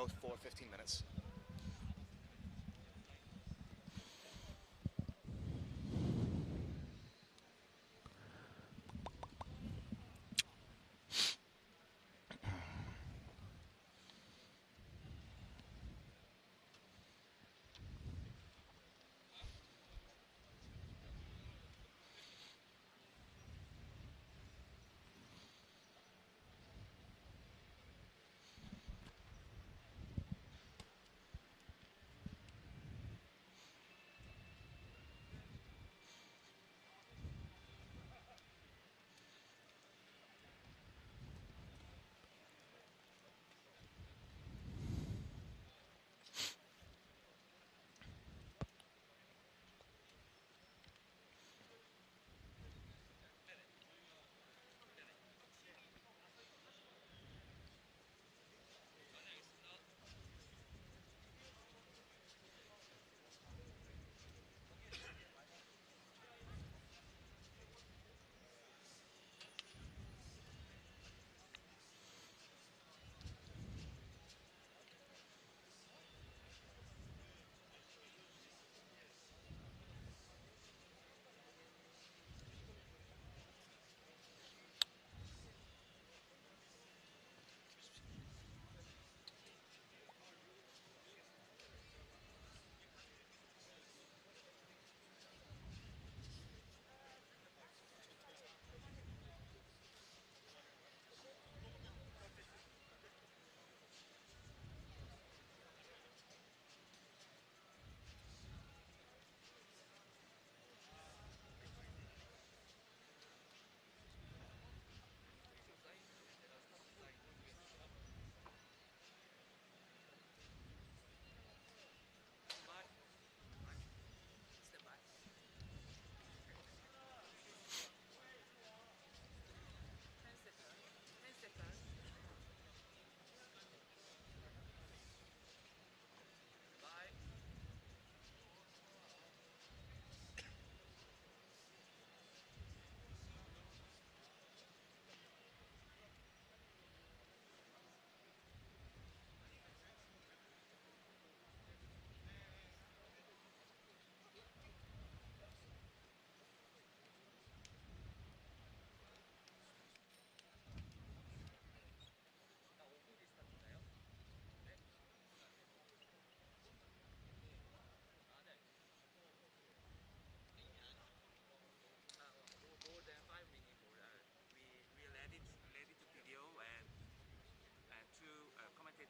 both for 15 minutes.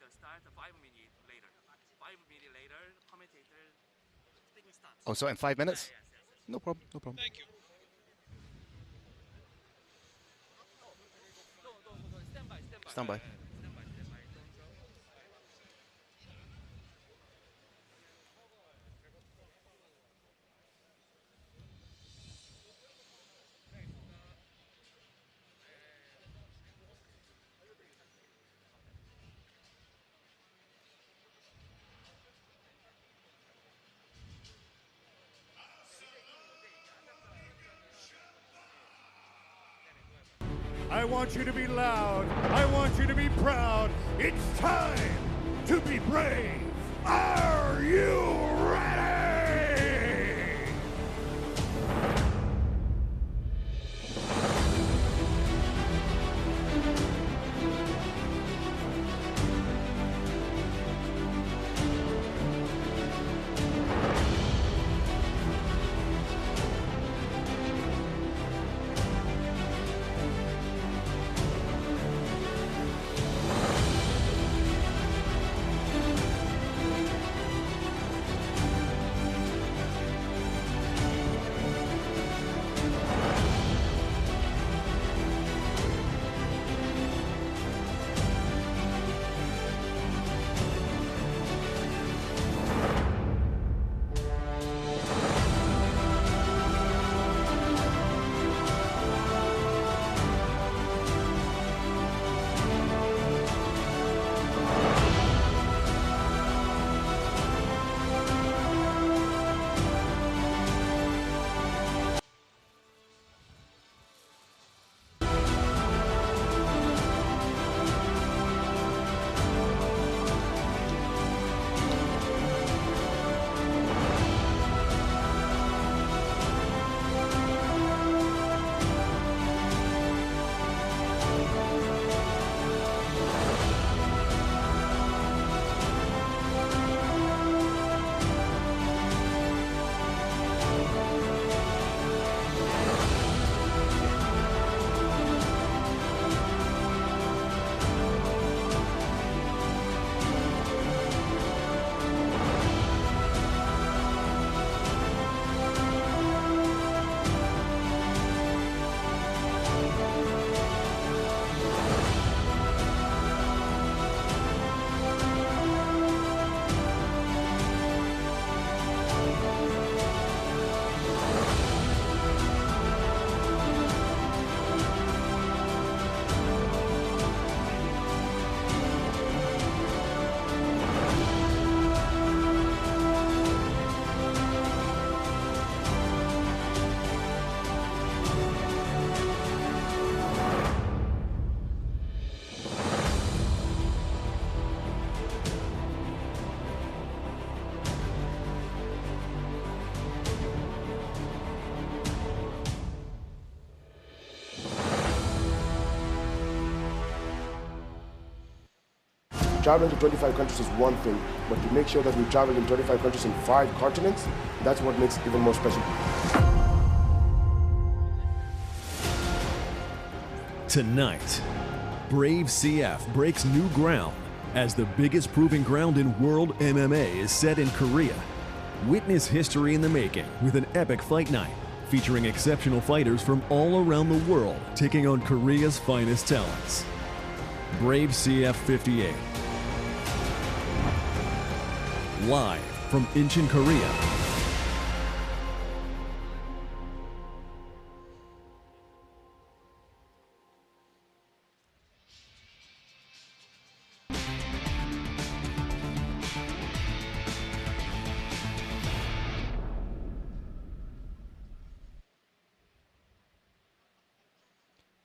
Start 5 minutes later. 5 minutes later, commentator taking starts. Oh, so in 5 minutes? Yes, yes, yes. No problem, no problem. Thank you. Stand by, stand by. Stand by. Stand by, stand by. Don't go. I want you to be loud. I want you to be proud. It's time to be brave. Are you ready? traveling to 25 countries is one thing, but to make sure that we travel in 25 countries in 5 continents, that's what makes it even more special. Tonight, Brave CF breaks new ground as the biggest proving ground in world MMA is set in Korea. Witness history in the making with an epic fight night featuring exceptional fighters from all around the world taking on Korea's finest talents. Brave CF 58. Live from Incheon, Korea.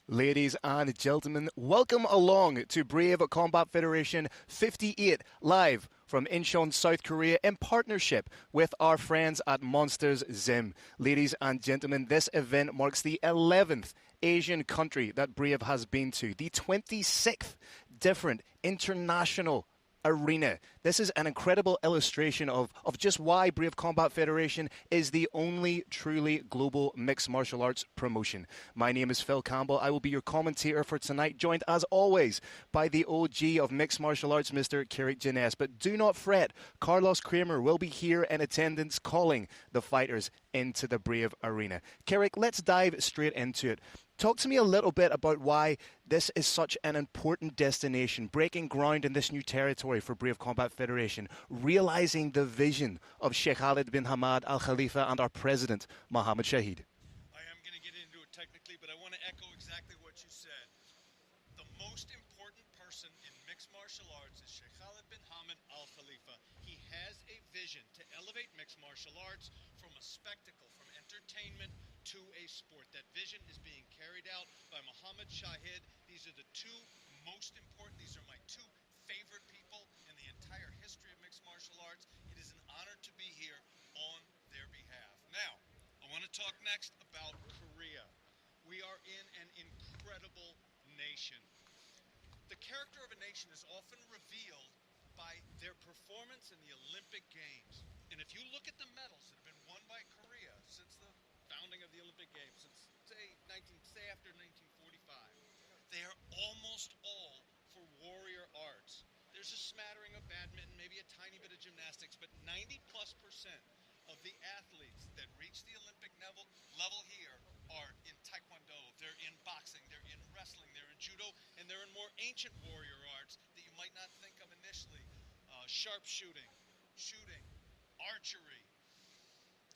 Ladies and gentlemen, welcome along to Brave Combat Federation 58, live from Incheon, South Korea, in partnership with our friends at Monsters Gym. Ladies and gentlemen, this event marks the 11th Asian country that Brave has been to, the 26th different international arena. This is an incredible illustration of just why Brave Combat Federation is the only truly global mixed martial arts promotion. My name is Phil Campbell. I will be your commentator for tonight, joined as always by the OG of mixed martial arts, Mr. Carrick Jeunesse. But do not fret, Carlos Kramer will be here in attendance calling the fighters into the Brave arena. Carrick, let's dive straight into it. Talk to me a little bit about why this is such an important destination, breaking ground in this new territory for Brave Combat Federation, realizing the vision of Sheikh Khalid bin Hamad Al Khalifa and our president, Mohammed Shahid. I am going to get into it technically, but I want to echo exactly what you said. The most important person in mixed martial arts is Sheikh Khalid bin Hamad Al Khalifa. He has a vision to elevate mixed martial arts from a spectacle, from entertainment to a sport. That vision is being carried out by Mohammed Shahid. These are the two most important, these are my two favorite people in the entire history of mixed martial arts. It is an honor to be here on their behalf. Now, I want to talk next about Korea. We are in an incredible nation. The character of a nation is often revealed by their performance in the Olympic Games. And if you look at the medals that have been won by Korea since the founding of the Olympic Games, since say after 1945, they are almost all for warrior arts. There's a smattering of badminton, maybe a tiny bit of gymnastics, but 90+% of the athletes that reach the Olympic level here are in Taekwondo, they're in boxing, they're in wrestling, they're in judo, and they're in more ancient warrior arts that you might not think of initially. Sharpshooting, shooting, archery.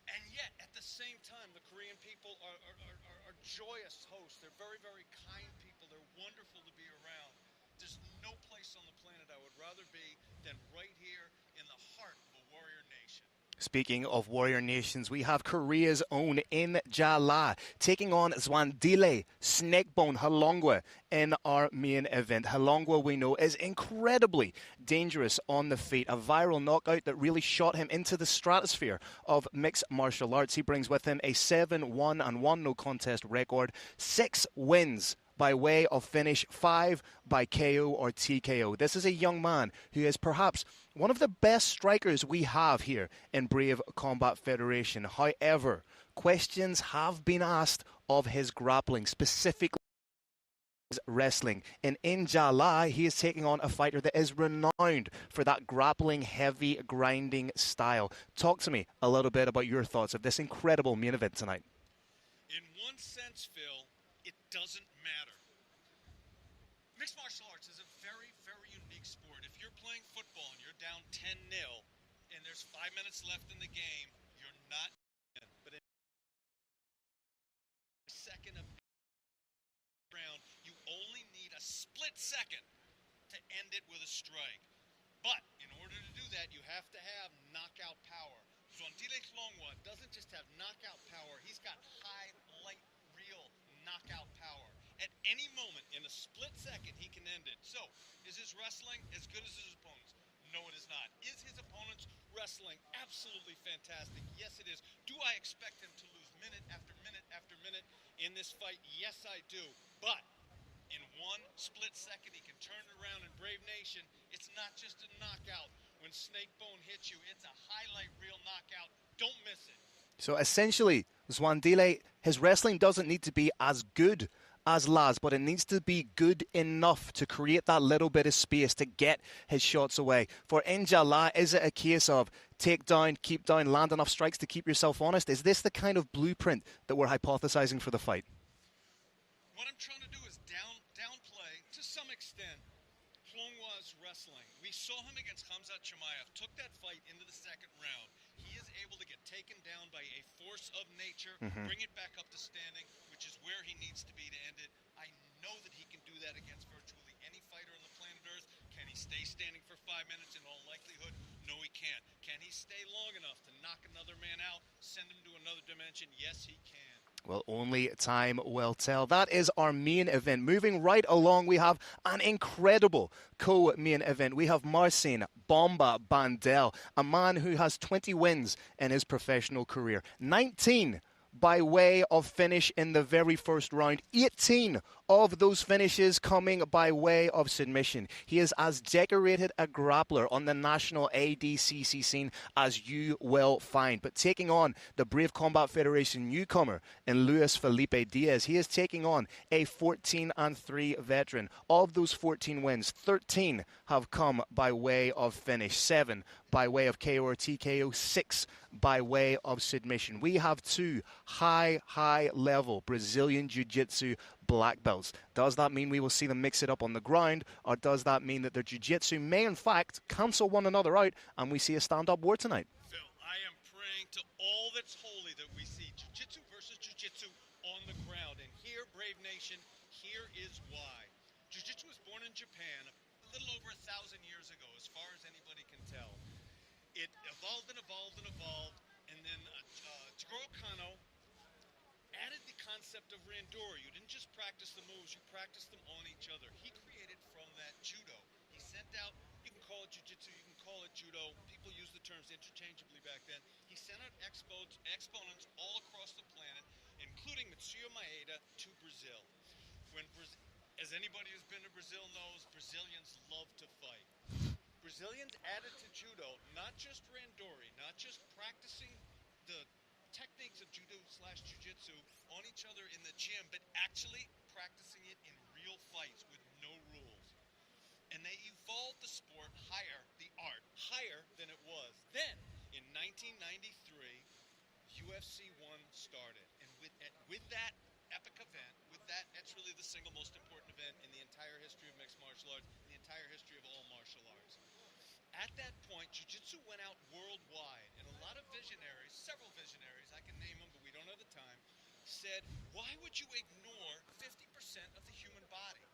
And yet, at the same time, the Korean people are joyous hosts. They're very, very kind people. They're wonderful to be around. There's no place on the planet I would rather be than right here in the heart of a warrior nation. Speaking of warrior nations, we have Korea's own In Jala taking on Zwandile Snakebone Halongwa in our main event. Halongwa, we know, is incredibly dangerous on the feet. A viral knockout that really shot him into the stratosphere of mixed martial arts. He brings with him a 7-1-1 no contest record, 6 wins by way of finish, 5 by KO or TKO. This is a young man who is perhaps one of the best strikers we have here in Brave Combat Federation. However, questions have been asked of his grappling, specifically his wrestling. In Jala, he is taking on a fighter that is renowned for that grappling, heavy, grinding style. Talk to me a little bit about your thoughts of this incredible main event tonight. In one sense, Phil, it doesn't matter. Mixed martial arts is a very, very unique sport. If you're playing football and you're down 10-0 and there's 5 minutes left in the game, you're not in. But in a second of round, you only need a split second to end it with a strike. But in order to do that, you have to have knockout power. Zwandile Hlongwa doesn't just have knockout power, he's got high, light, real knockout power. At any moment, in a split second, he can end it. So, is his wrestling as good as his opponent's? No, it is not. Is his opponent's wrestling absolutely fantastic? Yes, it is. Do I expect him to lose minute after minute after minute in this fight? Yes, I do. But in one split second, he can turn it around in Brave Nation. It's not just a knockout. When Snakebone hits you, it's a highlight reel knockout. Don't miss it. So essentially, Zwandile, his wrestling doesn't need to be as good as Laz, but it needs to be good enough to create that little bit of space to get his shots away. For Injala, is it a case of take down, keep down, land enough strikes to keep yourself honest? Is this the kind of blueprint that we're hypothesizing for the fight? What I'm trying to do is downplay, to some extent, Flongwa's wrestling. We saw him against Khamzat Chimaev, took that fight into the second round. He is able to get taken down by a force of nature, bring it back up to standing, which is where he needs to be to end it. I know that he can do that against virtually any fighter on the planet Earth. Can he stay standing for 5 minutes? In all likelihood, no, he can't. Can he stay long enough to knock another man out, send him to another dimension? Yes, he can. Well, only time will tell. That is our main event. Moving right along, we have an incredible co-main event. We have Marcin Bomba Bandel, a man who has 20 wins in his professional career. 19 by way of finish in the very first round. 18 of those finishes coming by way of submission. He is as decorated a grappler on the national ADCC scene as you will find. But taking on the Brave Combat Federation newcomer in Luis Felipe Diaz, he is taking on a 14-3 veteran. Of those 14 wins, 13 have come by way of finish, 7 by way of KO or TKO, 6 by way of submission. We have 2 high-level Brazilian Jiu-Jitsu black belts. Does that mean we will see them mix it up on the ground, or does that mean that their jiu-jitsu may in fact cancel one another out and we see a stand-up war tonight? Phil, I am praying to all that's holy that we see jiu-jitsu versus jiu-jitsu on the ground. And here, Brave Nation, here is why. Jiu-jitsu was born in Japan a little over 1,000 years ago, as far as anybody can tell. It evolved and evolved and evolved, and then Jigoro Kano added the concept of randori. You didn't just practice the moves, you practiced them on each other. He created from that judo. He sent out, you can call it jiu-jitsu, you can call it judo. People use the terms interchangeably back then. He sent out exponents all across the planet, including Mitsuyo Maeda to Brazil. As anybody who's been to Brazil knows, Brazilians love to fight. Brazilians added to judo not just randori, not just practicing the techniques of judo/jiu-jitsu on each other in the gym, but actually practicing it in real fights with no rules. And they evolved the sport higher, the art, higher than it was. Then, in 1993, UFC 1 started. And with that epic event, that's really the single most important event in the entire history of mixed martial arts, in the entire history of all martial arts. At that point, jiu-jitsu went out worldwide, and a lot of visionaries, several visionaries, I can name them, but we don't have the time, said, why would you ignore 50% of the human body?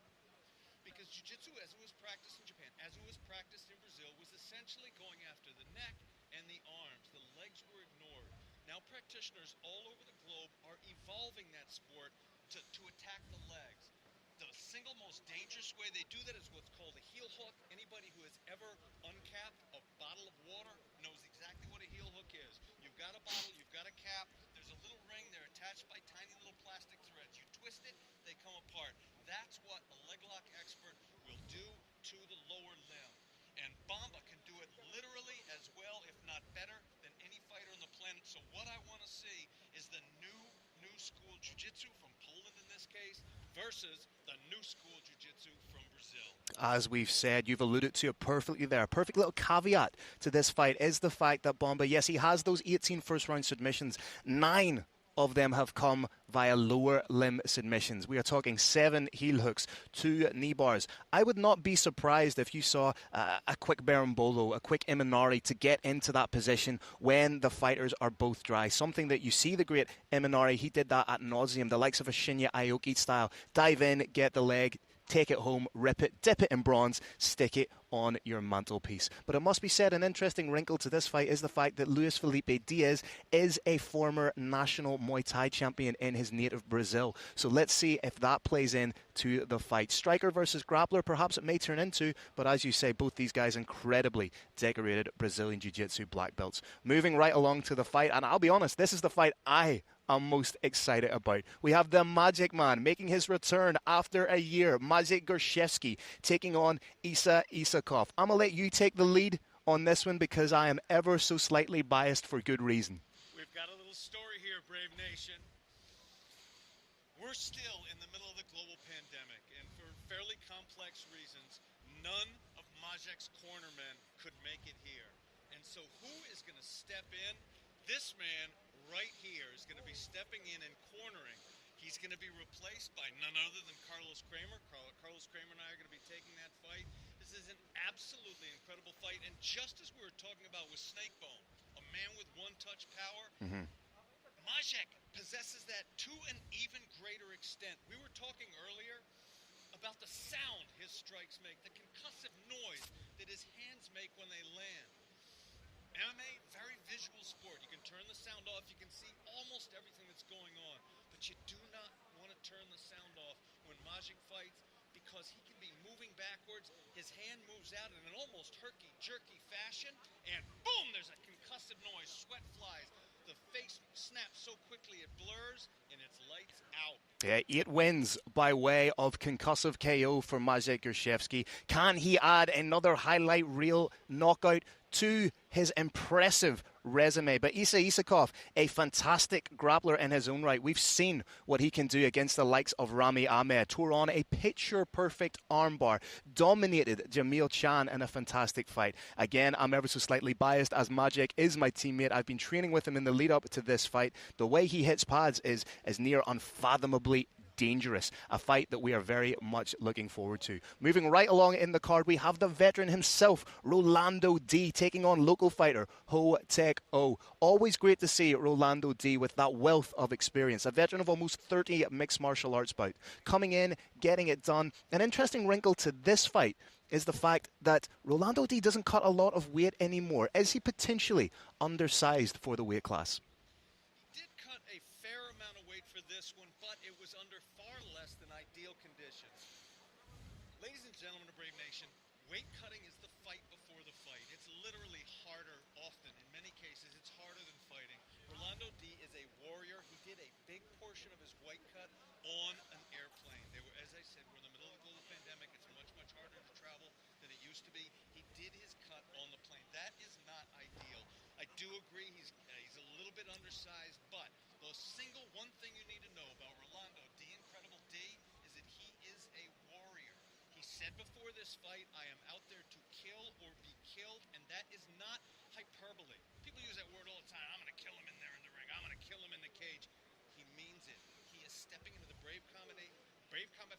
Because jiu-jitsu, as it was practiced in Japan, as it was practiced in Brazil, was essentially going after the neck and the arms. The legs were ignored. Now practitioners all over the globe are evolving that sport to attack the legs. The single most dangerous way they do that is what's called a heel hook. Anybody who has ever uncapped a bottle of water knows exactly what a heel hook is. You've got a bottle, you've got a cap, there's a little ring, they're attached by tiny little plastic threads. You twist it, they come apart. That's what a leg lock expert will do to the lower limb. And Bomba can do it literally as well, if not better, than any fighter on the planet. So what I want to see is the new school jiu-jitsu from Poland in this case versus the new school jiu-jitsu from Brazil. As we've said, you've alluded to it perfectly there. A perfect little caveat to this fight is the fact that Bomba, yes, he has those 18 first-round submissions. 9 of them have come via lower limb submissions. We are talking 7 heel hooks, 2 knee bars. I would not be surprised if you saw a quick Berimbolo, a quick Imanari to get into that position when the fighters are both dry. Something that you see the great Imanari, he did that ad nauseum, the likes of a Shinya Aoki style. Dive in, get the leg, take it home, rip it, dip it in bronze, stick it on your mantelpiece. But it must be said, an interesting wrinkle to this fight is the fact that Luis Felipe Diaz is a former national Muay Thai champion in his native Brazil. So let's see if that plays in to the fight. Striker versus grappler, perhaps it may turn into, but as you say, both these guys incredibly decorated Brazilian Jiu-Jitsu black belts. Moving right along to the fight, and I'll be honest, this is the fight I I'm most excited about. We have the Magic Man making his return after a year. Maciej Gorszewski taking on Isa Isakov. I'm going to let you take the lead on this one because I am ever so slightly biased for good reason. We've got a little story here, Brave Nation. We're still in the middle of the global pandemic, and for fairly complex reasons, none of Maciej's cornermen could make it here. And so who is going to step in? This man right here is going to be stepping in and cornering. He's going to be replaced by none other than Carlos Kramer. Carlos Kramer and I are going to be taking that fight. This is an absolutely incredible fight. And just as we were talking about with Snakebone, a man with one-touch power, Maciej possesses that to an even greater extent. We were talking earlier about the sound his strikes make, the concussive noise that his hands make when they land. MMA, very visual sport. You can turn the sound off. You can see almost everything that's going on. But you do not want to turn the sound off when Maciej fights because he can be moving backwards. His hand moves out in an almost herky-jerky fashion. And boom, there's a concussive noise. Sweat flies. The face snaps so quickly it blurs, and it's lights out. Yeah, 8 wins by way of concussive KO for Maciej Gorszewski. Can he add another highlight reel knockout to his impressive resume? But Isa Isakov, a fantastic grappler in his own right. We've seen what he can do against the likes of Rami Ahmed. Tore on a picture-perfect armbar. Dominated Jamil Chan in a fantastic fight. Again, I'm ever so slightly biased as Maciej is my teammate. I've been training with him in the lead-up to this fight. The way he hits pads is near unfathomably dangerous. A fight that we are very much looking forward to. Moving right along in the card, we have the veteran himself, Rolando D, taking on local fighter Ho Tek O. Always great to see Rolando D with that wealth of experience. A veteran of almost 30 mixed martial arts bouts. Coming in, getting it done. An interesting wrinkle to this fight is the fact that Rolando D doesn't cut a lot of weight anymore. Is he potentially undersized for the weight class? Did cut a fair amount of weight for this one, but it was under far less than ideal conditions. Ladies and gentlemen of Brave Nation, weight cutting is the fight before the fight. It's literally harder often. In many cases, it's harder than fighting. Rolando D is a warrior. He did a big portion of his weight cut on an airplane. They were, as I said, we're in the middle of the global pandemic. It's much, much harder to travel than it used to be. He did his cut on the plane. That is not ideal. I do agree he's a little bit undersized, but the single one thing you need to know about Rolando D, Incredible D, is that he is a warrior. He said before this fight, I am out there to kill or be killed, and that is not hyperbole. People use that word all the time. I'm going to kill him in there in the ring. I'm going to kill him in the cage. He means it. He is stepping into the Brave Combat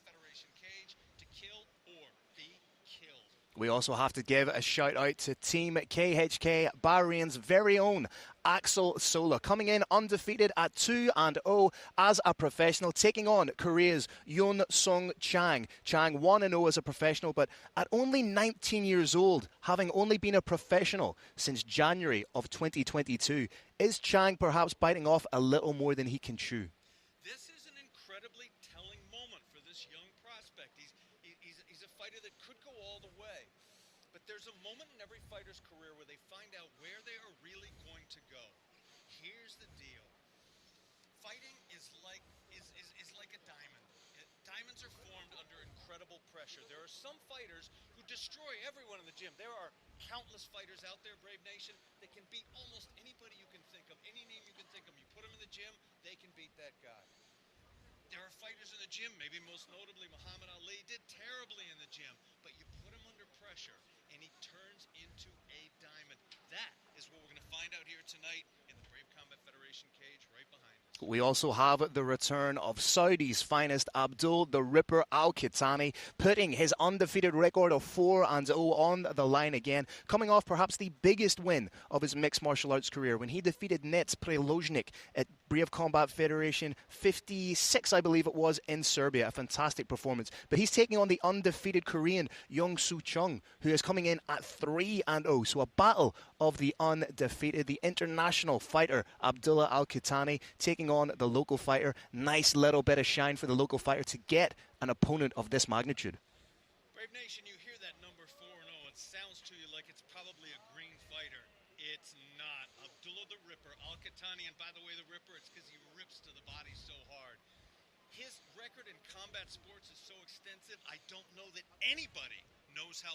Federation cage to kill or be killed. We also have to give a shout out to Team KHK, Bahrain's very own Axel Sola, coming in undefeated at 2-0 as a professional, taking on Korea's Yoon Sung Chang. Chang 1-0 as a professional, but at only 19 years old, having only been a professional since January of 2022. Is Chang perhaps biting off a little more than he can chew? This is an incredibly telling moment for this young prospect. He's a fighter that could go all the way. But there's a moment in every fighter's career where they find out where they are really going to go. Here's the deal. Fighting is like a diamond. Diamonds are formed under incredible pressure. There are some fighters who destroy everyone in the gym. There are countless fighters out there, Brave Nation, that can beat almost anybody you can think of, any name you can think of. You put them in the gym, they can beat that guy. There are fighters in the gym, maybe most notably Muhammad Ali, did terribly in the gym, but you put him under pressure and he turns into a diamond. That is what we're going to find out here tonight in the Brave Combat Federation cage right behind us. We also have the return of Saudi's finest Abdul the Ripper Al-Kitani, putting his undefeated record of 4-0 on the line again, coming off perhaps the biggest win of his mixed martial arts career when he defeated Nets Preloznik at Brave Combat Federation 56, I believe it was, in Serbia. A fantastic performance. But he's taking on the undefeated Korean Young Soo Chung, who is coming in at 3-0. So a battle of the undefeated. The international fighter Abdullah Al-Kitani taking on the local fighter. Nice little bit of shine for the local fighter to get an opponent of this magnitude. Brave Nation, you hear that number 4-0. It sounds to you like it's probably a green fighter. It's not. Abdullah the Ripper Al-Kitani, and by the way, the Ripper, it's because he rips record in combat sports is so extensive, I don't know that anybody knows how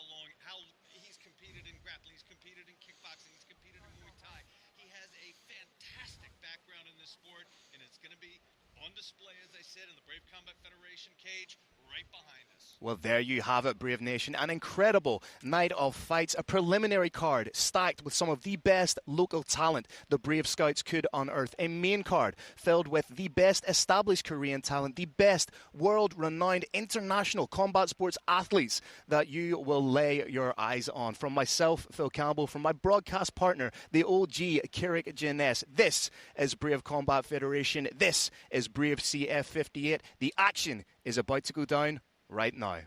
he's competed in grappling, he's competed in kickboxing, he's competed in Muay Thai. He has a fantastic background in this sport, and it's going to be on display, as I said, in the Brave Combat Federation cage right behind us. Well, there you have it, Brave Nation. An incredible night of fights, a preliminary card stacked with some of the best local talent the Brave Scouts could unearth. A main card filled with the best established Korean talent, the best world-renowned international combat sports athletes that you will lay your eyes on. From myself, Phil Campbell, from my broadcast partner, the OG Kirik Jeunesse. This is Brave Combat Federation. This is Brave CF 58. The action is about to go down right now.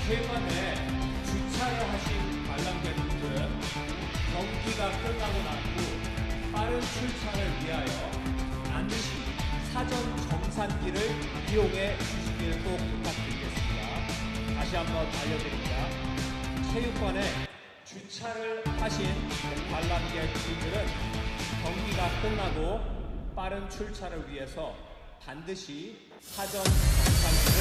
최근에 주차를 하신 관람객분들은 경기가 끝나고 난 후 빠른 출차를 위하여 반드시 사전 정산기를 이용해 주시기를 꼭 부탁드리겠습니다. 다시 한번 알려드립니다. 체육관에 주차를 하신 관람객분들은 경기가 끝나고 빠른 출차를 위해서 반드시 사전 정산기를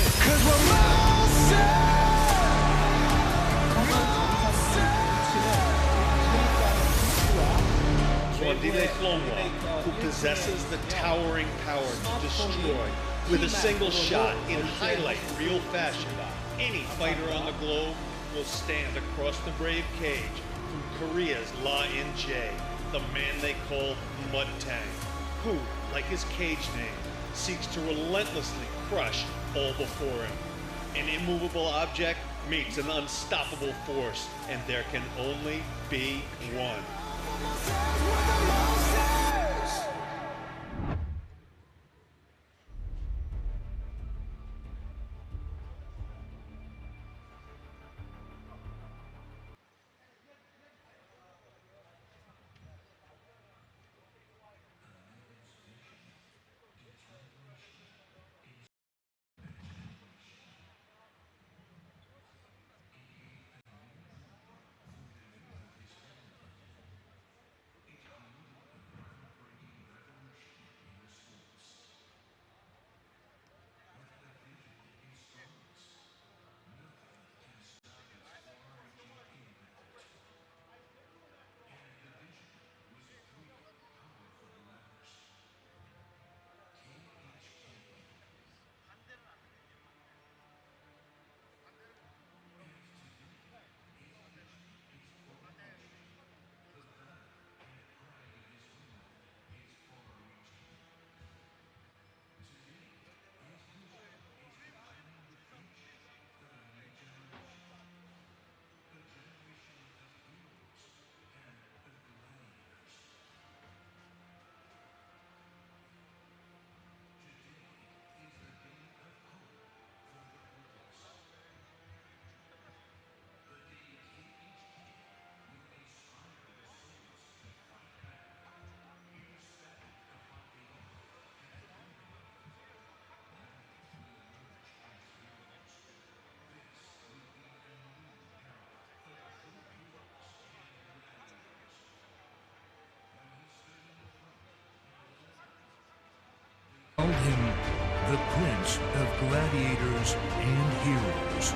Wandile Flongwa, who possesses the towering power to destroy with a single shot in highlight reel fashion. Any fighter on the globe will stand across the brave cage from Korea's La In-jae, the man they call Mud Tang, who, like his cage name, seeks to relentlessly crush all before him. An immovable object meets an unstoppable force, and there can only be one. Called him the Prince of Gladiators and Heroes.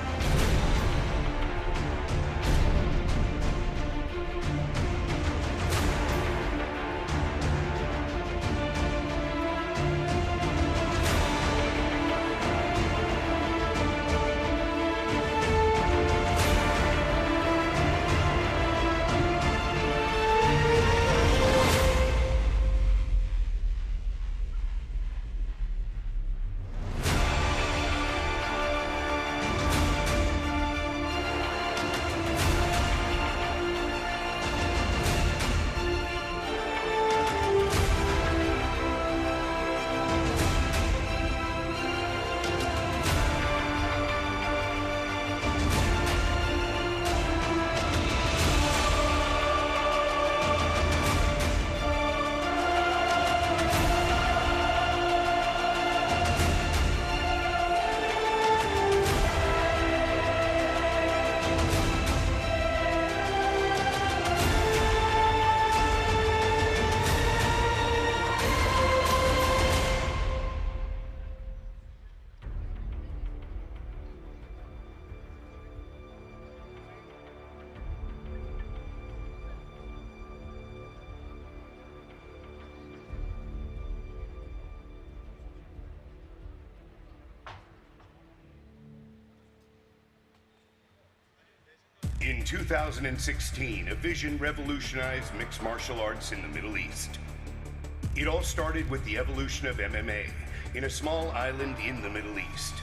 2016, a vision revolutionized mixed martial arts in the Middle East. It all started with the evolution of MMA in a small island in the Middle East.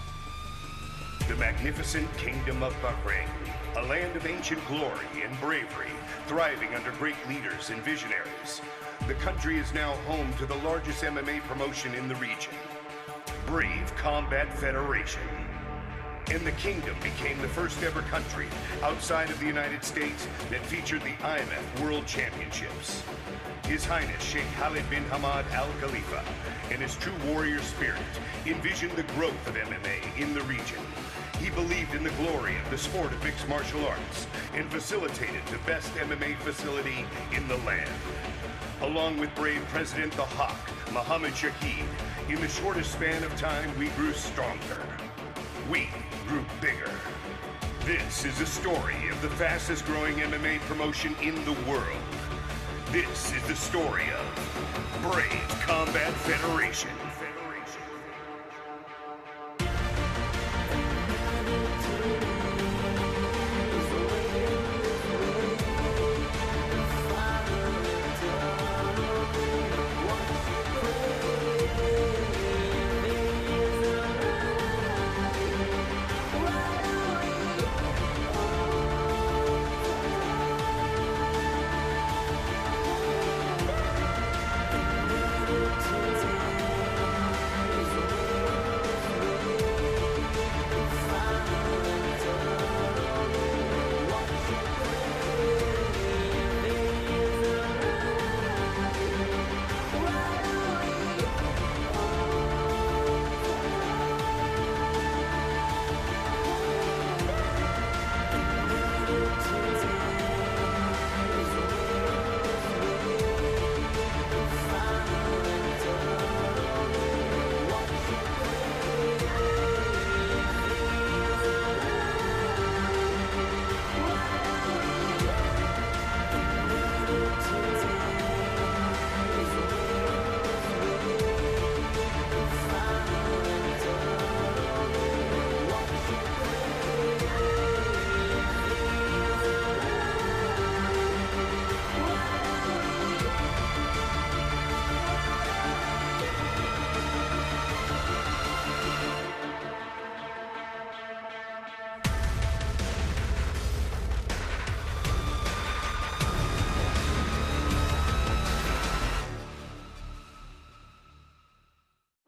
The magnificent Kingdom of Bahrain, a land of ancient glory and bravery, thriving under great leaders and visionaries. The country is now home to the largest MMA promotion in the region, Brave Combat Federation. And the kingdom became the first ever country outside of the United States that featured the IMF World Championships. His Highness Sheikh Khalid bin Hamad Al Khalifa and his true warrior spirit envisioned the growth of MMA in the region. He believed in the glory of the sport of mixed martial arts and facilitated the best MMA facility in the land. Along with brave President the Hawk, Mohammed Shahid, in the shortest span of time, we grew stronger. We grew bigger. This is the story of the fastest growing MMA promotion in the world. This is the story of Brave Combat Federation.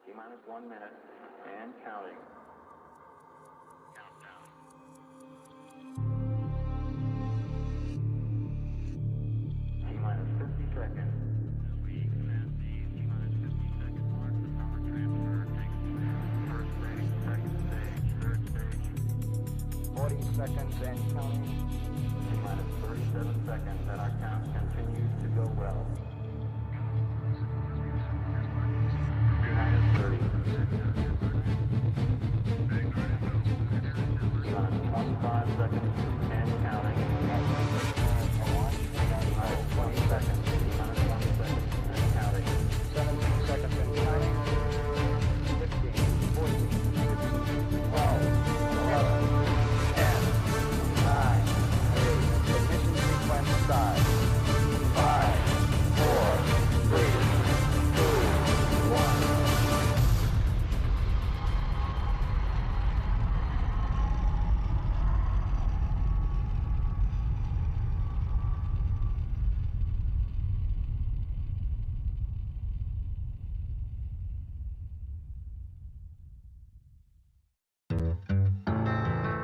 T-minus 1 minute and counting. Countdown. T-minus 50 seconds. As we command the T-minus 50 second mark, the power transfer takes place. First stage, second stage, third stage. 40 seconds and counting. T-minus 37 seconds, and our count continues to go well. T-minus 30. 25 seconds and counting. 20 seconds. T-minus 20 seconds and counting. 17 seconds and counting. 15, 14, 12, 11, 10, 9, 8. Ignition sequence start. 5, 4, 3, 2, 1.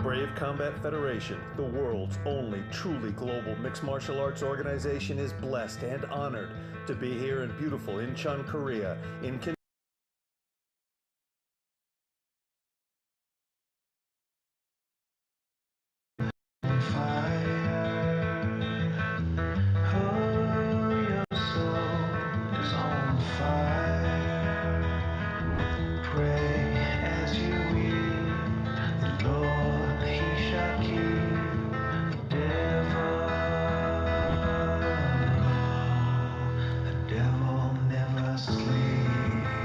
Brave Combat Federation, the world's only truly global mixed martial arts organization, is blessed and honored to be here in beautiful Incheon, Korea, in Devil never sleeps.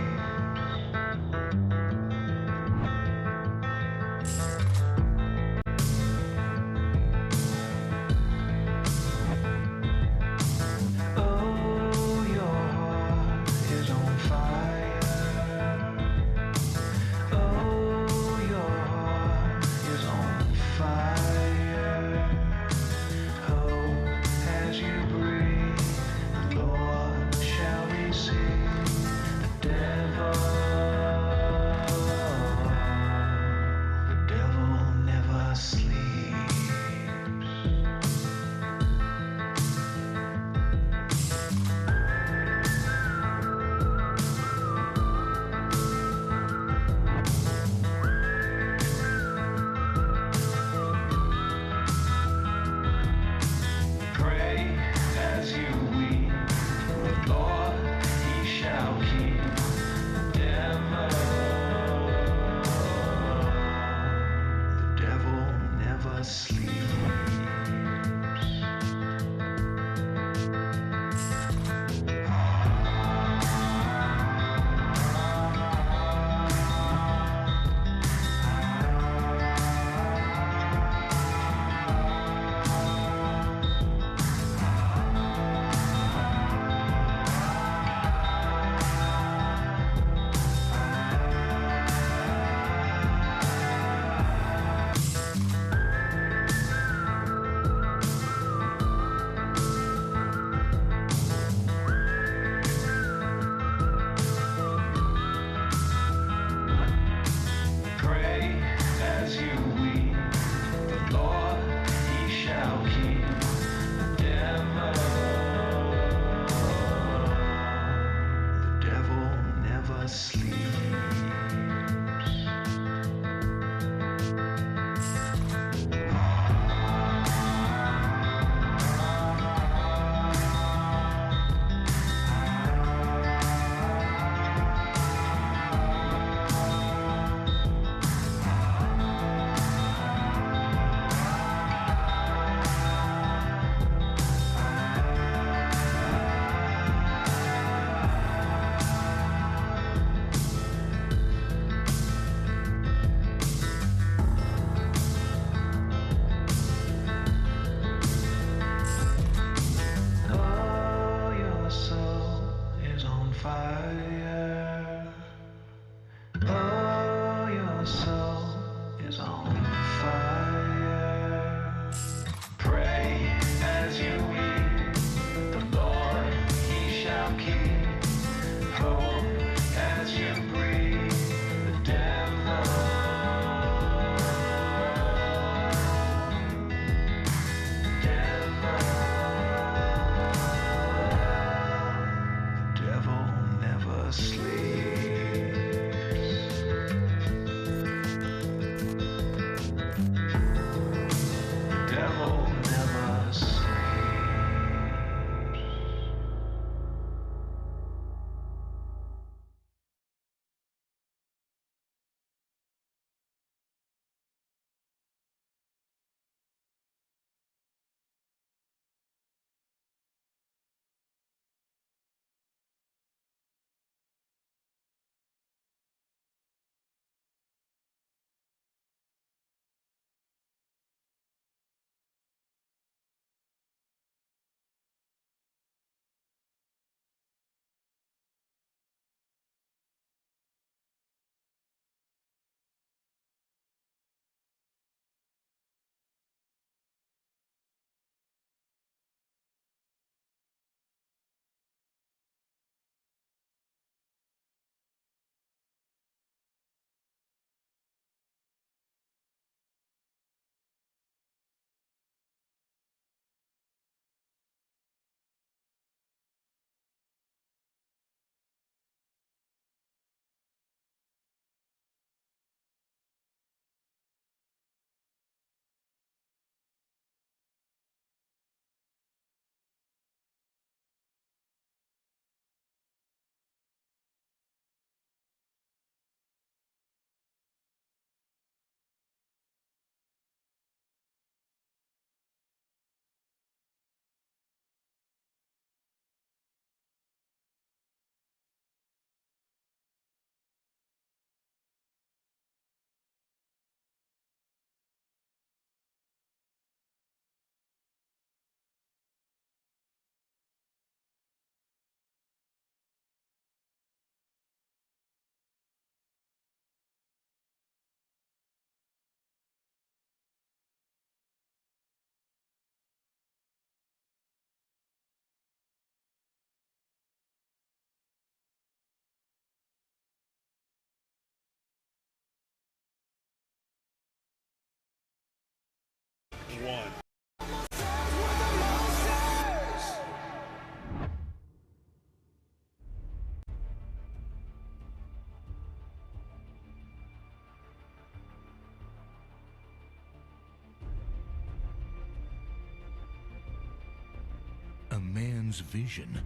A man's vision,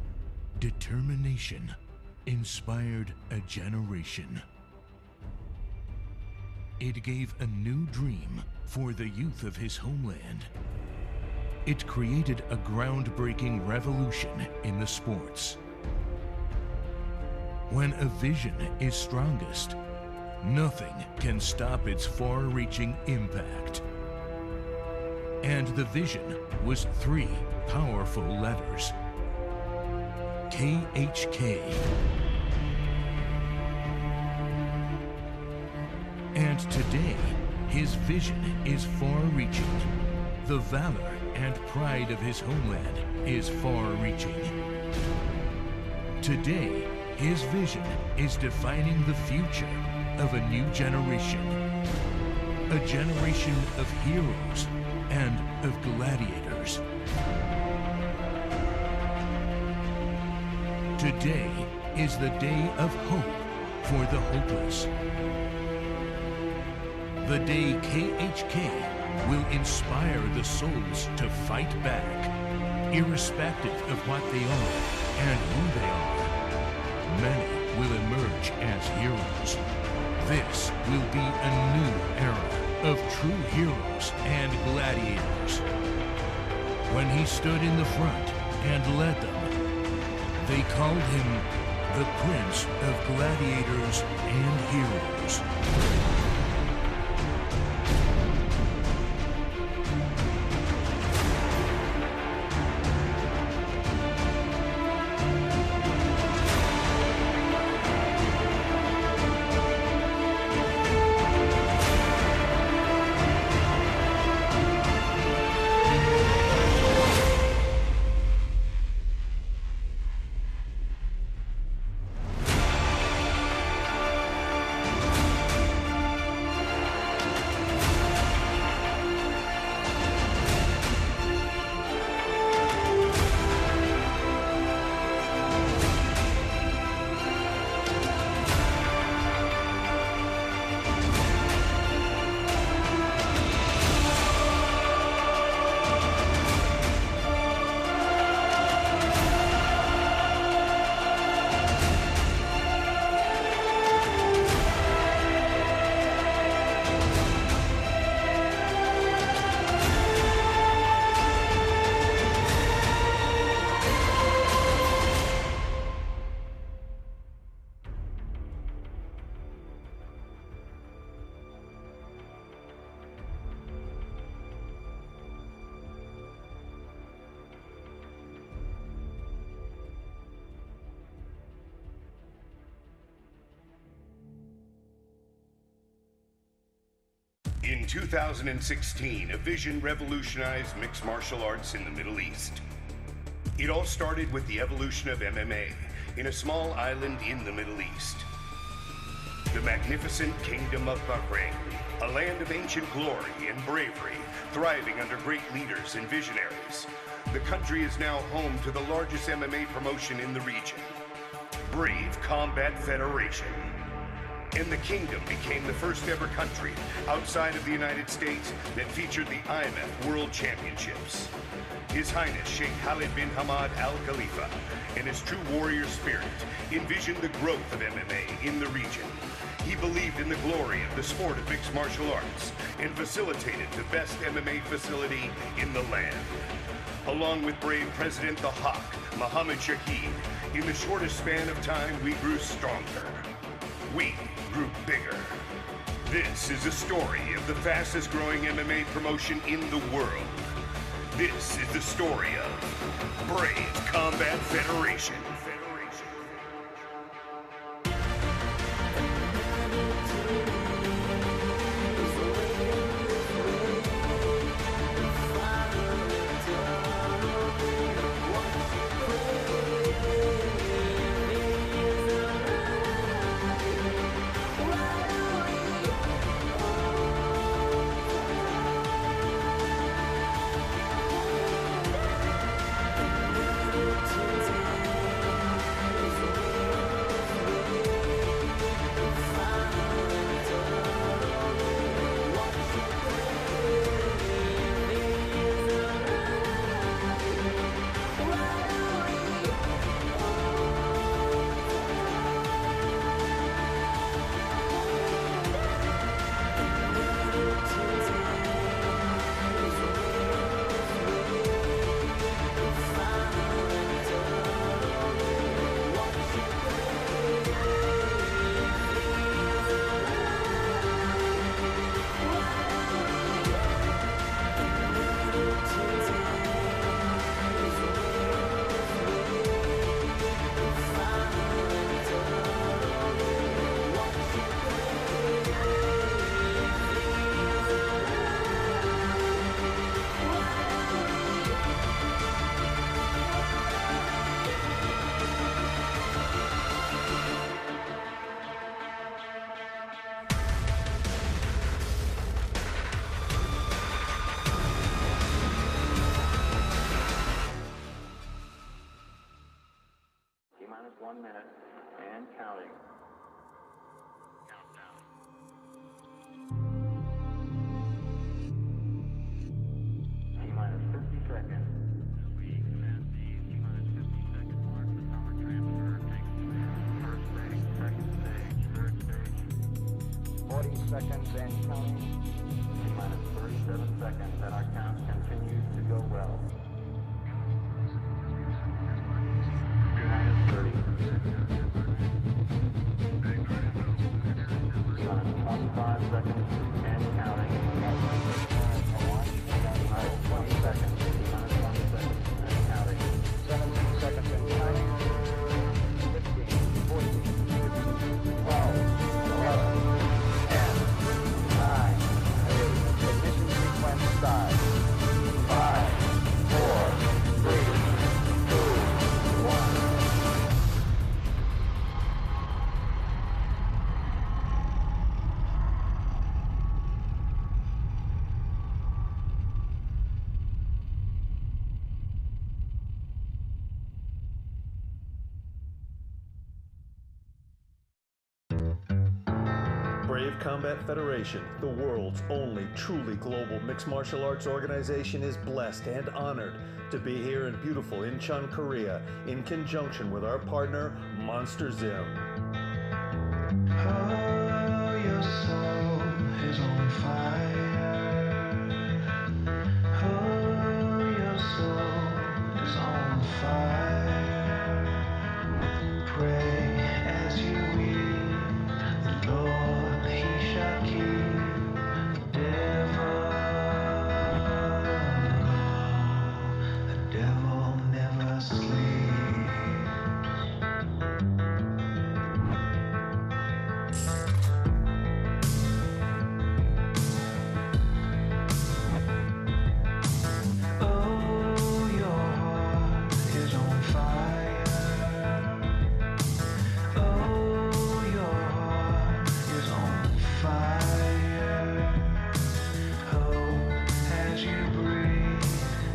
determination, inspired a generation. It gave a new dream for the youth of his homeland. It created a groundbreaking revolution in the sports. When a vision is strongest, nothing can stop its far-reaching impact. And the vision was 3 powerful letters: KHK. And today, his vision is far-reaching. The valor and pride of his homeland is far-reaching. Today, his vision is defining the future of a new generation. A generation of heroes and of gladiators. Today is the day of hope for the hopeless. The day KHK will inspire the souls to fight back, irrespective of what they are and who they are. Many will emerge as heroes. This will be a new era of true heroes and gladiators. When he stood in the front and led them, they called him the Prince of Gladiators and Heroes. In 2016, a vision revolutionized mixed martial arts in the Middle East. It all started with the evolution of MMA in a small island in the Middle East. The magnificent Kingdom of Bahrain, a land of ancient glory and bravery, thriving under great leaders and visionaries. The country is now home to the largest MMA promotion in the region, Brave Combat Federation. And the kingdom became the first ever country outside of the United States that featured the IMF World Championships. His Highness Sheikh Khalid bin Hamad Al Khalifa and his true warrior spirit envisioned the growth of MMA in the region. He believed in the glory of the sport of mixed martial arts and facilitated the best MMA facility in the land. Along with brave President the Hawk, Mohammed Shahid, in the shortest span of time, we grew stronger. We grew bigger. This is a story of the fastest growing MMA promotion in the world. This is the story of Brave Combat Federation. 1 minute and counting. Countdown. T-minus 50 seconds. We command the T-minus 50 second mark. The power transfer takes place. First stage, second stage, third stage. 40 seconds and counting. T-minus 37 seconds, and our count continues to go well. T-minus 30. T-minus 25 seconds and counting. T-minus 20 seconds. T-minus 20 seconds and counting. 17 seconds and counting. 15, 14, 12, 11, 10, 9, 8. Ignition sequence start. 5, 4, 3, 2, 1. Brave Combat Federation, the world's only truly global mixed martial arts organization, is blessed and honored to be here in beautiful Incheon, Korea, in conjunction with our partner, Monster Zim. Oh, your soul is on fire. Oh, your soul is on fire. Pray as you weep, the Lord, He shall keep the devil never sleeps. Oh, your heart is on fire. Oh, your heart is on fire. Oh, as you breathe,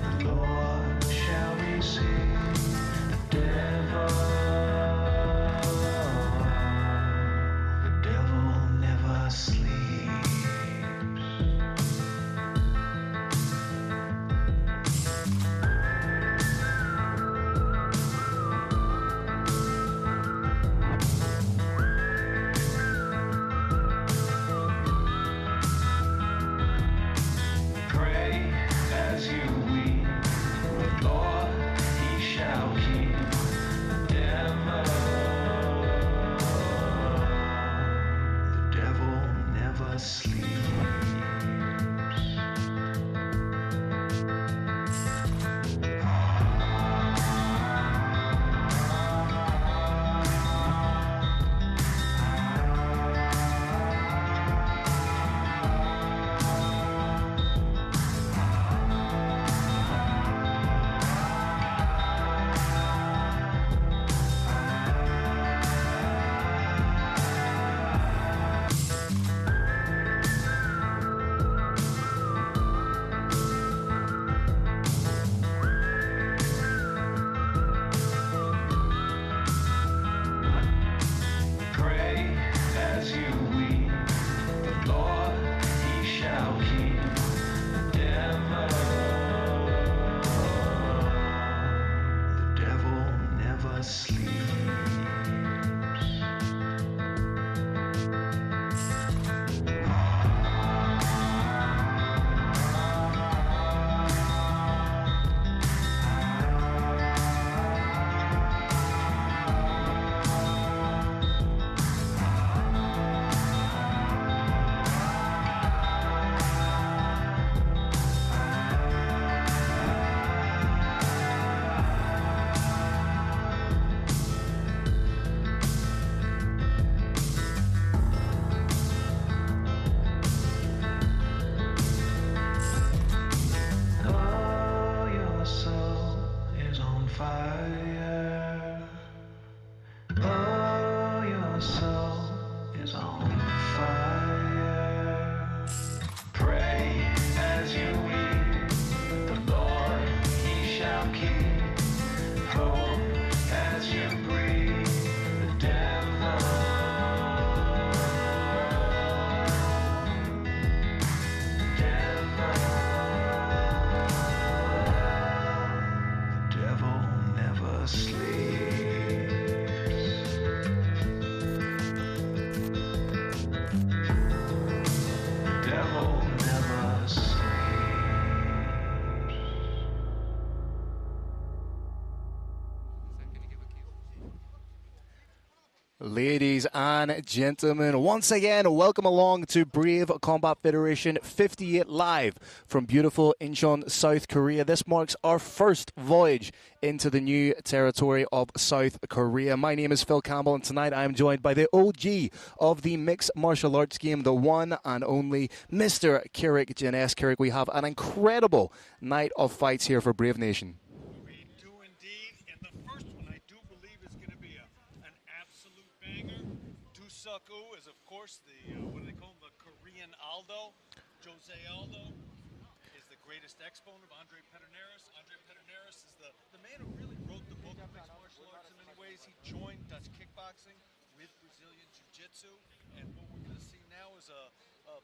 the Lord shall receive the devil. The devil never sleeps. Pray as you weep, the Lord, He shall keep the devil. The devil never sleeps. Pray as you weep, the Lord, He shall keep the devil. The devil never sleeps. Oh, your soul is on fire. Oh, your soul is on fire. Pray as you weep, the Lord, He shall keep. Hope as you breathe, Devil never sleeps. Ladies and gentlemen, once again, welcome along to Brave Combat Federation 58 live from beautiful Incheon, South Korea. This marks our first voyage into the new territory of South Korea. My name is Phil Campbell, and tonight I am joined by the OG of the mixed martial arts game, the one and only Mr. Kirik Jines. Kirik, we have an incredible night of fights here for Brave Nation. We do indeed, and the first one I do believe is going to be an absolute banger. Doo-Suk-Oo is, of course, the, what do they call him, the Korean Aldo. Jose Aldo is the greatest exponent of Andre Pederneiras. Andre Pederneiras is the man who really wrote the book of mixed martial arts in many ways. He joined Dutch kickboxing with Brazilian jiu-jitsu, and what we're going to see now is a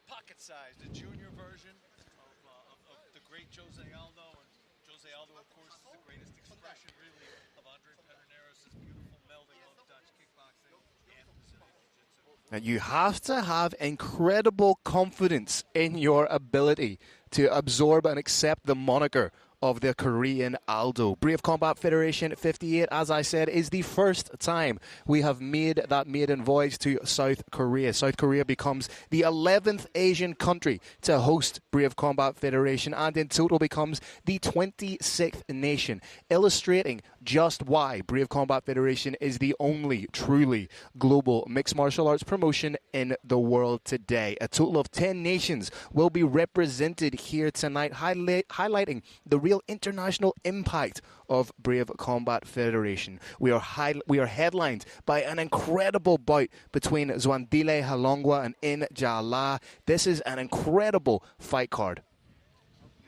pocket-sized, a junior version of the great Jose Aldo. And Jose Aldo, of course, is the greatest expression, really, of Andre Pederneiras' beautiful melding of Dutch kickboxing and Brazilian jiu-jitsu. And you have to have incredible confidence in your ability to absorb and accept the moniker of the Korean Aldo. Brave Combat Federation 58, as I said, is the first time we have made that maiden voyage to South Korea. South Korea becomes the 11th Asian country to host Brave Combat Federation, and in total becomes the 26th nation, illustrating just why Brave Combat Federation is the only truly global mixed martial arts promotion in the world today. A total of 10 nations will be represented here tonight, highlighting the real international impact of Brave Combat Federation. We are headlined by an incredible bout between Zwandile Halongwa and In Jala. This is an incredible fight card.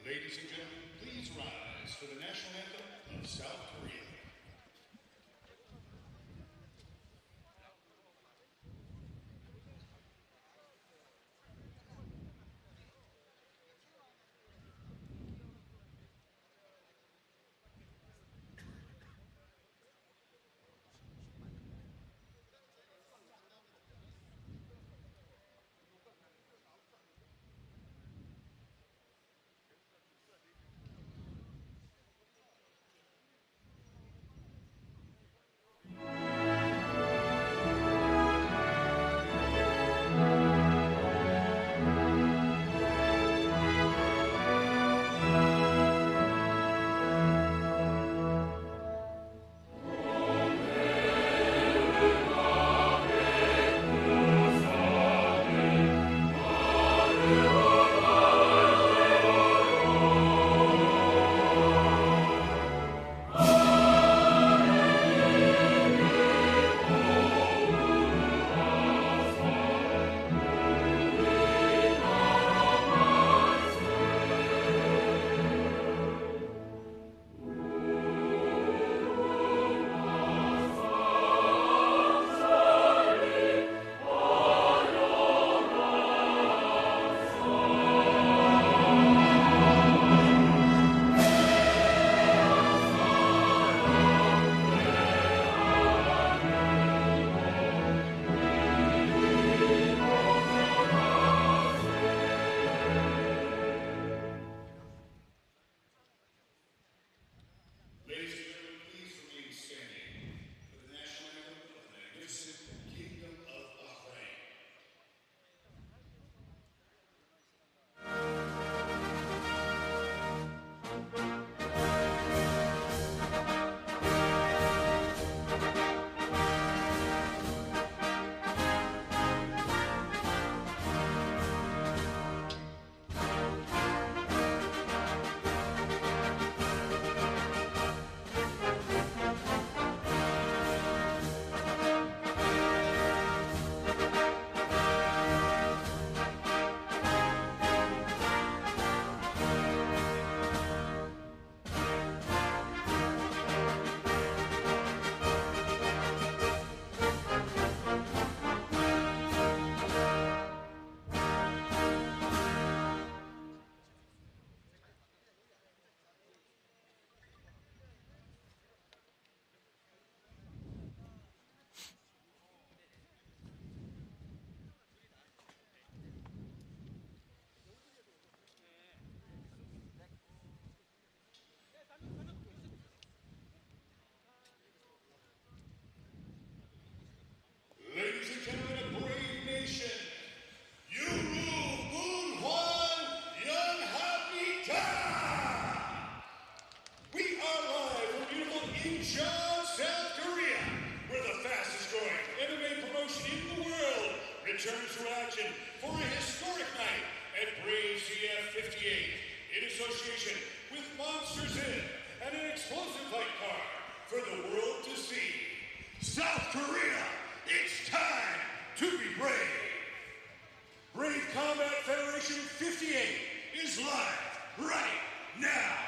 Ladies and gentlemen, please rise for the national anthem of South Korea. Incheon, South Korea, where the fastest growing MMA promotion in the world returns to action for a historic night at Brave CF 58 in association with Monsters Inn and an explosive fight card for the world to see. South Korea, it's time to be brave. Brave Combat Federation 58 is live right now.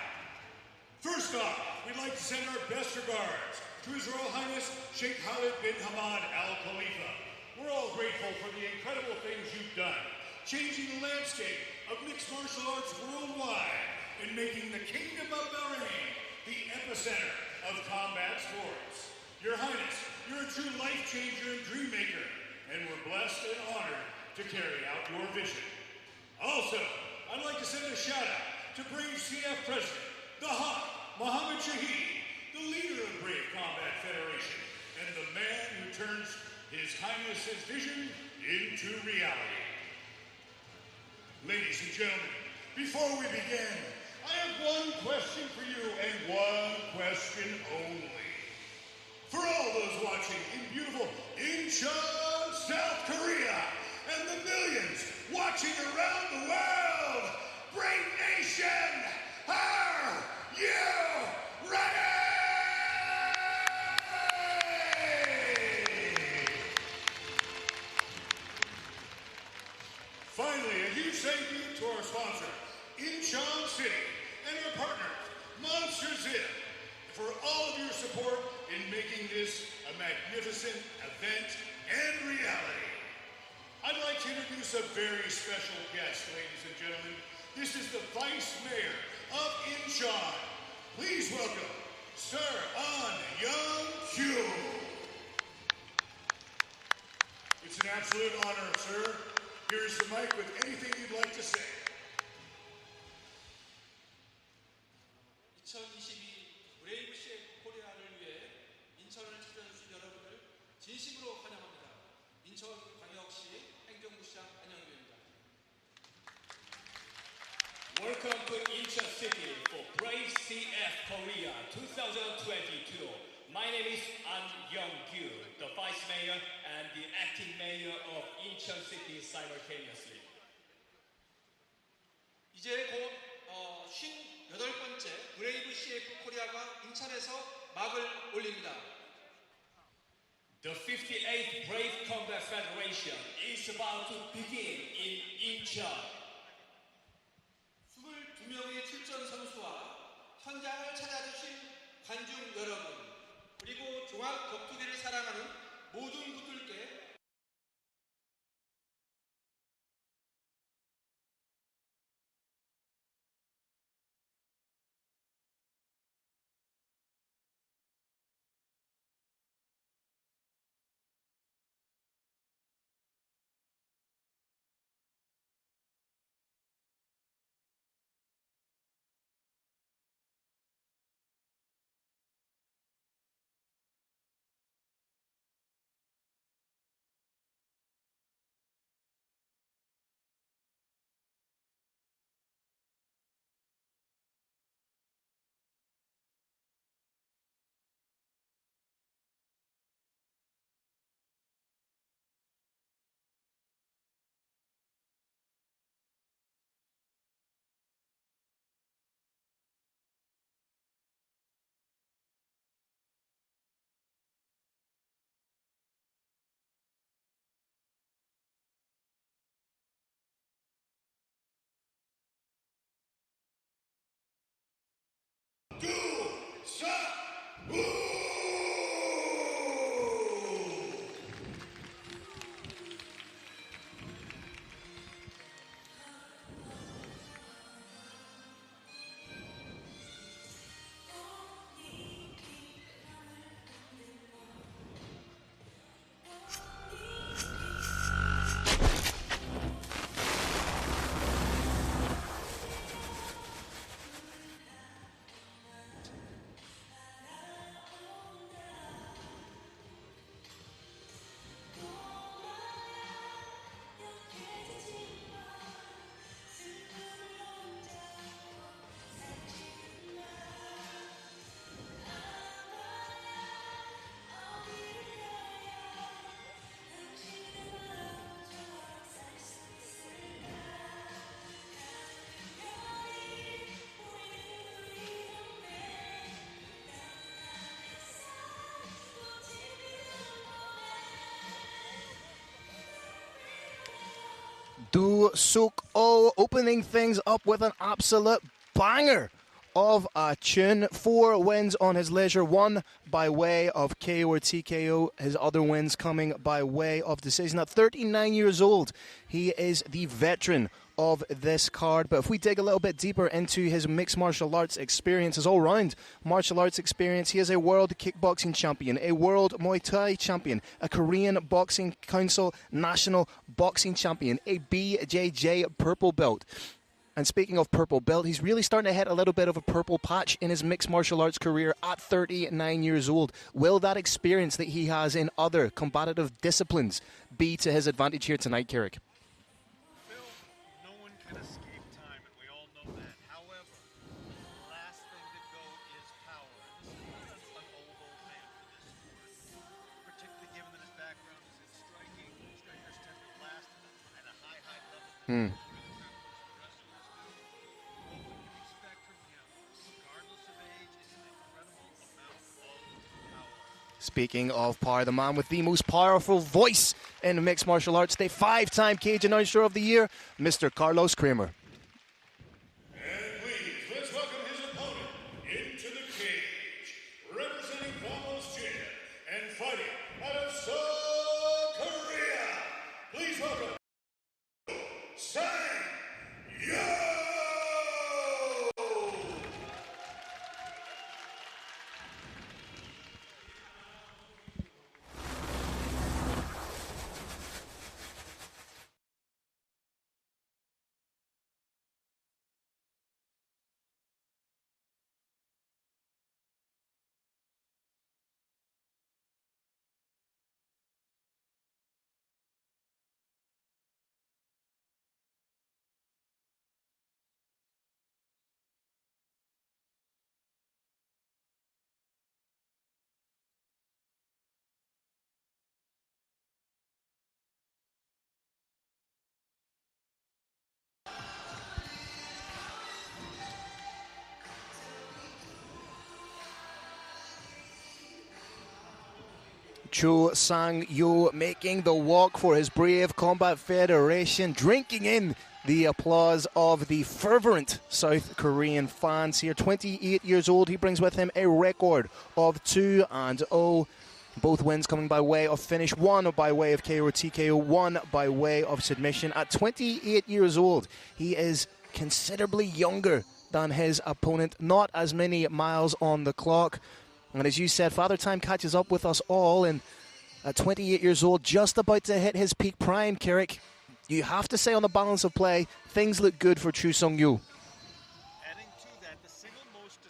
First off, we'd like to send our best regards to His Royal Highness Sheikh Khalid bin Hamad Al Khalifa. We're all grateful for the incredible things you've done, changing the landscape of mixed martial arts worldwide and making the Kingdom of Bahrain the epicenter of combat sports. Your Highness, you're a true life changer and dream maker, and we're blessed and honored to carry out your vision. Also, I'd like to send a shout out to Brave CF President, the Hawk, Mohammed Shahid, the leader of Brave Combat Federation, and the man who turns His Highness's vision into reality. Ladies and gentlemen, before we begin, I have one question for you and one question only. For all those watching in beautiful Incheon, South Korea, and the millions watching around the world, Brave Nation, are you ready? Finally, a huge thank you to our sponsor, Incheon City, and our partners, Monsters Inn, for all of your support in making this a magnificent event and reality. I'd like to introduce a very special guest, ladies and gentlemen. This is the Vice Mayor of Incheon. Please welcome Sir An Young-kyu. It's an absolute honor, sir. Here's the mic with anything you'd like to say. 2022 브레이브 CF 코리아를 위해 인천을 찾아주신 여러분을 진심으로 환영합니다. 인천광역시 행정부시장 안영규입니다. Welcome to Incheon City for Brave CF Korea 2022. My name is An Young-kyu, the Vice Mayor and the Acting Mayor of Incheon City simultaneously. 이제 곧 58번째 브레이브 CF 코리아가 인천에서 막을 올립니다. The 58th Brave Combat Federation is about to begin in Incheon. 22명의 출전 선수와 현장을 찾아주신 관중 여러분, 그리고 종합 격투기를 사랑하는 모든 분들께 Do Suk O, opening things up with an absolute banger of a tune. 4 wins on his leisure, 1 by way of KO or TKO. His other wins coming by way of decision. At 39 years old, he is the veteran of this card. But if we dig a little bit deeper into his mixed martial arts experience, his all-round martial arts experience, he is a world kickboxing champion, a world Muay Thai champion, a Korean Boxing Council national boxing champion, a BJJ purple belt. And speaking of purple belt, he's really starting to hit a little bit of a purple patch in his mixed martial arts career at 39 years old. Will that experience that he has in other combative disciplines be to his advantage here tonight, Carrick? No one can escape time, and we all know that. However, the last thing to go is power. And this is not an old man for this sport, particularly given that his background is in striking. Strikers tend to last at a high level. Speaking of power, the man with the most powerful voice in mixed martial arts, the 5-time Cage Announcer of the Year, Mr. Carlos Kramer. And please, let's welcome his opponent into the cage, representing Vamos Gym and fighting out of Seoul, Korea. Please welcome Sang-Yo! Cho Sang-Yo making the walk for his Brave Combat Federation, drinking in the applause of the fervent South Korean fans here. 28 years old, he brings with him a record of 2-0. Both wins coming by way of finish, 1 by way of KO or TKO, 1 by way of submission. At 28 years old, he is considerably younger than his opponent, not as many miles on the clock. And as you said, Father Time catches up with us all, and at 28 years old, just about to hit his peak prime, Carrick, you have to say on the balance of play, things look good for Cho Sang-Yo. Adding to that, the single most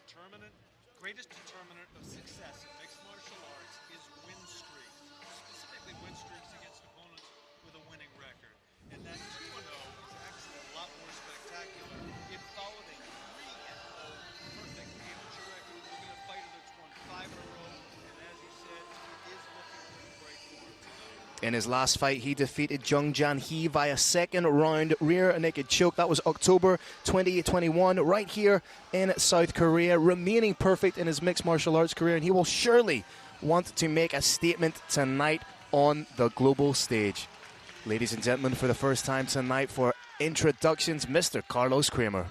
greatest determinant of success in mixed martial arts is win streaks, specifically win streaks against opponents with a winning record. And that 2-0 is actually a lot more spectacular. It followed a 3-0 perfect amateur record. We're looking at a fighter that's won 5 in a row, and as you said, he is looking for great form tonight. In his last fight, he defeated Jung Jan-hee via second round rear naked choke. That was October 2021, right here in South Korea, remaining perfect in his mixed martial arts career, and he will surely want to make a statement tonight on the global stage. Ladies and gentlemen, for the first time tonight for introductions, Mr. Carlos Kramer.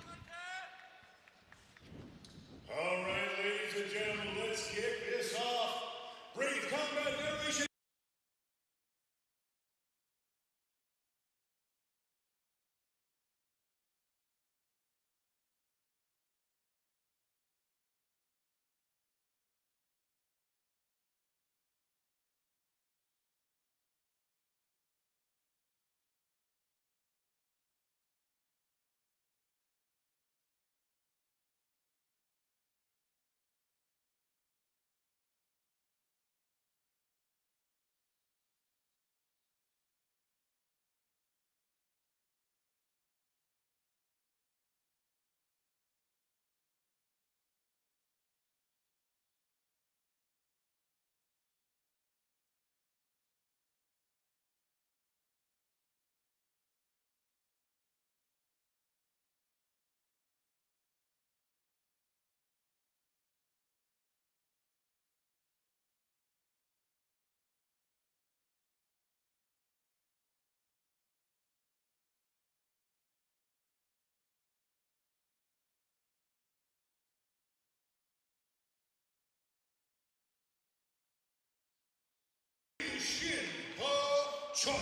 Choi.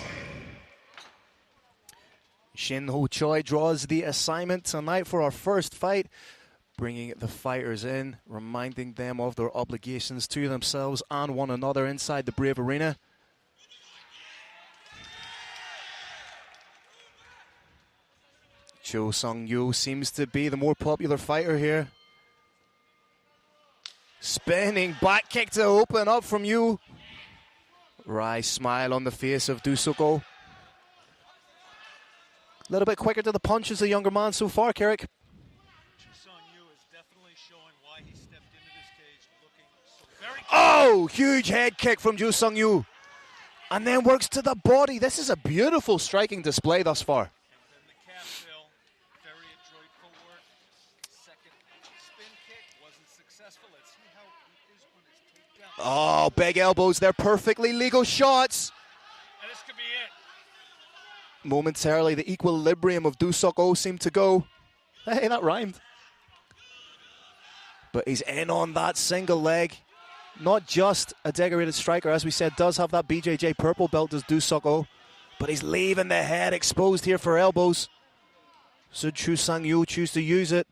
Shin Ho Choi draws the assignment tonight for our first fight, bringing the fighters in, reminding them of their obligations to themselves and one another inside the Brave Arena. Cho Sung-yu seems to be the more popular fighter here. Spinning back kick to open up from Yu. Wry smile on the face of Do Suk-oh. A little bit quicker to the punch as the younger man so far, Carrick. Cho Sung-yu is definitely showing why he stepped into this cage looking so very good. Oh, huge head kick from Jo Sung-yu. And then works to the body. This is a beautiful striking display thus far. And then the calf fill, very adroit footwork. Second spin kick wasn't successful. Let's see how it is on his takedown. Oh, big elbows. They're perfectly legal shots. And this could be it. Momentarily, the equilibrium of Do Suk-oh seemed to go. Hey, that rhymed. But he's in on that single leg. Not just a decorated striker, as we said, does have that BJJ purple belt, does Do Suk-oh. But he's leaving the head exposed here for elbows. Should Cho Sung-yu choose to use it?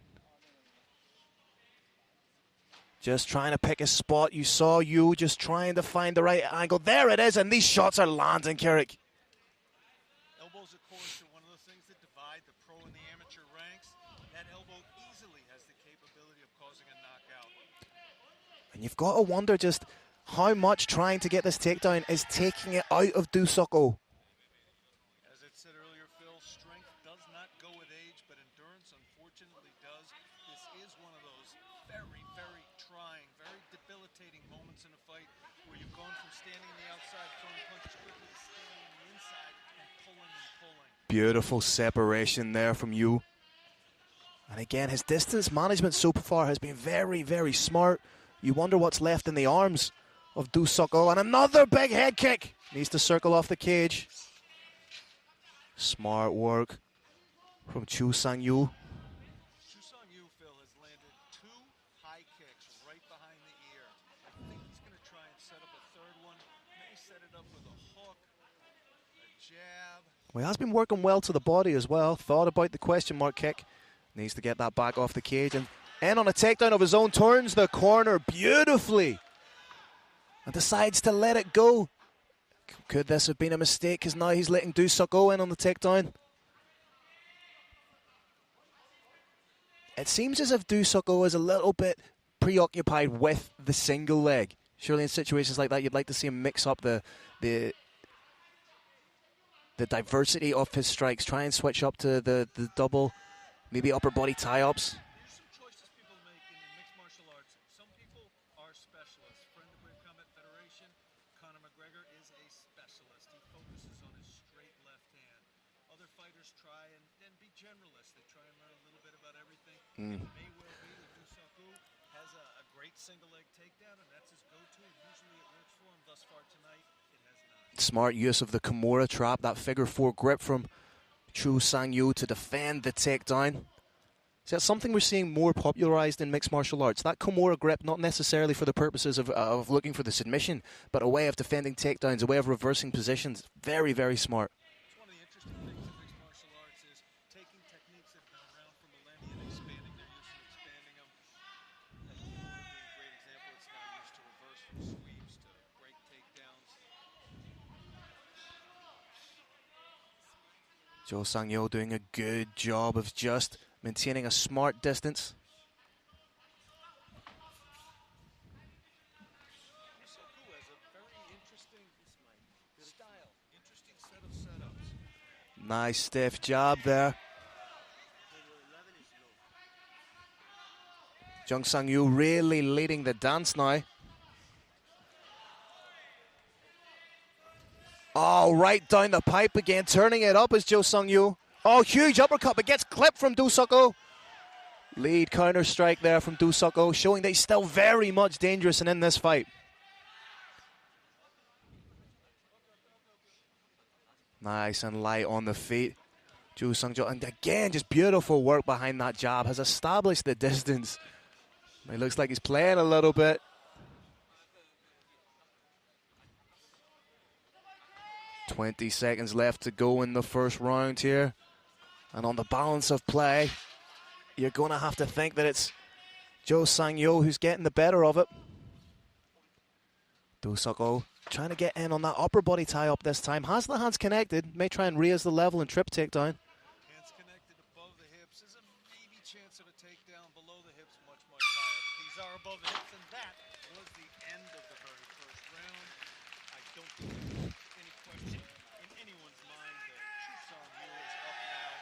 Just trying to pick a spot. You saw Yu just trying to find the right angle. There it is, and these shots are landing, Carrick. Elbows, of course, are one of those things that divide the pro and the amateur ranks. That elbow easily has the capability of causing a knockout. And you've got to wonder just how much trying to get this takedown is taking it out of Do Suk-oh. As I said earlier, Phil, strength does not go with age, but endurance unfortunately does. This is one of those very, very trying, very debilitating moments in a fight where you've gone from standing on the outside throwing punches quickly to standing on the inside and pulling. Beautiful separation there from Yu. And again, his distance management so far has been very, very smart. You wonder what's left in the arms of Do Suk-oh. And another big head kick. Needs to circle off the cage. Smart work from Cho Sung-yu. Cho Sung-yu, Phil, has landed 2 high kicks right behind the ear. I think he's going to try and set up a third one. May set it up with a hook, a jab. Well, he has been working well to the body as well. Thought about the question mark kick. Needs to get that back off the cage. And on a takedown of his own, turns the corner beautifully. And decides to let it go. Could this have been a mistake? Because now he's letting Do Suk-oh in on the takedown. It seems as if Do Suk-oh is a little bit preoccupied with the single leg. Surely in situations like that, you'd like to see him mix up the diversity of his strikes. Try and switch up to the double, maybe upper body tie-ups. There's some choices people make in mixed martial arts. Some people are specialists. Friend of Brave Combat Federation, Conor McGregor is a specialist. He focuses on his straight left hand. Other fighters try and be generalists. They try and learn a little bit about everything. It may well be that Do Suk-oh has a great single leg takedown, and that's his go-to. Usually it works for him. Thus far tonight, it has not. Smart use of the Kimura trap, that figure 4 grip from Cho Sung-yu to defend the takedown. Is that something we're seeing more popularized in mixed martial arts? That Kimura grip, not necessarily for the purposes of looking for the submission, but a way of defending takedowns, a way of reversing positions. Very, very smart. It's one of the interesting things in mixed martial arts is taking techniques that have been around for millennia and expanding their use and expanding them. As we know, a great example, it's now used to reverse from sweeps to break takedowns. Jo Sang-yo doing a good job of just maintaining a smart distance. Suk-oh has a very interesting style, interesting set of setups. Nice stiff jab there. Jung Sang-yu really leading the dance now. Oh, right down the pipe again, turning it up as Jo Sung-yu. Oh, huge uppercut, but gets clipped from Do Suk-oh. Lead counter strike there from Do Suk-oh, showing that he's still very much dangerous and in this fight. Nice and light on the feet. Jo Sung-jo, and again, just beautiful work behind that jab. Has established the distance. It looks like he's playing a little bit. 20 seconds left to go in the first round here. And on the balance of play, you're going to have to think that it's Jo Sang-yo who's getting the better of it. Do Suk-oh trying to get in on that upper body tie-up this time. Has the hands connected, may try and raise the level and trip takedown. Hands connected above the hips. There's a maybe chance of a takedown below the hips, much, much higher. But these are above the hips, and that was the end of the very first round. I don't think there's any question in anyone's mind that Chu-Sung-Yu is up now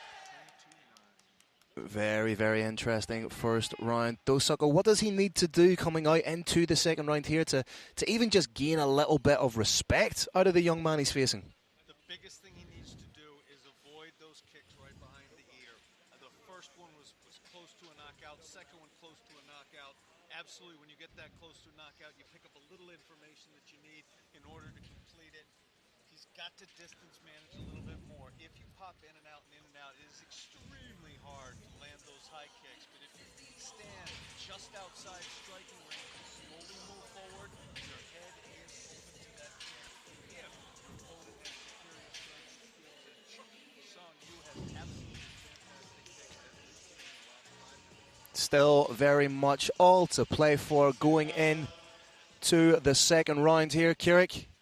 10-9. Very, very interesting first round. Do Suk-oh, what does he need to do coming out into the second round here to even just gain a little bit of respect out of the young man he's facing? The biggest thing he needs to do is avoid those kicks right behind the ear. The first one was close to a knockout, second one close to a knockout. Absolutely, when you get that close to a knockout, you pick up a little information that you need in order to complete it. He's got to distance manage a little bit more. If you pop in and out, it is extremely hard to land those high kicks. But if you stand just outside striking range and slowly move forward, your head is open to that kick. If your opponent has superior strength skills, and Chu-Sung-Yu has absolutely fantastic kicks that we've seen in the last 5 minutes. Still very much all to play for going in to the second round here, Kirik.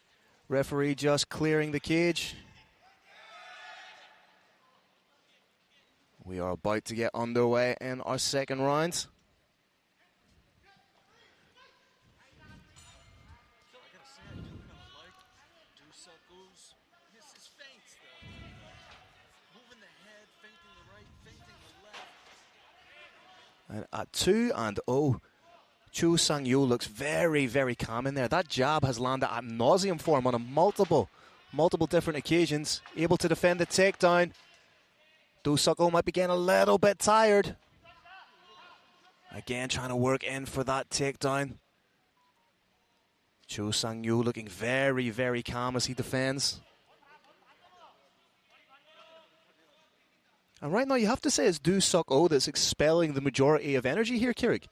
Referee just clearing the cage. We are about to get underway in our second round. So I gotta say, I do kind of like Do Suk-oh's his feints, though. Moving the head, feinting the right, feinting the left. And at 2-0, Jo Sang-yo looks very, very calm in there. That jab has landed ad nauseum for him on a multiple different occasions. Able to defend the takedown. Do Suk-oh might be getting a little bit tired. Again, trying to work in for that takedown. Jo Sang-yo looking very, very calm as he defends. And right now, you have to say it's Do Suk-oh that's expelling the majority of energy here, Kirik.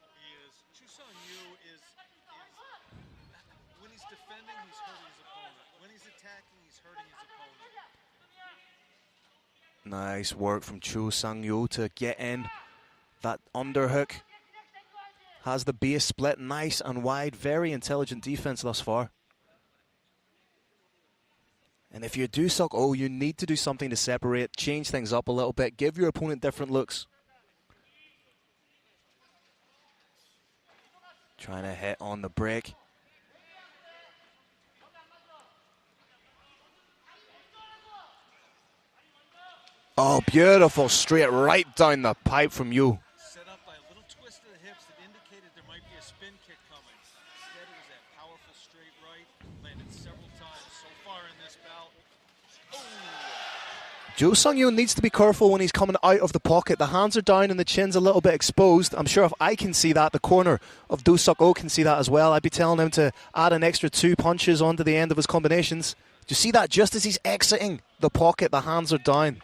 When he's defending, he's hurting his opponent. When he's attacking, he's hurting his opponent. Nice work from Jo Sang-yo to get in. That underhook has the base split nice and wide. Very intelligent defense thus far. And if you do Suk-oh, you need to do something to separate, change things up a little bit, give your opponent different looks. Trying to hit on the break. Oh, beautiful straight right down the pipe from you. Set up by a little twist of the hips that indicated there might be a spin kick coming. Instead, it was that powerful straight right. Landed several times so far in this bout. Oh. Jo Sang-yo needs to be careful when he's coming out of the pocket. The hands are down and the chin's a little bit exposed. I'm sure if I can see that, the corner of Do Suk-oh can see that as well. I'd be telling him to add an extra 2 punches onto the end of his combinations. Do you see that? Just as he's exiting the pocket, the hands are down.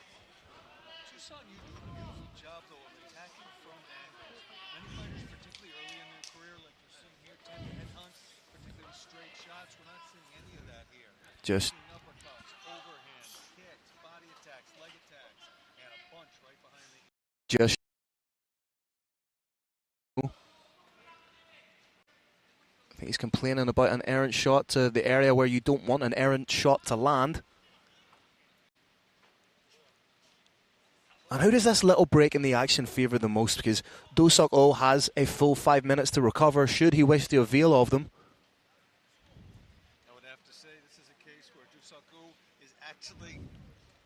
Just I think he's complaining about an errant shot to the area where you don't want an errant shot to land. And how does this little break in the action favour the most? Because Do Suk-oh has a full 5 minutes to recover should he wish to avail of them. Actually,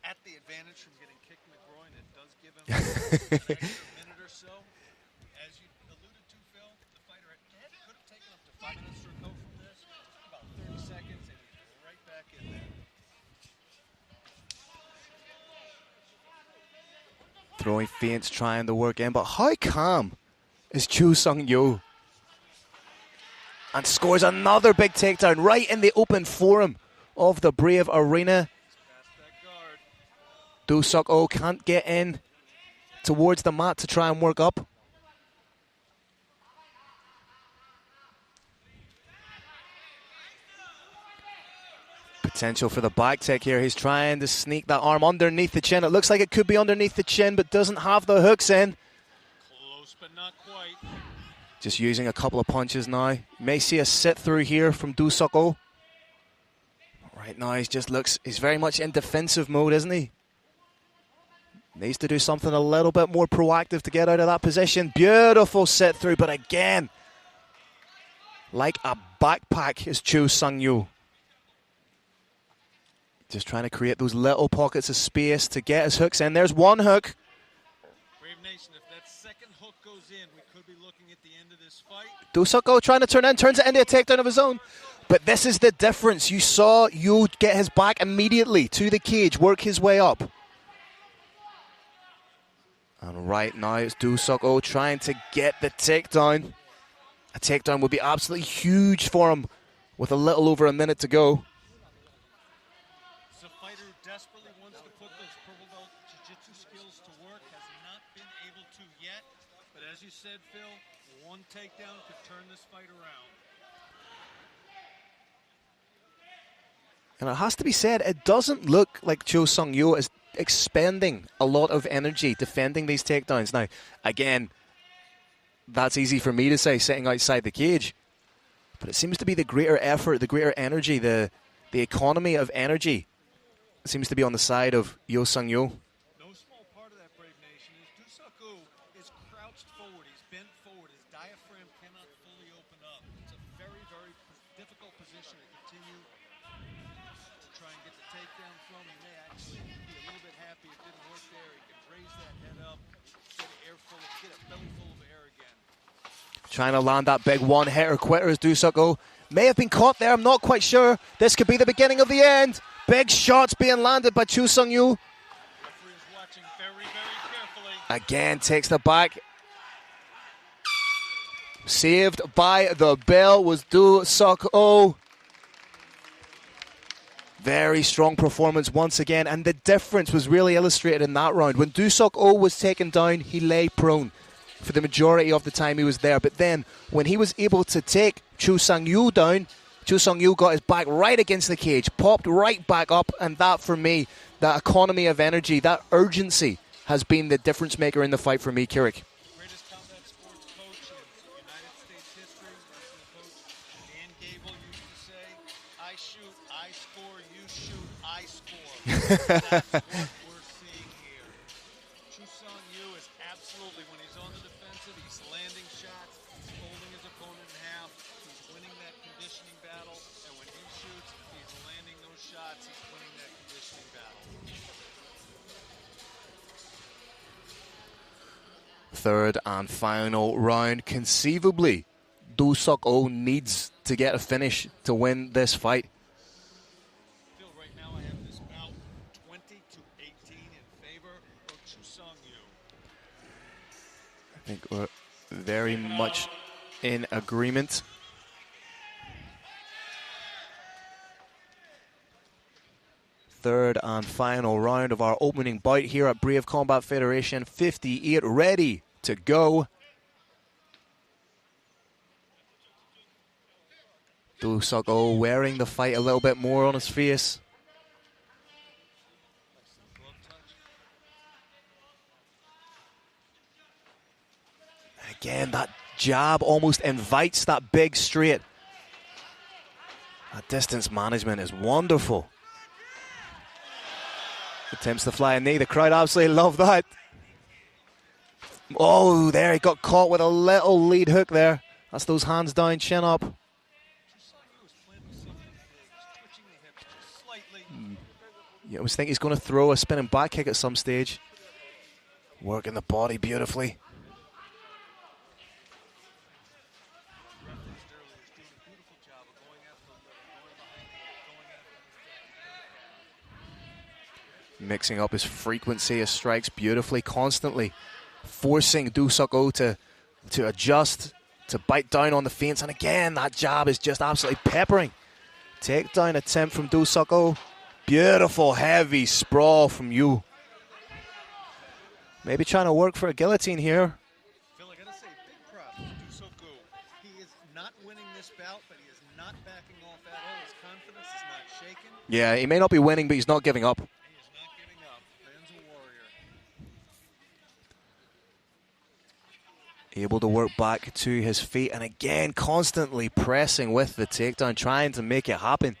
at the advantage from getting kicked in the groin, it does give him an extra minute or so. As you alluded to, Phil, the fighter could have taken up to 5 minutes to recover from this. About 30 seconds, and he's right back in there. Throwing feints, trying to work in, but how calm is Jo Sang-yo? And scores another big takedown right in the open forum of the Brave Arena. Do Suk-oh can't get in towards the mat to try and work up. Potential for the back tech here. He's trying to sneak that arm underneath the chin. It looks like it could be underneath the chin, but doesn't have the hooks in. Close, but not quite. Just using a couple of punches now. May see a sit through here from Do Suk-oh. Right now, he's very much in defensive mode, isn't he? Needs to do something a little bit more proactive to get out of that position. Beautiful sit through, but again, like a backpack is Cho Sung-yu. Just trying to create those little pockets of space to get his hooks in. There's one hook. Brave Nation, if that second hook goes in, we could be looking at the end of this fight. Do Suk-oh trying to turn in, turns it into a takedown of his own. But this is the difference. You saw Yu get his back immediately to the cage, work his way up. And right now it's Do Suk-oh trying to get the takedown. A takedown would be absolutely huge for him with a little over a minute to go. It's a fighter who desperately wants to put those purple belt jiu-jitsu skills to work, has not been able to yet. But as you said, Phil, one takedown could turn this fight around. And it has to be said, it doesn't look like Cho Sung-yu is expending a lot of energy defending these takedowns. Now, again, that's easy for me to say sitting outside the cage. But it seems to be the greater effort, the greater energy, the economy of energy seems to be on the side of Yo Sung-yu. No small part of that, Brave Nation, is Do Suk-oh is crouched forward. He's bent forward. His diaphragm cannot fully open up. It's a very, very difficult position to continue to try and get the takedown from. He may actually be a little bit happy it didn't work there. He can raise that head up, get a belly full of air again. Trying to land that big one-hitter quitter as Do Suk-oh may have been caught there. I'm not quite sure. This could be the beginning of the end. Big shots being landed by Cho Sung-yu. Again, takes the back. Saved by the bell was Do Suk-oh. Very strong performance once again, and the difference was really illustrated in that round. When Do Suk-oh was taken down, he lay prone for the majority of the time he was there. But then, when he was able to take Cho Sung-yu down, Cho Sung-yu got his back right against the cage, popped right back up, and that, for me, that economy of energy, that urgency, has been the difference maker in the fight for me, Kirik. Greatest combat sports coach in United States history, wrestling coach Dan Gable used to say, I shoot, I score, you shoot, I score. That's what we're seeing here. Cho Sung-yu is absolutely, when he's on the defensive, he's landing shots, he's holding his opponent in half, he's winning that conditioning battle, and when he shoots, he's landing those shots, he's winning that conditioning battle. Third and final round. Conceivably, Do Suk-oh needs to get a finish to win this fight. Phil, right now I have this bout 20-18 in favor of Cho Sung-yu. I think we're very much in agreement. Third and final round of our opening bout here at Brave Combat Federation 58, ready to go. Do Suk-oh wearing the fight a little bit more on his face. Again, that jab almost invites that big straight. That distance management is wonderful. Attempts to fly a knee. The crowd absolutely love that. Oh, there, he got caught with a little lead hook there. That's those hands down, chin up. You always think he's going to throw a spinning back kick at some stage. Working the body beautifully. Mixing up his frequency, his strikes beautifully, constantly forcing Do Suk-oh to adjust, to bite down on the feints. And again, that jab is just absolutely peppering. Takedown attempt from Do Suk-oh. Beautiful, heavy sprawl from Yu. Maybe trying to work for a guillotine here. Phil, I gotta say, big props to Do Suk-oh. He is not winning this bout, but he is not backing off at all. His confidence is not Yeah, he may not be winning, but he's not giving up. Able to work back to his feet, and again, constantly pressing with the takedown, trying to make it happen.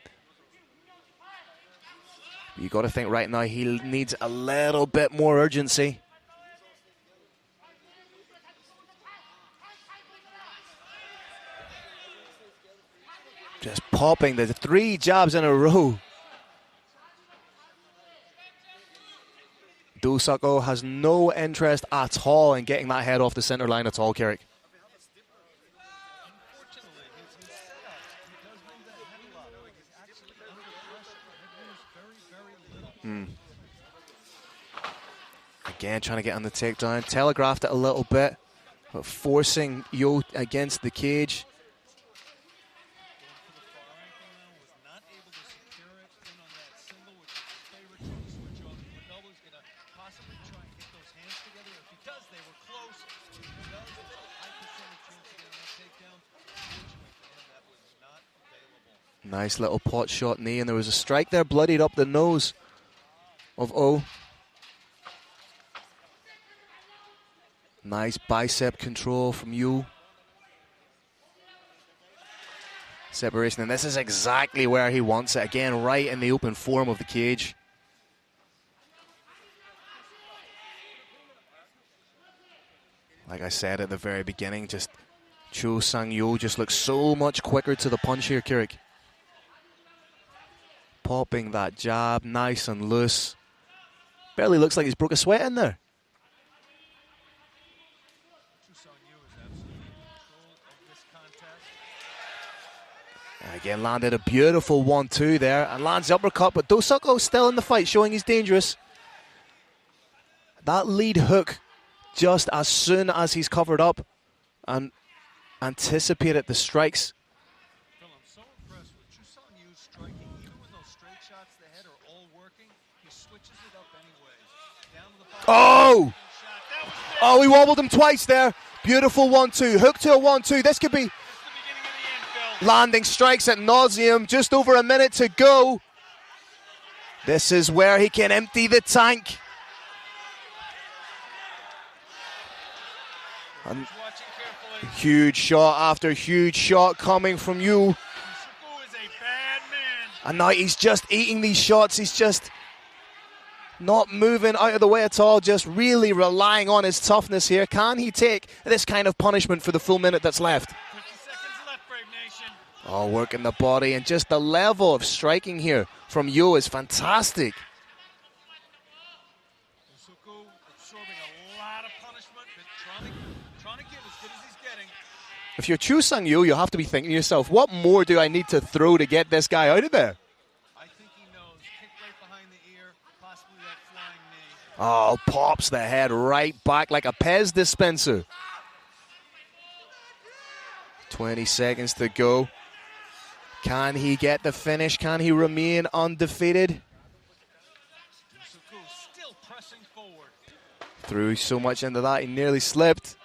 You got to think right now he needs a little bit more urgency. Just popping the 3 jabs in a row. Do Suk-oh has no interest at all in getting that head off the center line at all, Carrick. Again, trying to get on the takedown. Telegraphed it a little bit, but forcing Yo against the cage. Nice little pot shot knee, and there was a strike there, bloodied up the nose of O. Nice bicep control from Yo. Separation, and this is exactly where he wants it. Again, right in the open form of the cage. Like I said at the very beginning, just Cho Sang-yo just looks so much quicker to the punch here, Carrick. Popping that jab, nice and loose. Barely looks like he's broke a sweat in there. And again, landed a beautiful 1-2 there, and lands the uppercut, but Do Suk-oh still in the fight, showing he's dangerous. That lead hook, just as soon as he's covered up and anticipated the strikes. Oh! Oh, he wobbled him twice there. Beautiful 1-2. Hook to a 1-2. This could be landing strikes at nauseum. Just over a minute to go. This is where he can empty the tank. And huge shot after huge shot coming from you. And now he's just eating these shots. He's just not moving out of the way at all, just really relying on his toughness here. Can he take this kind of punishment for the full minute that's left? 50 seconds left, Brave Nation. Oh, working the body, and just the level of striking here from Yo is fantastic. Suk-oh absorbing a lot of punishment, but trying to give as good as he's getting. If you're Cho Sang-yo, you have to be thinking to yourself, what more do I need to throw to get this guy out of there? Oh, pops the head right back like a Pez dispenser. 20 seconds to go. Can he get the finish? Can he remain undefeated? Still pressing forward. Threw so much into that, he nearly slipped.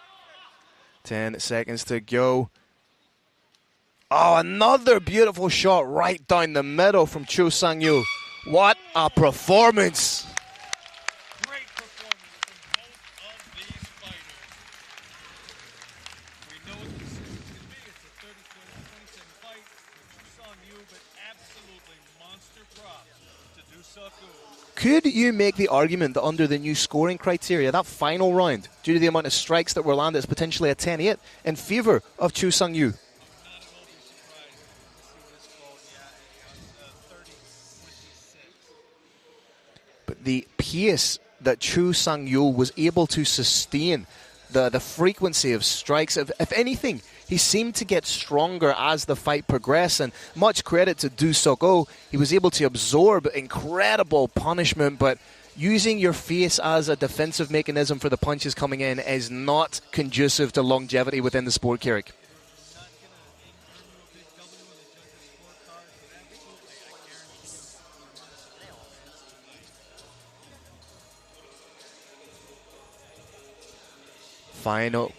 10 seconds to go. Oh, another beautiful shot right down the middle from Cho Sang-yo. What a performance. Could you make the argument that under the new scoring criteria, that final round, due to the amount of strikes that were landed, is potentially a 10-8 in favour of Cho Sang-yo? But the pace that Cho Sang-yo was able to sustain, the frequency of strikes, if anything, he seemed to get stronger as the fight progressed, and much credit to Do Suk-oh. He was able to absorb incredible punishment, but using your face as a defensive mechanism for the punches coming in is not conducive to longevity within the sport, Carrick. Final.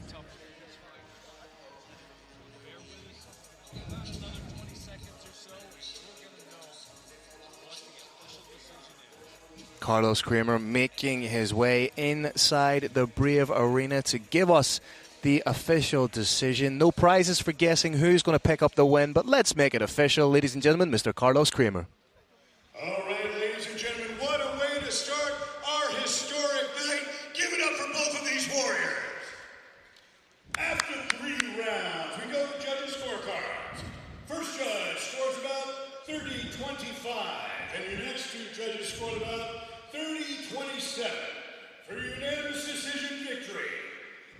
tough one in this fight. Bear with us. About another 20 seconds or so, and we're going to know what the official decision is. Carlos Kramer making his way inside the Brave Arena to give us the official decision. No prizes for guessing who's going to pick up the win, but let's make it official. Ladies and gentlemen, Mr. Carlos Kramer. All right, ladies and gentlemen, what a way to start our historic night. Give it up for both of these warriors. After 3 rounds, we go to judges' scorecards. First judge scores about 30-25, and your next 2 judges scored about 30-27 for your unanimous decision victory.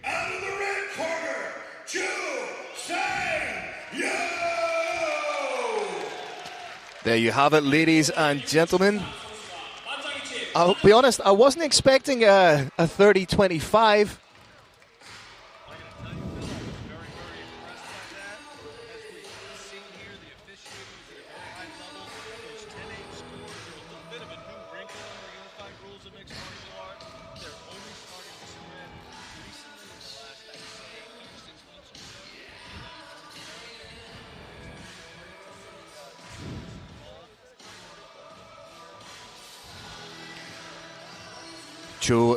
Out of the red corner, Sang-Yo! There you have it, ladies and gentlemen. I'll be honest, I wasn't expecting a 30-25.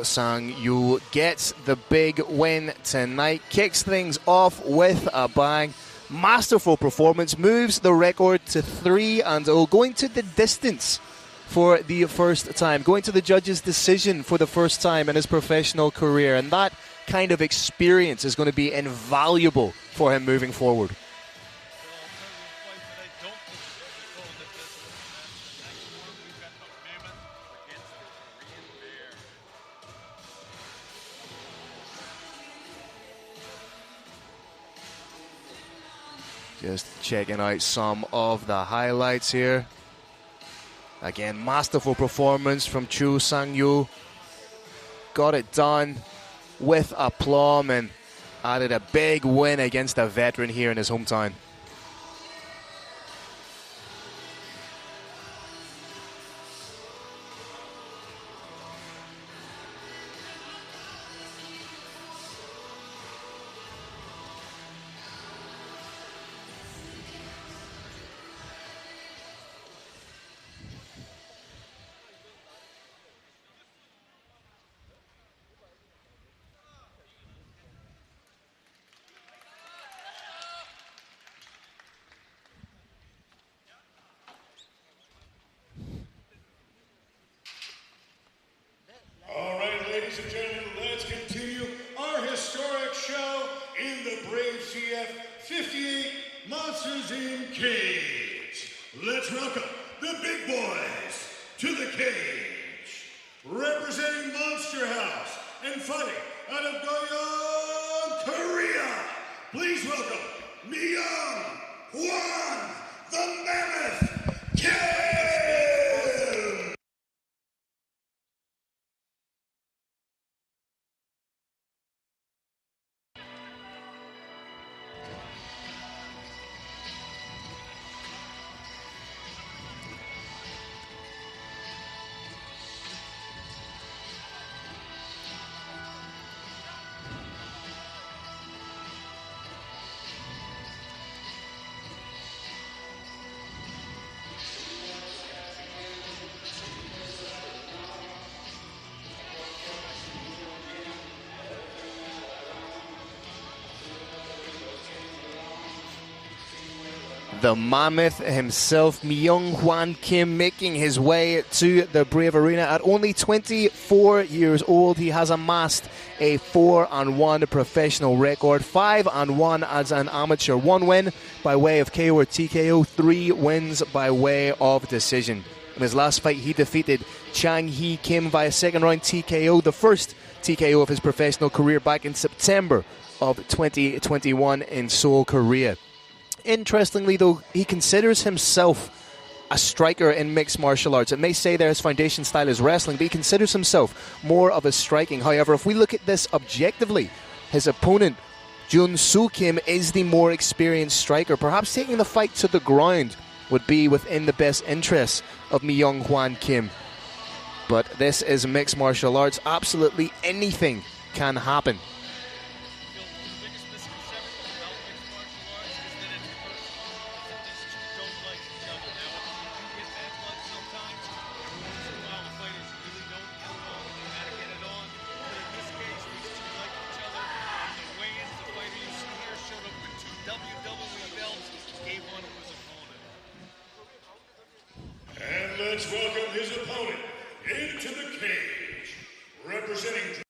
Sang-Yo gets the big win tonight, kicks things off with a bang. Masterful performance, moves the record to 3-0, going to the distance for the first time, going to the judge's decision for the first time in his professional career, and that kind of experience is going to be invaluable for him moving forward. Just checking out some of the highlights here. Again, masterful performance from Sang-Yo. Got it done with aplomb and added a big win against a veteran here in his hometown. All right, ladies and gentlemen, let's continue our historic show in the Brave CF 58 Monsters in Cage. Let's welcome the big boys to the cage. Representing Monster House and fighting out of Goyeong, Korea, please welcome Myung-Hwan, the Mammoth Kim! The mammoth himself, Myung-Hwan Kim, making his way to the Brave Arena at only 24 years old. He has amassed a 4-1 professional record, 5-1 as an amateur, 1 win by way of KO or TKO, 3 wins by way of decision. In his last fight, he defeated Chang Hee Kim via second round TKO, the first TKO of his professional career back in September of 2021 in Seoul, Korea. Interestingly, though, he considers himself a striker in mixed martial arts. It may say there his foundation style is wrestling, but he considers himself more of a striking. However, if we look at this objectively, his opponent, Jun Soo Kim, is the more experienced striker. Perhaps taking the fight to the ground would be within the best interests of Myung-Hwan Kim. But this is mixed martial arts. Absolutely anything can happen. let's welcome his opponent into the cage, representing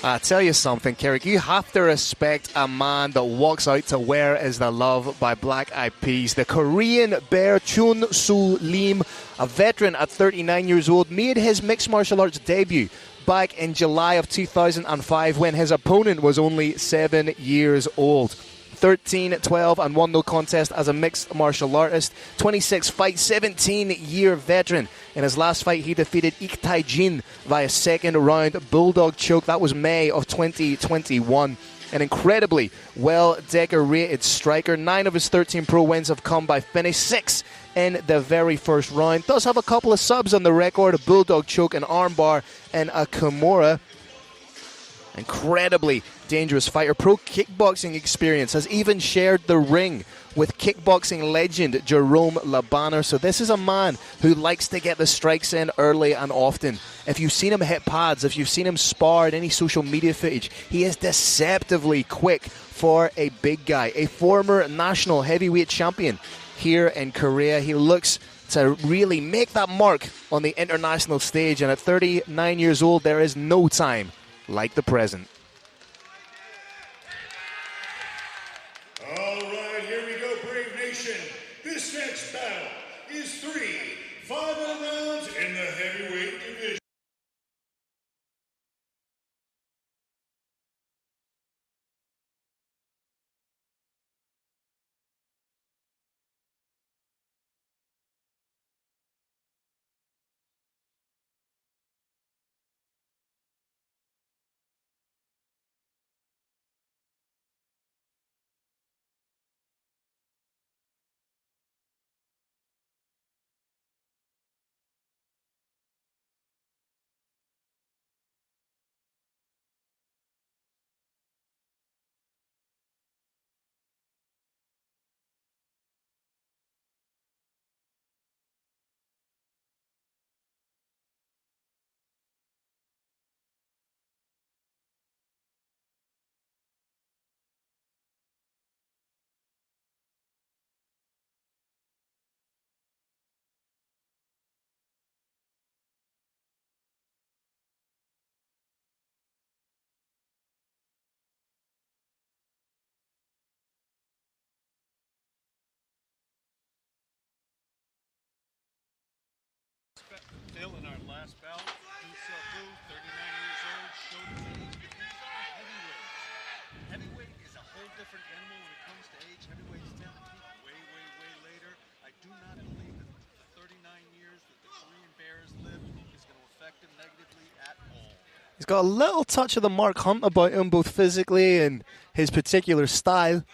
I tell you something, Carrick, you have to respect a man that walks out to Where Is the Love by Black Eyed Peas. The Korean bear Chun Soo Lim, a veteran at 39 years old, made his mixed martial arts debut back in July of 2005 when his opponent was only 7 years old. 13, 12 and 1 no contest as a mixed martial artist. 26 fights, 17-year veteran. In his last fight, he defeated Ik Tai Jin via second round bulldog choke. That was May of 2021. An incredibly well-decorated striker. 9 of his 13 pro wins have come by finish. 6 in the very first round. Does have a couple of subs on the record. A bulldog choke, an armbar, and a Kimura. Incredibly dangerous fighter. Pro kickboxing experience. Has even shared the ring with kickboxing legend Jerome Labanner. So this is a man who likes to get the strikes in early and often. If you've seen him hit pads, if you've seen him spar in any social media footage, he is deceptively quick for a big guy. A former national heavyweight champion here in Korea. He looks to really make that mark on the international stage. And at 39 years old, there is no time like the present. All right, here we go, Brave Nation. This next battle is 3 5 rounds in the heavyweight division. Phil, in our last bout, Boo, 39 years old, showed his age, but these are heavyweights. Heavyweight is a whole different animal when it comes to age. Heavyweights tend to peak way later. I do not believe that the 39 years that the Korean bear has lived is going to affect him negatively at all. He's got a little touch of the Mark Hunt about him, both physically and his particular style.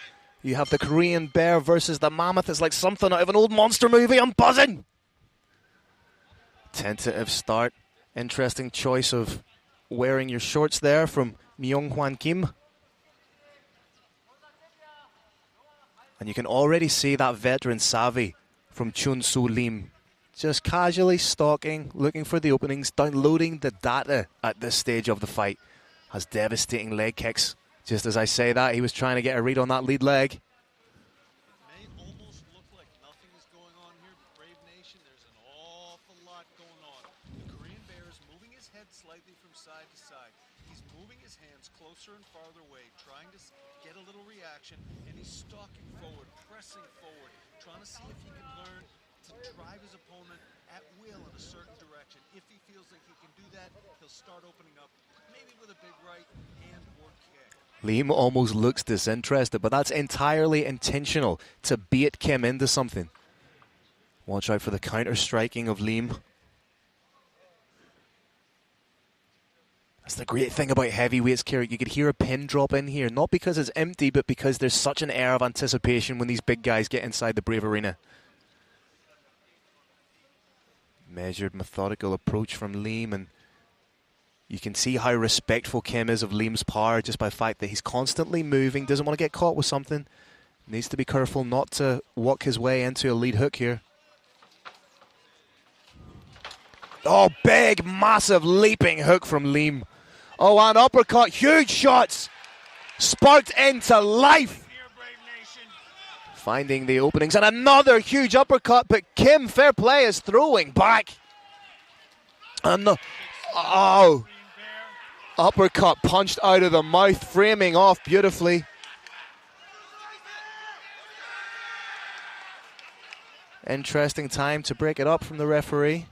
You have the Korean bear versus the mammoth. It's like something out of an old monster movie. I'm buzzing. Tentative start. Interesting choice of wearing your shorts there from Myung-Hwan Kim. And you can already see that veteran savvy from Chun Soo Lim. Just casually stalking, looking for the openings, downloading the data at this stage of the fight. Has devastating leg kicks. Just as I say that, he was trying to get a read on that lead leg. Slightly from side to side. He's moving his hands closer and farther away, trying to get a little reaction, and he's stalking forward, pressing forward, trying to see if he can learn to drive his opponent at will in a certain direction. If he feels like he can do that, he'll start opening up, maybe with a big right hand or kick. Liam almost looks disinterested, but that's entirely intentional to bait Kim into something. Watch out for the counter-striking of Liam. That's the great thing about heavyweights, Kieran. You could hear a pin drop in here, not because it's empty, but because there's such an air of anticipation when these big guys get inside the Brave Arena. Measured, methodical approach from Liam, and you can see how respectful Kim is of Liam's power just by the fact that he's constantly moving, doesn't want to get caught with something. Needs to be careful not to walk his way into a lead hook here. Oh, big, massive, leaping hook from Liam. Oh, an uppercut, huge shots, sparked into life. Finding the openings, and another huge uppercut, but Kim, fair play, is throwing back. And the, oh, uppercut punched out of the mouth, framing off beautifully. Interesting time to break it up from the referee.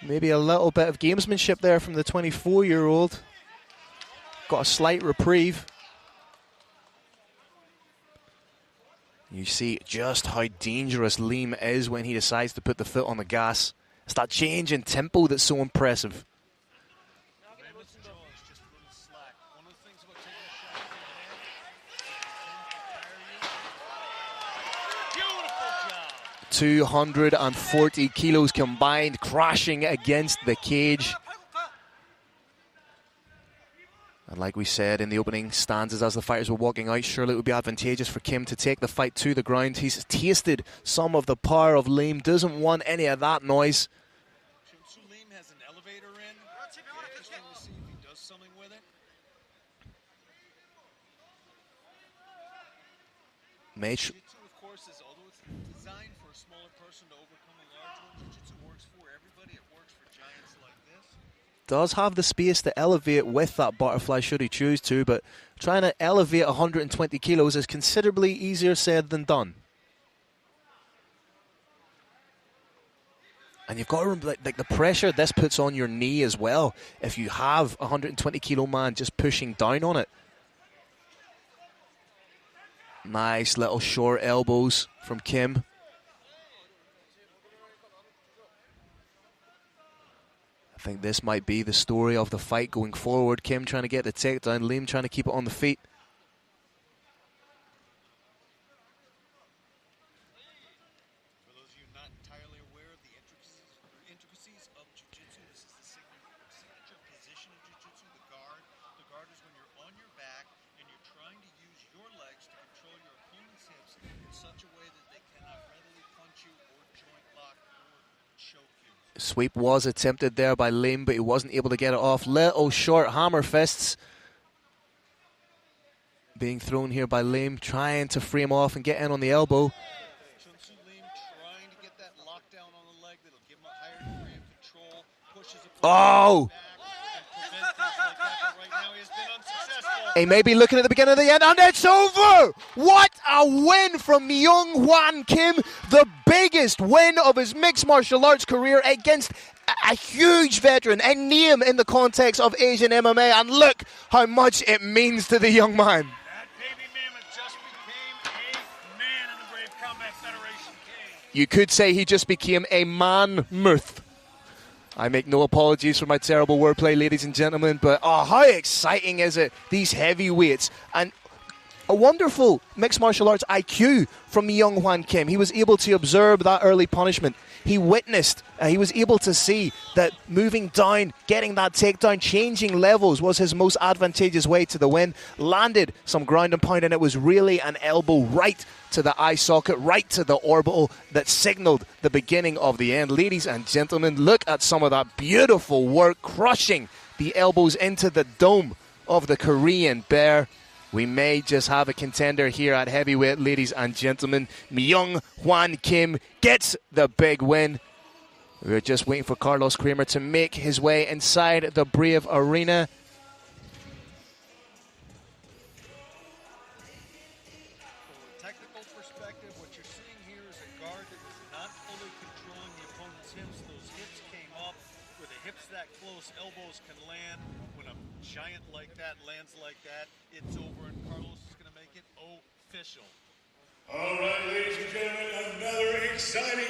Maybe a little bit of gamesmanship there from the 24-year-old. Got a slight reprieve. You see just how dangerous Liam is when he decides to put the foot on the gas. It's that change in tempo that's so impressive. Raymond's jaw is just a little slack. One of the things about taking a shot from the head, beautiful job. 240 kilos combined, crashing against the cage. And like we said in the opening stanzas as the fighters were walking out, surely it would be advantageous for Kim to take the fight to the ground. He's tasted some of the power of Liam, doesn't want any of that noise. Liam has an elevator in. Interesting to see if he does something with it. Jiu-Jitsu, of course, is although it's designed for a smaller person to overcome a large one, Jiu-Jitsu works for everybody. It works for giants like this. does have the space to elevate with that butterfly should he choose to, but trying to elevate 120 kilos is considerably easier said than done. And you've got to remember, like the pressure this puts on your knee as well, if you have a 120 kilo man just pushing down on it. Nice little short elbows from Kim. I think this might be the story of the fight going forward. Kim trying to get the takedown, Liam trying to keep it on the feet. For those of you not entirely aware of the intricacies of Jiu-Jitsu, this is the signature position of Jiu-Jitsu, the guard. The guard is when you're on your back and you're trying to use your legs to control your opponent's hips in such a way that they cannot readily punch you or joint lock or choke you. Sweep was attempted there by Liam, but he wasn't able to get it off. Little short hammer fists being thrown here by Liam, trying to frame off and get in on the elbow. Oh! He may be looking at the beginning of the end, and it's over! What a win from Myung Hwan Kim, the biggest win of his mixed martial arts career against a huge veteran, a name in the context of Asian MMA, and look how much it means to the young man. That baby mammoth just became a man in the Brave Combat Federation cage. You could say he just became a man-mirth. I make no apologies for my terrible wordplay, ladies and gentlemen, but oh, how exciting is it, these heavyweights, and a wonderful mixed martial arts IQ from Myung Hwan Kim. He was able to observe that early punishment. He witnessed, he was able to see that moving down, getting that takedown, changing levels was his most advantageous way to the win. Landed some ground and pound, and it was really an elbow right to the eye socket, right to the orbital that signaled the beginning of the end. Ladies and gentlemen, look at some of that beautiful work, crushing the elbows into the dome of the Korean bear. We may just have a contender here at heavyweight, ladies and gentlemen. Myung Hwan Kim gets the big win. We're just waiting for Carlos Kramer to make his way inside the Brave Arena. From a technical perspective, what you're seeing here is a guard that was that close, elbows can land. When a giant like that lands like that, it's over, and Carlos is going to make it official. All right, ladies and gentlemen, another exciting.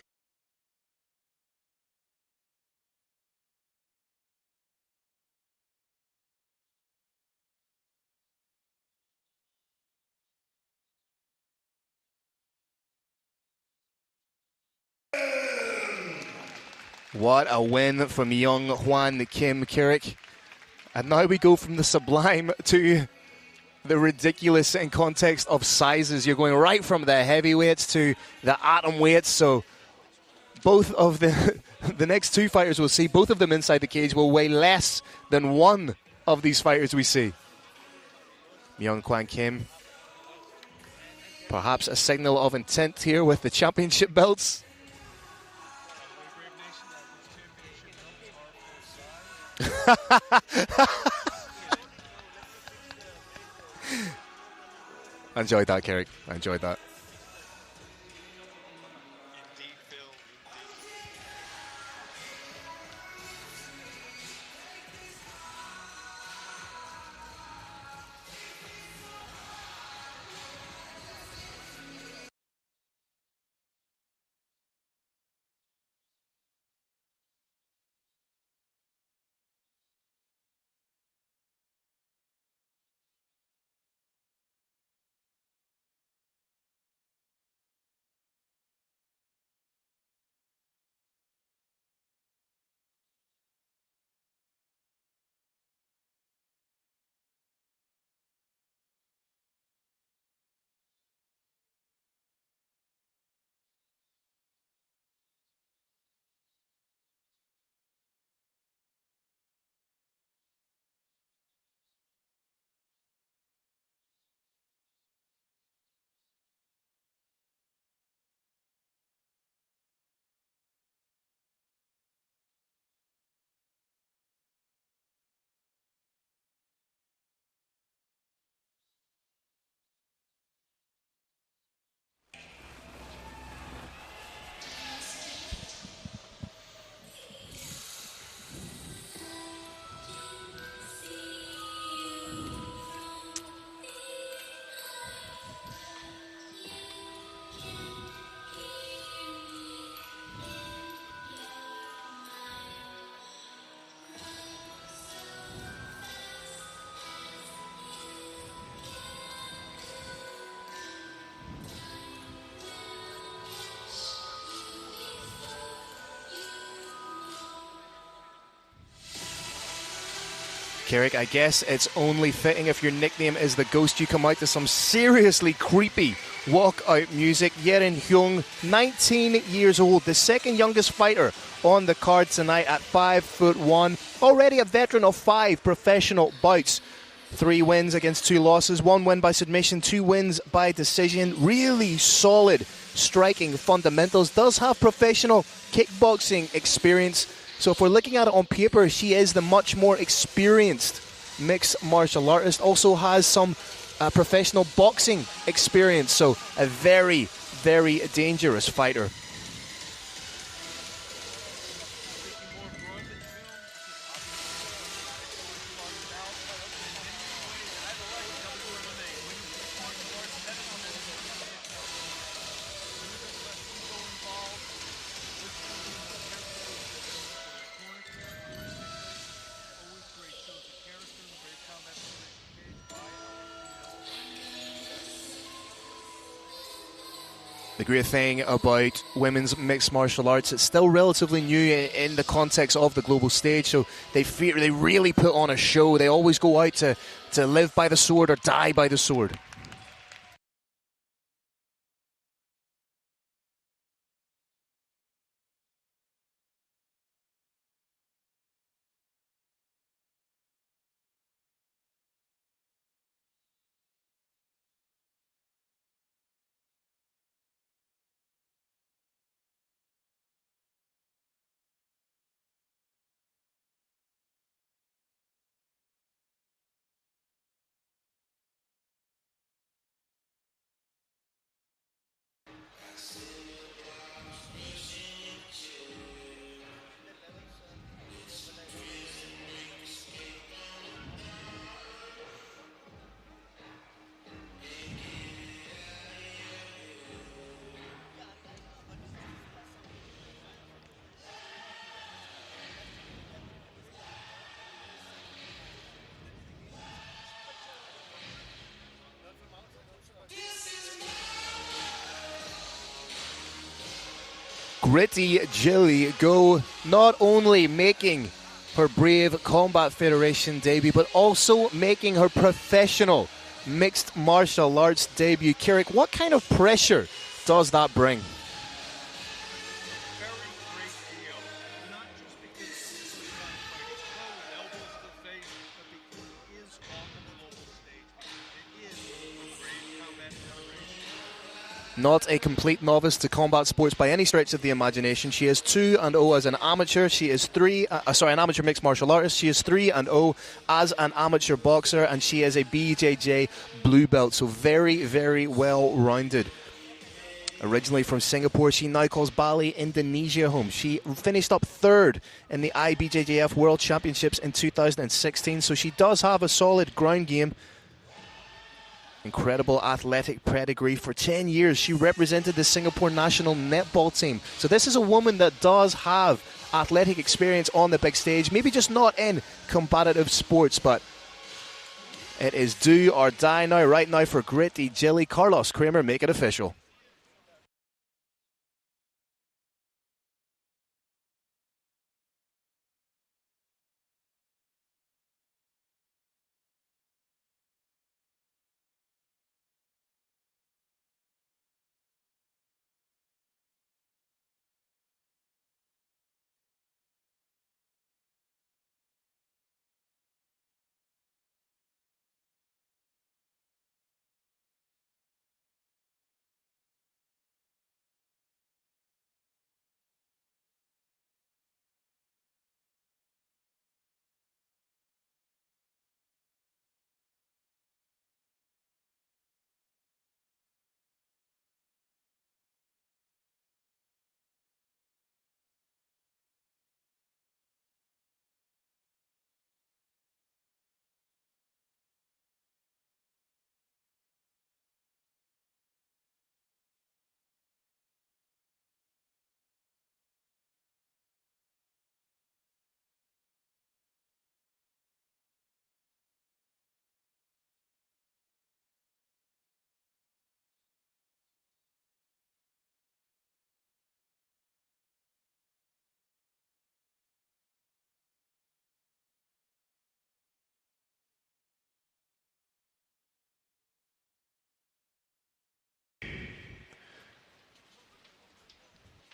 What a win from young Juan Kim Carrick. And now we go from the sublime to the ridiculous in context of sizes. You're going right from the heavyweights to the atom weights. So both of the next two fighters we'll see, both of them inside the cage, will weigh less than one of these fighters we see. Young Juan Kim. Perhaps a signal of intent here with the championship belts. I enjoyed that, Carrick. I enjoyed that. Carrick, I guess it's only fitting if your nickname is the Ghost, you come out to some seriously creepy walkout music. Yerin Hyung, 19 years old, the second youngest fighter on the card tonight at 5'1", already a veteran of 5 professional bouts. 3 wins against 2 losses, 1 win by submission, 2 wins by decision. Really solid striking fundamentals. Does have professional kickboxing experience. So if we're looking at it on paper, she is the much more experienced mixed martial artist. Also has some professional boxing experience. So a very, very dangerous fighter. The great thing about women's mixed martial arts, it's still relatively new in the context of the global stage, so they really put on a show. They always go out to live by the sword or die by the sword. Gritty Jilly go, not only making her Brave Combat Federation debut, but also making her professional mixed martial arts debut. Kirik, what kind of pressure does that bring? Not a complete novice to combat sports by any stretch of the imagination. She is 2-0 as an amateur. She is an amateur mixed martial artist. She is 3-0 as an amateur boxer, and she is a BJJ blue belt. So very, very well rounded. Originally from Singapore, she now calls Bali, Indonesia home. She finished up third in the IBJJF World Championships in 2016. So she does have a solid ground game. Incredible athletic pedigree. For 10 years, she represented the Singapore national netball team. So this is a woman that does have athletic experience on the big stage. Maybe just not in competitive sports, but it is do or die now, right now for Gritty Jilly. Carlos Kramer, make it official.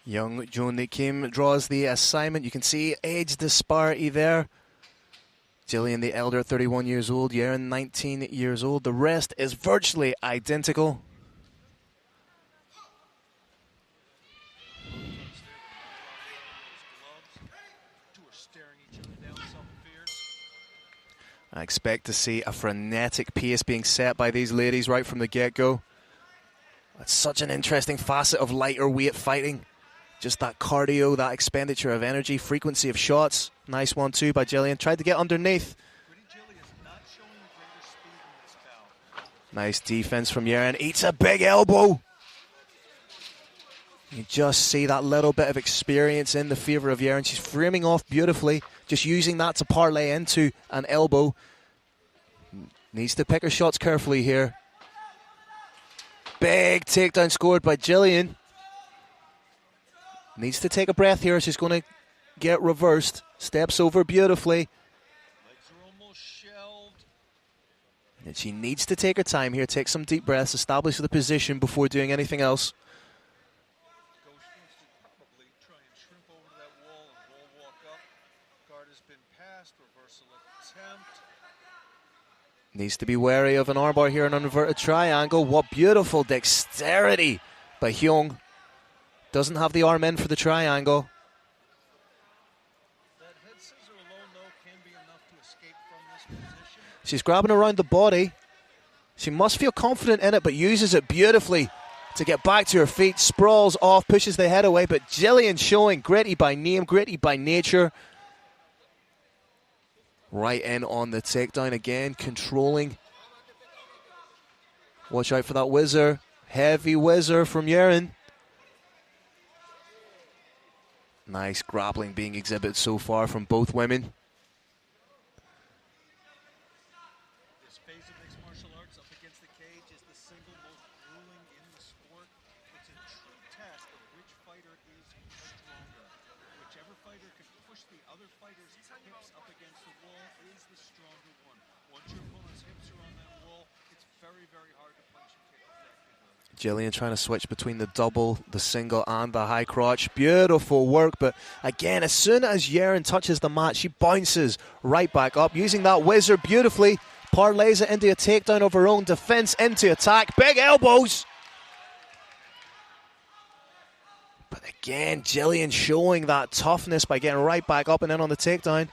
Young Joan Kim draws the assignment. You can see age disparity there. Jillian the elder, 31 years old. Yaren, 19 years old. The rest is virtually identical. I expect to see a frenetic pace being set by these ladies right from the get-go. That's such an interesting facet of lighter weight fighting. Just that cardio, that expenditure of energy, frequency of shots. Nice one too by Jillian. Tried to get underneath. Nice defense from Yaren. Eats a big elbow. You just see that little bit of experience in the favor of Yaren. She's framing off beautifully. Just using that to parlay into an elbow. Needs to pick her shots carefully here. Big takedown scored by Jillian. Needs to take a breath here. She's going to get reversed. Steps over beautifully. Legs are almost shelved. And she needs to take her time here. Take some deep breaths. Establish the position before doing anything else. Ghost wants to probably try and shrimp over to that wall and wall walk up. Guard has been passed. Reversal attempt. Needs to be wary of an armbar here, an inverted triangle. What beautiful dexterity by Hyung. Doesn't have the arm in for the triangle. That head scissor alone, though, can be enough to escape from this position. She's grabbing around the body. She must feel confident in it, but uses it beautifully to get back to her feet. Sprawls off, pushes the head away, but Jillian showing gritty by name, gritty by nature. Right in on the takedown again, controlling. Watch out for that whizzer. Heavy whizzer from Yaren. Nice grappling being exhibited so far from both women. This phase of mixed martial arts up against the cage is the single most grueling in the sport. It's a true test of which fighter is fighter can push the other fighter's hips up against the wall is the stronger one. Once your opponent's hips are on that wall, it's very, very hard to punch and kick effectively. Jillian trying to switch between the double, the single, and the high crotch. Beautiful work, but again, as soon as Yeren touches the mat, she bounces right back up, using that whizzer beautifully, parlays it into a takedown of her own, defense into attack, big elbows. But again, Jillian showing that toughness by getting right back up and in on the takedown.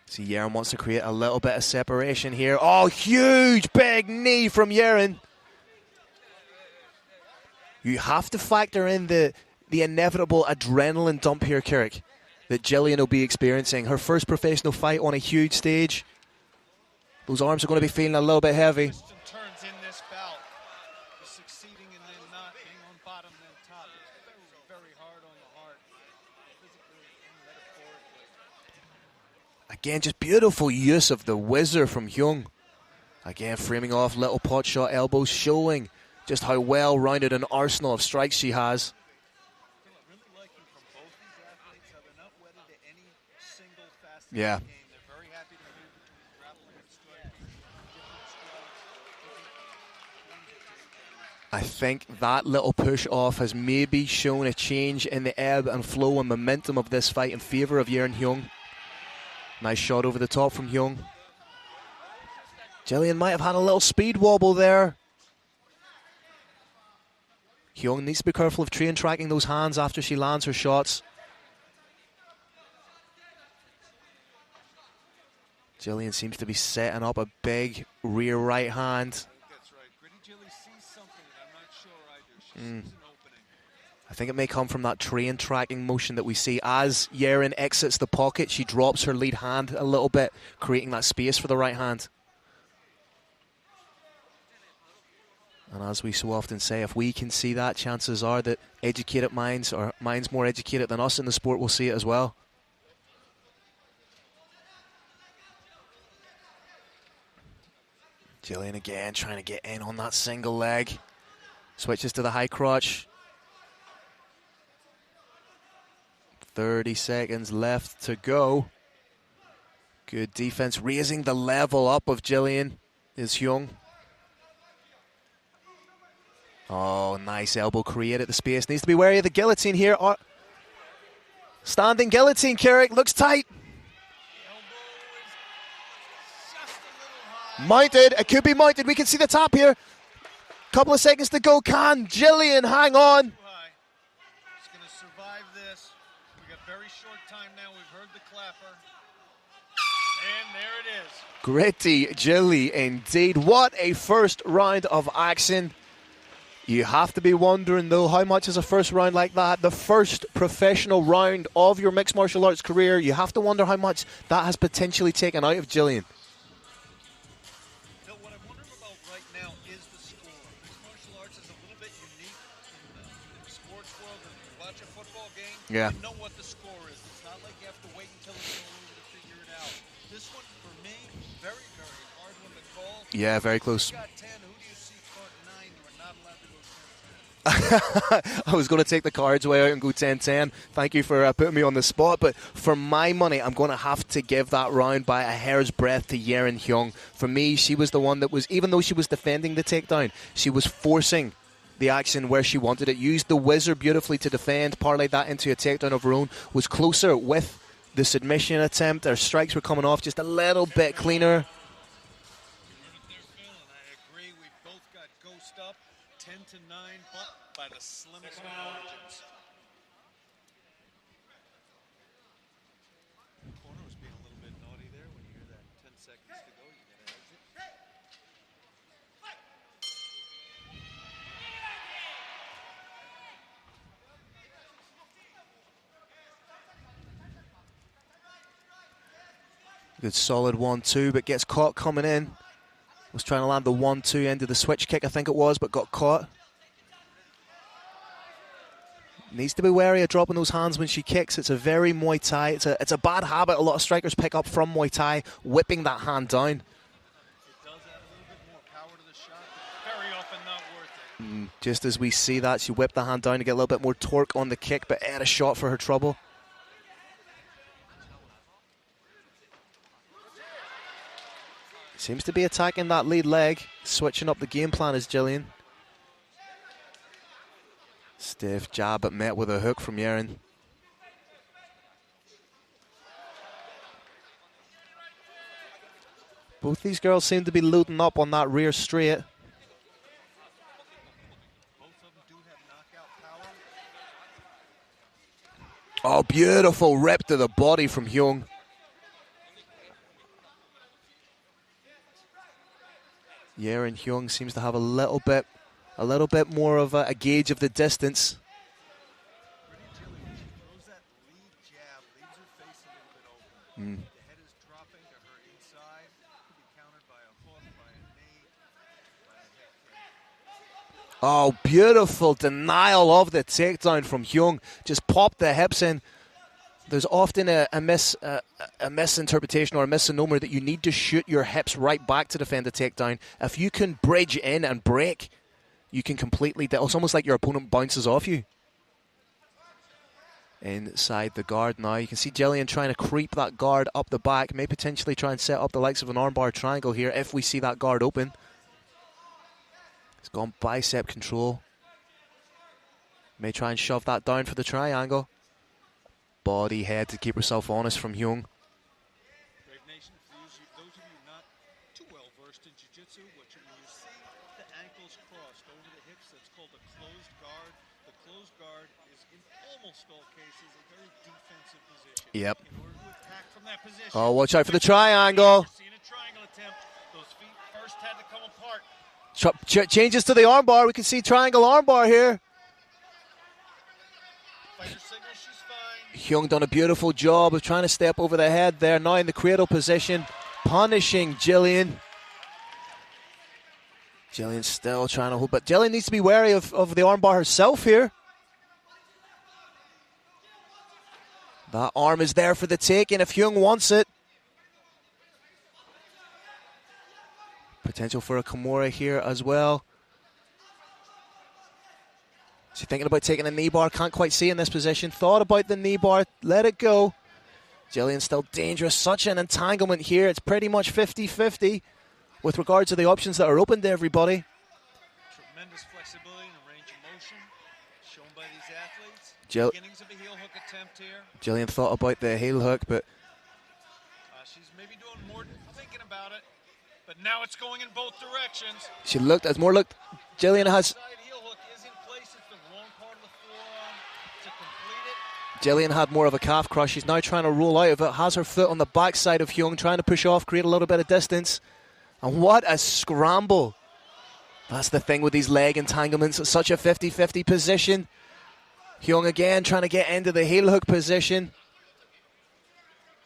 See, Yeren wants to create a little bit of separation here. Oh, huge big knee from Yeren. You have to factor in the inevitable adrenaline dump here, Kirk, that Jillian will be experiencing. Her first professional fight on a huge stage. Those arms are going to be feeling a little bit heavy. Turns in this bout. Succeeding and then not being on bottom then top. It's very, very hard on the heart. Physically and metaphorically. Again, just beautiful use of the whizzer from Hyung. Again, framing off little pot shot elbows, showing just how well-rounded an arsenal of strikes she has. Yeah. I think that little push off has maybe shown a change in the ebb and flow and momentum of this fight in favor of Yeren Hyung. Nice shot over the top from Hyung. Jillian might have had a little speed wobble there. Hyung needs to be careful of train tracking those hands after she lands her shots. Jillian seems to be setting up a big rear right hand. I think it may come from that train tracking motion that we see as Yeren exits the pocket. She drops her lead hand a little bit, creating that space for the right hand. And as we so often say, if we can see that, chances are that educated minds, or minds more educated than us in the sport, will see it as well. Jillian again trying to get in on that single leg. Switches to the high crotch. 30 seconds left to go. Good defense, raising the level up of Jillian is Hyung. Oh, nice elbow created the space. Needs to be wary of the guillotine here. Standing guillotine, Carrick, looks tight. Mounted, it could be mounted. We can see the top here. Couple of seconds to go. Can Jillian hang on? She's going to survive this. We got very short time now. We've heard the clapper. And there it is. Gritty Jilly indeed. What a first round of action. You have to be wondering, though, how much is a first round like that, the first professional round of your mixed martial arts career, you have to wonder how much that has potentially taken out of Jillian. What I wonder about right now is the score. Mixed martial arts is a little bit unique in the sports world. If you watch a football game, yeah, you know what the score is. It's not like you have to wait until it's all over to figure it out. This one, for me, very, very hard one to call. Yeah, very close. You got 10. Who do you see caught 9? You are not allowed to go 10. I was going to take the cards way out and go 10-10. Thank you for putting me on the spot. But for my money, I'm going to have to give that round by a hair's breadth to Yeren Hyung. For me, she was the one that was, even though she was defending the takedown, she was forcing the action where she wanted it. Used the whizzer beautifully to defend, parlayed that into a takedown of her own. Was closer with the submission attempt. Her strikes were coming off just a little bit cleaner. By the slimmest of margins. The corner was being a little bit naughty there. When you hear that 10 seconds to go, you got to exit. Good solid 1-2, but gets caught coming in. Was trying to land the 1-2 end of the switch kick, I think it was, but got caught. Needs to be wary of dropping those hands when she kicks. It's a very Muay Thai. It's a bad habit a lot of strikers pick up from Muay Thai, whipping that hand down. It does add a little bit more power to the shot, but very often not worth it. Just as we see that, she whipped the hand down to get a little bit more torque on the kick, but had a shot for her trouble. Seems to be attacking that lead leg, switching up the game plan is Jillian. Stiff jab, but met with a hook from Yeren. Both these girls seem to be loading up on that rear straight. Oh, beautiful rip to the body from Hyung. Yeren Hyung seems to have a little bit more of a gauge of the distance. Oh, beautiful denial of the takedown from Hyung. Just popped the hips in. There's often a misinterpretation or a misnomer that you need to shoot your hips right back to defend a takedown. If you can bridge in and break, you can completely... It's almost like your opponent bounces off you. Inside the guard now. You can see Jillian trying to creep that guard up the back. May potentially try and set up the likes of an armbar triangle here if we see that guard open. It's gone bicep control. May try and shove that down for the triangle. Body, head to keep herself honest from Hyung. Brave Nation, for those of you not too well versed in jiu-jitsu, when you see the ankles crossed over the hips, that's called a closed guard. The closed guard is, in almost all cases, a very defensive position. Yep. In order to attack from that position, oh, watch out for the triangle. Seeing a triangle attempt, those feet first had to come apart. Changes to the armbar. We can see triangle armbar here. Hyung done a beautiful job of trying to step over the head there. Now in the cradle position, punishing Jillian. Jillian's still trying to hold, but Jillian needs to be wary of the armbar herself here. That arm is there for the taking if Hyung wants it. Potential for a Kimura here as well. She's thinking about taking a knee bar, can't quite see in this position. Thought about the knee bar, let it go. Jillian's still dangerous, such an entanglement here. It's pretty much 50-50 with regards to the options that are open to everybody. Tremendous flexibility and range of motion shown by these athletes. Beginnings of a heel hook attempt here. Jillian thought about the heel hook, but she's maybe doing more thinking about it. But now it's going in both directions. She looked as more looked. Jillian has. Jillian had more of a calf crush. She's now trying to roll out of it. Has her foot on the backside of Hyung, trying to push off, create a little bit of distance. And what a scramble. That's the thing with these leg entanglements. It's such a 50-50 position. Hyung again trying to get into the heel hook position.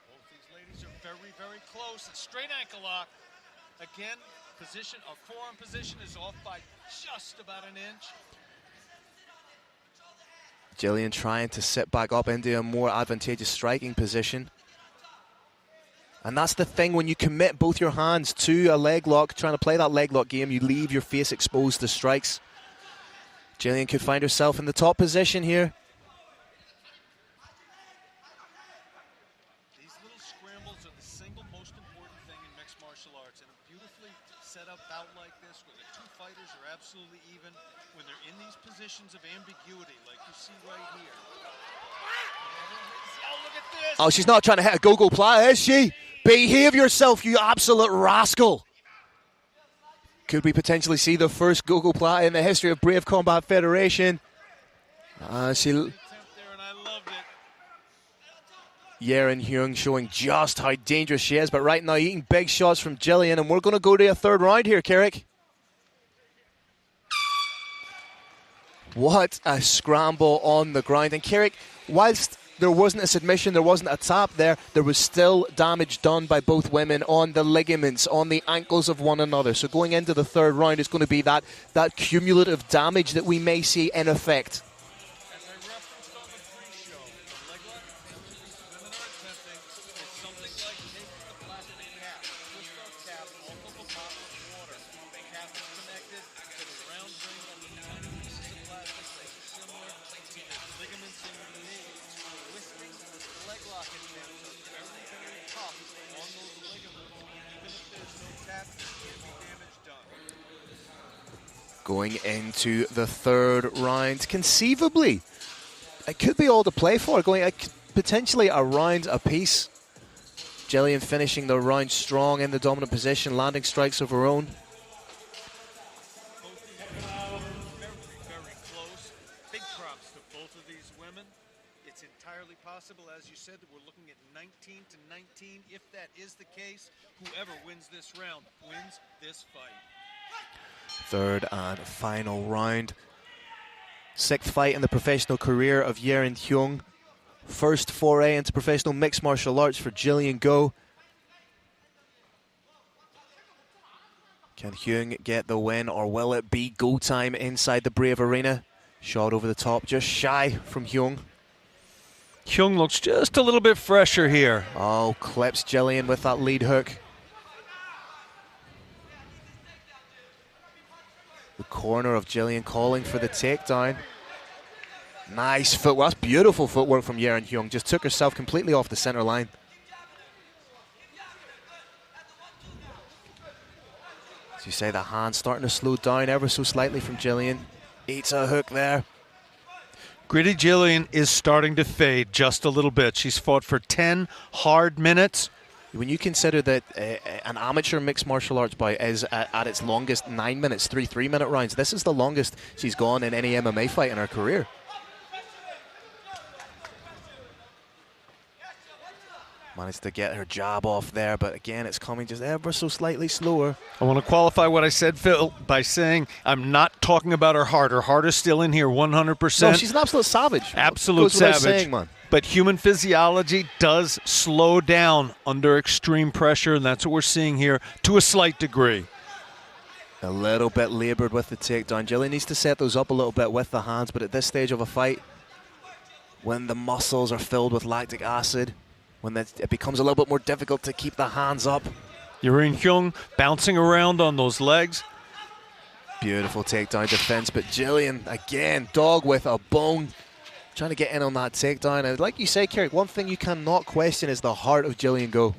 Both these ladies are very, very close. It's straight ankle lock. Again, position, our forearm position is off by just about an inch. Jillian trying to sit back up into a more advantageous striking position. And that's the thing, when you commit both your hands to a leg lock, trying to play that leg lock game, you leave your face exposed to strikes. Jillian could find herself in the top position here. These little scrambles are the single most important thing in mixed martial arts. And a beautifully set up bout like this, where the two fighters are absolutely even, when they're in these positions of ambiguity, like you see right here. Oh, look at this. Oh, she's not trying to hit a go-go play, is she? Behave yourself, you absolute rascal. Could we potentially see the first go-go play in the history of Brave Combat Federation? Yeren Hyung showing just how dangerous she is, but right now eating big shots from Jillian, and we're going to go to a third round here, Carrick. What a scramble on the ground. And Carrick, whilst there wasn't a submission, there wasn't a tap there was still damage done by both women on the ligaments, on the ankles of one another. So going into the third round, it's going to be that cumulative damage that we may see in effect. As I referenced on the pre-show, the leg lock these women are attempting is something like taking the plastic cap, twist our cap off of a bottle of water. The cap is connected to the round ring on the tiny Going into the third round, conceivably, it could be all to play for, going potentially a round apiece. Jillian finishing the round strong in the dominant position, landing strikes of her own. Very close. Big props to both of these women. It's entirely possible, as you said, that we're looking at 19 to 19. If that is the case, whoever wins this round wins this fight. Third and final round. Sixth fight in the professional career of Yerin Hyung. First foray into professional mixed martial arts for Jillian Go. Can Hyung get the win, or will it be go time inside the Brave Arena? Shot over the top, just shy from Hyung. Hyung looks just a little bit fresher here. Oh, clips Jillian with that lead hook. The corner of Jillian calling for the takedown. Nice footwork. That's beautiful footwork from Yerin Hyung. Just took herself completely off the center line. As you say, the hand starting to slow down ever so slightly from Jillian. Eats a hook there. Gritty Jillian is starting to fade just a little bit. She's fought for 10 hard minutes. When you consider that an amateur mixed martial arts bout is at its longest 9 minutes, 3 3-minute rounds, this is the longest she's gone in any MMA fight in her career. Managed to get her jab off there, but again, it's coming just ever so slightly slower. I want to qualify what I said, Phil, by saying I'm not talking about her heart. Her heart is still in here 100%. No, she's an absolute savage. Absolute savage. Saying, man. But human physiology does slow down under extreme pressure, and that's what we're seeing here to a slight degree. A little bit labored with the takedown. Jillian needs to set those up a little bit with the hands, but at this stage of a fight, when the muscles are filled with lactic acid, when it becomes a little bit more difficult to keep the hands up. Yerin Hyung bouncing around on those legs. Beautiful takedown defense, but Jillian, again, dog with a bone, trying to get in on that takedown. And like you say, Carrick, one thing you cannot question is the heart of Jillian Go.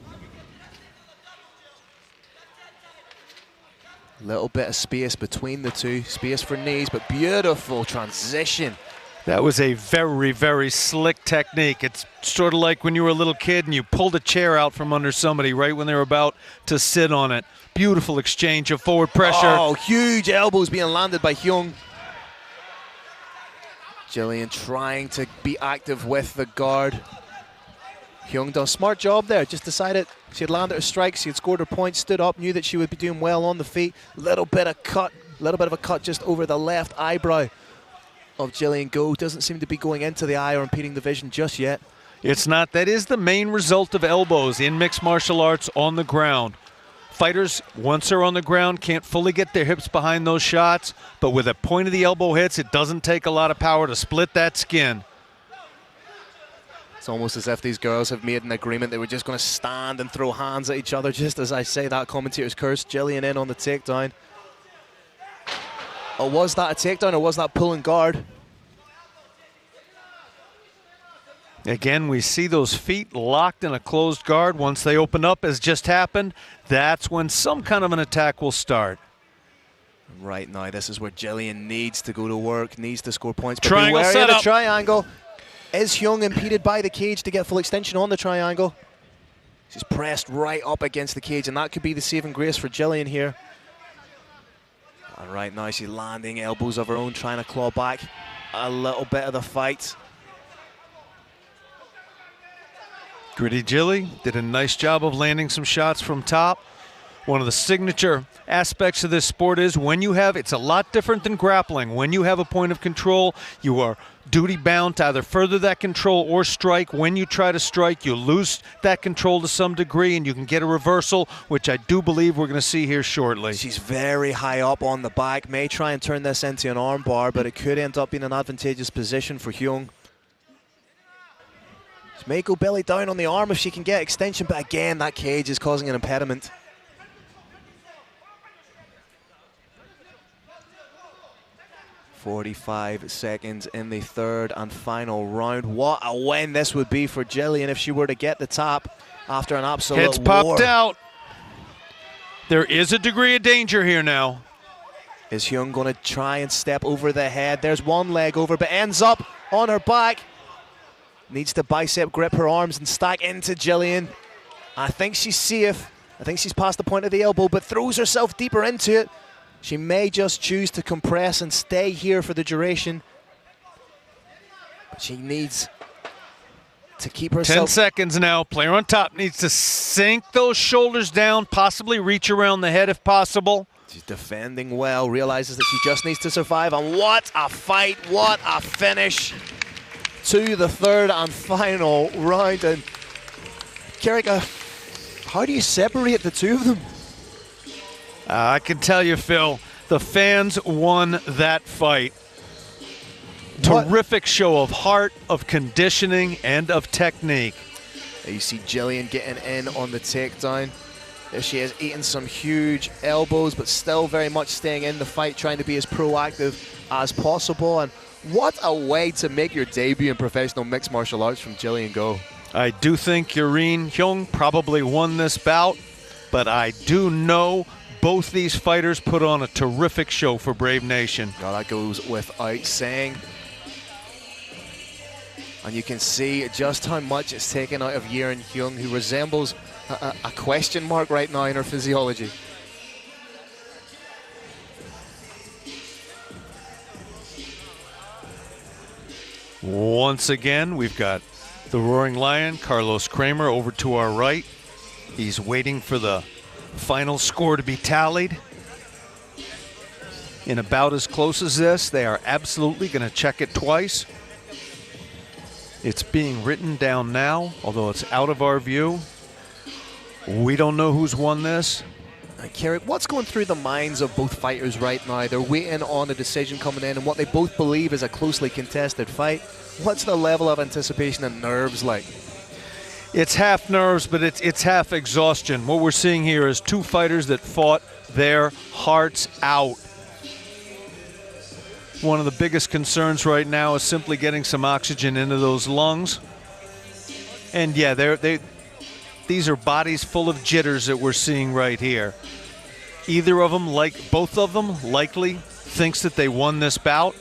Little bit of space between the two, space for knees, but beautiful transition. That was a very, very slick technique. It's sort of like when you were a little kid and you pulled a chair out from under somebody right when they were about to sit on it. Beautiful exchange of forward pressure. Oh, huge elbows being landed by Hyung. Jillian trying to be active with the guard. Hyung done a smart job there. Just decided she had landed her strikes, she had scored her points, stood up, knew that she would be doing well on the feet. Little bit of a cut just over the left eyebrow of Jillian Go. Doesn't seem to be going into the eye or impeding the vision just yet. It's not. That is the main result of elbows in mixed martial arts on the ground. Fighters, once they're on the ground, can't fully get their hips behind those shots, but with a point of the elbow hits, it doesn't take a lot of power to split that skin. It's almost as if these girls have made an agreement they were just going to stand and throw hands at each other. Just as I say that, commentator's curse. Jillian in on the takedown. Or was that a takedown, or was that pulling guard? Again, we see those feet locked in a closed guard. Once they open up, as just happened, that's when some kind of an attack will start. Right now, this is where Jillian needs to go to work, needs to score points. But triangle set up. The triangle. Is Hyung impeded by the cage to get full extension on the triangle? She's pressed right up against the cage, and that could be the saving grace for Jillian here. And right now, she's landing elbows of her own, trying to claw back a little bit of the fight. Gritty Jilly did a nice job of landing some shots from top. One of the signature aspects of this sport is when you have, it's a lot different than grappling. When you have a point of control, you are duty bound to either further that control or strike. When you try to strike, you lose that control to some degree and you can get a reversal, which I do believe we're going to see here shortly. She's very high up on the back, may try and turn this into an arm bar, but it could end up being an advantageous position for Hyung. She may go belly down on the arm if she can get extension, but again, that cage is causing an impediment. "45 seconds in the third and final round." What a win this would be for Jillian if she were to get the top after an absolute Heads war. popped out. There is a degree of danger here now. Is Hyung going to try and step over the head? There's one leg over, but ends up on her back. Needs to bicep grip her arms and stack into Jillian. I think she's safe. I think she's past the point of the elbow, but throws herself deeper into it. She may just choose to compress and stay here for the duration. But she needs to keep herself... 10 seconds now. Player on top needs to sink those shoulders down, possibly reach around the head if possible. She's defending well, realizes that she just needs to survive. And what a fight, what a finish to the third and final round. And Kerrick, how do you separate the two of them? I can tell you, Phil, the fans won that fight. Terrific show of heart, of conditioning, and of technique. You see Jillian getting in on the takedown. There she is, eating some huge elbows, but still very much staying in the fight, trying to be as proactive as possible. And what a way to make your debut in professional mixed martial arts from Jillian Go. I do think Yureen Hyung probably won this bout, but I do know both these fighters put on a terrific show for Brave Nation. Now that goes without saying. And you can see just how much it's taken out of Yureen Hyung, who resembles a question mark right now in her physiology. Once again, we've got the Roaring Lion, Carlos Kramer, over to our right. He's waiting for the final score to be tallied. In a bout as close as this, they are absolutely going to check it twice. It's being written down now, although it's out of our view. We don't know who's won this. Kerrick, what's going through the minds of both fighters right now? They're waiting on a decision coming in and what they both believe is a closely contested fight. What's the level of anticipation and nerves like? It's half nerves, but it's half exhaustion. What we're seeing here is two fighters that fought their hearts out. One of the biggest concerns right now is simply getting some oxygen into those lungs. And yeah, these are bodies full of jitters that we're seeing right here. Either of them, both of them, likely thinks that they won this bout.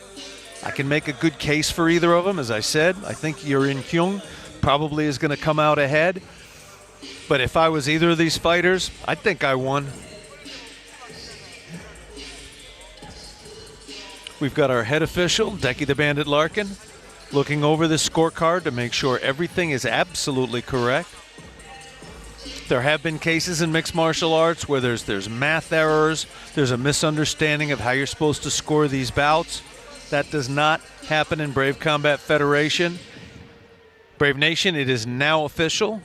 I can make a good case for either of them. As I said, I think Yureen Hyung probably is going to come out ahead. But if I was either of these fighters, I think I won. We've got our head official, Decky the Bandit Larkin, looking over the scorecard to make sure everything is absolutely correct. There have been cases in mixed martial arts where there's math errors, there's a misunderstanding of how you're supposed to score these bouts. That does not happen in Brave Combat Federation. Brave Nation, it is now official.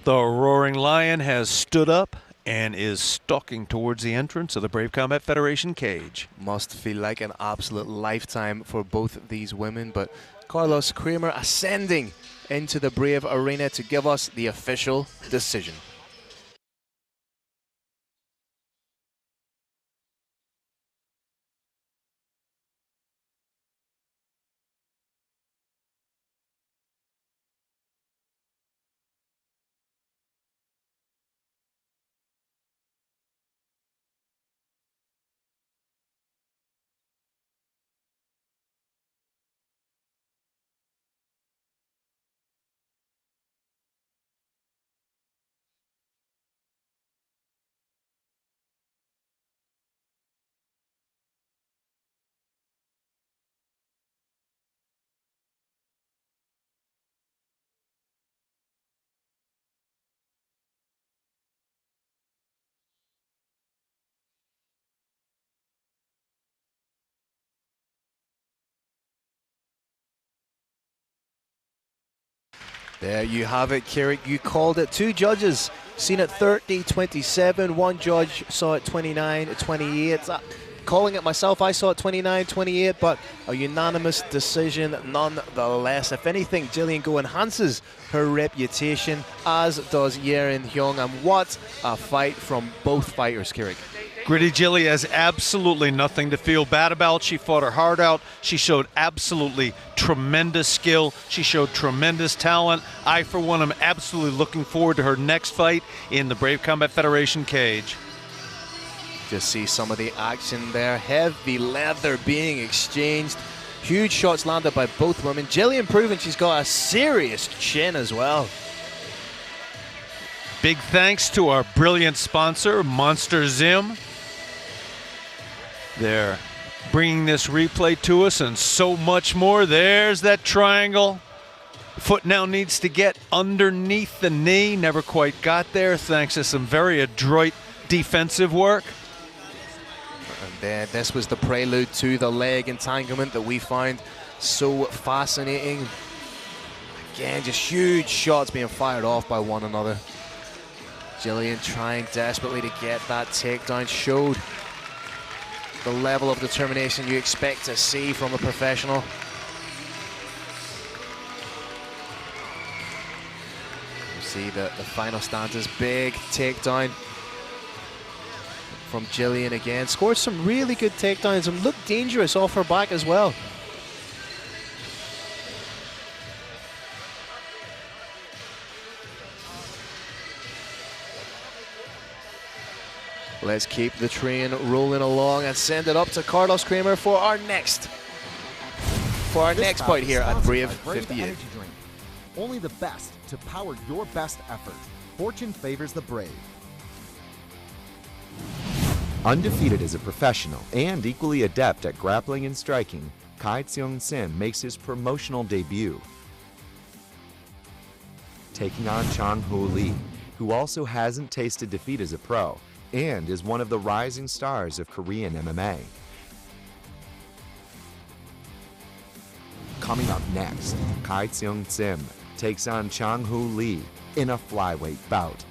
The Roaring Lion has stood up and is stalking towards the entrance of the Brave Combat Federation cage. Must feel like an absolute lifetime for both of these women, but Carlos Kramer ascending into the Brave Arena to give us the official decision. There you have it, Kerrick. You called it. Two judges seen it 30-27. One judge saw it 29-28. Calling it myself, I saw it 29-28, but a unanimous decision nonetheless. If anything, Jillian Go enhances her reputation, as does Yureen Hyung. And what a fight from both fighters, Kerrick. Gritty Jilly has absolutely nothing to feel bad about. She fought her heart out. She showed absolutely tremendous skill. She showed tremendous talent. I, for one, am absolutely looking forward to her next fight in the Brave Combat Federation cage. Just see some of the action there. Heavy leather being exchanged. Huge shots landed by both women. Jillian proving she's got a serious chin as well. Big thanks to our brilliant sponsor, Monster Zim. They're bringing this replay to us and so much more. There's that triangle. Foot now needs to get underneath the knee. Never quite got there thanks to some very adroit defensive work. And then this was the prelude to the leg entanglement that we found so fascinating. Again, just huge shots being fired off by one another. Jillian trying desperately to get that takedown. Showed the level of determination you expect to see from a professional. You see the final stanzas. Big takedown from Jillian again. Scored some really good takedowns and looked dangerous off her back as well. Let's keep the train rolling along and send it up to Carlos Kramer for our next bout here at Brave 58. Only the best to power your best effort. Fortune favors the brave. Undefeated as a professional and equally adept at grappling and striking, Kai Tseung Sim makes his promotional debut, taking on Chang Ho Lee, who also hasn't tasted defeat as a pro and is one of the rising stars of Korean MMA. Coming up next, Kai Tseung Sim takes on Chang Ho Lee in a flyweight bout.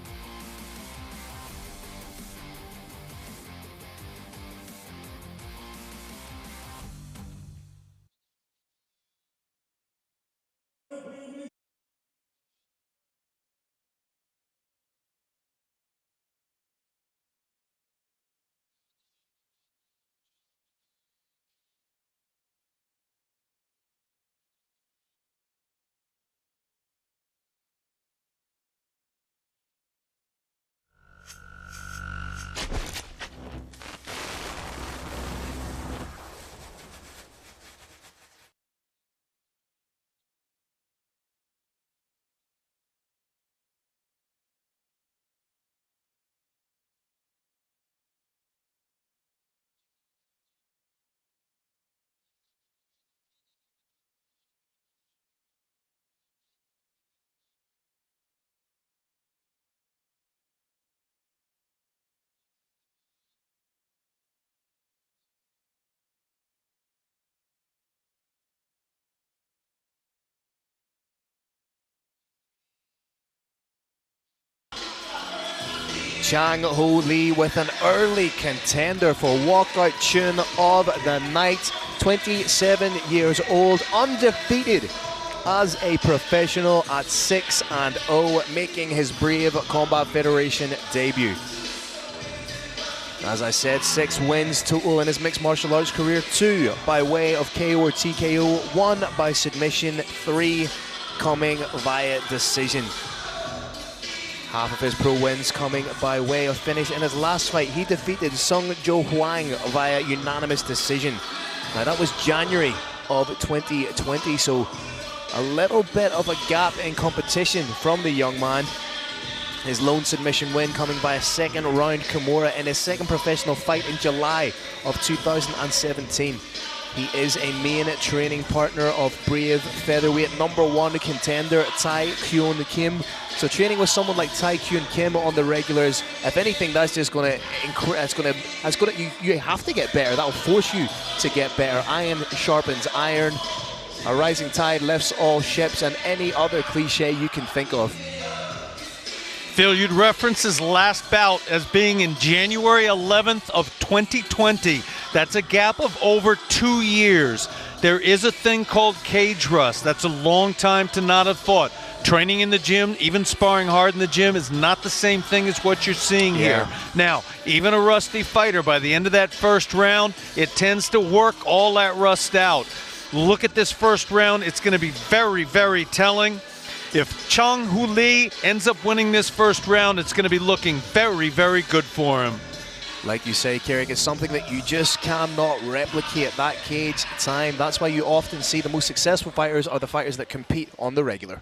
Chang Ho Lee with an early contender for walkout tune of the night. 27 years old, undefeated as a professional at 6-0, making his Brave Combat Federation debut. As I said, 6 wins total in his mixed martial arts career, 2 by way of KO or TKO, 1 by submission, 3 coming via decision. Half of his pro wins coming by way of finish. In his last fight, he defeated Sung Jo Hwang via unanimous decision. Now that was January of 2020, so a little bit of a gap in competition from the young man. His lone submission win coming by a second round Kimura in his second professional fight in July of 2017. He is a main training partner of Brave featherweight #1 contender Tai Kyun Kim. So training with someone like Tai Kyun Kim on the regulars, if anything, that's just going to, you have to get better. That will force you to get better. Iron sharpens iron. A rising tide lifts all ships, and any other cliche you can think of. Phil, you'd reference his last bout as being in January 11th of 2020. That's a gap of over 2 years. There is a thing called cage rust. That's a long time to not have fought. Training in the gym, even sparring hard in the gym, is not the same thing as what you're seeing here. Now, even a rusty fighter, by the end of that first round, it tends to work all that rust out. Look at this first round. It's going to be very, very telling. If Chang Ho Lee ends up winning this first round, it's going to be looking very, very good for him. Like you say, Carrick, it's something that you just cannot replicate, that cage time. That's why you often see the most successful fighters are the fighters that compete on the regular.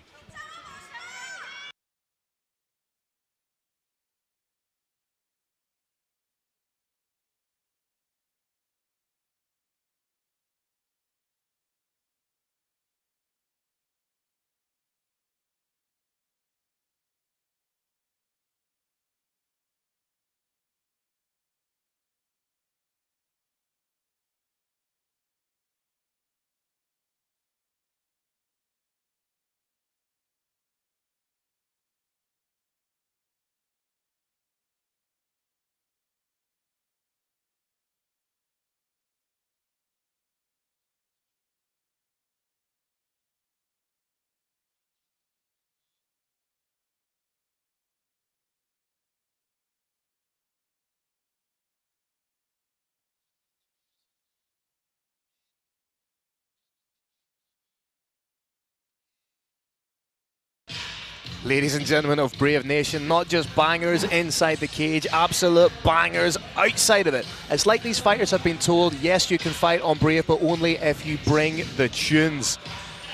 Ladies and gentlemen of Brave Nation, not just bangers inside the cage, absolute bangers outside of it. It's like these fighters have been told, yes, you can fight on Brave, but only if you bring the tunes.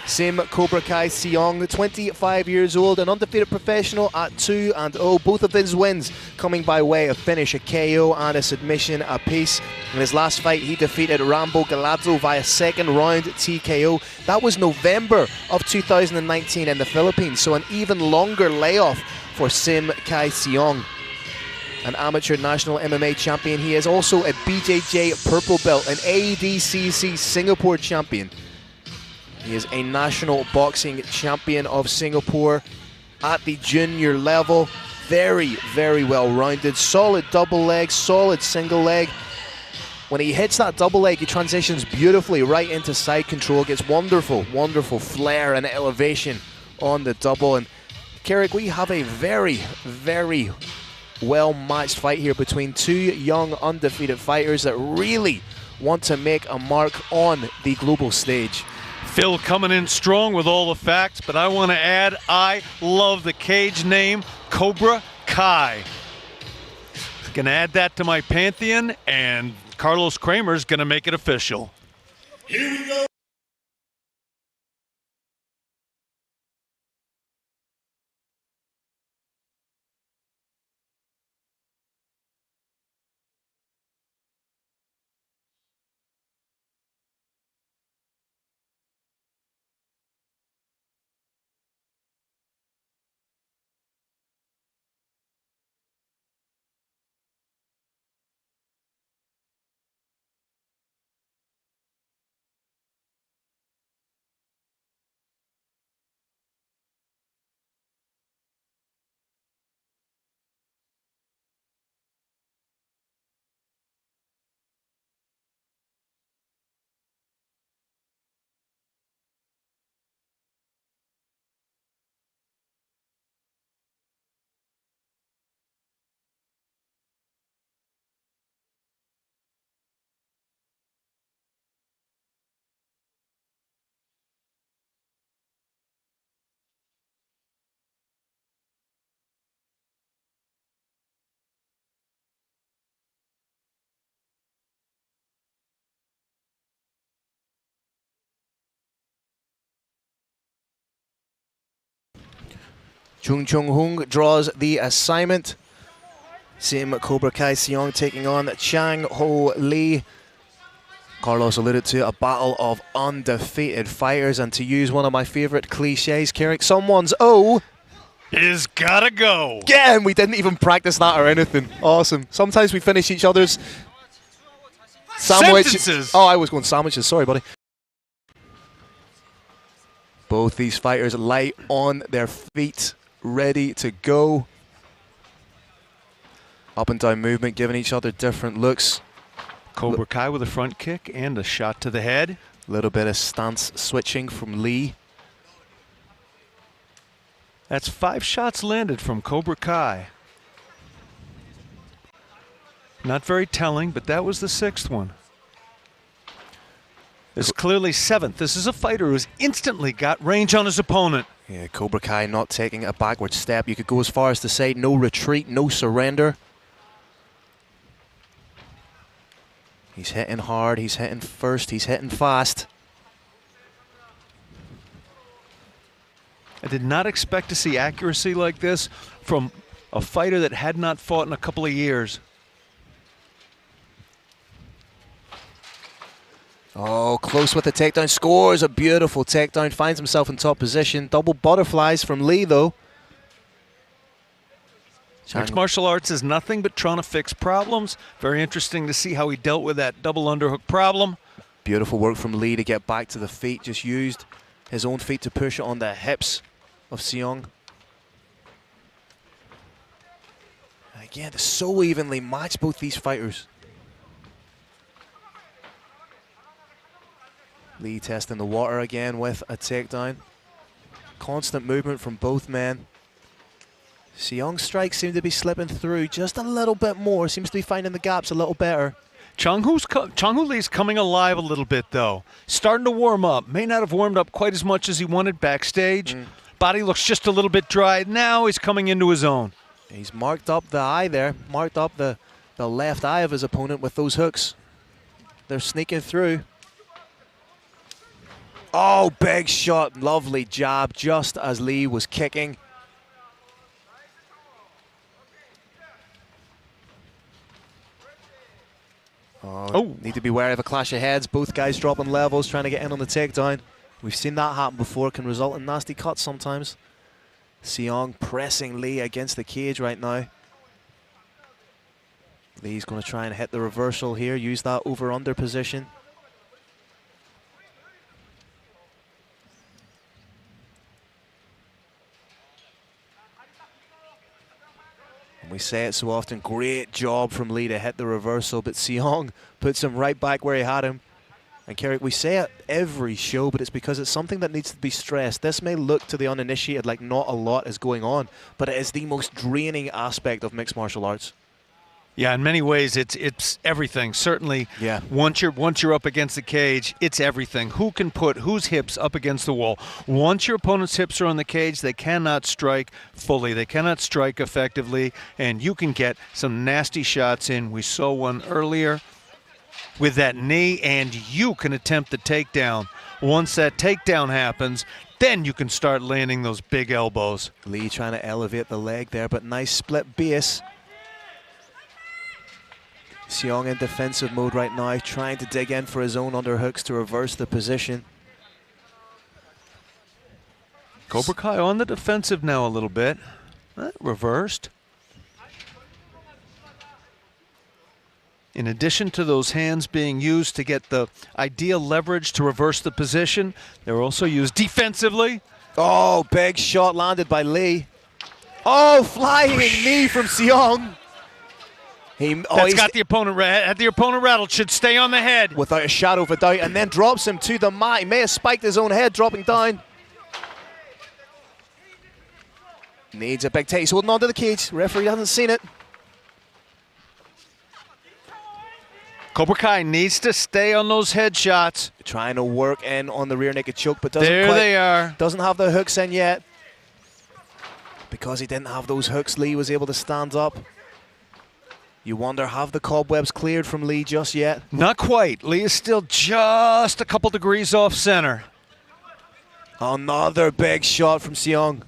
Sim Cobra Kai Seong, 25 years old, an undefeated professional at 2-0. Both of his wins coming by way of finish, a KO and a submission apiece. In his last fight, he defeated Rambo Galazzo via second round TKO. That was November of 2019 in the Philippines, so an even longer layoff for Sim Kai Seong. An amateur national MMA champion, he is also a BJJ purple belt, an ADCC Singapore champion. He is a national boxing champion of Singapore at the junior level. Very, very well rounded. Solid double leg, solid single leg. When he hits that double leg, he transitions beautifully right into side control. Gets wonderful, wonderful flair and elevation on the double. And Carrick, we have a very, very well matched fight here between two young undefeated fighters that really want to make a mark on the global stage. Phil coming in strong with all the facts, but I want to add, I love the cage name, Cobra Kai. Gonna add that to my pantheon, and Carlos Kramer's gonna make it official. Here we go. Chung Chung Hung draws the assignment. Sim Cobra Kai Seong taking on Chang Ho Lee. Carlos alluded to a battle of undefeated fighters, and to use one of my favorite cliches, Carrick, someone's O is gotta go. Yeah, and we didn't even practice that or anything. Awesome. Sometimes we finish each other's sentences. Oh, I was going sandwiches. Sorry, buddy. Both these fighters light on their feet, ready to go. Up and down movement, giving each other different looks. Cobra Kai with a front kick and a shot to the head. A little bit of stance switching from Lee. That's 5 shots landed from Cobra Kai. Not very telling, but that was the 6th one. It's clearly 7th. This is a fighter who's instantly got range on his opponent. Yeah, Cobra Kai not taking a backward step. You could go as far as to say no retreat, no surrender. He's hitting hard, he's hitting first, he's hitting fast. I did not expect to see accuracy like this from a fighter that had not fought in a couple of years. Oh, close with the takedown. Scores a beautiful takedown. Finds himself in top position. Double butterflies from Lee, though. Mixed martial arts is nothing but trying to fix problems. Very interesting to see how he dealt with that double underhook problem. Beautiful work from Lee to get back to the feet. Just used his own feet to push it on the hips of Seong. Again, they're so evenly matched, both these fighters. Lee testing the water again with a takedown. Constant movement from both men. Seong's strikes seem to be slipping through just a little bit more. Seems to be finding the gaps a little better. Chang-Hoo Lee's coming alive a little bit, though. Starting to warm up. May not have warmed up quite as much as he wanted backstage. Body looks just a little bit dry. Now he's coming into his own. He's marked up the eye there. Marked up the left eye of his opponent with those hooks. They're sneaking through. Oh, big shot. Lovely jab just as Lee was kicking. Oh, need to be wary of a clash of heads. Both guys dropping levels, trying to get in on the takedown. We've seen that happen before. Can result in nasty cuts sometimes. Seong pressing Lee against the cage right now. Lee's going to try and hit the reversal here. Use that over-under position. We say it so often, great job from Lee to hit the reversal, but Seong puts him right back where he had him. And Carrick, we say it every show, but it's because it's something that needs to be stressed. This may look to the uninitiated like not a lot is going on, but it is the most draining aspect of mixed martial arts. Yeah, in many ways, it's everything. Certainly, yeah. Once you're up against the cage, it's everything. Who can put whose hips up against the wall? Once your opponent's hips are on the cage, they cannot strike fully. They cannot strike effectively, and you can get some nasty shots in. We saw one earlier with that knee, and you can attempt the takedown. Once that takedown happens, then you can start landing those big elbows. Lee trying to elevate the leg there, but nice split base. Seong in defensive mode right now, trying to dig in for his own underhooks to reverse the position. Cobra Kai on the defensive now a little bit. Reversed. In addition to those hands being used to get the ideal leverage to reverse the position, they're also used defensively. Oh, big shot landed by Lee. Oh, flying knee from Seong. That's got the opponent rattled. Should stay on the head. Without a shadow of a doubt, and then drops him to the mat. He may have spiked his own head, dropping down. Needs a big take. He's holding on to the cage. Referee hasn't seen it. Cobra Kai needs to stay on those headshots. Trying to work in on the rear naked choke, but they are. Doesn't have the hooks in yet. Because he didn't have those hooks, Lee was able to stand up. You wonder, have the cobwebs cleared from Lee just yet? Not quite. Lee is still just a couple degrees off center. Another big shot from Seong.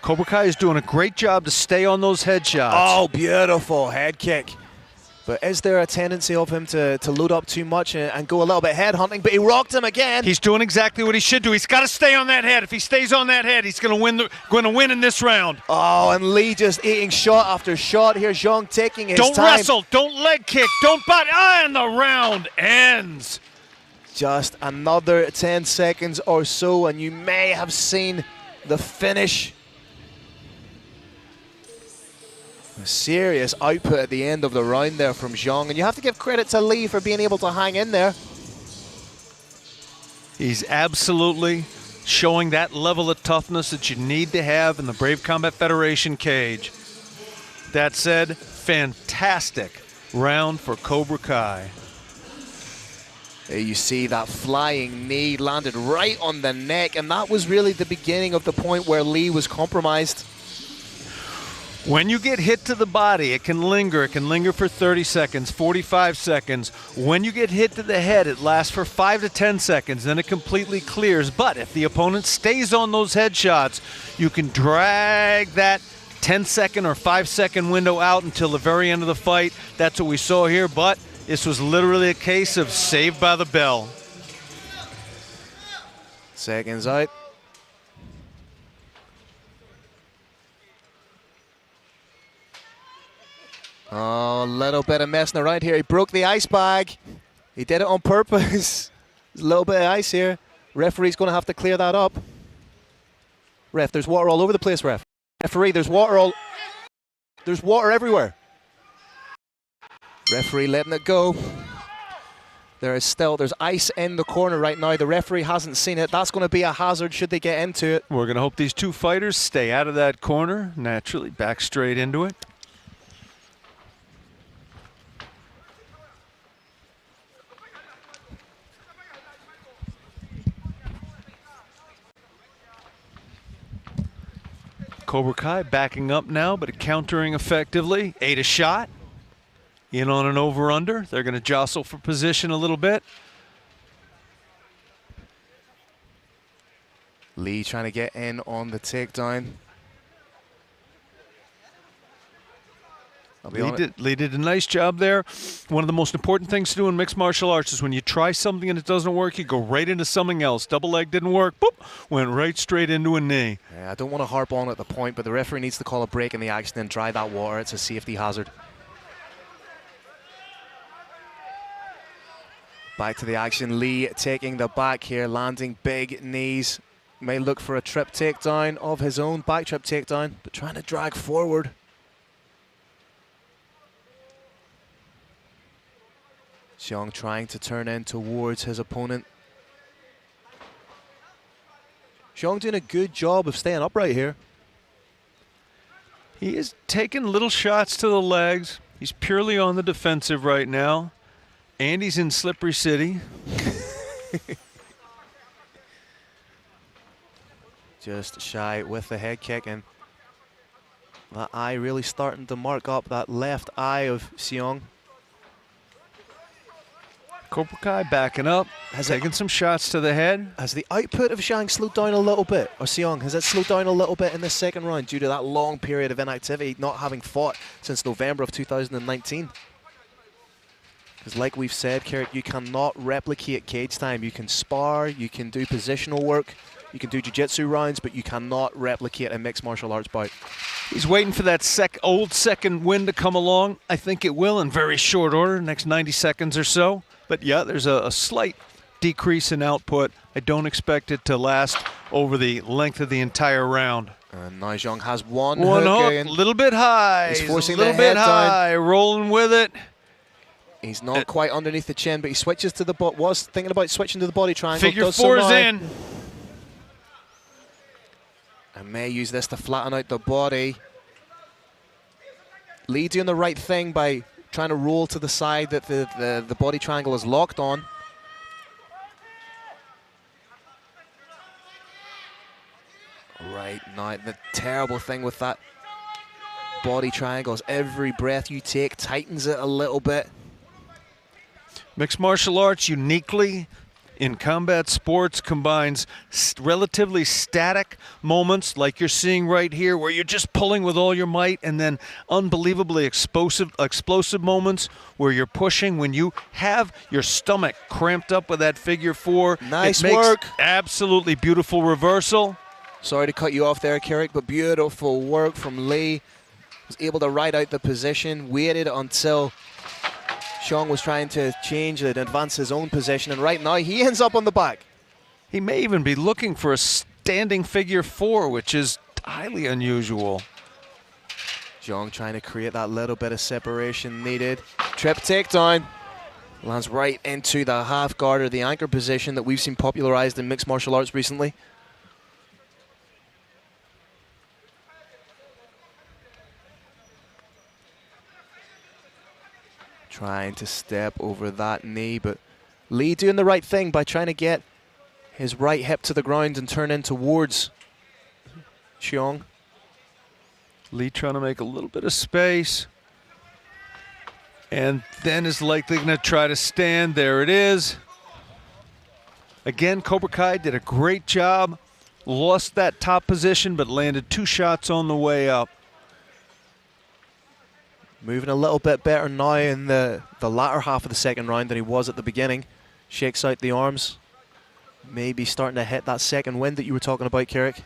Cobra Kai is doing a great job to stay on those headshots. Oh, beautiful head kick. But is there a tendency of him to load up too much and go a little bit head hunting? But he rocked him again. He's doing exactly what he should do. He's got to stay on that head. If he stays on that head, he's going to win in this round. Oh, and Lee just eating shot after shot. Here's Zhang taking his time. Don't wrestle. Don't leg kick. Don't butt. And the round ends. Just another 10 seconds or so, and you may have seen the finish. A serious output at the end of the round there from Zhang, and you have to give credit to Lee for being able to hang in there. He's absolutely showing that level of toughness that you need to have in the Brave Combat Federation cage. That said, fantastic round for Cobra Kai. There you see that flying knee landed right on the neck, and that was really the beginning of the point where Lee was compromised. When you get hit to the body, it can linger. It can linger for 30 seconds, 45 seconds. When you get hit to the head, it lasts for 5 to 10 seconds, then it completely clears. But if the opponent stays on those headshots, you can drag that 10-second or 5-second window out until the very end of the fight. That's what we saw here, but this was literally a case of saved by the bell. Seconds out. Oh, a little bit of messing around here. He broke the ice bag. He did it on purpose. There's a little bit of ice here. Referee's going to have to clear that up. Ref, there's water all over the place, ref. Referee, there's water everywhere. Referee letting it go. There's ice in the corner right now. The referee hasn't seen it. That's going to be a hazard should they get into it. We're going to hope these two fighters stay out of that corner. Naturally, back straight into it. Cobra Kai backing up now, but countering effectively. Ate a shot. In on an over-under. They're going to jostle for position a little bit. Lee trying to get in on the takedown. Lee did a nice job there. One of the most important things to do in mixed martial arts is when you try something and it doesn't work, you go right into something else. Double leg didn't work, boop, went right straight into a knee. Yeah, I don't want to harp on at the point, but the referee needs to call a break in the action and dry that water. It's a safety hazard. Back to the action. Lee taking the back here, landing big knees. May look for a trip takedown of his own, back trip takedown, but trying to drag forward. Xiong trying to turn in towards his opponent. Xiong doing a good job of staying upright here. He is taking little shots to the legs. He's purely on the defensive right now. And he's in Slippery City. Just shy with the head kick, and that eye really starting to mark up that left eye of Xiong. Cobra Kai backing up, taking some shots to the head. Has the output of Xiong slowed down a little bit, or Xiong, has it slowed down a little bit in this second round due to that long period of inactivity, not having fought since November of 2019? Because like we've said, Carrick, you cannot replicate cage time. You can spar, you can do positional work, you can do jiu-jitsu rounds, but you cannot replicate a mixed martial arts bout. He's waiting for that old second wind to come along. I think it will in very short order, next 90 seconds or so. But yeah, there's a slight decrease in output. I don't expect it to last over the length of the entire round. And now Xiong has one hook, a little bit high. He's forcing a little the head bit high, down. Rolling with it. He's not quite underneath the chin, but he switches to the was thinking about switching to the body triangle. Figure four's in. And may use this to flatten out the body. Lee doing the right thing by trying to roll to the side that the body triangle is locked on. Right now, the terrible thing with that body triangle is every breath you take tightens it a little bit. Mixed martial arts uniquely in combat sports combines relatively static moments like you're seeing right here where you're just pulling with all your might, and then unbelievably explosive moments where you're pushing when you have your stomach cramped up with that figure four. Nice it makes work. Absolutely beautiful reversal. Sorry to cut you off there, Carrick, but beautiful work from Lee. Was able to ride out the position, waited until Xiong was trying to change and advance his own position, and right now he ends up on the back. He may even be looking for a standing figure four, which is highly unusual. Xiong trying to create that little bit of separation needed. Trip takedown. Lands right into the half guard or the anchor position that we've seen popularized in mixed martial arts recently. Trying to step over that knee, but Lee doing the right thing by trying to get his right hip to the ground and turn in towards Xiong. Lee trying to make a little bit of space. And then is likely going to try to stand. There it is. Again, Cobra Kai did a great job. Lost that top position, but landed 2 shots on the way up. Moving a little bit better now in the latter half of the second round than he was at the beginning. Shakes out the arms. Maybe starting to hit that second wind that you were talking about, Carrick.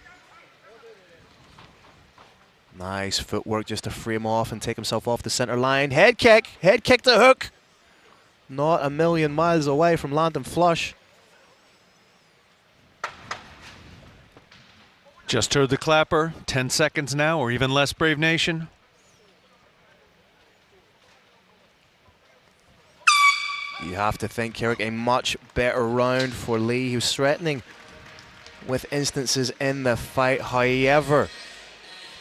Nice footwork just to free him off and take himself off the center line. Head kick to hook. Not a million miles away from landing flush. Just heard the clapper. 10 seconds now, or even less, Brave Nation. You have to think, Carrick, a much better round for Lee. He was threatening with instances in the fight. However,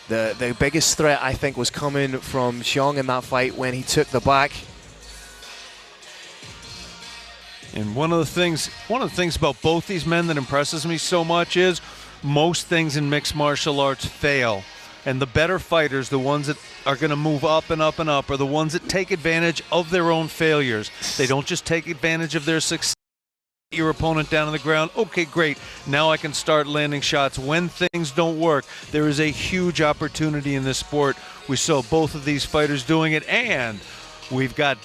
the biggest threat, I think, was coming from Xiong in that fight when he took the back. And one of the things about both these men that impresses me so much is most things in mixed martial arts fail. And the better fighters, the ones that are going to move up and up and up, are the ones that take advantage of their own failures. They don't just take advantage of their success. Your opponent down on the ground. Okay, great. Now I can start landing shots. When things don't work, there is a huge opportunity in this sport. We saw both of these fighters doing it, and we've got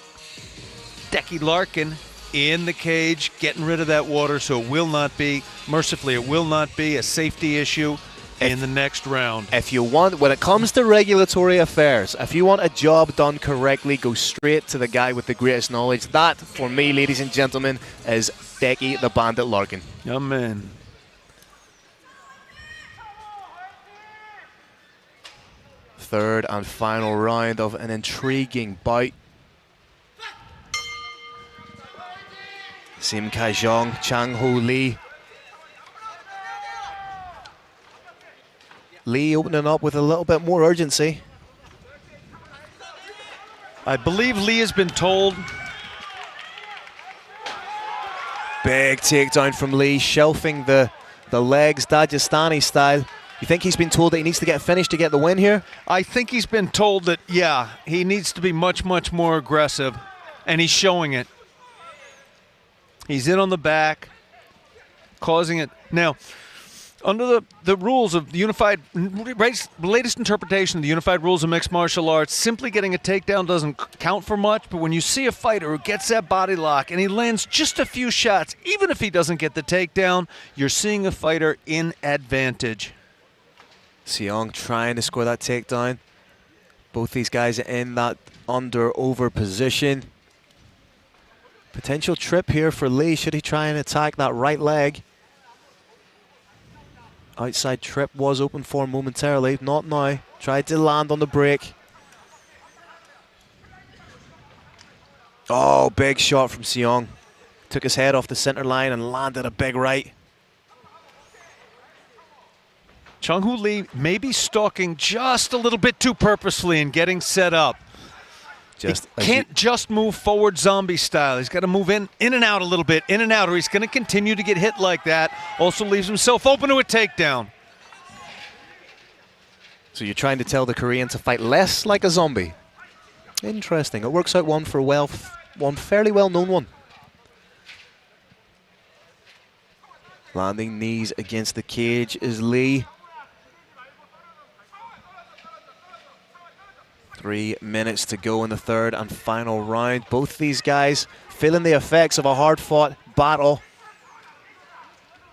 Decky Larkin in the cage, getting rid of that water, so it will not be, mercifully, it will not be a safety issue in the next round. If you want, when it comes to regulatory affairs, if you want a job done correctly, go straight to the guy with the greatest knowledge. That, for me, ladies and gentlemen, is Decky the Bandit Larkin. Amen. Third and final round of an intriguing bout. Sim Kai Zhong, Chang Ho Lee. Lee opening up with a little bit more urgency. I believe Lee has been told. Big takedown from Lee, shelving the legs, Dagestani style. You think he's been told that he needs to get finished to get the win here? I think he's been told that, yeah, he needs to be much, much more aggressive, and he's showing it. He's in on the back, causing it. Now, under the rules of the unified, latest interpretation of the unified rules of mixed martial arts, simply getting a takedown doesn't count for much, but when you see a fighter who gets that body lock and he lands just a few shots, even if he doesn't get the takedown, you're seeing a fighter in advantage. Xiong trying to score that takedown. Both these guys are in that under-over position. Potential trip here for Lee, should he try and attack that right leg. Outside trip was open for him momentarily, not now. Tried to land on the break. Oh, big shot from Xiong. Took his head off the center line and landed a big right. Chung Hoo Lee may be stalking just a little bit too purposefully and getting set up. He can't just move forward zombie style. He's got to move in and out a little bit, in and out, or he's going to continue to get hit like that. Also leaves himself open to a takedown. So you're trying to tell the Korean to fight less like a zombie. Interesting. It works out one fairly well-known one. Landing knees against the cage is Lee. 3 minutes to go in the third and final round. Both these guys feeling the effects of a hard-fought battle.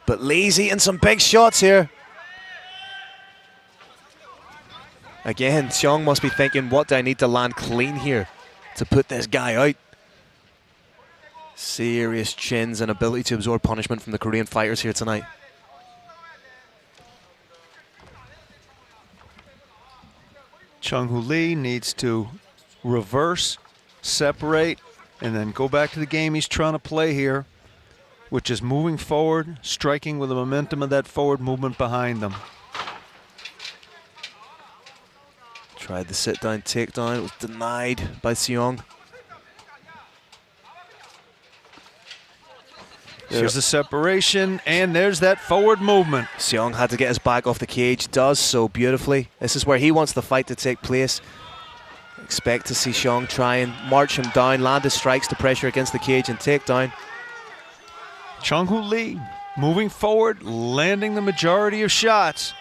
But Lee's eating some big shots here. Again, Xiong must be thinking, what do I need to land clean here to put this guy out? Serious chins and ability to absorb punishment from the Korean fighters here tonight. Chung Hoo Lee needs to reverse, separate, and then go back to the game he's trying to play here, which is moving forward, striking with the momentum of that forward movement behind them. Tried the sit-down takedown, it was denied by Xiong. There's the separation, and there's that forward movement. Seong had to get his back off the cage, does so beautifully. This is where he wants the fight to take place. Expect to see Seong try and march him down, land his strikes to pressure against the cage and take down. Chung-Hoo Lee moving forward, landing the majority of shots.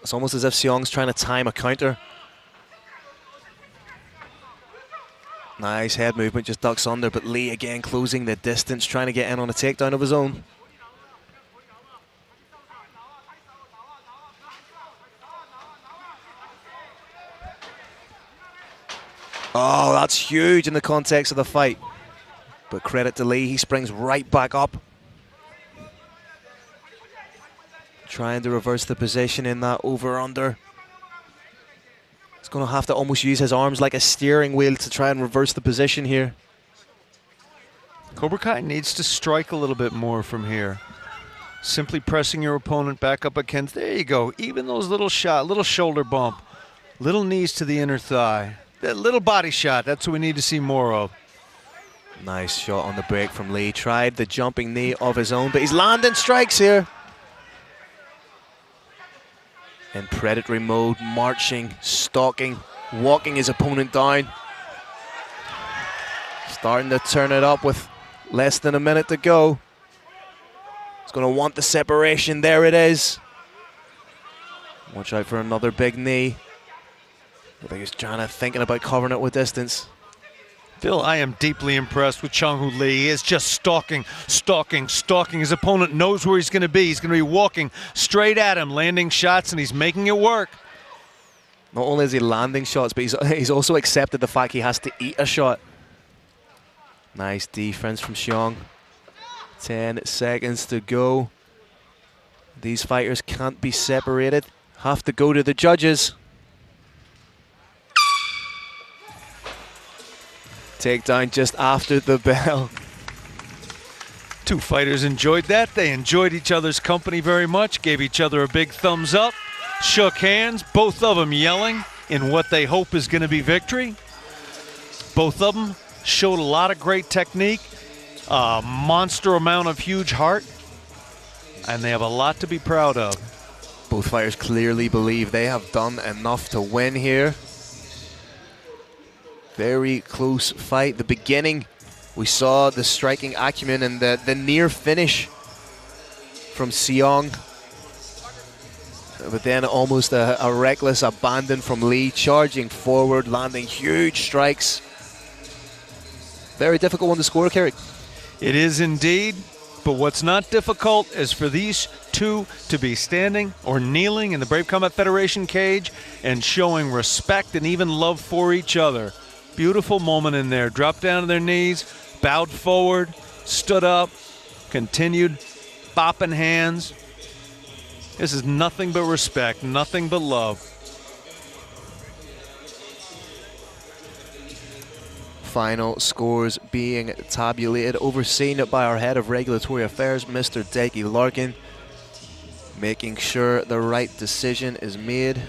It's almost as if Seong's trying to time a counter. Nice head movement, just ducks under, but Lee again closing the distance, trying to get in on a takedown of his own. Oh, that's huge in the context of the fight. But credit to Lee, he springs right back up. Trying to reverse the position in that over-under. He's going to have to almost use his arms like a steering wheel to try and reverse the position here. Cobra Kai needs to strike a little bit more from here. Simply pressing your opponent back up against, there you go. Even those little shot, little shoulder bump, little knees to the inner thigh. That little body shot, that's what we need to see more of. Nice shot on the break from Lee. Tried the jumping knee of his own, but he's landing strikes here. In predatory mode, marching, stalking, walking his opponent down. Starting to turn it up with less than a minute to go. He's going to want the separation. There it is. Watch out for another big knee. I think he's thinking about covering it with distance. Phil, I am deeply impressed with Chung-Hoo Lee. He is just stalking, stalking, stalking. His opponent knows where he's going to be. He's going to be walking straight at him, landing shots, and he's making it work. Not only is he landing shots, but he's also accepted the fact he has to eat a shot. Nice defense from Seong. 10 seconds to go. These fighters can't be separated. Have to go to the judges. Takedown just after the bell. Two fighters enjoyed that. They enjoyed each other's company very much, gave each other a big thumbs up, shook hands, both of them yelling in what they hope is going to be victory. Both of them showed a lot of great technique, a monster amount of huge heart, and they have a lot to be proud of. Both fighters clearly believe they have done enough to win here. Very close fight. The beginning, we saw the striking acumen and the near finish from Seong. But then almost a reckless abandon from Lee, charging forward, landing huge strikes. Very difficult one to score, Kerry. It is indeed, but what's not difficult is for these two to be standing or kneeling in the Brave Combat Federation cage and showing respect and even love for each other. Beautiful moment in there. Dropped down to their knees, bowed forward, stood up, continued bopping hands. This is nothing but respect, nothing but love. Final scores being tabulated, overseen by our head of regulatory affairs, Mr. Decky Larkin, making sure the right decision is made.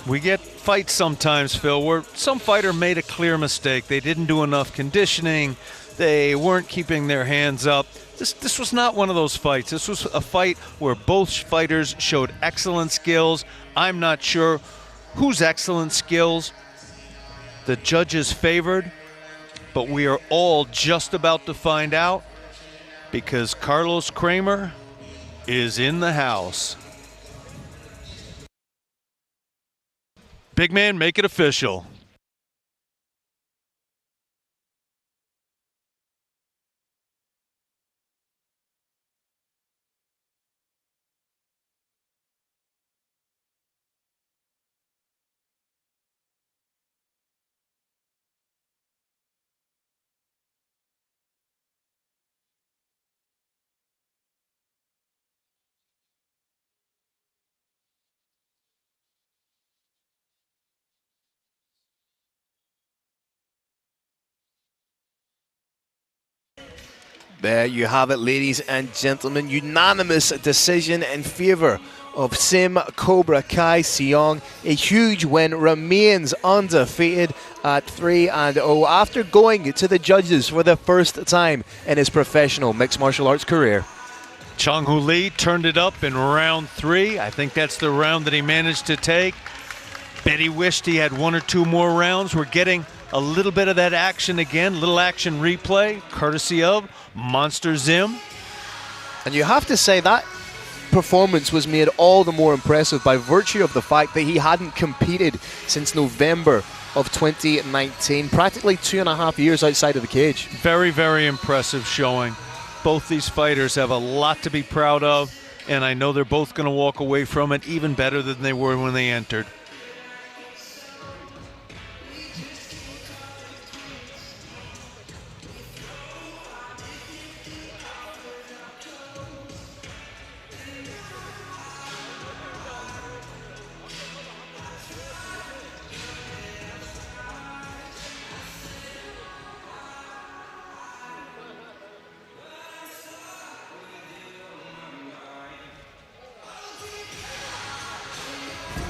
We get fights sometimes, Phil, where some fighter made a clear mistake. They didn't do enough conditioning. They weren't keeping their hands up. This was not one of those fights. This was a fight where both fighters showed excellent skills. I'm not sure whose excellent skills the judges favored, but we are all just about to find out because Carlos Kramer is in the house. Big man, make it official. There you have it, ladies and gentlemen. Unanimous decision in favour of Sim Cobra Kai Seong. A huge win, remains undefeated at 3-0 after going to the judges for the first time in his professional mixed martial arts career. Chong-Hoo Lee turned it up in round 3. I think that's the round that he managed to take. Bet he wished he had 1 or 2 more rounds. We're getting a little bit of that action again, little action replay, courtesy of Monster Zim. And you have to say that performance was made all the more impressive by virtue of the fact that he hadn't competed since November of 2019, practically 2.5 years outside of the cage. Very, very impressive showing. Both these fighters have a lot to be proud of, and I know they're both going to walk away from it even better than they were when they entered.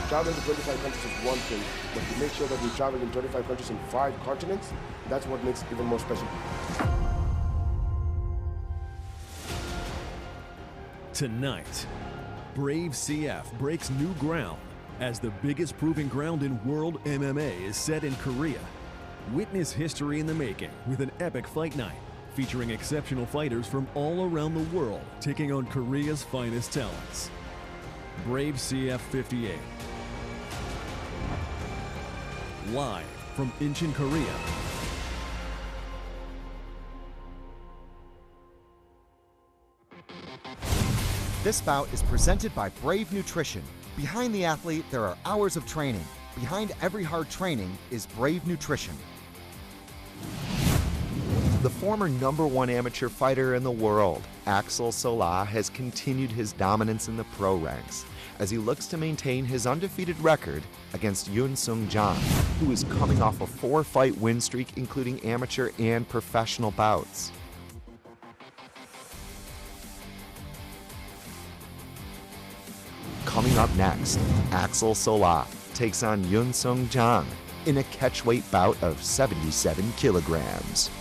Traveling to 25 countries is one thing, but to make sure that we travel in 25 countries in 5 continents, that's what makes it even more special. Tonight, Brave CF breaks new ground as the biggest proving ground in world MMA is set in Korea. Witness history in the making with an epic fight night featuring exceptional fighters from all around the world taking on Korea's finest talents. Brave CF 58. Live from Incheon, Korea. This bout is presented by Brave Nutrition. Behind the athlete, there are hours of training. Behind every hard training is Brave Nutrition. The former #1 amateur fighter in the world, Axel Sola, has continued his dominance in the pro ranks as he looks to maintain his undefeated record against Yoon Sung Jang, who is coming off a 4-fight win streak including amateur and professional bouts. Coming up next, Axel Sola takes on Yoon Sung Jang in a catchweight bout of 77 kilograms.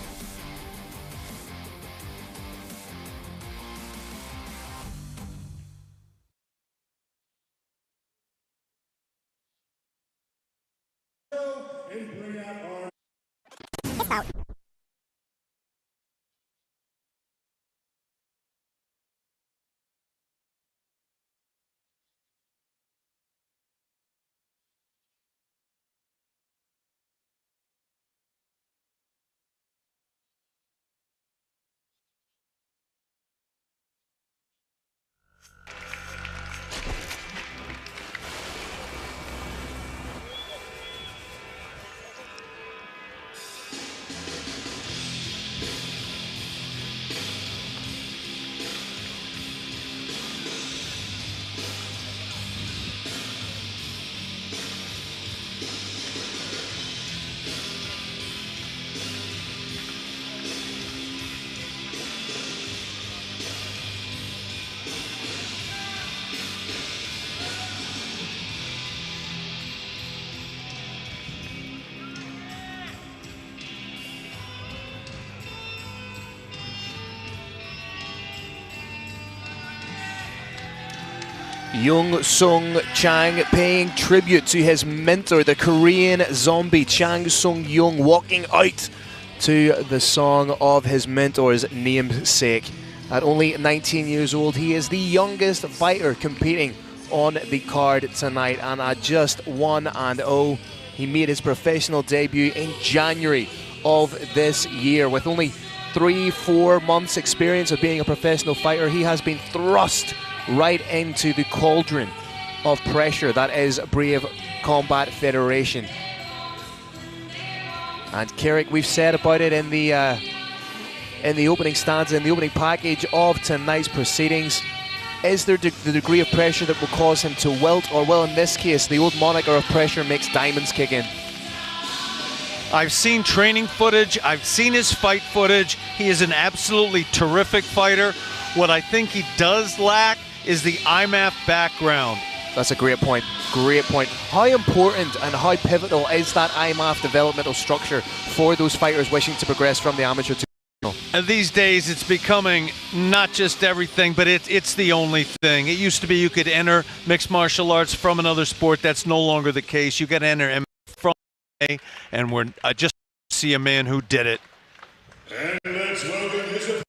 Yoon Sung Chang paying tribute to his mentor, the Korean zombie Chang Sung-young, walking out to the song of his mentor's namesake. At only 19 years old, he is the youngest fighter competing on the card tonight, and at just 1-0, he made his professional debut in January of this year. With only 3-4 months experience of being a professional fighter, he has been thrust right into the cauldron of pressure that is Brave Combat Federation. And Carrick, we've said about it in the opening stanza, in the opening package of tonight's proceedings. Is there the degree of pressure that will cause him to wilt, or will, in this case, the old moniker of pressure makes diamonds kick in? I've seen training footage. I've seen his fight footage. He is an absolutely terrific fighter. What I think he does lack is the IMAF background. That's a great point. Great point. How important and how pivotal is that IMAF developmental structure for those fighters wishing to progress from the amateur to professional? And these days, it's becoming not just everything, but it's the only thing. It used to be you could enter mixed martial arts from another sport. That's no longer the case. You got to enter from MMA, and we're just see a man who did it. And let's welcome his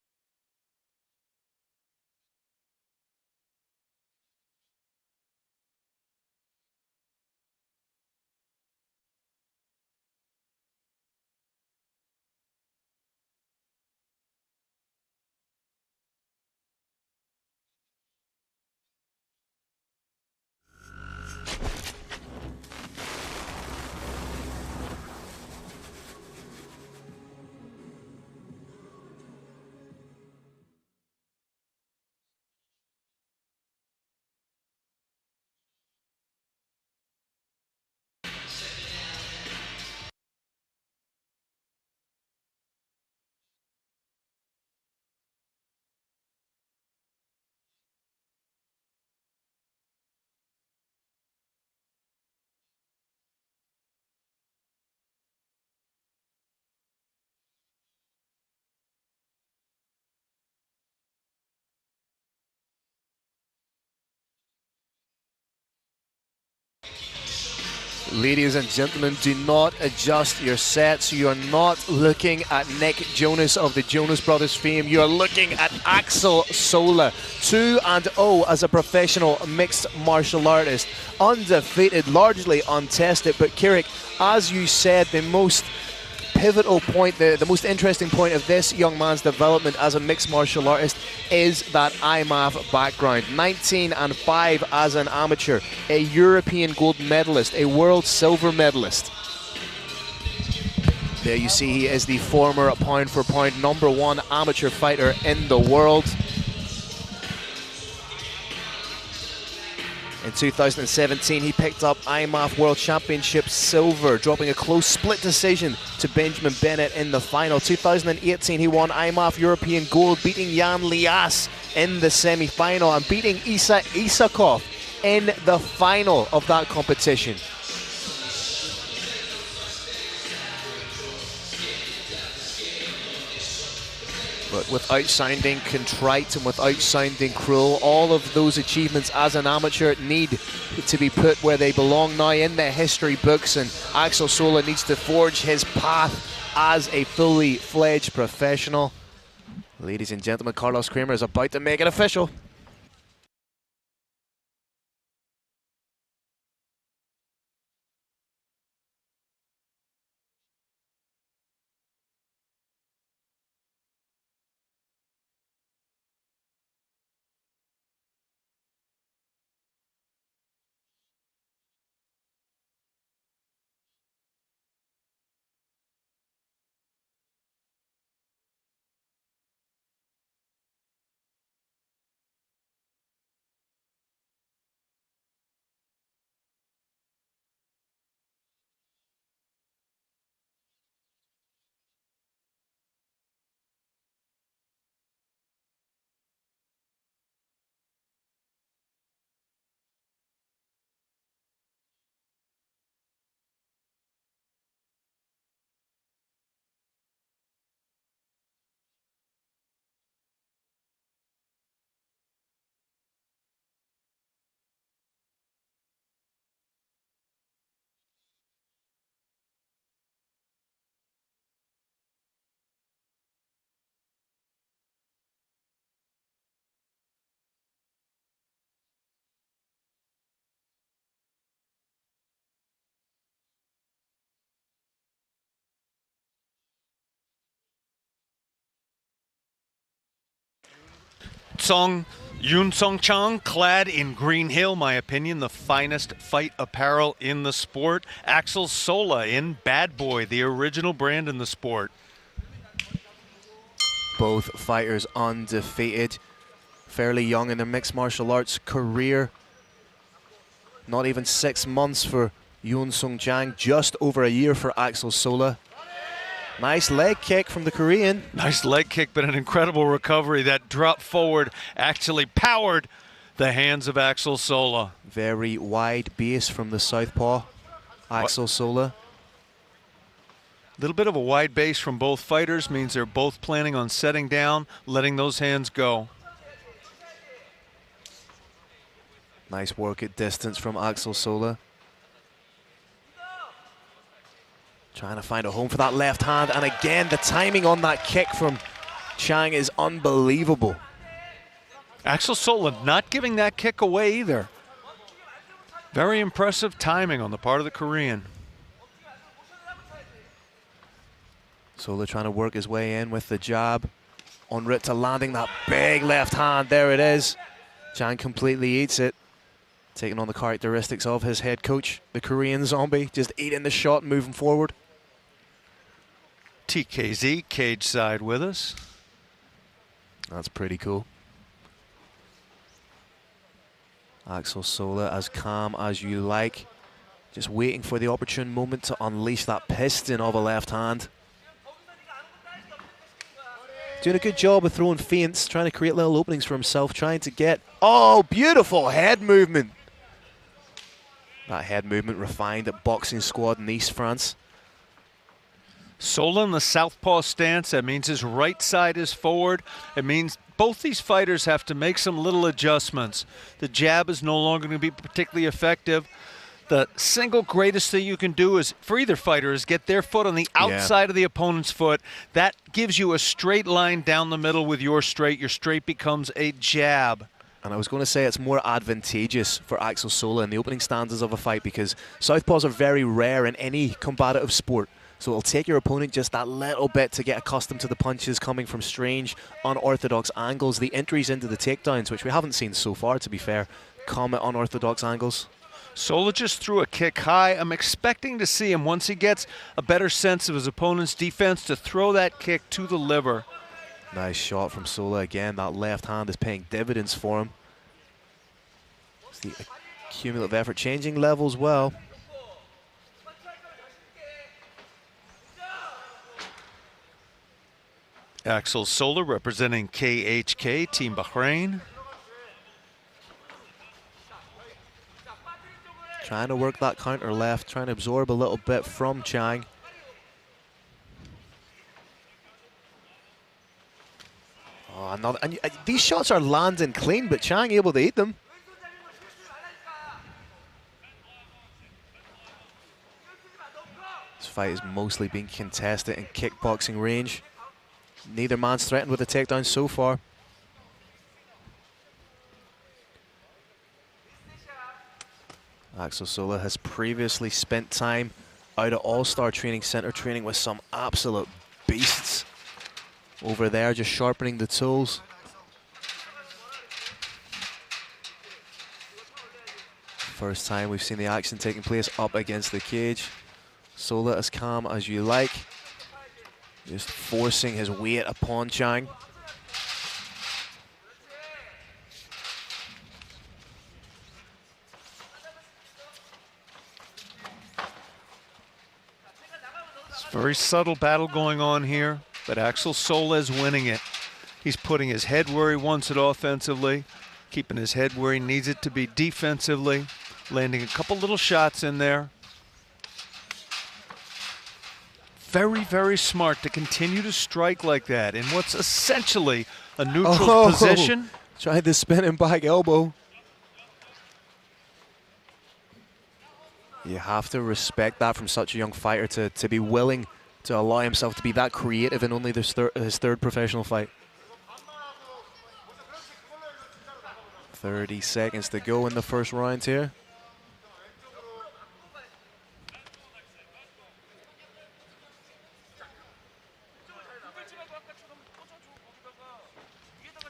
Ladies and gentlemen, do not adjust your sets. You are not looking at Nick Jonas of the Jonas Brothers fame. You are looking at Axel Sola, 2-0 as a professional mixed martial artist. Undefeated, largely untested. But Kirik, as you said, the most pivotal point, the most interesting point of this young man's development as a mixed martial artist is that IMAF background. 19-5 as an amateur, a European gold medalist, a world silver medalist. There you see he is the former pound for pound #1 amateur fighter in the world. In 2017, he picked up IMAF World Championship silver, dropping a close split decision to Benjamin Bennett in the final. 2018, he won IMAF European gold, beating Jan Lias in the semi-final and beating Isa Isakov in the final of that competition. But without sounding contrite and without sounding cruel, all of those achievements as an amateur need to be put where they belong now in the history books, and Axel Sola needs to forge his path as a fully fledged professional. Ladies and gentlemen, Carlos Kramer is about to make it official. Yoon Song Chang, clad in Green Hill, my opinion, the finest fight apparel in the sport. Axel Sola in Bad Boy, the original brand in the sport. Both fighters undefeated, fairly young in their mixed martial arts career. Not even 6 months for Yoon Sung Jang, just over a year for Axel Sola. Nice leg kick from the Korean. Nice leg kick, but an incredible recovery. That drop forward actually powered the hands of Axel Sola. Very wide base from the southpaw, Axel Sola. A little bit of a wide base from both fighters means they're both planning on setting down, letting those hands go. Nice work at distance from Axel Sola. Trying to find a home for that left hand, and again the timing on that kick from Chang is unbelievable. Axel Sola not giving that kick away either. Very impressive timing on the part of the Korean. Sola trying to work his way in with the jab, en route to landing that big left hand. There it is. Chang completely eats it, taking on the characteristics of his head coach, the Korean Zombie, just eating the shot and moving forward. TKZ cage side with us. That's pretty cool. Axel Sola as calm as you like, just waiting for the opportune moment to unleash that piston of a left hand. Doing a good job of throwing feints, trying to create little openings for himself, trying to get... Oh, beautiful head movement. That head movement refined at Boxing Squad in East France. Sola in the southpaw stance. That means his right side is forward. It means both these fighters have to make some little adjustments. The jab is no longer going to be particularly effective. The single greatest thing you can do is, for either fighter, is get their foot on the outside of the opponent's foot. That gives you a straight line down the middle with your straight. Your straight becomes a jab. And I was going to say it's more advantageous for Axel Sola in the opening stanzas of a fight because southpaws are very rare in any combative sport. So it'll take your opponent just that little bit to get accustomed to the punches coming from strange, unorthodox angles. The entries into the takedowns, which we haven't seen so far, to be fair, come at unorthodox angles. Sola just threw a kick high. I'm expecting to see him, once he gets a better sense of his opponent's defense, to throw that kick to the liver. Nice shot from Sola again. That left hand is paying dividends for him. It's the cumulative effort changing levels well. Axel Sola representing KHK, Team Bahrain. Trying to work that counter left, trying to absorb a little bit from Chang. Oh, another, and these shots are landing clean, but Chang able to eat them. This fight is mostly being contested in kickboxing range. Neither man's threatened with a takedown so far. Axel Sola has previously spent time out at All-Star Training Center training with some absolute beasts over there, just sharpening the tools. First time we've seen the action taking place up against the cage. Sola as calm as you like, just forcing his weight upon Chang. Very subtle battle going on here, but Axel Sola is winning it. He's putting his head where he wants it offensively, keeping his head where he needs it to be defensively, landing a couple little shots in there. Very, very smart to continue to strike like that in what's essentially a neutral position. Tried the spinning back elbow. You have to respect that from such a young fighter to be willing to allow himself to be that creative in only his third professional fight. 30 seconds to go in the first round here.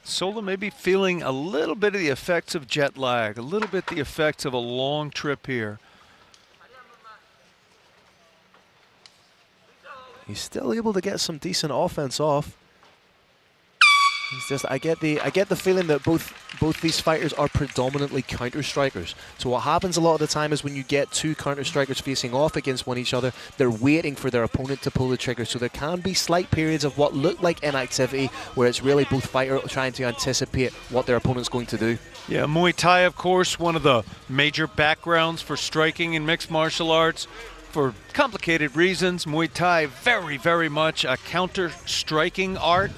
Sola may be feeling a little bit of the effects of jet lag, a little bit the effects of a long trip here. He's still able to get some decent offense off. It's just I get the feeling that both these fighters are predominantly counter strikers. So what happens a lot of the time is when you get two counter strikers facing off against one each other, they're waiting for their opponent to pull the trigger. So there can be slight periods of what look like inactivity where it's really both fighters trying to anticipate what their opponent's going to do. Yeah, Muay Thai, of course, one of the major backgrounds for striking in mixed martial arts. For complicated reasons, Muay Thai very, very much a counter-striking art.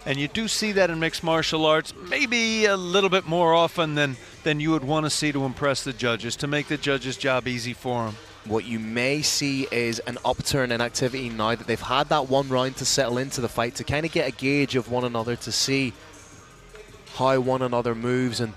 And you do see that in mixed martial arts, maybe a little bit more often than you would want to see to impress the judges, to make the judges' job easy for them. What you may see is an upturn in activity now that they've had that one round to settle into the fight, to kind of get a gauge of one another, to see how one another moves. And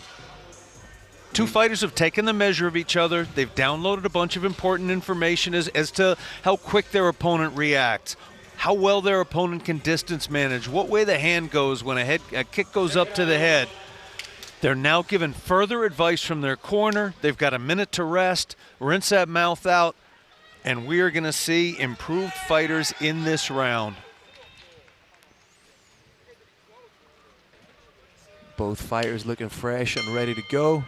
two fighters have taken the measure of each other. They've downloaded a bunch of important information as to how quick their opponent reacts, how well their opponent can distance manage, what way the hand goes when a kick goes up to the head. They're now given further advice from their corner. They've got a minute to rest, rinse that mouth out, and we are going to see improved fighters in this round. Both fighters looking fresh and ready to go.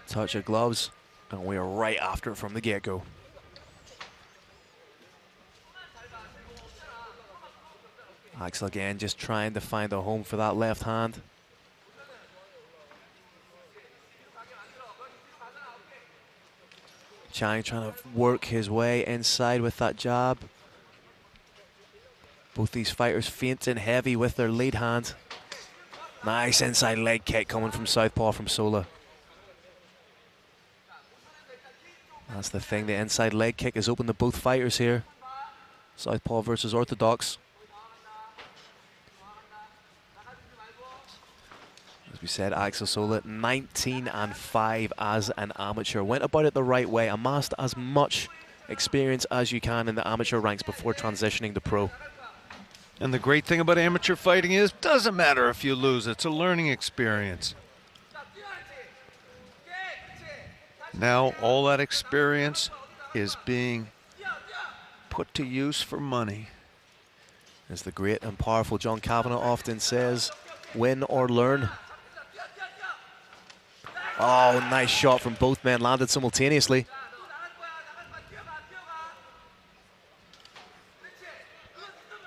Touch of gloves, and we are right after it from the get-go. Axel again just trying to find a home for that left hand. Chang trying to work his way inside with that jab. Both these fighters feinting heavy with their lead hand. Nice inside leg kick coming from southpaw from Sola. That's the thing, the inside leg kick is open to both fighters here. Southpaw versus orthodox. As we said, Axel Sola 19-5 as an amateur. Went about it the right way, amassed as much experience as you can in the amateur ranks before transitioning to pro. And the great thing about amateur fighting is, doesn't matter if you lose, it's a learning experience. Now all that experience is being put to use for money. As the great and powerful John Kavanagh often says, win or learn. Oh, nice shot from both men, landed simultaneously.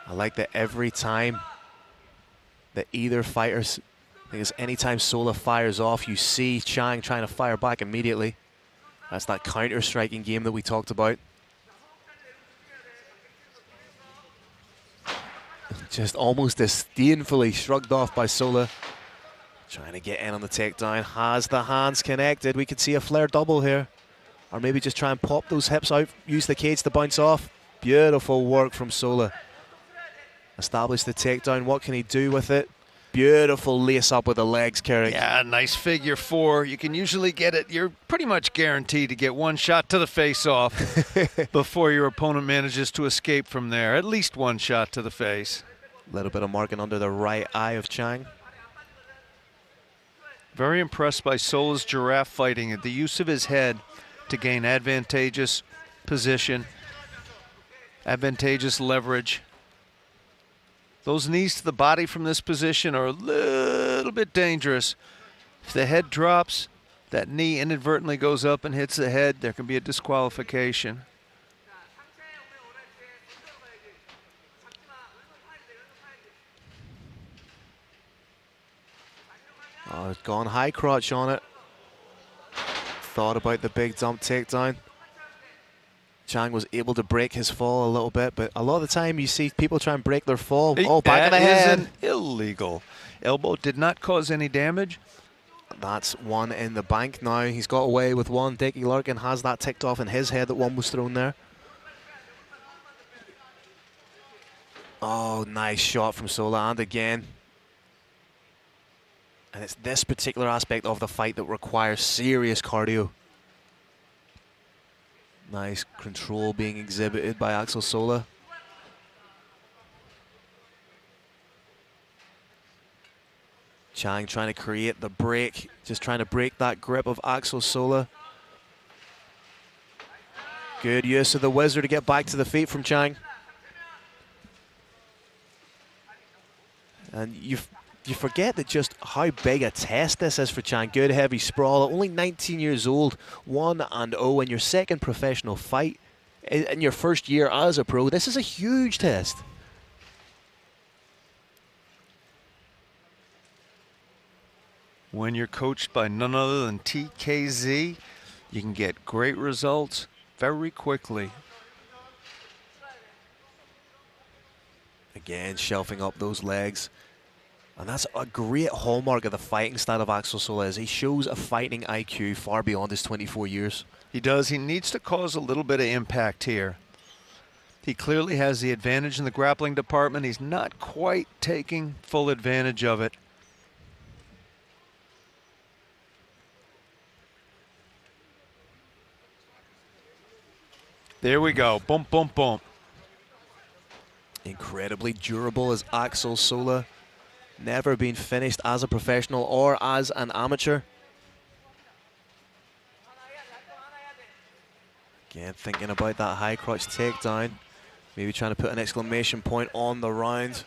I like that every time that either fighters, because anytime Sola fires off, you see Chang trying to fire back immediately. That's that counter-striking game that we talked about. Just almost disdainfully shrugged off by Sola. Trying to get in on the takedown. Has the hands connected. We could see a flare double here. Or maybe just try and pop those hips out. Use the cage to bounce off. Beautiful work from Sola. Establish the takedown. What can he do with it? Beautiful lace up with the legs, Carrick. Yeah, nice figure four. You can usually get it. You're pretty much guaranteed to get one shot to the face off before your opponent manages to escape from there. At least one shot to the face. A little bit of marking under the right eye of Chang. Very impressed by Sola's giraffe fighting, the use of his head to gain advantageous position, advantageous leverage. Those knees to the body from this position are a little bit dangerous. If the head drops, that knee inadvertently goes up and hits the head, there can be a disqualification. Oh, it's gone high crotch on it. Thought about the big dump takedown. Chang was able to break his fall a little bit, but a lot of the time you see people try and break their fall. Oh, back of the head. That is an illegal. Elbow did not cause any damage. That's one in the bank now. He's got away with one. Dickie Larkin has that ticked off in his head that one was thrown there. Oh, nice shot from Sola, and again. And it's this particular aspect of the fight that requires serious cardio. Nice control being exhibited by Axel Sola. Chang trying to create the break, just trying to break that grip of Axel Sola. Good use of the whizzer to get back to the feet from Chang. And you forget that just how big a test this is for Chang. Good heavy sprawl, only 19 years old, 1-0 in your second professional fight in your first year as a pro. This is a huge test. When you're coached by none other than TKZ, you can get great results very quickly. Again, shelving up those legs. And that's a great hallmark of the fighting style of Axel Sola, is he shows a fighting IQ far beyond his 24 years. He does. He needs to cause a little bit of impact here. He clearly has the advantage in the grappling department. He's not quite taking full advantage of it. There we go. Boom, boom, boom. Incredibly durable is Axel Sola. Never been finished as a professional or as an amateur. Again, thinking about that high crotch takedown. Maybe trying to put an exclamation point on the round.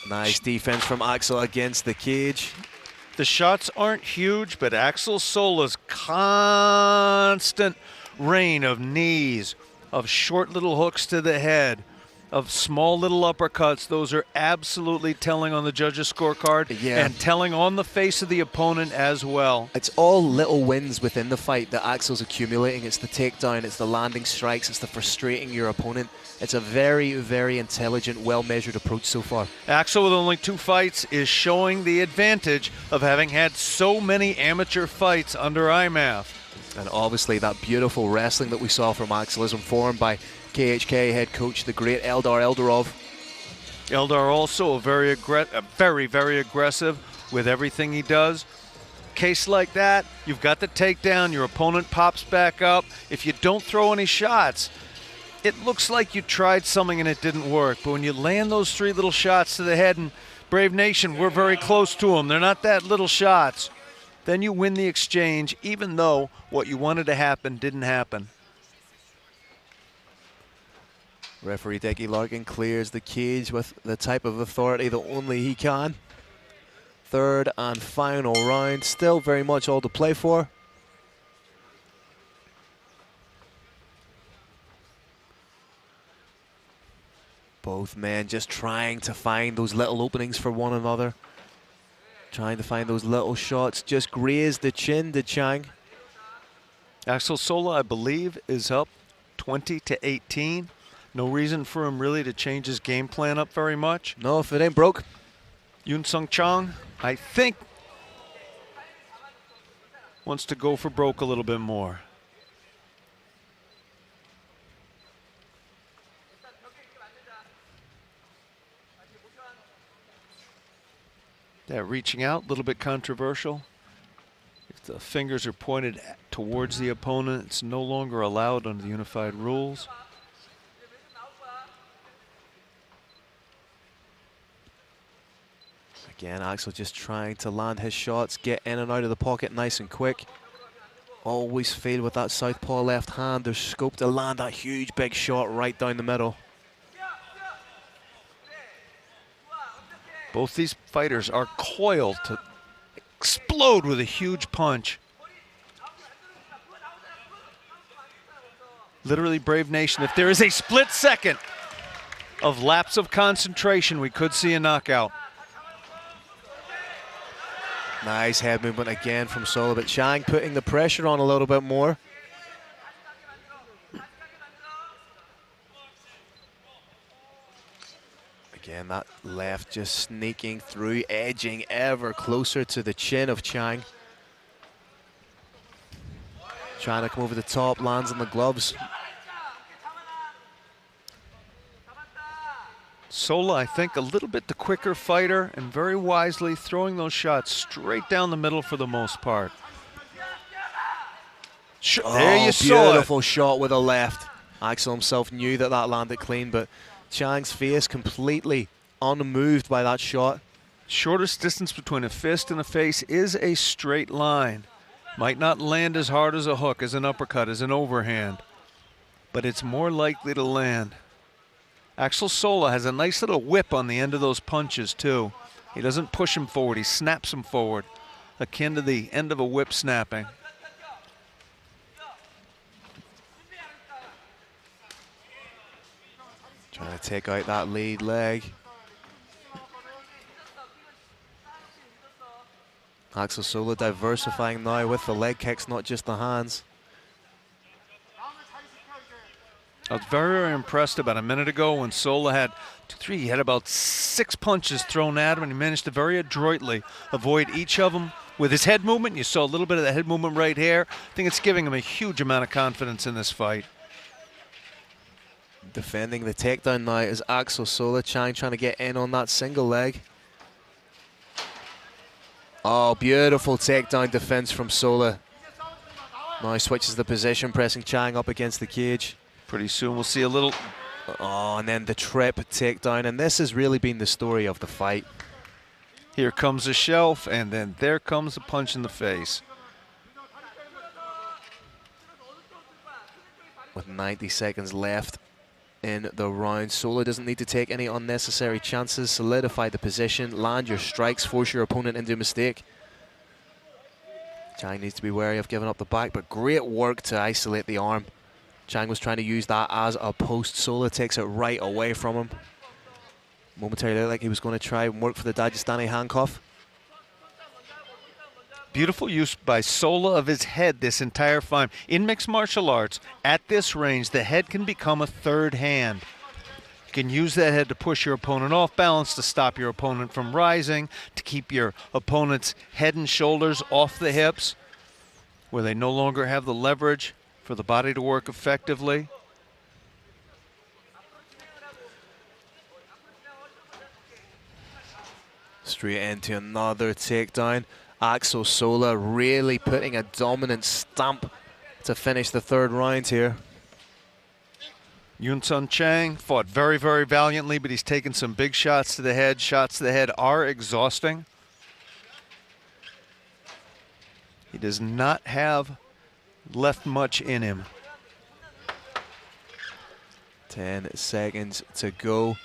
Nice defense from Axel against the cage. The shots aren't huge, but Axel Sola's constant rain of knees, of short little hooks to the head, of small little uppercuts, those are absolutely telling on the judges' scorecard, and telling on the face of the opponent as well. It's all little wins within the fight that Axel's accumulating. It's the takedown, it's the landing strikes, it's the frustrating your opponent. It's a very, very intelligent, well-measured approach so far. Axel, with only 2 fights, is showing the advantage of having had so many amateur fights under IMAF. And obviously that beautiful wrestling that we saw from Axel is informed by KHK head coach, the great Eldar Eldarov. Eldar also a very, very aggressive with everything he does. Case like that, you've got the takedown, your opponent pops back up. If you don't throw any shots, it looks like you tried something and it didn't work. But when you land those 3 little shots to the head, and Brave Nation, we're very close to them. They're not that little shots. Then you win the exchange, even though what you wanted to happen didn't happen. Referee Dickie Larkin clears the cage with the type of authority that only he can. Third and final round, still very much all to play for. Both men just trying to find those little openings for one another. Trying to find those little shots. Just graze the chin to Chang. Axel Sola, I believe, is up 20-18. No reason for him really to change his game plan up very much. No, if it ain't broke. Yunsung Chang, I think, wants to go for broke a little bit more. That reaching out, a little bit controversial. If the fingers are pointed towards the opponent, it's no longer allowed under the unified rules. Again, Axel just trying to land his shots, get in and out of the pocket nice and quick. Always fail with that southpaw left hand. There's scope to land that huge big shot right down the middle. Both these fighters are coiled to explode with a huge punch. Literally, Brave Nation, if there is a split second of lapse of concentration, we could see a knockout. Nice head movement again from Sola, but Chang putting the pressure on a little bit more. Again, that left just sneaking through, edging ever closer to the chin of Chang. Trying to come over the top, lands on the gloves. Sola, I think, a little bit the quicker fighter, and very wisely throwing those shots straight down the middle for the most part. There you saw it. Beautiful shot with a left. Axel himself knew that that landed clean, but Chang's face completely unmoved by that shot. Shortest distance between a fist and a face is a straight line. Might not land as hard as a hook, as an uppercut, as an overhand. but it's more likely to land. Axel Sola has a nice little whip on the end of those punches too. He doesn't push him forward, he snaps him forward, akin to the end of a whip snapping. Trying to take out that lead leg. Axel Sola diversifying now with the leg kicks, not just the hands. I was very, very impressed about a minute ago when Sola had he had about 6 punches thrown at him, and he managed to very adroitly avoid each of them with his head movement. You saw a little bit of the head movement right here. I think it's giving him a huge amount of confidence in this fight. Defending the takedown now is Axel Sola. Chang trying to get in on that single leg. Oh, beautiful takedown defense from Sola. Now switches the position, pressing Chang up against the cage. Pretty soon we'll see a little... Oh, and then the trip takedown, and this has really been the story of the fight. Here comes a shelf, and then there comes a punch in the face. With 90 seconds left in the round, Sola doesn't need to take any unnecessary chances. Solidify the position, land your strikes, force your opponent into a mistake. Chang needs to be wary of giving up the back, but great work to isolate the arm. Chang was trying to use that as a post. Sola takes it right away from him. Momentarily looked like he was going to try and work for the Dagestani handcuff. Beautiful use by Sola of his head this entire fight. In mixed martial arts, at this range, the head can become a third hand. You can use that head to push your opponent off balance, to stop your opponent from rising, to keep your opponent's head and shoulders off the hips, where they no longer have the leverage for the body to work effectively. Straight into another takedown. Axel Sola really putting a dominant stamp to finish the third round here. Yun-Sun Chang fought very, very valiantly, but he's taken some big shots to the head. Shots to the head are exhausting. He does not have left much in him. 10 seconds to go.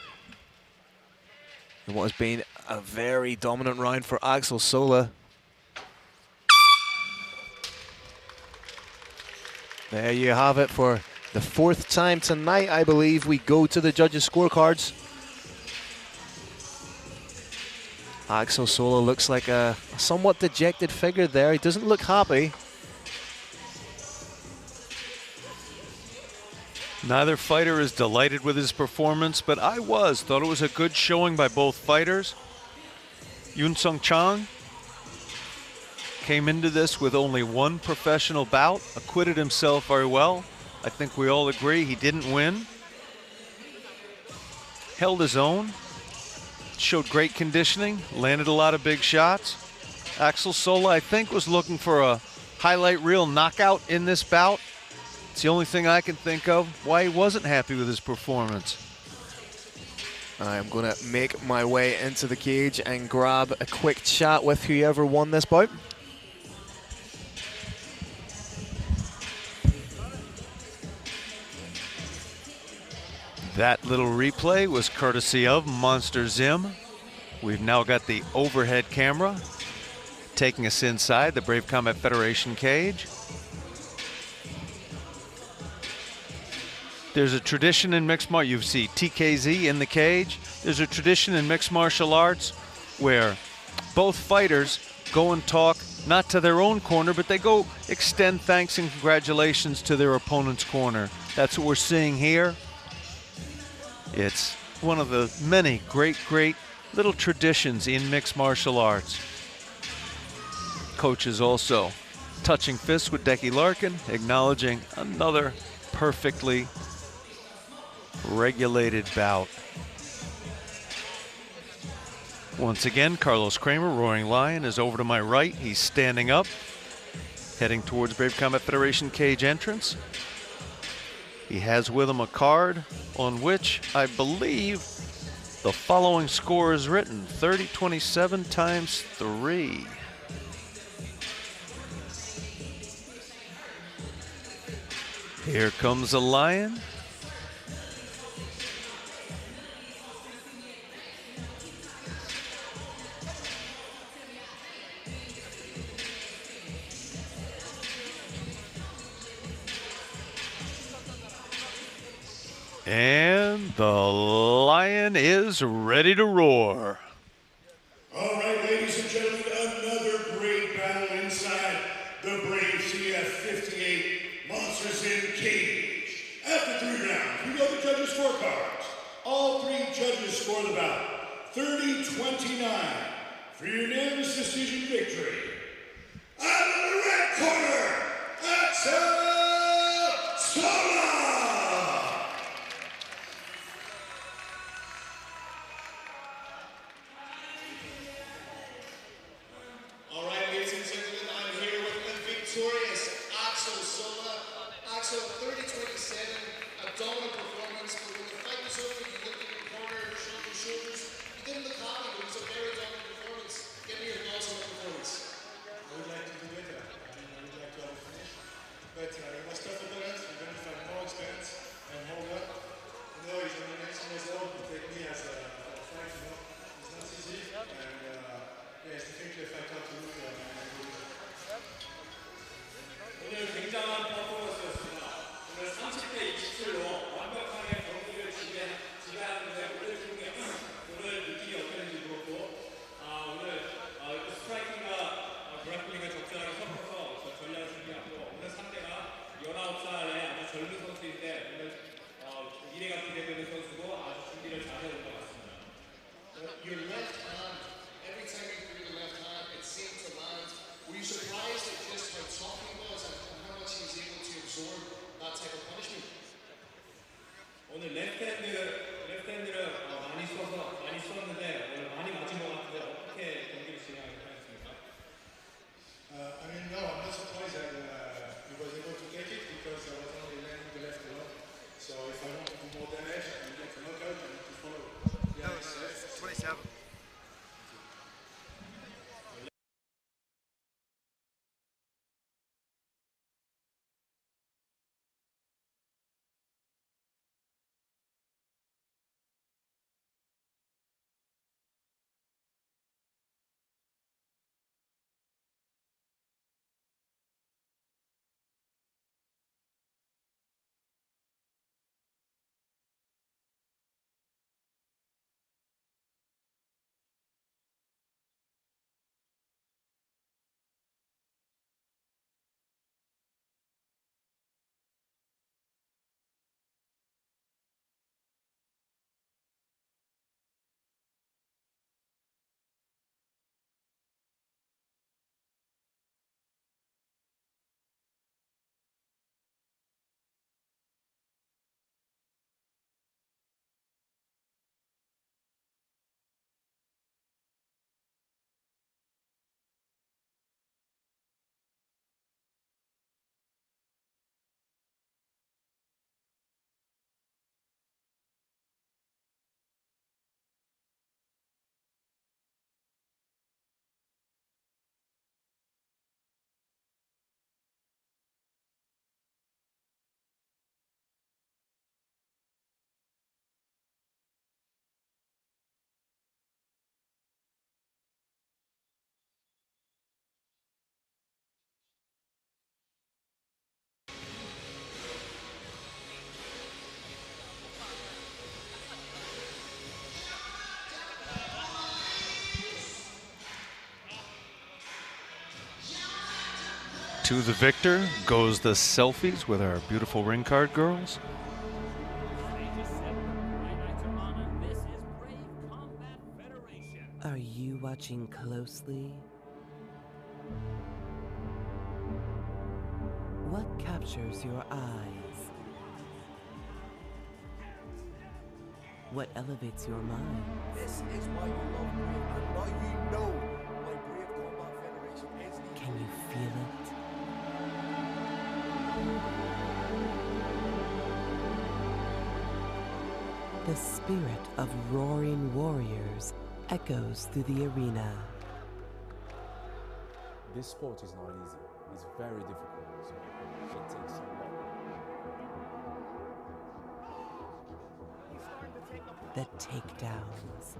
In what has been a very dominant round for Axel Sola. There you have it. For the 4th time tonight, I believe, we go to the judges' scorecards. Axel Sola looks like a somewhat dejected figure there. He doesn't look happy. Neither fighter is delighted with his performance, but I thought it was a good showing by both fighters. Yun-Sun Chang came into this with only 1 professional bout, acquitted himself very well. I think we all agree he didn't win. Held his own, showed great conditioning, landed a lot of big shots. Axel Sola, I think, was looking for a highlight reel knockout in this bout. It's the only thing I can think of why he wasn't happy with his performance. I'm going to make my way into the cage and grab a quick chat with whoever won this bout. That little replay was courtesy of Monster Zim. We've now got the overhead camera taking us inside the Brave Combat Federation cage. There's a tradition in mixed martial, you see TKZ in the cage. There's a tradition in mixed martial arts where both fighters go and talk, not to their own corner, but they go extend thanks and congratulations to their opponent's corner. That's what we're seeing here. It's one of the many great little traditions in mixed martial arts. Coaches also touching fists with Decky Larkin, acknowledging another perfectly regulated bout. Once again, Carlos Kramer, Roaring Lion, is over to my right. He's standing up, heading towards Brave Combat Federation cage entrance. He has with him a card on which I believe the following score is written: 30-27 times 3. Here comes a lion. And the lion is ready to roar. All right, ladies and gentlemen, another great battle inside the Brave CF-58 Monsters in Cage. After 3 rounds, we got the judges' scorecards. All 3 judges score the bout 30-29 for unanimous decision victory. Out of the red corner, Axel Sola! All right, ladies and gentlemen, I'm here with the victorious Axel Sola. Axel, 30-27, a dominant performance, but when the fight was over, you looked in the corner, shrugged your shoulders. You didn't look happy, but it was a very dominant performance. Give me your thoughts on the performance. I would like to do better. I would like to have a finish. But it was tough opponent, even if I'm more experienced and older. You know, he's only 19 years old, to take me as a fight, you know. It's not easy. And yeah, it's definitely a fighter to look at. 오늘 굉장한 퍼포먼스였습니다. 오늘 30대 27로 완벽하게 경기를 지배하는데 오늘 느낌이 어땠는지 물었고 오늘 스트라이킹과 그래플링을 적절하게 섞어서 전략을 준비하고 오늘 상대가 19살의 아주 젊은 선수인데 오늘 미래가 기대되는 선수고 아주 준비를 잘 해온 것 같습니다. Your left hand, every time you threw the left hand, it seemed to land. Were you surprised at just how tough he was and how much he was able to absorb that type of punishment? 오늘 레프트핸드를 많이 썼는데 오늘 많이 맞은 것 같은데 어떻게 경기를 진행하셨습니까? I mean, no, I'm not surprised that he was able to take it because I was only landing the left alone. So if I want to do more damage and get a knockout, I need to follow. Yeah, it's 27. To the victor goes the selfies with our beautiful ring card girls. Are you watching closely? What captures your eyes? What elevates your mind? This is why you love Brave, and now you know why Brave Combat Federation is the... Can you feel it? The spirit of roaring warriors echoes through the arena. This sport is not easy. It's very difficult. It takes a lot. the takedowns,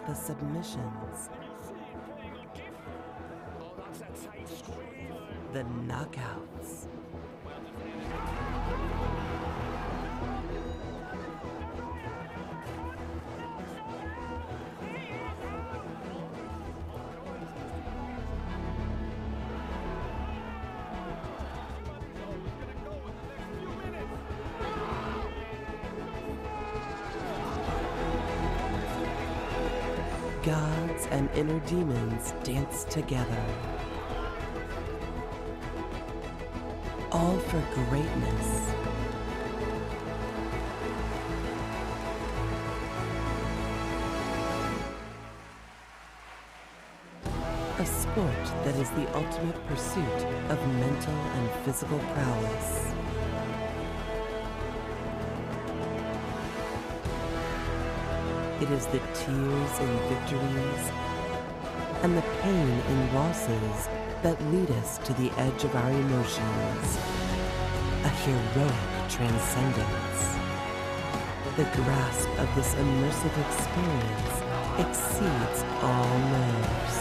the submissions, the knockouts. Gods and inner demons dance together, all for greatness. A sport that is the ultimate pursuit of mental and physical prowess. It is the tears in victories and the pain in losses that lead us to the edge of our emotions. A heroic transcendence. The grasp of this immersive experience exceeds all nerves.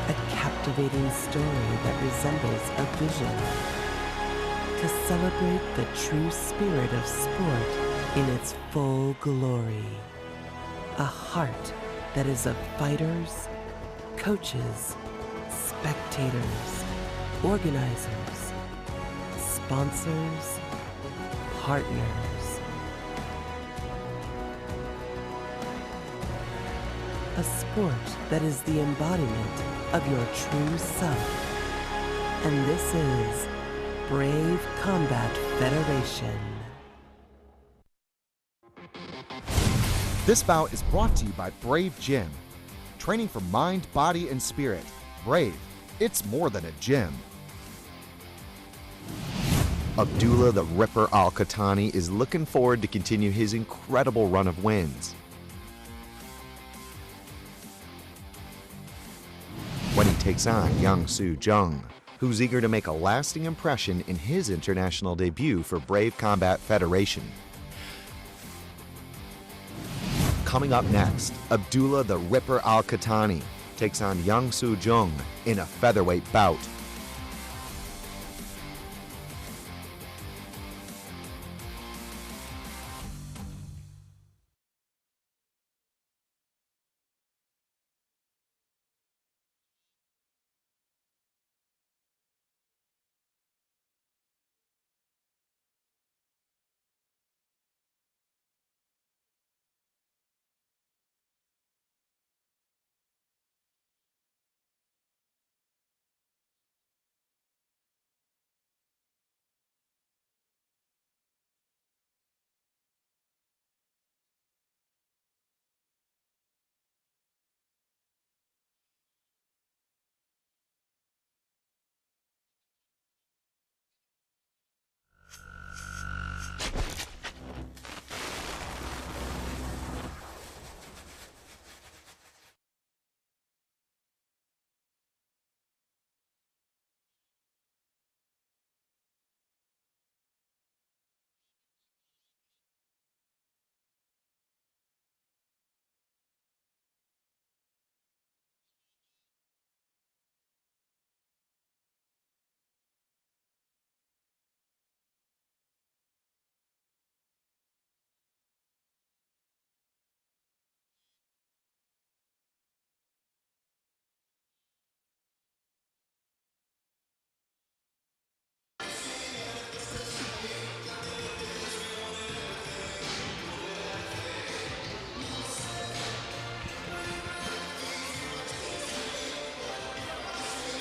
A captivating story that resembles a vision. To celebrate the true spirit of sport in its full glory. A heart that is of fighters, coaches, spectators, organizers, sponsors, partners. A sport that is the embodiment of your true self. And this is Brave Combat Federation. This bout is brought to you by Brave Gym. Training for mind, body, and spirit. Brave, it's more than a gym. Abdullah the Ripper Al-Qahtani is looking forward to continue his incredible run of wins. When he takes on Young Soo Jung, who's eager to make a lasting impression in his international debut for Brave Combat Federation. Coming up next, Abdullah the Ripper Al-Qahtani takes on Young Soo Jung in a featherweight bout.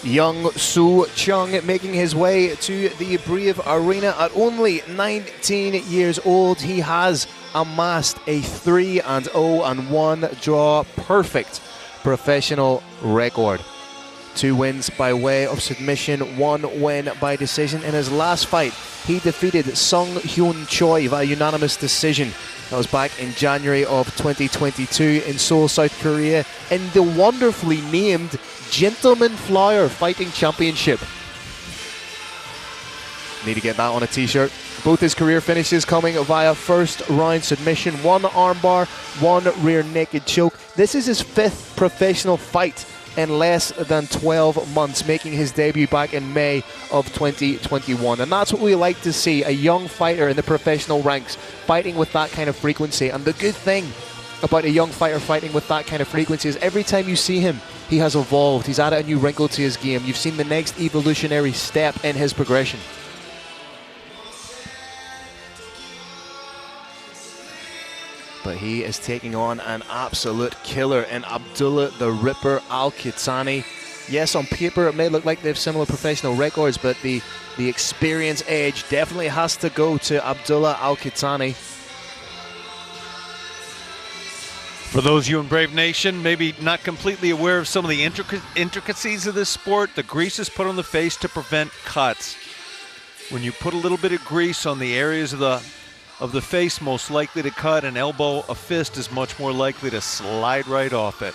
Young Soo Jung making his way to the Brave Arena at only 19 years old. He has amassed a 3-0-1 draw perfect professional record. 2 wins by way of submission, 1 win by decision. In his last fight, he defeated Sung Hyun Choi via unanimous decision. That was back in January of 2022 in Seoul, South Korea, in the wonderfully named Gentleman Flyer Fighting Championship. Need to get that on a t-shirt. Both his career finishes coming via first round submission, one armbar, one rear naked choke. This is his 5th professional fight in less than 12 months, making his debut back in May of 2021. And that's what we like to see, a young fighter in the professional ranks fighting with that kind of frequency. And the good thing about a young fighter fighting with that kind of frequency is every time you see him, he has evolved. He's added a new wrinkle to his game. You've seen the next evolutionary step in his progression. But he is taking on an absolute killer in Abdullah the Ripper Al-Kitani. Yes, on paper it may look like they have similar professional records, but the experience edge definitely has to go to Abdullah Al-Kitani. For those of you in Brave Nation, maybe not completely aware of some of the intricacies of this sport, the grease is put on the face to prevent cuts. When you put a little bit of grease on the areas of the face most likely to cut, an elbow, a fist is much more likely to slide right off it.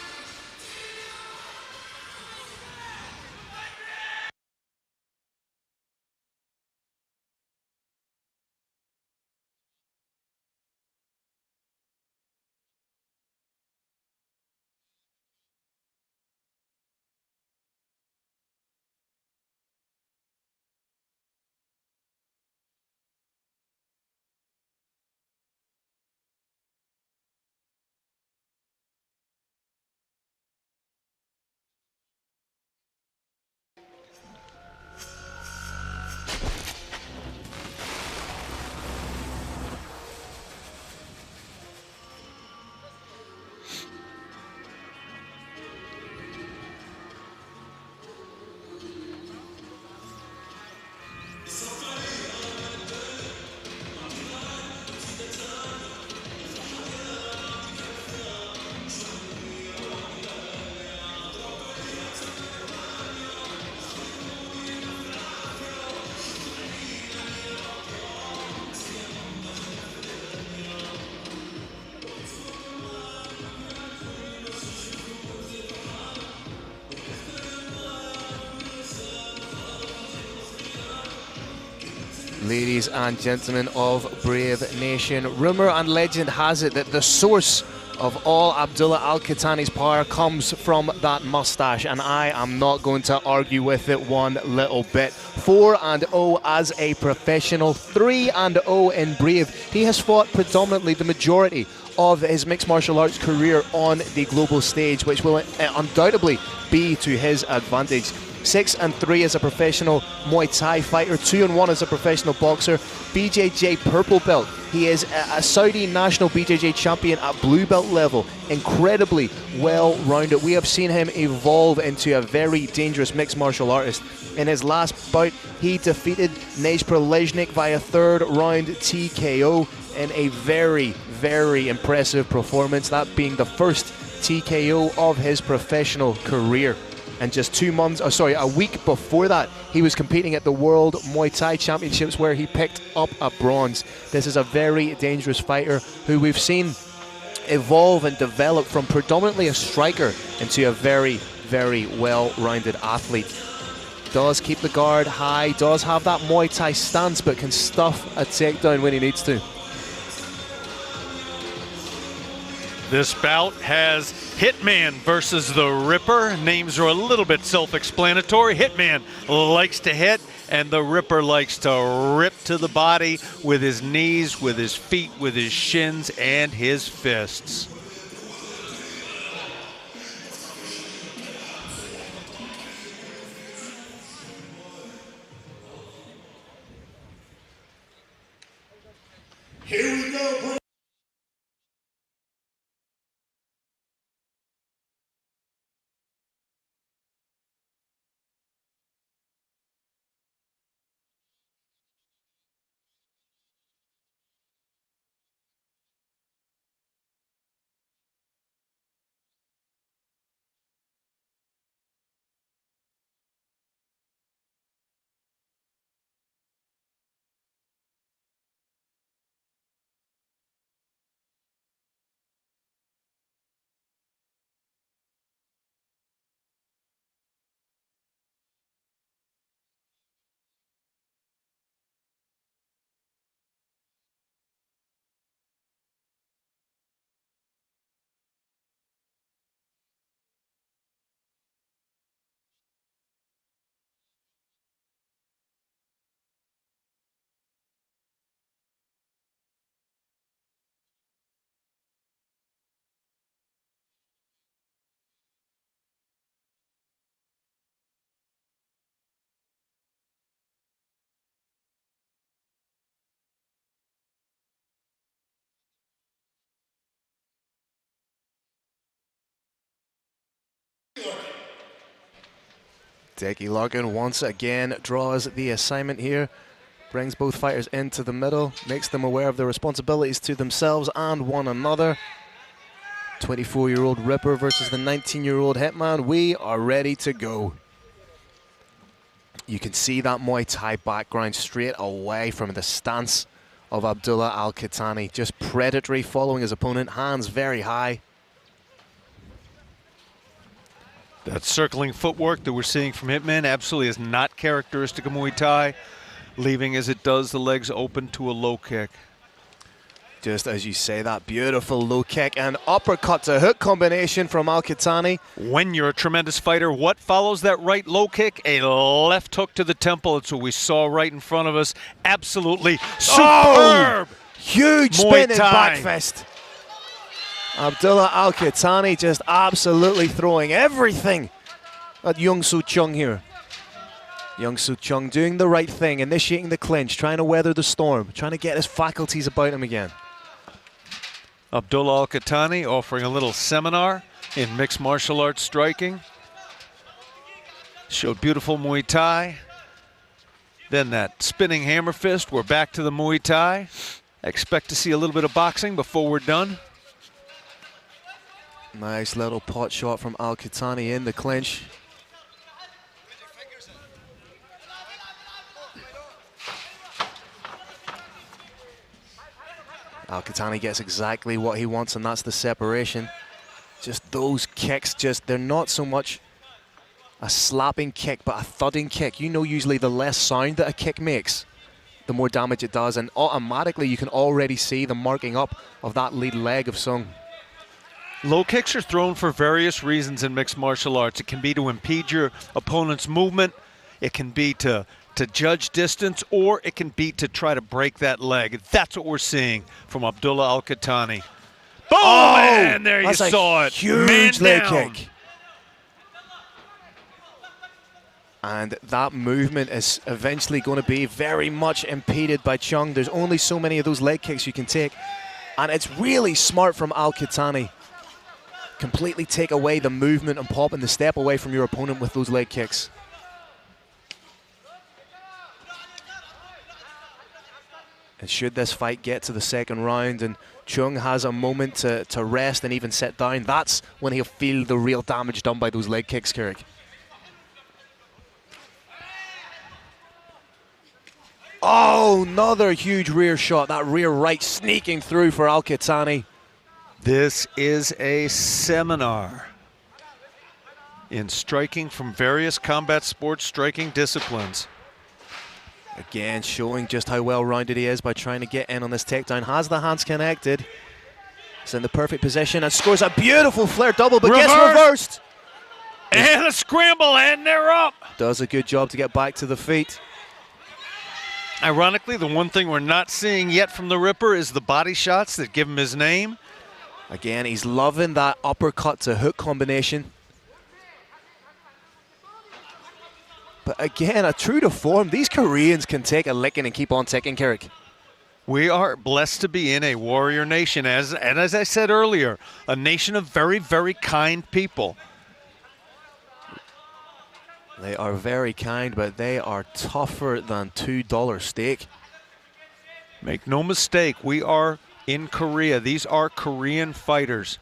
Ladies and gentlemen of Brave Nation, rumour and legend has it that the source of all Abdullah Al-Kitani's power comes from that mustache, and I am not going to argue with it one little bit. 4-0 as a professional, 3-0 in Brave. He has fought predominantly the majority of his mixed martial arts career on the global stage, which will undoubtedly be to his advantage. 6-3 as a professional Muay Thai fighter, 2-1 as a professional boxer, BJJ purple belt. He is a Saudi national BJJ champion at blue belt level. Incredibly well-rounded. We have seen him evolve into a very dangerous mixed martial artist. In his last bout, he defeated Nej Proleznik via 3rd round TKO in a very, very impressive performance, that being the first TKO of his professional career. And just a week before that, he was competing at the World Muay Thai Championships where he picked up a bronze. This is a very dangerous fighter who we've seen evolve and develop from predominantly a striker into a very, very well-rounded athlete. Does keep the guard high, does have that Muay Thai stance, but can stuff a takedown when he needs to. This bout has Hitman versus the Ripper. Names are a little bit self-explanatory. Hitman likes to hit, and the Ripper likes to rip to the body with his knees, with his feet, with his shins, and his fists. Here we go, bro. Dickie Larkin once again draws the assignment here. Brings both fighters into the middle, makes them aware of their responsibilities to themselves and one another. 24-year-old Ripper versus the 19-year-old Hitman. We are ready to go. You can see that Muay Thai background straight away from the stance of Abdullah Al-Qahtani. Just predatory, following his opponent, hands very high. That circling footwork that we're seeing from Hitman absolutely is not characteristic of Muay Thai, leaving as it does the legs open to a low kick. Just as you say, that beautiful low kick and uppercut to hook combination from Al-Qahtani. When you're a tremendous fighter, what follows that right low kick? A left hook to the temple. It's what we saw right in front of us. Absolutely superb. Huge Muay spinning Thai. back fist. Abdullah Al-Qahtani just absolutely throwing everything at Young Soo Chung here. Young Soo Chung doing the right thing, initiating the clinch, trying to weather the storm, trying to get his faculties about him again. Abdullah Al-Qahtani offering a little seminar in mixed martial arts striking. Showed beautiful Muay Thai. Then that spinning hammer fist. We're back to the Muay Thai. I expect to see a little bit of boxing before we're done. Nice little pot shot from Al-Qahtani in the clinch. Al-Qahtani gets exactly what he wants, and that's the separation. Just those kicks, they're not so much a slapping kick, but a thudding kick. You know, usually the less sound that a kick makes, the more damage it does, and automatically you can already see the marking up of that lead leg of Sung. Low kicks are thrown for various reasons in mixed martial arts. It can be to impede your opponent's movement. It can be to judge distance, or it can be to try to break that leg. That's what we're seeing from Abdullah Al-Qahtani. Boom! And there you saw it. Huge leg down. kick. And that movement is eventually going to be very much impeded by Chung. There's only so many of those leg kicks you can take. And it's really smart from Al-Qahtani. Completely take away the movement and popping the step away from your opponent with those leg kicks. And should this fight get to the second round and Chung has a moment to rest and even sit down, that's when he'll feel the real damage done by those leg kicks, Carrick. Oh, another huge rear shot. That rear right sneaking through for Al-Qahtani. This is a seminar in striking from various combat sports striking disciplines. Again, showing just how well-rounded he is by trying to get in on this takedown. Has the hands connected. He's in the perfect position and scores a beautiful flare double, but gets reversed. And a scramble, and they're up. Does a good job to get back to the feet. Ironically, the one thing we're not seeing yet from the Ripper is the body shots that give him his name. Again, he's loving that uppercut to hook combination. But again, a true to form, these Koreans can take a licking and keep on ticking, Carrick. We are blessed to be in a warrior nation, and as I said earlier, a nation of very, very kind people. They are very kind, but they are tougher than $2 steak. Make no mistake, we are in Korea. These are Korean fighters.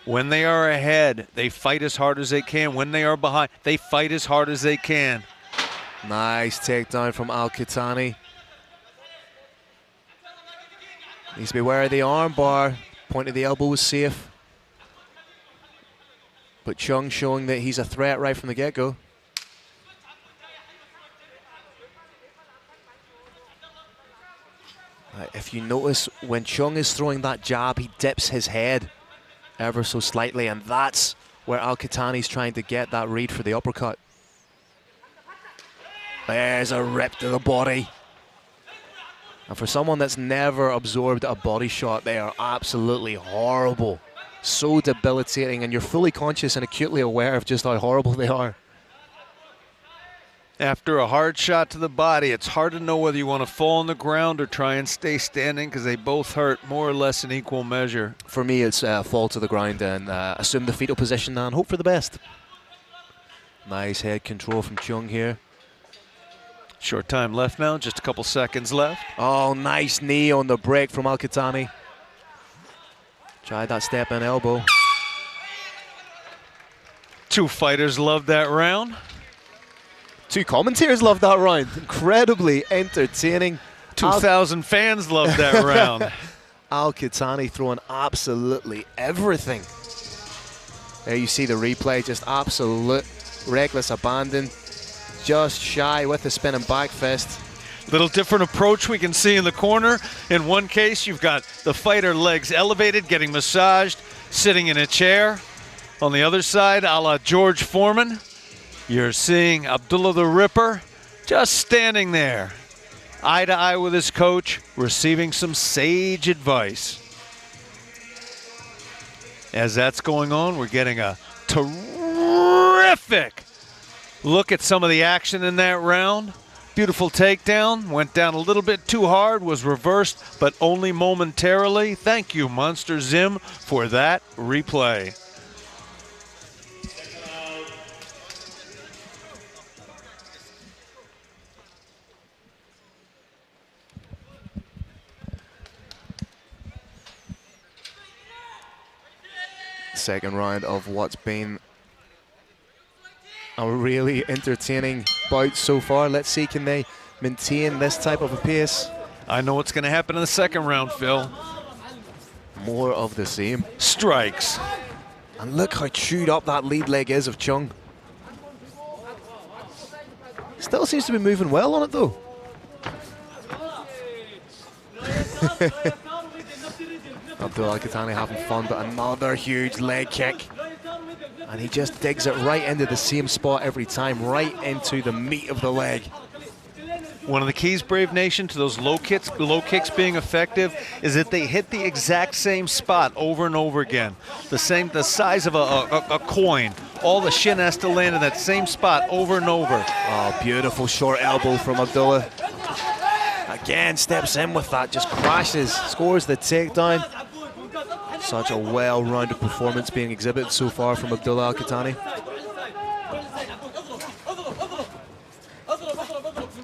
When they are ahead, they fight as hard as they can. When they are behind, they fight as hard as they can. Nice takedown from Al-Qahtani. Needs to be aware of the arm bar. Point of the elbow was safe. But Chung showing that he's a threat right from the get-go. If you notice, when Chung is throwing that jab, he dips his head ever so slightly, and that's where Al-Qahtani's trying to get that read for the uppercut. There's a rip to the body. And for someone that's never absorbed a body shot, they are absolutely horrible. So debilitating, and you're fully conscious and acutely aware of just how horrible they are. After a hard shot to the body, it's hard to know whether you want to fall on the ground or try and stay standing, because they both hurt more or less in equal measure. For me, it's fall to the ground and assume the fetal position and hope for the best. Nice head control from Chung here. Short time left now, just a couple seconds left. Oh, nice knee on the break from Al-Qahtani. Tried that step and elbow. Two fighters loved that round. Two commentators loved that round. Incredibly entertaining. 2,000 fans loved that round. Al-Qahtani throwing absolutely everything. There you see the replay, just absolute reckless abandon. Just shy with the spinning back fist. Little different approach we can see in the corner. In one case, you've got the fighter legs elevated, getting massaged, sitting in a chair. On the other side, a la George Foreman, you're seeing Abdullah the Ripper just standing there, eye to eye with his coach, receiving some sage advice. As that's going on, we're getting a terrific look at some of the action in that round. Beautiful takedown, went down a little bit too hard, was reversed, but only momentarily. Thank you, Monster Zim, for that replay. Second round of what's been a really entertaining bout so far. Let's see, can they maintain this type of a pace? I know what's going to happen in the second round, Phil. More of the same. Strikes. And look how chewed up that lead leg is of Chung. Still seems to be moving well on it though. Abdullah Al-Qahtani having fun, but another huge leg kick. And he just digs it right into the same spot every time, right into the meat of the leg. One of the keys, Brave Nation, to those low kicks being effective is that they hit the exact same spot over and over again. The size of a coin. All the shin has to land in that same spot over and over. Oh, beautiful short elbow from Abdullah. Again, steps in with that, just crashes, scores the takedown. Such a well-rounded performance being exhibited so far from Abdullah Al-Qahtani.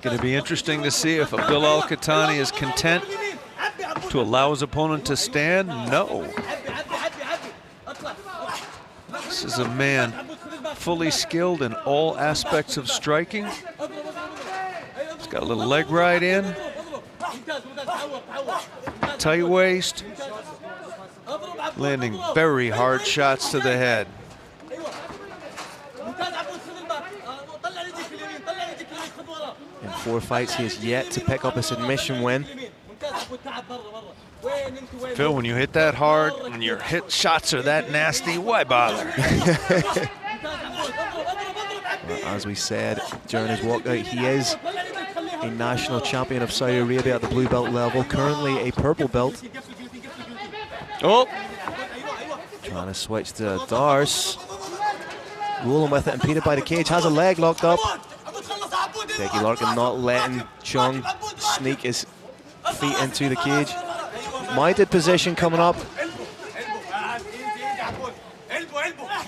Going to be interesting to see if Abdullah Al-Qahtani is content to allow his opponent to stand. No. This is a man fully skilled in all aspects of striking. He's got a little leg right in. Tight waist. Landing very hard shots to the head. In 4 fights, he has yet to pick up a submission win. Phil, when you hit that hard and your hit shots are that nasty, why bother? Well, as we said during his walkout, he is a national champion of Saudi Arabia at the blue belt level, currently a purple belt. Oh! Trying to switch to Dars. Rolling with it, impeded by the cage, has a leg locked up. Becky Larkin not letting Chung sneak his feet into the cage. Minded position coming up.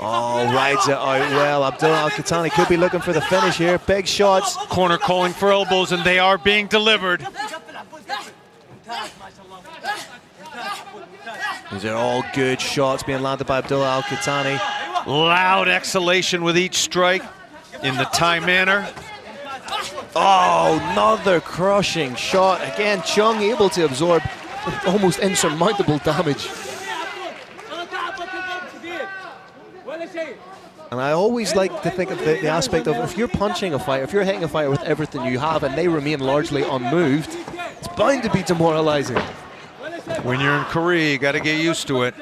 Oh, rides it out well. Abdullah Al-Qahtani could be looking for the finish here. Big shots. Corner calling for elbows, and they are being delivered. These are all good shots being landed by Abdullah Al-Qahtani. Loud exhalation with each strike in the Thai manner. Oh, another crushing shot. Again, Chung able to absorb almost insurmountable damage. And I always like to think of the aspect of if you're punching a fighter, if you're hitting a fighter with everything you have and they remain largely unmoved, it's bound to be demoralizing. When you're in Korea, you got to get used to it.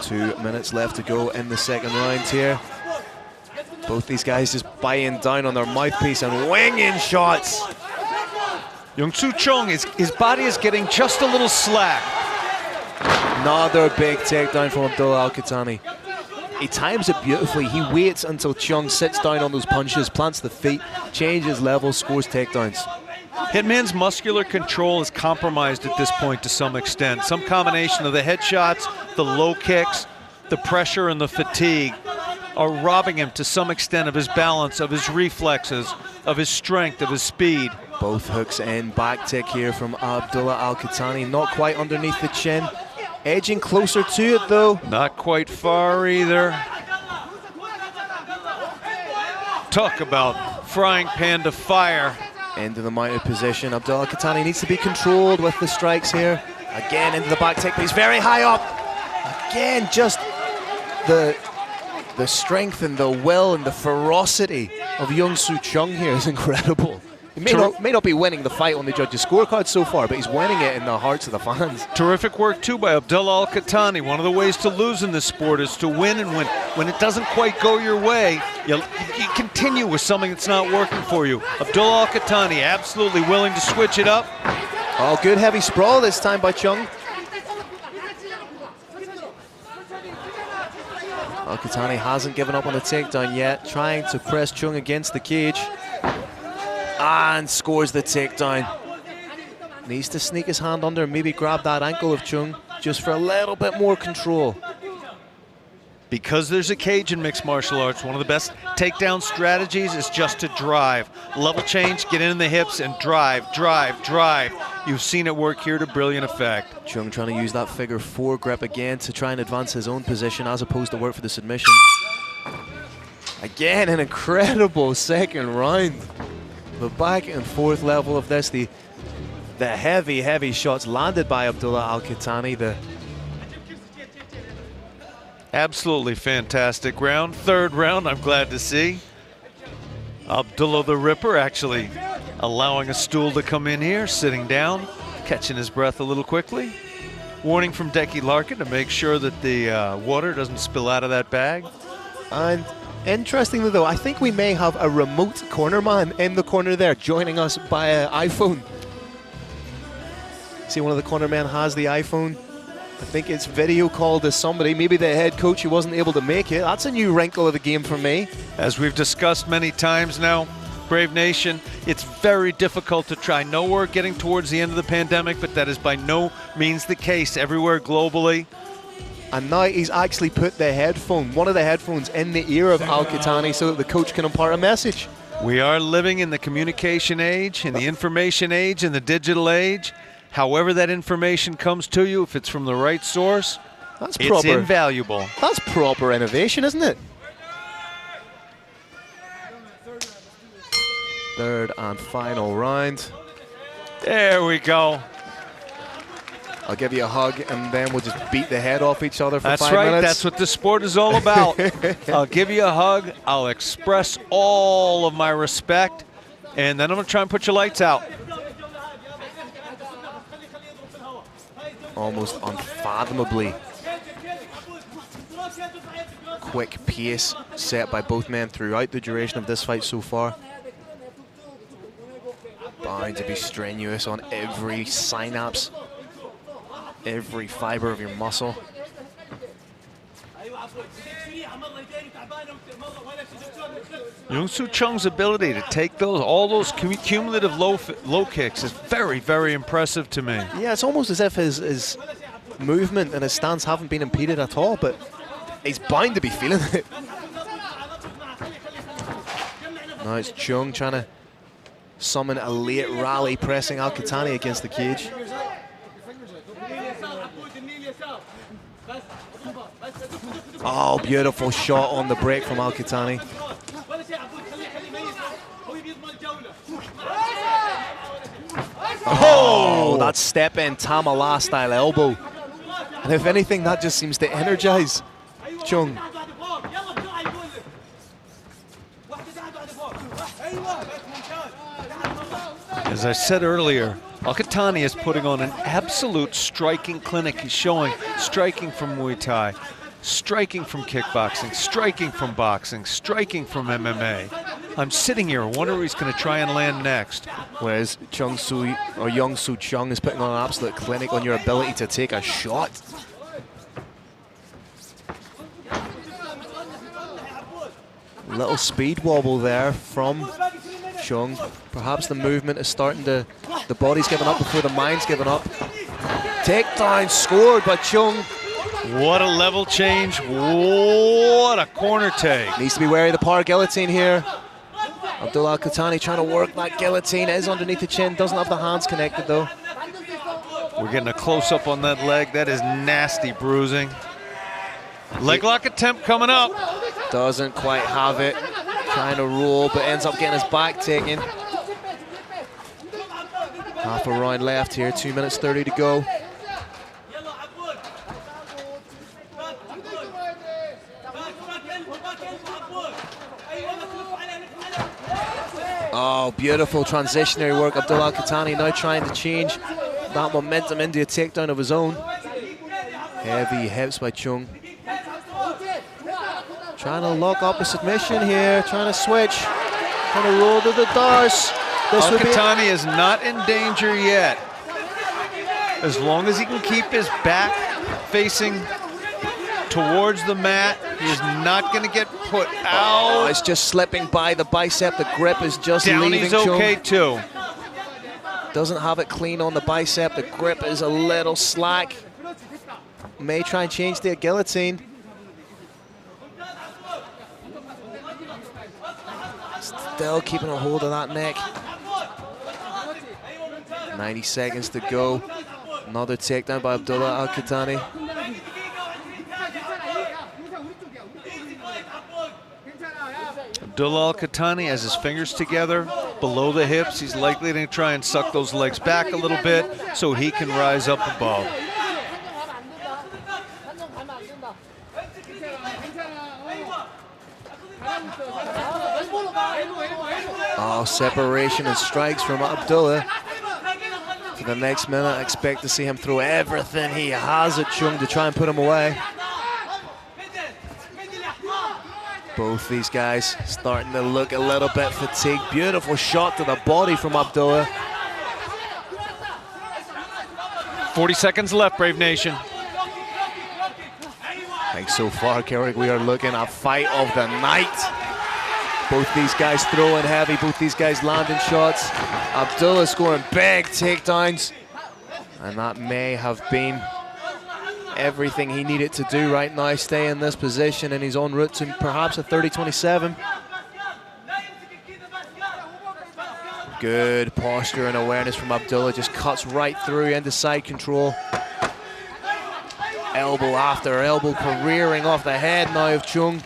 Two minutes left to go in the second round here. Both these guys just buying down on their mouthpiece and winging shots. Young-Soo Chung, his body is getting just a little slack. Another big takedown from Abdullah Al-Qahtani. He times it beautifully. He waits until Chung sits down on those punches, plants the feet, changes level, scores takedowns. Hitman's muscular control is compromised at this point to some extent. Some combination of the headshots, the low kicks, the pressure, and the fatigue are robbing him to some extent of his balance, of his reflexes, of his strength, of his speed. Both hooks in, back tick here from Abdullah Al-Qahtani, not quite underneath the chin. Edging closer to it though. Not quite far either. Talk about frying pan to fire. Into the mounted position. Abdullah Al-Qahtani needs to be controlled with the strikes here. Again into the back tick, but he's very high up. Again, just the strength and the will and the ferocity of Young-Soo Chung here is incredible. He may not be winning the fight on the judges' scorecard so far, but he's winning it in the hearts of the fans. Terrific work, too, by Abdullah Al-Qahtani. One of the ways to lose in this sport is to win, and when it doesn't quite go your way, you continue with something that's not working for you. Abdullah Al-Qahtani absolutely willing to switch it up. Oh, good heavy sprawl this time by Chung. Al-Qahtani hasn't given up on the takedown yet, trying to press Chung against the cage. And scores the takedown. Needs to sneak his hand under and maybe grab that ankle of Chung just for a little bit more control. Because there's a cage in mixed martial arts, one of the best takedown strategies is just to drive. Level change, get in the hips and drive, drive, drive. You've seen it work here to brilliant effect. Chung trying to use that figure 4 grip again to try and advance his own position as opposed to work for the submission. Again, an incredible second round. The back and forth level of this, the heavy shots landed by Abdullah Al-Qahtani. Absolutely fantastic round. Third round, I'm glad to see. Abdullah the Ripper actually allowing a stool to come in here, sitting down, catching his breath a little quickly. Warning from Decky Larkin to make sure that the water doesn't spill out of that bag. And interestingly though, I think we may have a remote corner man in the corner there, joining us by an iPhone. See, one of the corner men has the iPhone. I think it's video called to somebody, maybe the head coach who wasn't able to make it. That's a new wrinkle of the game for me. As we've discussed many times now, Brave Nation, it's very difficult to try. I know we're getting towards the end of the pandemic, but that is by no means the case everywhere globally. And now he's actually put the headphone, one of the headphones, in the ear of Al-Qahtani so that the coach can impart a message. We are living in the communication age, in the information age, in the digital age. However that information comes to you, if it's from the right source, it's invaluable. That's proper innovation, isn't it? Third and final round. There we go. I'll give you a hug and then we'll just beat the head off each other for 5 minutes. That's right, that's what this sport is all about. I'll give you a hug, I'll express all of my respect, and then I'm gonna try and put your lights out. Almost unfathomably quick pace set by both men throughout the duration of this fight so far. Bound to be strenuous on every synapse, every fiber of your muscle. Young-Soo Chung's ability to take all those cumulative low kicks is very, very impressive to me. Yeah, it's almost as if his movement and his stance haven't been impeded at all, but he's bound to be feeling it. Now it's Chung trying to summon a late rally, pressing Al-Qahtani against the cage. Oh, beautiful shot on the break from Al-Qahtani. Oh, that step-in Tamala style elbow. And if anything, that just seems to energize Chung. As I said earlier, Al-Qahtani is putting on an absolute striking clinic. He's showing striking from Muay Thai, striking from kickboxing, striking from boxing, striking from MMA. I'm sitting here wondering where he's going to try and land next. Whereas Young-Soo Chung is putting on an absolute clinic on your ability to take a shot. Little speed wobble there from Chung. Perhaps the movement is starting to, the body's giving up before the mind's giving up. Takedown scored by Chung. What a level change. What a corner take. Needs to be wary of the power guillotine here. Abdullah Al-Qahtani trying to work that guillotine. It is underneath the chin. Doesn't have the hands connected though. We're getting a close-up on that leg. That is nasty bruising. Leg lock attempt coming up. Doesn't quite have it. Trying to roll, but ends up getting his back taken. Half a round left here. 2 minutes 30 to go. Oh, beautiful transitionary work. Abdullah Al-Qahtani now trying to change that momentum into a takedown of his own. Heavy hips by Chung. Trying to lock up a submission here. Trying to switch. Trying to roll to the doors. Al-Qahtani is not in danger yet. As long as he can keep his back facing towards the mat, he is not going to get put out. Oh, it's just slipping by the bicep. The grip is just down. leaving He's okay too. Doesn't have it clean on the bicep. The grip is a little slack. May try and change the guillotine. Still keeping a hold of that neck. 90 seconds to go. Another takedown by Abdullah Al-Qahtani. Abdullah Al-Qahtani has his fingers together below the hips. He's likely to try and suck those legs back a little bit so he can rise up above. Oh, separation and strikes from Abdullah. For the next minute, I expect to see him throw everything he has at Chung to try and put him away. Both these guys starting to look a little bit fatigued. Beautiful shot to the body from Abdullah. 40 seconds left, Brave Nation. I think so far, Carrick, we are looking at fight of the night. Both these guys throwing heavy, both these guys landing shots. Abdullah scoring big takedowns. And that may have been everything he needed to do right now. Stay in this position and he's en route to perhaps a 30-27. Good posture and awareness from Abdullah. Just cuts right through into side control. Elbow after elbow careering off the head now of Chung.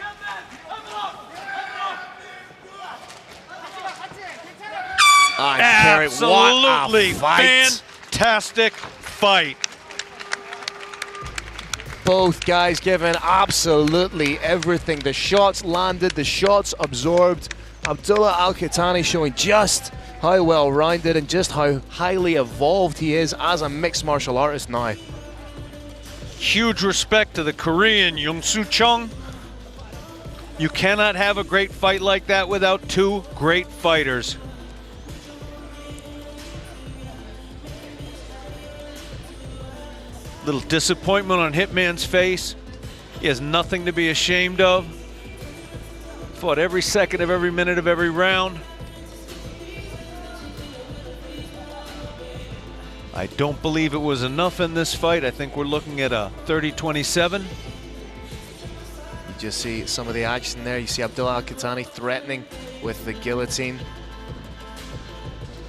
Absolutely fantastic fight. Both guys giving absolutely everything. The shots landed, the shots absorbed. Abdullah Al-Qahtani showing just how well-rounded and just how highly evolved he is as a mixed martial artist now. Huge respect to the Korean Young-Soo Chung. You cannot have a great fight like that without two great fighters. Little disappointment on Hitman's face. He has nothing to be ashamed of. Fought every second of every minute of every round. I don't believe it was enough in this fight. I think we're looking at a 30-27. You just see some of the action there. You see Abdullah Al-Qahtani threatening with the guillotine.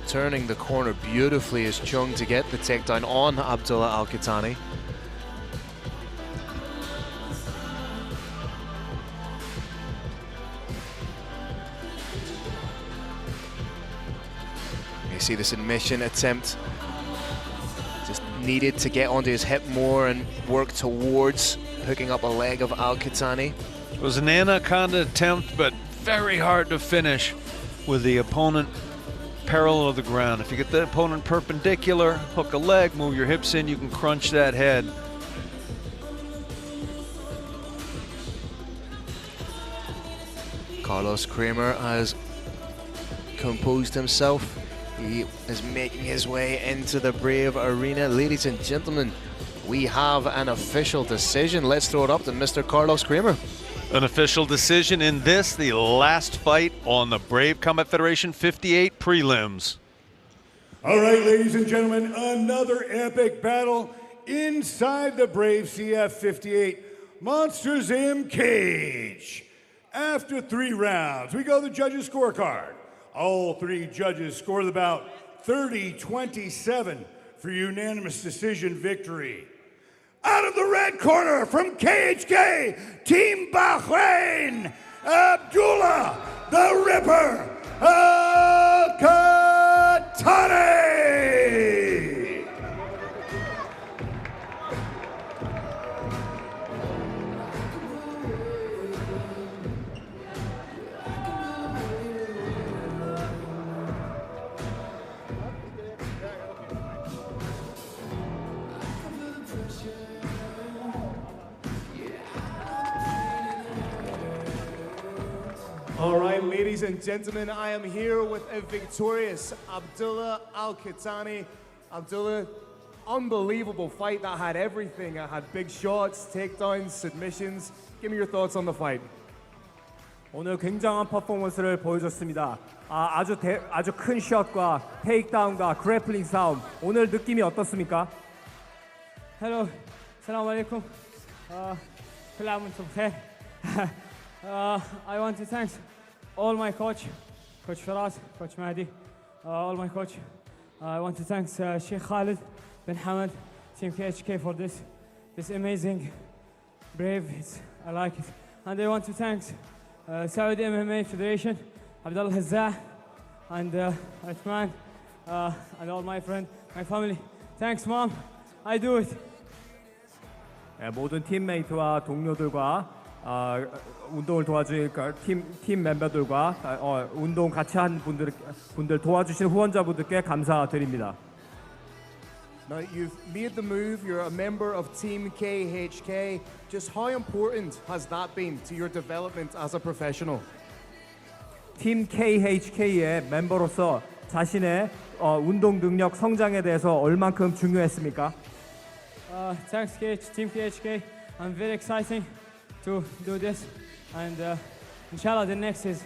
Turning the corner beautifully is Chung to get the takedown on Abdullah Al-Qahtani. You see the submission attempt. Just needed to get onto his hip more and work towards hooking up a leg of Al-Qahtani. It was an anaconda attempt, but very hard to finish with the opponent parallel of the ground. If you get the opponent perpendicular, hook a leg, move your hips in, you can crunch that head. Carlos Kramer has composed himself. He is making his way into the Brave Arena. Ladies and gentlemen, we have an official decision. Let's throw it up to Mr. Carlos Kramer. An official decision in this, the last fight on the Brave Combat Federation 58 prelims. All right, ladies and gentlemen, another epic battle inside the Brave CF 58 Monsters in Cage. After 3 rounds, we go to the judges' scorecard. All 3 judges scored about 30-27 for unanimous decision victory. Out of the red corner from KHK, Team Bahrain, Abdullah the Ripper Al-Qatani. All right, ladies and gentlemen, I am here with a victorious Abdullah Al-Qatani. Abdullah, unbelievable fight that had everything. It had big shots, takedowns, submissions. Give me your thoughts on the fight. 오늘 굉장한 퍼포먼스를 보여줬습니다. 아주 큰 샷과 테이크다운과 그래플링 싸움. 오늘 느낌이 어떻습니까? Hello, 사람 알레이쿰. 클라문 좀 해. I want to thank all my coach Faraz, Coach Mahdi, all my coach. I want to thank Sheikh Khalid bin Hamad, Team KHK for this amazing brave. I like it. And I want to thank Saudi MMA Federation, Abdullah Hazzah, and Uthman, and all my friends, my family. Thanks, Mom. I do it. 모든 팀메이트와 동료들과 운동을 도와줄 팀 멤버들과 운동 같이 한 분들 도와주신 후원자분들께 감사드립니다. Now you've made the move, you're a member of Team KHK. Just how important has that been to your development as a professional? 팀 KHK의 멤버로서 자신의 운동 능력 성장에 대해서 얼만큼 중요했습니까? Thanks Team KHK. I'm very excited to do this, and inshallah the next is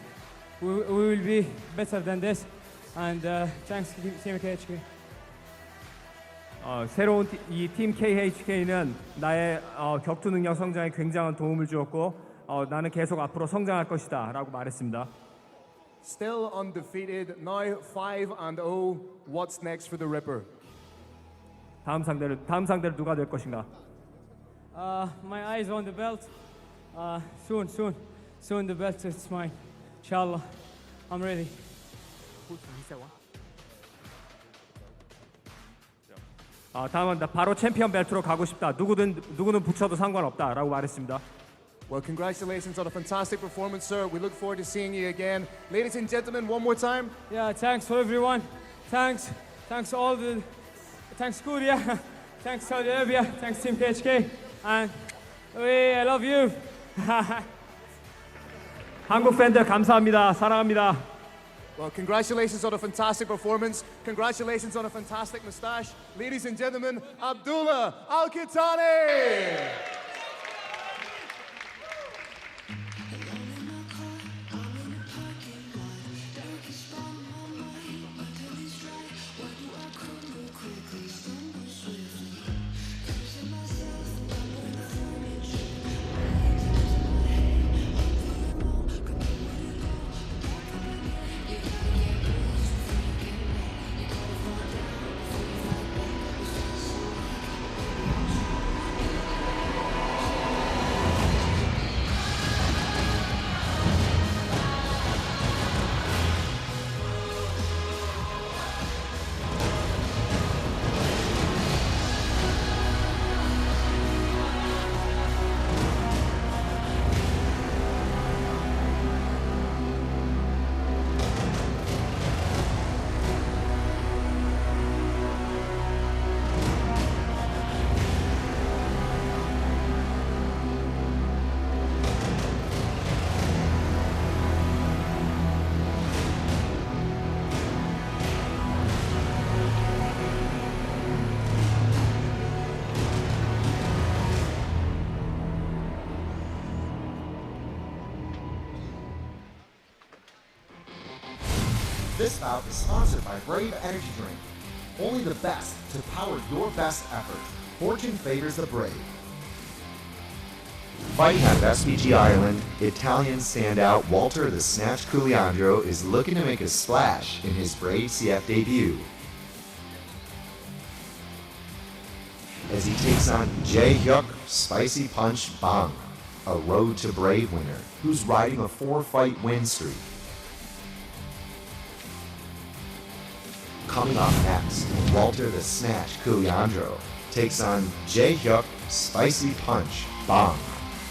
we will be better than this, and thanks Team KHK. 새로운 이 팀 KHK는 나의 격투 능력 성장에 굉장한 도움을 주었고 나는 계속 앞으로 성장할 것이다 라고 말했습니다. Still undefeated, now 5-0. What's next for the Ripper? 다음 상대를 누가 될 것인가? My eyes on the belt. Soon the belt is mine. Inshallah, I'm ready. 다음은 바로 챔피언 벨트로 가고 싶다. 누구는 붙여도 상관없다라고 말했습니다. Well, congratulations on a fantastic performance, sir. We look forward to seeing you again. Ladies and gentlemen, one more time. Yeah, thanks for everyone. Thanks Korea. Thanks Saudi Arabia. Thanks Team KHK. And I love you. 한국 팬들 감사합니다. 사랑합니다. Well, congratulations on a fantastic performance. Congratulations on a fantastic moustache. Ladies and gentlemen, Abdullah Al-Qatani. This bout is sponsored by Brave Energy Drink. Only the best to power your best effort. Fortune favors the brave. Fighting out of SBG Ireland, Italian standout Walter the Snatch Culiandro is looking to make a splash in his Brave CF debut. As he takes on Jae-hyuk Spicy Punch Bang, a Road to Brave winner who's riding a 4-fight win streak. Coming up next, Walter the Snatch Culiandro takes on Jae-hyuk Spicy Punch Bang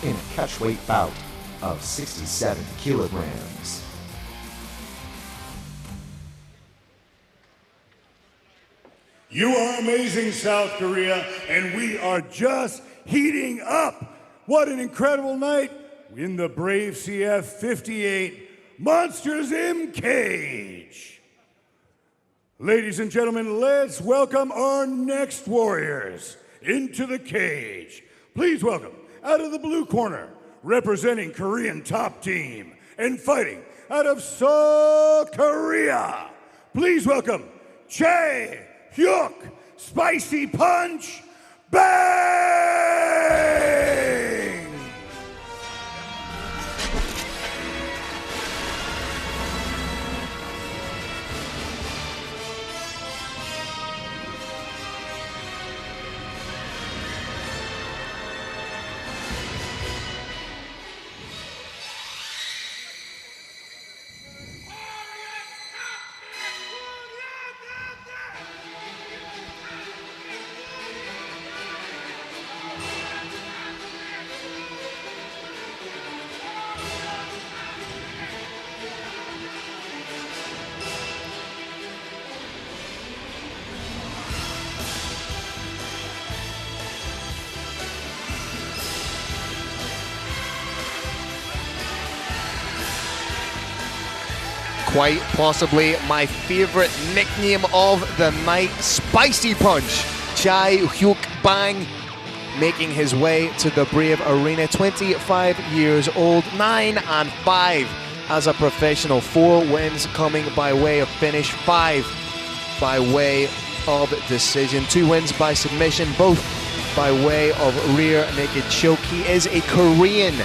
in a catchweight bout of 67 kilograms. You are amazing, South Korea, and we are just heating up. What an incredible night in the Brave CF 58 Monsters in Cage. Ladies and gentlemen, let's welcome our next warriors into the cage. Please welcome, out of the blue corner, representing Korean top team and fighting out of Seoul, Korea. Please welcome Jae-hyuk Spicy Punch Bang! Quite possibly my favorite nickname of the night, Spicy Punch. Jae-hyuk Bang making his way to the Brave Arena, 25 years old, 9-5 as a professional, 4 wins coming by way of finish, 5 by way of decision, 2 wins by submission, both by way of rear naked choke. He is a Korean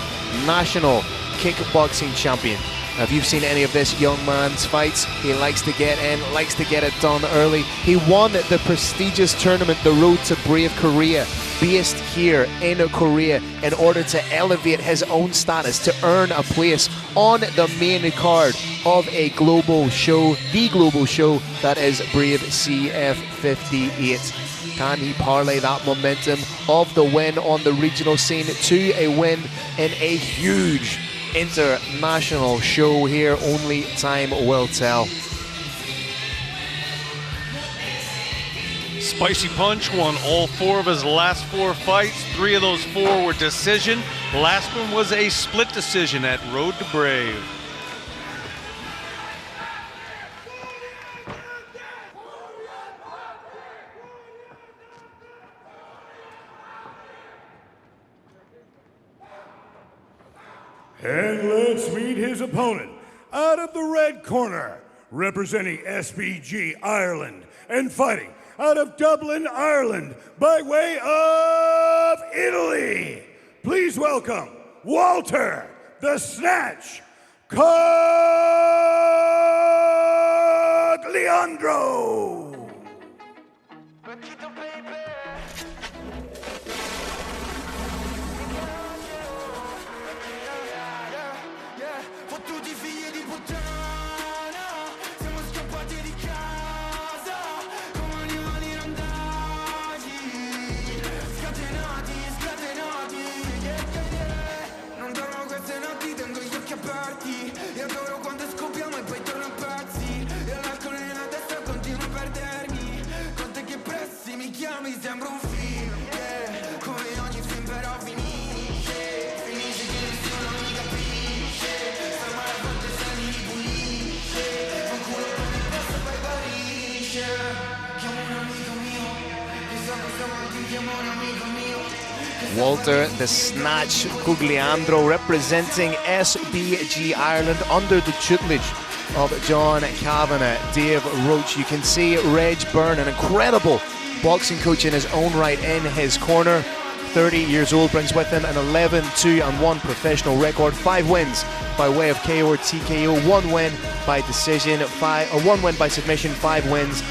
national kickboxing champion. Now, if you've seen any of this young man's fights, he likes to get in, likes to get it done early. He won the prestigious tournament, the Road to Brave Korea, based here in Korea, in order to elevate his own status, to earn a place on the main card of a global show, the global show that is Brave CF 58. Can he parlay that momentum of the win on the regional scene to a win in a huge international show here? Only time will tell. Spicy Punch won all 4 of his last 4 fights. 3 of those 4 were decision. The last one was a split decision at Road to Brave. And let's meet his opponent, out of the red corner, representing SBG Ireland and fighting out of Dublin, Ireland, by way of Italy. Please welcome Walter the Snatch Culiandro. Walter the Snatch Culiandro representing SBG Ireland under the tutelage of John Kavanagh, Dave Roach. You can see Reg Byrne, an incredible boxing coach in his own right, in his corner. 30 years old, brings with him an 11-2-1 professional record, 5 wins by way of KO or TKO, 1 win by decision, 1 win by submission, 5 wins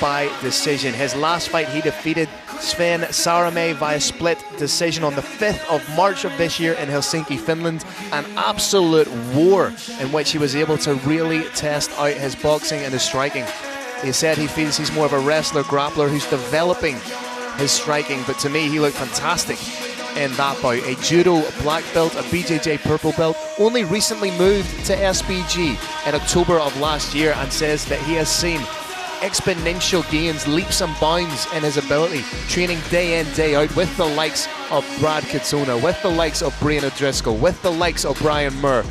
by decision. His last fight, he defeated Sven Sarame via split decision on the 5th of March of this year in Helsinki, Finland. An absolute war in which he was able to really test out his boxing and his striking. He said he feels he's more of a wrestler, grappler who's developing his striking, but to me he looked fantastic in that bout. A judo black belt, a BJJ purple belt, only recently moved to SBG in October of last year, and says that he has seen exponential gains, leaps and bounds in his ability, training day in, day out with the likes of Brad Katsona, with the likes of Brian O'Driscoll, with the likes of Brian Moore.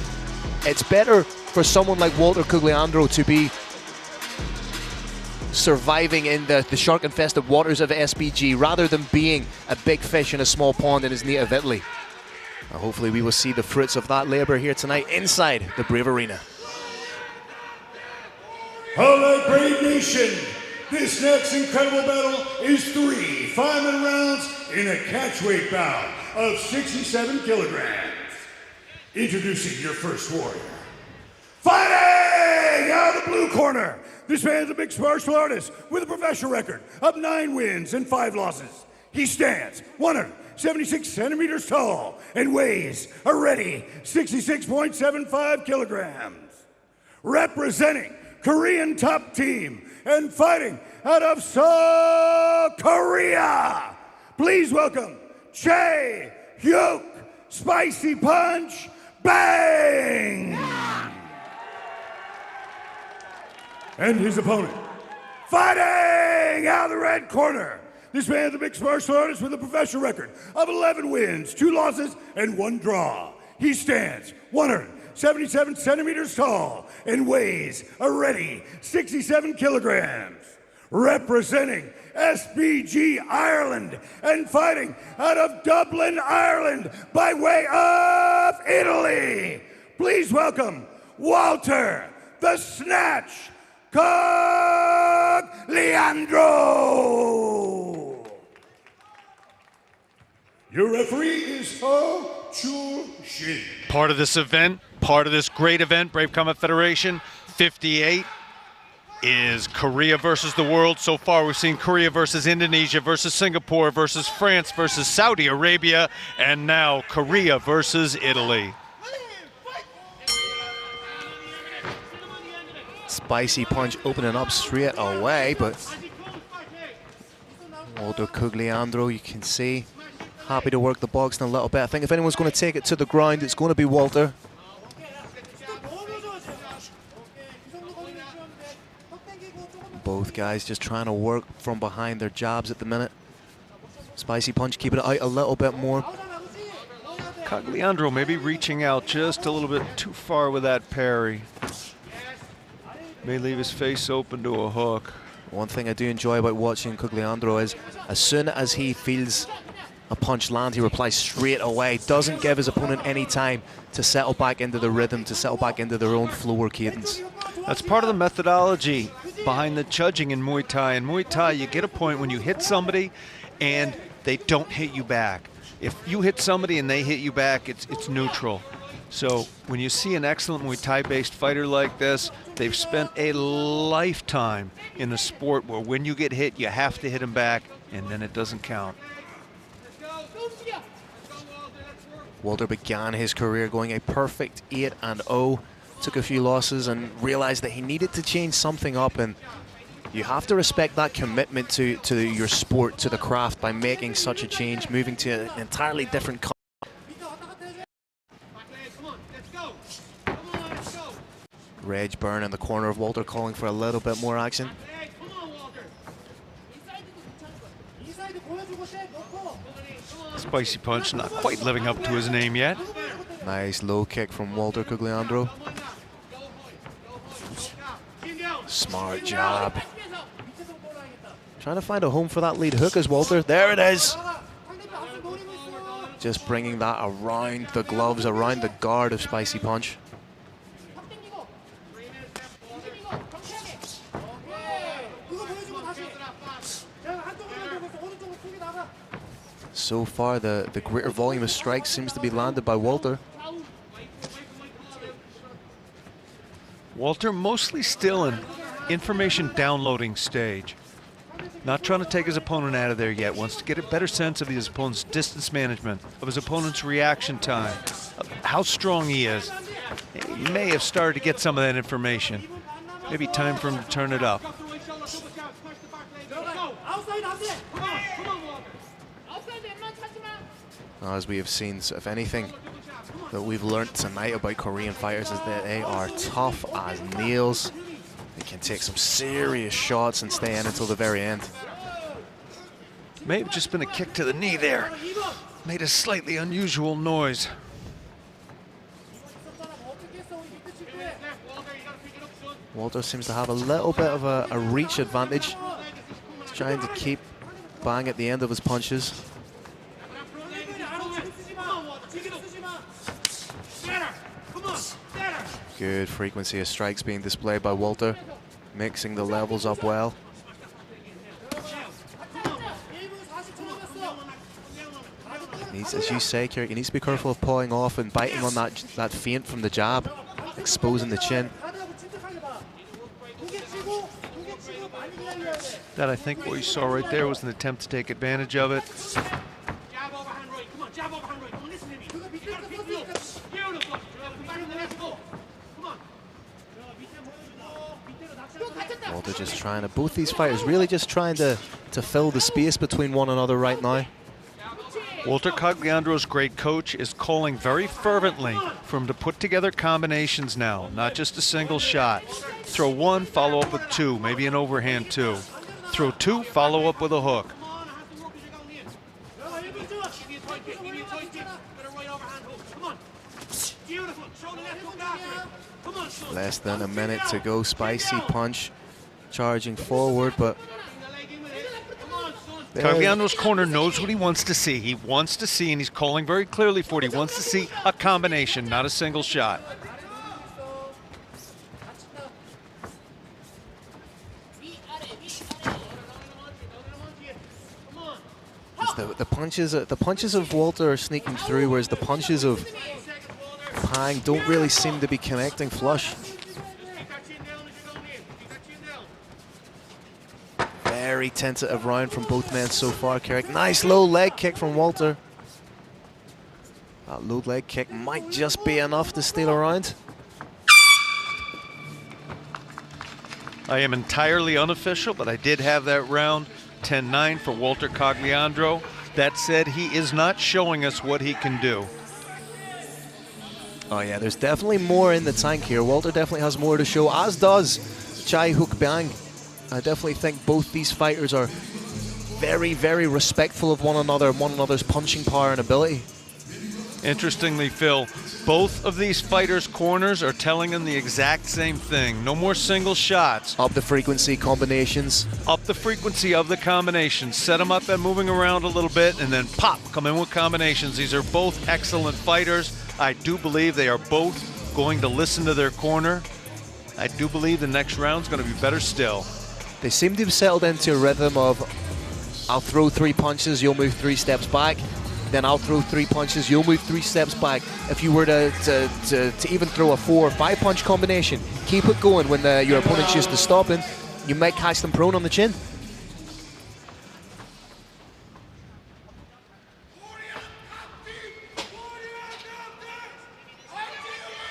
It's better for someone like Walter Cugliandro to be surviving in the shark-infested waters of SBG rather than being a big fish in a small pond in his native Italy. Hopefully we will see the fruits of that labour here tonight inside the Brave Arena. All right, Brave Nation, this next incredible battle is 3 5-minute rounds in a catchweight bout of 67 kilograms. Introducing your first warrior. Fighting out of the blue corner, this man's a mixed martial artist with a professional record of 9 wins and 5 losses. He stands 176 centimeters tall and weighs a ready 66.75 kilograms. Representing Korean top team and fighting out of South Korea, please welcome Jae-hyuk Spicy Punch Bang! And his opponent, fighting out of the red corner, this man's a mixed martial artist with a professional record of 11 wins, 2 losses, and 1 draw. He stands 177 centimeters tall and weighs a ready 67 kilograms. Representing SBG Ireland and fighting out of Dublin, Ireland by way of Italy, please welcome Walter the Snatch Cugliandro. Your referee is Ho Chul Shin. Part of this event, part of this great event, Brave Combat Federation 58 is Korea versus the world. So far we've seen Korea versus Indonesia versus Singapore versus France versus Saudi Arabia, and now Korea versus Italy. Spicy Punch opening up straight away, but Walter Cugliandro, you can see, happy to work the boxing a little bit. I think if anyone's going to take it to the ground, it's going to be Walter. Both guys just trying to work from behind their jabs at the minute. Spicy Punch keeping it out a little bit more. Cugliandro maybe reaching out just a little bit too far with that parry. May leave his face open to a hook. One thing I do enjoy about watching Cugliandro is as soon as he feels a punch land, he replies straight away. Doesn't give his opponent any time to settle back into the rhythm, to settle back into their own flow or cadence. That's part of the methodology behind the judging in Muay Thai. In Muay Thai, you get a point when you hit somebody and they don't hit you back. If you hit somebody and they hit you back, it's neutral. So when you see an excellent Muay Thai-based fighter like this, they've spent a lifetime in the sport where when you get hit, you have to hit him back, and then it doesn't count. Walter began his career going a perfect 8-0, took a few losses and realized that he needed to change something up, and you have to respect that commitment to your sport, to the craft, by making such a change, moving to an entirely different country. Reg Byrne in the corner of Walter calling for a little bit more action. Spicy Punch not quite living up to his name yet. Nice low kick from Walter Cugliandro. Smart jab. Trying to find a home for that lead hook as Walter. There it is. Just bringing that around the gloves, around the guard of Spicy Punch. So far, the greater volume of strikes seems to be landed by Walter. Walter mostly still in information downloading stage. Not trying to take his opponent out of there yet. Wants to get a better sense of his opponent's distance management, of his opponent's reaction time, of how strong he is. He may have started to get some of that information. Maybe time for him to turn it up. As we have seen, if anything that we've learned tonight about Korean fighters is that they are tough as nails. They can take some serious shots and stay in until the very end. May have just been a kick to the knee there. Made a slightly unusual noise. Walter seems to have a little bit of a reach advantage. He's trying to keep bang at the end of his punches. Good frequency of strikes being displayed by Walter, mixing the levels up well. Needs, as you say, Kerry, he needs to be careful of pulling off and biting on that feint from the jab, exposing the chin. That, I think, what you saw right there was an attempt to take advantage of it. Walter just trying to, both these fighters really just trying to fill the space between one another right now. Walter Cogliandro's great coach is calling very fervently for him to put together combinations now, not just a single shot. Throw one, follow up with two, maybe an overhand two. Throw two, follow up with a hook. Less than a minute to go. Spicy punch charging forward, but Cogliandro's corner knows what he wants to see. He wants to see, and he's calling very clearly for it. He wants to see a combination, not a single shot. The punches of Walter are sneaking through, whereas the punches of Pang don't really seem to be connecting flush. Very tentative round from both men so far, Carrick. Nice low leg kick from Walter. That low leg kick might just be enough to steal a round. I am entirely unofficial, but I did have that round. 10-9 for Walter Cogliandro. That said, he is not showing us what he can do. Oh yeah, there's definitely more in the tank here. Walter definitely has more to show, as does Chai Hook Bang. I definitely think both these fighters are very, very respectful of one another and one another's punching power and ability. Interestingly, Phil, both of these fighters' corners are telling them the exact same thing. No more single shots. Up the frequency, combinations. Up the frequency of the combinations. Set them up and moving around a little bit, and then pop, come in with combinations. These are both excellent fighters. I do believe they are both going to listen to their corner. I do believe the next round's going to be better still. They seem to have settled into a rhythm of, I'll throw 3 punches, you'll move 3 steps back. Then I'll throw 3 punches, you'll move 3 steps back. If you were to even throw a 4 or 5 punch combination, keep it going when your opponent's used to stopping. You might catch them prone on the chin.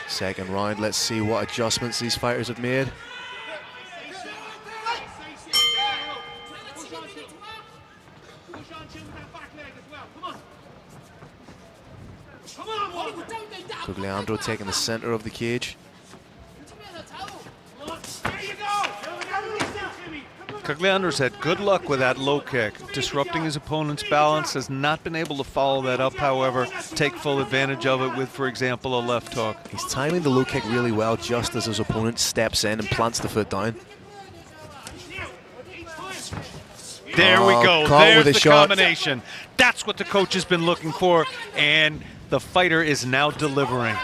Second round, let's see what adjustments these fighters have made. Cogliandro taking the center of the cage. Cogliandro's had good luck with that low kick. Disrupting his opponent's balance, has not been able to follow that up, however, take full advantage of it with, for example, a left hook. He's timing the low kick really well just as his opponent steps in and plants the foot down. There we go. There's the shot. Combination. That's what the coach has been looking for, and the fighter is now delivering.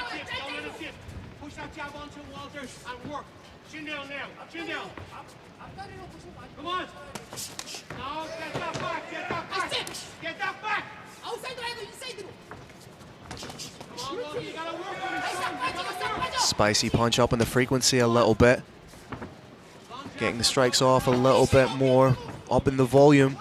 Push that jab onto Walter and work. Chin down now. Chin down. Come on. No, get that back. Get that back. Get that back. Spicy punch up in the frequency a little bit. Getting the strikes off a little bit more, up in the volume.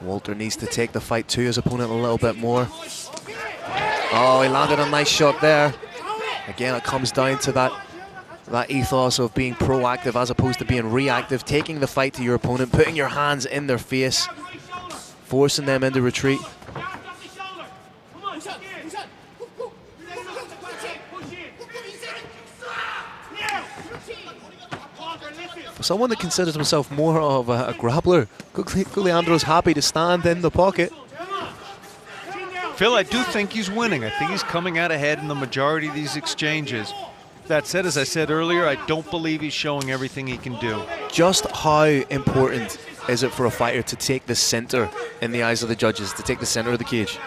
Walter needs to take the fight to his opponent a little bit more. Oh, he landed a nice shot there. Again, it comes down to that ethos of being proactive as opposed to being reactive, taking the fight to your opponent, putting your hands in their face, forcing them into retreat. For someone that considers himself more of a grappler, Gugliandro's happy to stand in the pocket. Phil, I do think he's winning. I think he's coming out ahead in the majority of these exchanges. That said, as I said earlier, I don't believe he's showing everything he can do. Just how important is it for a fighter to take the center in the eyes of the judges, to take the center of the cage?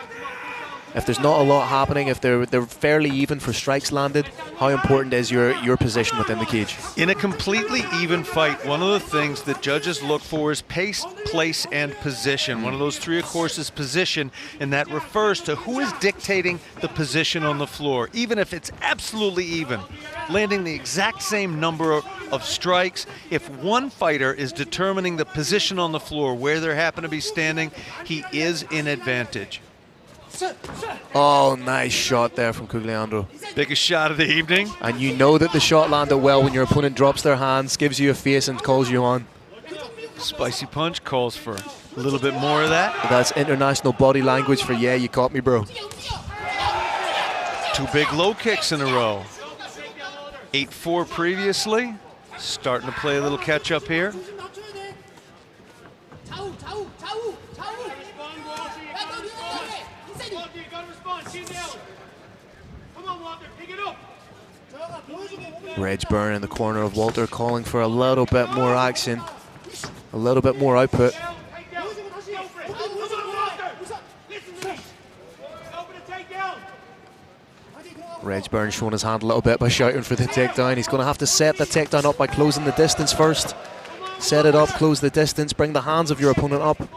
If there's not a lot happening, if they're fairly even for strikes landed, how important is your position within the cage? In a completely even fight, one of the things that judges look for is pace, place, and position. One of those three, of course, is position, and that refers to who is dictating the position on the floor, even if it's absolutely even. Landing the exact same number of strikes, if one fighter is determining the position on the floor, where they happen to be standing, he is in advantage. Oh, nice shot there from Gugliandro. Biggest shot of the evening. And you know that the shot landed well when your opponent drops their hands, gives you a face and calls you on. Spicy punch calls for a little bit more of that. That's international body language for, yeah, you caught me, bro. Two big low kicks in a row. 8-4 previously. Starting to play a little catch up here. Redburn in the corner of Walter, calling for a little bit more action, a little bit more output. Redburn showing his hand a little bit by shouting for the takedown. He's going to have to set the takedown up by closing the distance first. Set it up, close the distance, bring the hands of your opponent up.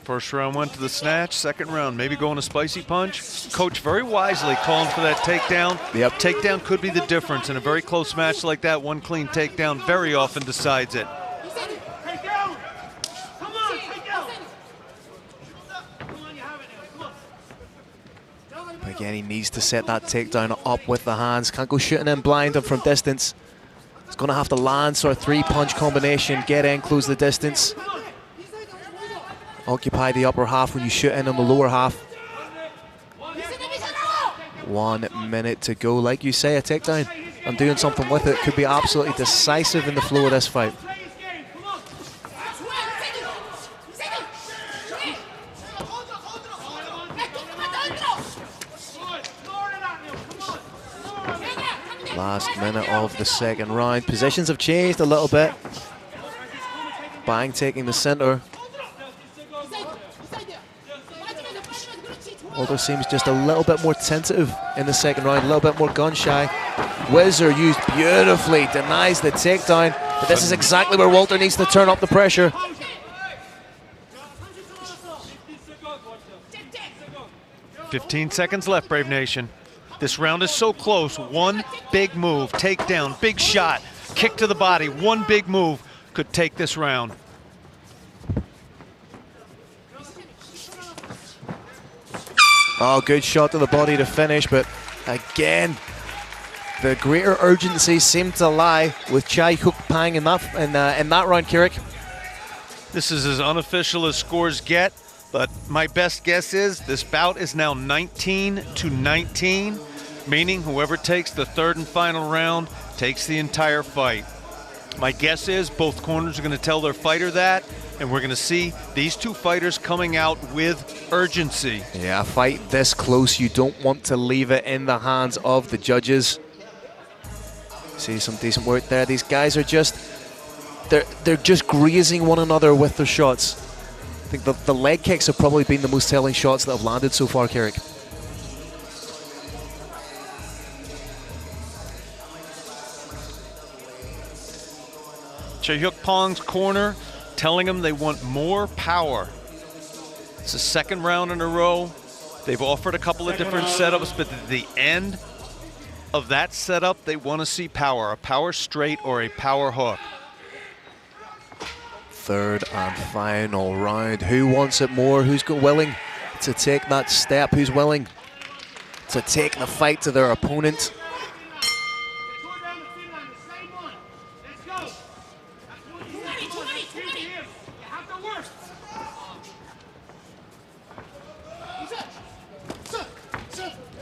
First round went to the snatch, second round maybe going a spicy punch. Coach very wisely calling for that takedown. Yep. Takedown could be the difference in a very close match like that. One clean takedown very often decides it. Again, he needs to set that takedown up with the hands. Can't go shooting in blind and from distance. He's going to have to land sort of three-punch combination, get in, close the distance. Occupy the upper half when you shoot in on the lower half. 1 minute to go. Like you say, a takedown and doing something with it could be absolutely decisive in the flow of this fight. Last minute of the second round. Positions have changed a little bit. Bang taking the center. Walter seems just a little bit more tentative in the second round, a little bit more gun shy. Whizzer used beautifully, denies the takedown, but this is exactly where Walter needs to turn up the pressure. "15 seconds left, Brave Nation. This round is so close. One big move, takedown, big shot, kick to the body, one big move could take this round. Oh, good shot to the body to finish, but again, the greater urgency seemed to lie with Chai Hook Pang in that round, Kirik. This is as unofficial as scores get, but my best guess is this bout is now 19-19, meaning whoever takes the third and final round takes the entire fight. My guess is both corners are going to tell their fighter that, and we're going to see these two fighters coming out with urgency. Yeah, a fight this close, you don't want to leave it in the hands of the judges. See some decent work there. These guys are just, they're just grazing one another with their shots. I think the leg kicks have probably been the most telling shots that have landed so far, Kirik. Jae-hyuk Pong's corner telling him they want more power. It's the second round in a row. They've offered a couple of different setups, but at the end of that setup, they want to see power, a power straight or a power hook. Third and final round. Who wants it more? Who's willing to take that step? Who's willing to take the fight to their opponent?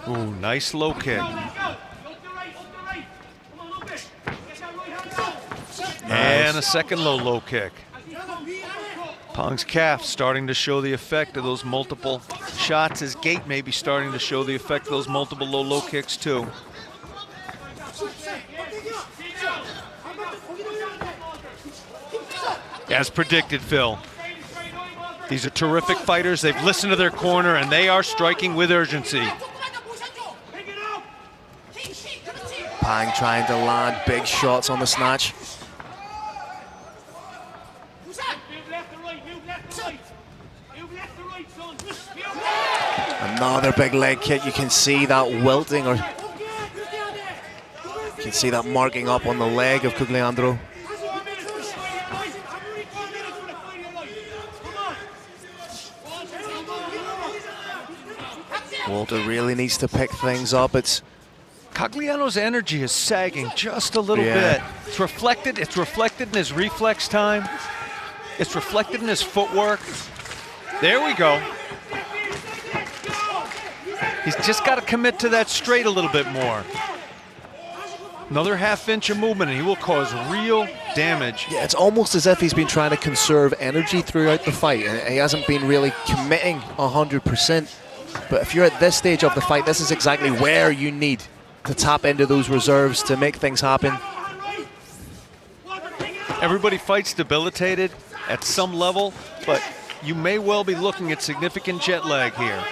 Ooh, nice low kick. And a second low kick. Pong's calf starting to show the effect of those multiple shots. His gait may be starting to show the effect of those multiple low kicks too. As predicted, Phil. These are terrific fighters. They've listened to their corner and they are striking with urgency. Pang trying to land big shots on the snatch. Another big leg kick. You can see that wilting, or you can see that marking up on the leg of Cugliandro. Walter really needs to pick things up. Cogliano's energy is sagging just a little bit. It's reflected in his reflex time. It's reflected in his footwork. There we go. He's just got to commit to that straight a little bit more. Another half-inch of movement and he will cause real damage. Yeah, it's almost as if he's been trying to conserve energy throughout the fight, and he hasn't been really committing 100%. But if you're at this stage of the fight, this is exactly where you need to tap into those reserves to make things happen. Everybody fights debilitated at some level, but you may well be looking at significant jet lag here.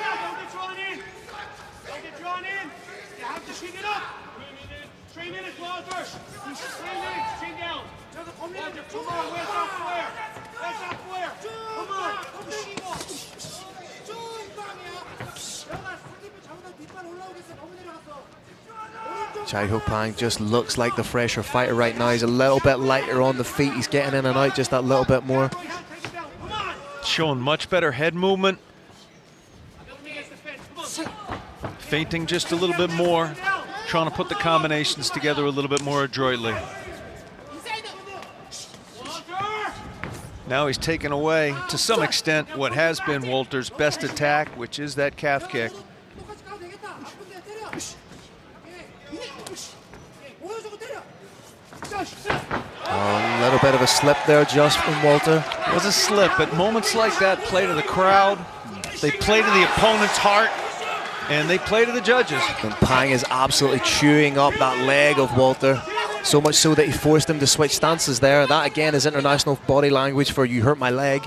Jae-hyuk Pang just looks like the fresher fighter right now. He's a little bit lighter on the feet. He's getting in and out just that little bit more. Showing much better head movement. Feinting just a little bit more. Trying to put the combinations together a little bit more adroitly. Now he's taken away, to some extent, what has been Walter's best attack, which is that calf kick. A little bit of a slip there just from Walter. It was a slip, but moments like that play to the crowd. They play to the opponent's heart, and they play to the judges. And Pang is absolutely chewing up that leg of Walter. So much so that he forced him to switch stances there. That again is international body language for "you hurt my leg."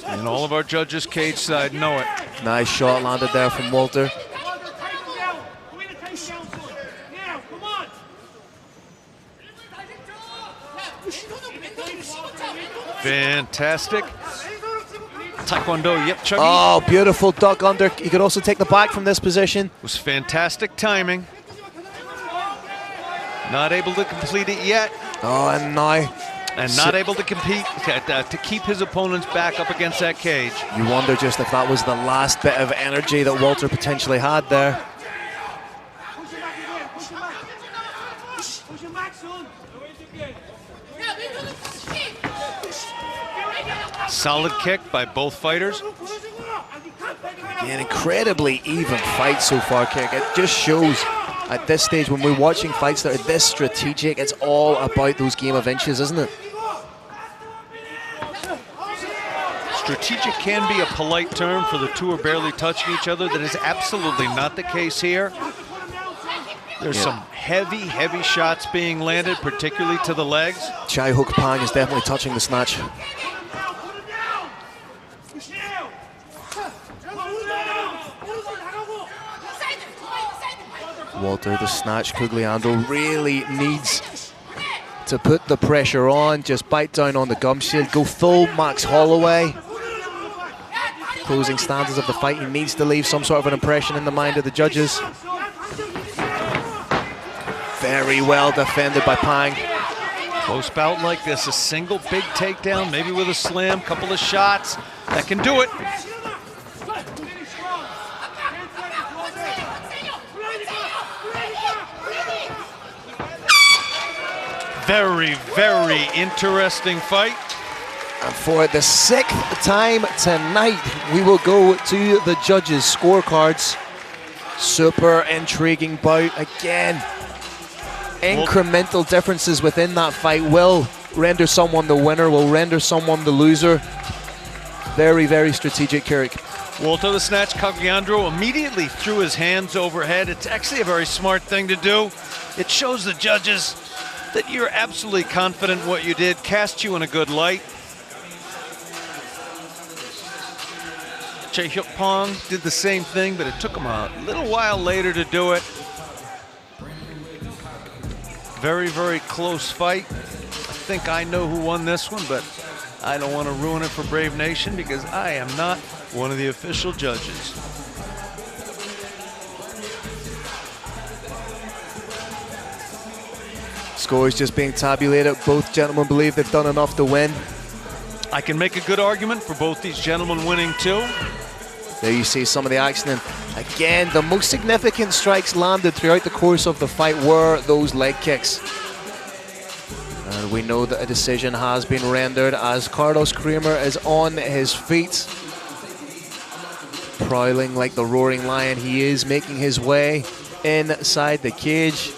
And all of our judges cage side know it. Nice shot landed there from Walter. Fantastic. Taekwondo, yep, Chuggy. Oh, beautiful duck under. He could also take the back from this position. It was fantastic timing. Not able to complete it yet. Oh, and now. And not able to compete, to keep his opponent's back up against that cage. You wonder just if that was the last bit of energy that Walter potentially had there. Solid kick by both fighters. An incredibly even fight so far, Kick. It just shows at this stage when we're watching fights that are this strategic, it's all about those game of inches, isn't it? Strategic can be a polite term for the two are barely touching each other. That is absolutely not the case here. There's some heavy shots being landed, particularly to the legs. Jae-hyuk Pang is definitely touching the snatch. Walter, the snatch, Cugliandro really needs to put the pressure on, just bite down on the gum shield, go full Max Holloway. Closing stanzas of the fight, he needs to leave some sort of an impression in the mind of the judges. Very well defended by Pang. Close bout like this, a single big takedown, maybe with a slam, couple of shots, that can do it. Very, very interesting fight. And for the 6th time tonight, we will go to the judges' scorecards. Super intriguing bout again. Incremental differences within that fight will render someone the winner, will render someone the loser. Very, very strategic, Kirik. Walter the Snatch Cagliandro immediately threw his hands overhead. It's actually a very smart thing to do. It shows the judges that you're absolutely confident what you did, cast you in a good light. Che Hyuk Pong did the same thing, but it took him a little while later to do it. Very, very close fight. I think I know who won this one, but I don't want to ruin it for Brave Nation because I am not one of the official judges. Scores just being tabulated. Both gentlemen believe they've done enough to win. I can make a good argument for both these gentlemen winning too. There you see some of the action, and again, the most significant strikes landed throughout the course of the fight were those leg kicks. And we know that a decision has been rendered as Carlos Kramer is on his feet. Prowling like the roaring lion, he is making his way inside the cage.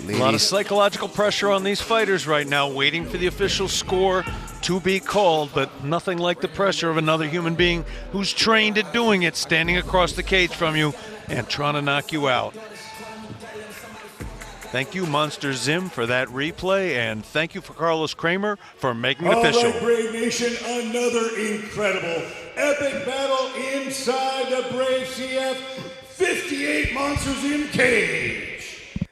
A lot of psychological pressure on these fighters right now, waiting for the official score to be called, but nothing like the pressure of another human being who's trained at doing it, standing across the cage from you and trying to knock you out. Thank you, Monster Zim, for that replay, and thank you for Carlos Kramer for making it official. All right, Brave Nation, another incredible, epic battle inside the Brave CF 58 Monsters in Cage.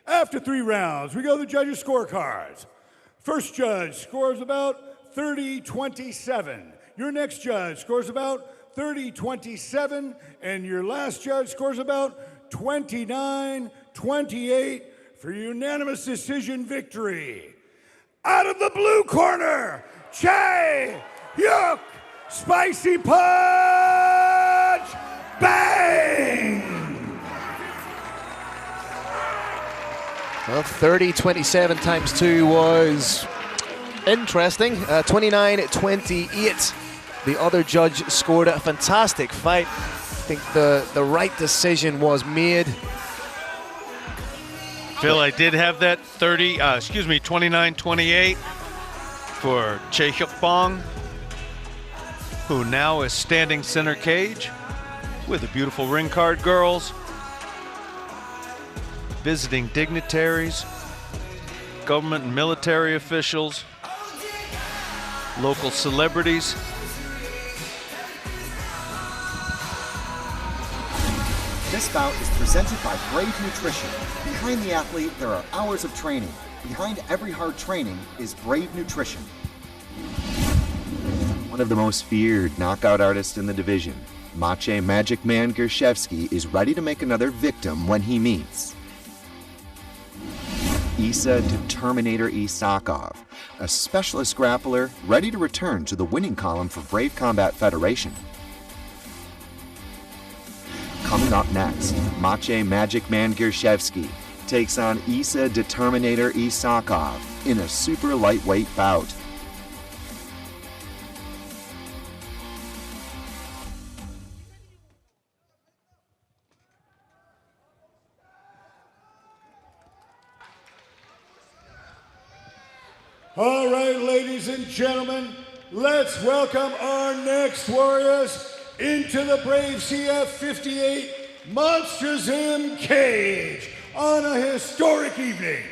After 3 rounds, we go to the judges' scorecards. First judge scores about 30-27. Your next judge scores about 30-27. And your last judge scores about 29-28 for unanimous decision victory. Out of the blue corner, Che Hyuk Spicy Punch Bang! Well, 30-27 times 2 was interesting. 29-28. The other judge scored a fantastic fight. I think the right decision was made. Phil, I did have that 29-28 for Che Hyuk Pong, who now is standing center cage with the beautiful ring card girls, visiting dignitaries, government and military officials, local celebrities. This bout is presented by Brave Nutrition. Behind the athlete, there are hours of training. Behind every hard training is Brave Nutrition. One of the most feared knockout artists in the division, Maciej Magic Man Gierszewski, is ready to make another victim when he meets Isa Determinator Isakov, a specialist grappler ready to return to the winning column for Brave Combat Federation. Coming up next, Maciej Magic Man Gierszewski takes on Isa Determinator Isakov in a super lightweight bout. All right, ladies and gentlemen, let's welcome our next warriors into the Brave CF 58 Monsters in Cage on a historic evening.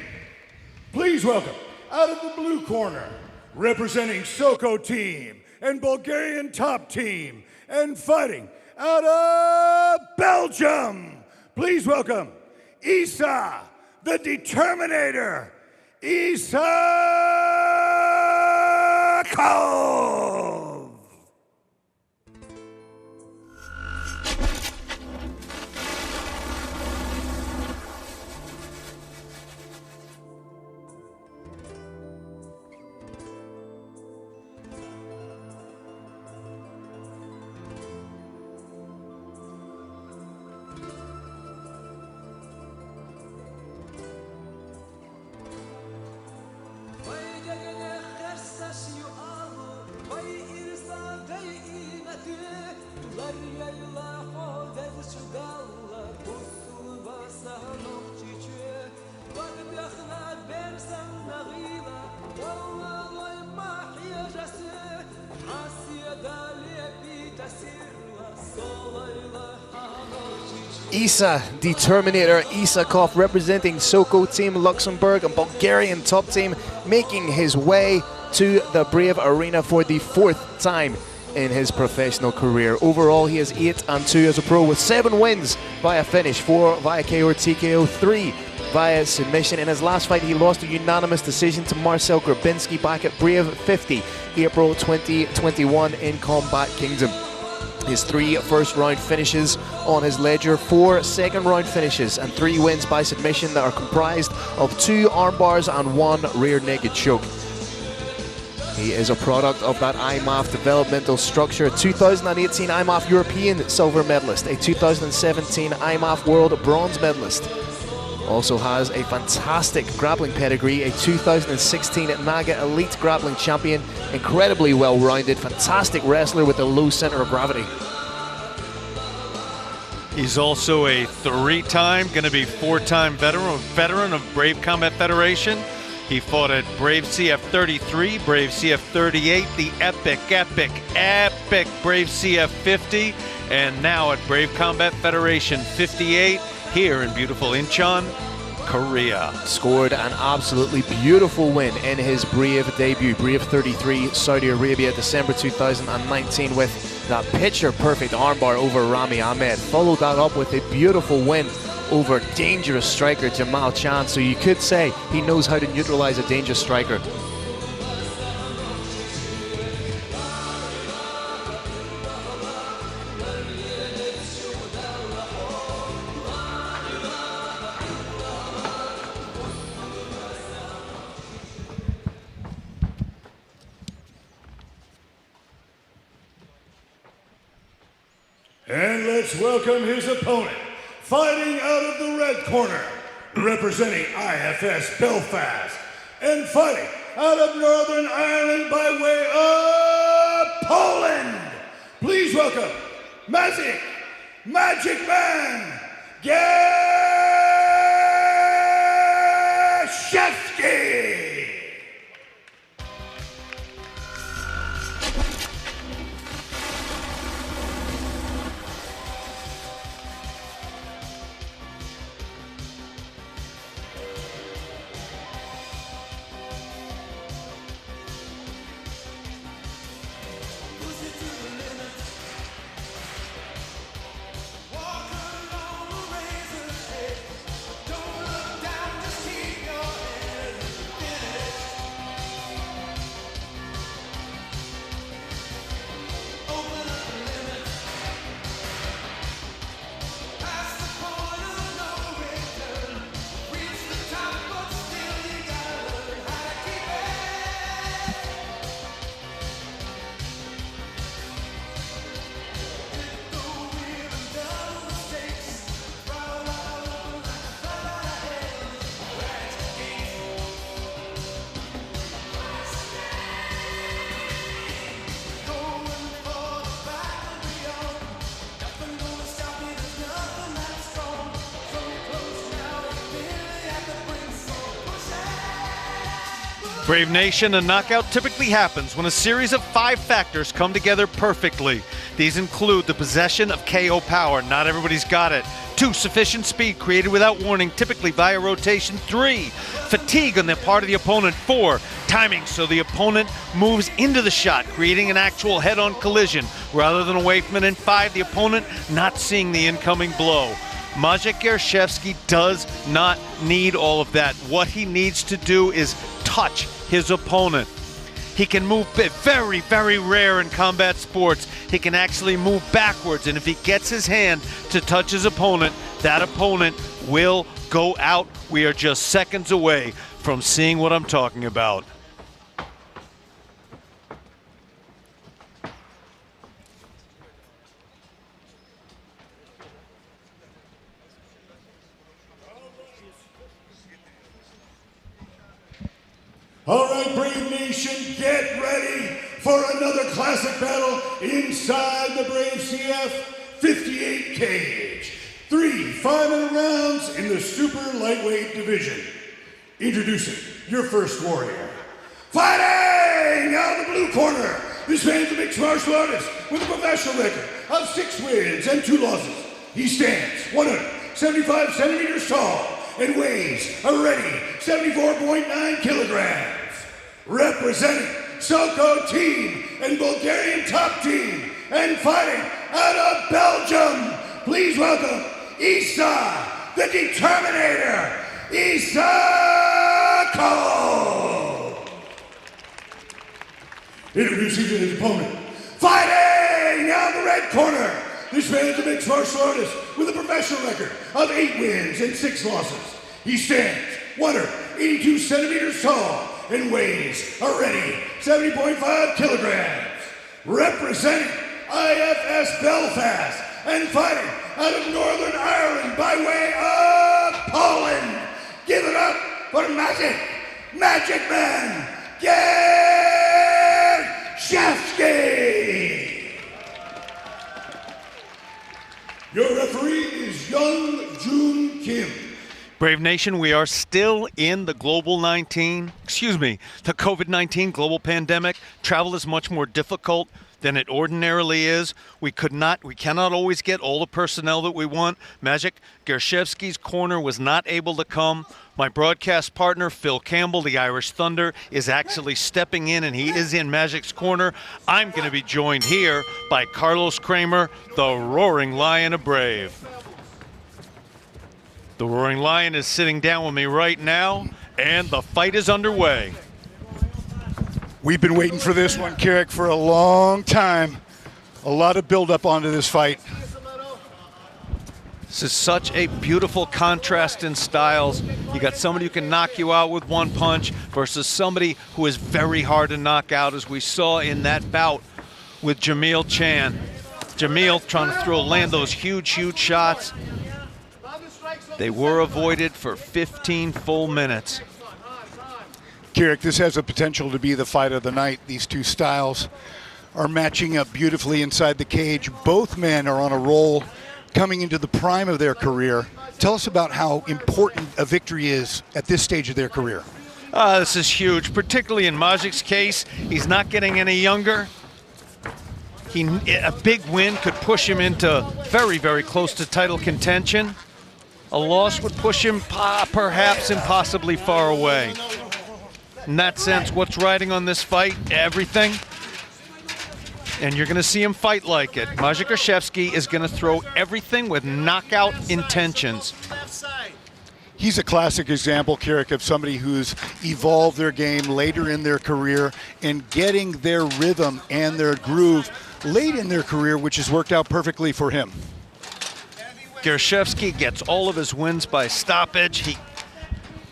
Please welcome, out of the blue corner, representing Soko Team and Bulgarian Top Team, and fighting out of Belgium. Please welcome Isa the Determinator Isakov! Isa, the Terminator Isakov, representing Soko Team Luxembourg, a Bulgarian top team, making his way to the Brave Arena for the 4th time in his professional career. Overall, he is 8-2 as a pro, with 7 wins via finish, 4 via KO or TKO, 3 via submission. In his last fight, he lost a unanimous decision to Marcel Grabinski back at Brave 50, April 2021 in Combat Kingdom. His 3 first-round finishes on his ledger, 4 second-round finishes, and 3 wins by submission that are comprised of 2 arm bars and 1 rear naked choke. He is a product of that IMAF developmental structure, a 2018 IMAF European silver medalist, a 2017 IMAF World bronze medalist. Also has a fantastic grappling pedigree, a 2016 NAGA Elite grappling champion, incredibly well-rounded, fantastic wrestler with a low center of gravity. He's also a 3-time, going to be 4-time veteran of Brave Combat Federation. He fought at Brave CF 33, Brave CF 38, the epic Brave CF 50, and now at Brave Combat Federation 58 here in beautiful Incheon, Korea. Scored an absolutely beautiful win in his Brave debut, Brave 33, Saudi Arabia, December 2019, with that picture-perfect armbar over Rami Ahmed. Followed that up with a beautiful win over dangerous striker Jamal Chan. So you could say he knows how to neutralize a dangerous striker. And let's welcome his opponent, fighting out of the red corner, representing IFS Belfast, and fighting out of Northern Ireland by way of Poland. Please welcome Maciej Magic Man Gaszewski. Brave Nation, a knockout typically happens when a series of 5 factors come together perfectly. These include the possession of KO power, not everybody's got it. 2, sufficient speed created without warning, typically via rotation. 3, fatigue on the part of the opponent. 4, timing so the opponent moves into the shot, creating an actual head-on collision rather than away from it. And 5, the opponent not seeing the incoming blow. Maciej Gierszewski does not need all of that. What he needs to do is touch his opponent. He can move, very, very rare in combat sports. He can actually move backwards, and if he gets his hand to touch his opponent, that opponent will go out. We are just seconds away from seeing what I'm talking about. All right, Brave Nation, get ready for another classic battle inside the Brave CF 58 cage. 3 5-minute rounds in the super lightweight division. Introducing your first warrior. Fighting out of the blue corner, this man's a mixed martial artist with a professional record of 6 wins and 2 losses. He stands 175 centimeters tall and weighs a ready 74.9 kilograms. Representing Soko team and Bulgarian top team and fighting out of Belgium, please welcome Isa, the Determinator, Isakov. Introducing his opponent, fighting out the red corner. This man's a mixed martial artist with a professional record of 8 wins and 6 losses. He stands 182 centimeters tall and weighs a ready 70.5 kilograms. Representing IFS Belfast and fighting out of Northern Ireland by way of Poland. Give it up for Magic Man, Gierszewski. Your referee is Young Jun Kim. Brave Nation, we are still in the the COVID-19 global pandemic. Travel is much more difficult than it ordinarily is. We cannot always get all the personnel that we want. Maciej Gierszewski's corner was not able to come. My broadcast partner, Phil Campbell, the Irish Thunder, is actually stepping in, and he is in Maciej's corner. I'm going to be joined here by Carlos Kramer, the Roaring Lion of Brave. The Roaring Lion is sitting down with me right now, and the fight is underway. We've been waiting for this one, Kirik, for a long time. A lot of build-up onto this fight. This is such a beautiful contrast in styles. You got somebody who can knock you out with one punch versus somebody who is very hard to knock out, as we saw in that bout with Jamil Chan. Jamil trying to land those huge shots. They were avoided for 15 full minutes. Kirik, this has the potential to be the fight of the night. These two styles are matching up beautifully inside the cage. Both men are on a roll, coming into the prime of their career. Tell us about how important a victory is at this stage of their career. This is huge, particularly in Maciej's case. He's not getting any younger. A big win could push him into very, very close to title contention. A loss would push him perhaps impossibly far away. In that sense, what's riding on this fight? Everything. And you're going to see him fight like it. Maciej Gierszewski is going to throw everything with knockout intentions. He's a classic example, Kirik, of somebody who's evolved their game later in their career and getting their rhythm and their groove late in their career, which has worked out perfectly for him. Gierszewski gets all of his wins by stoppage. He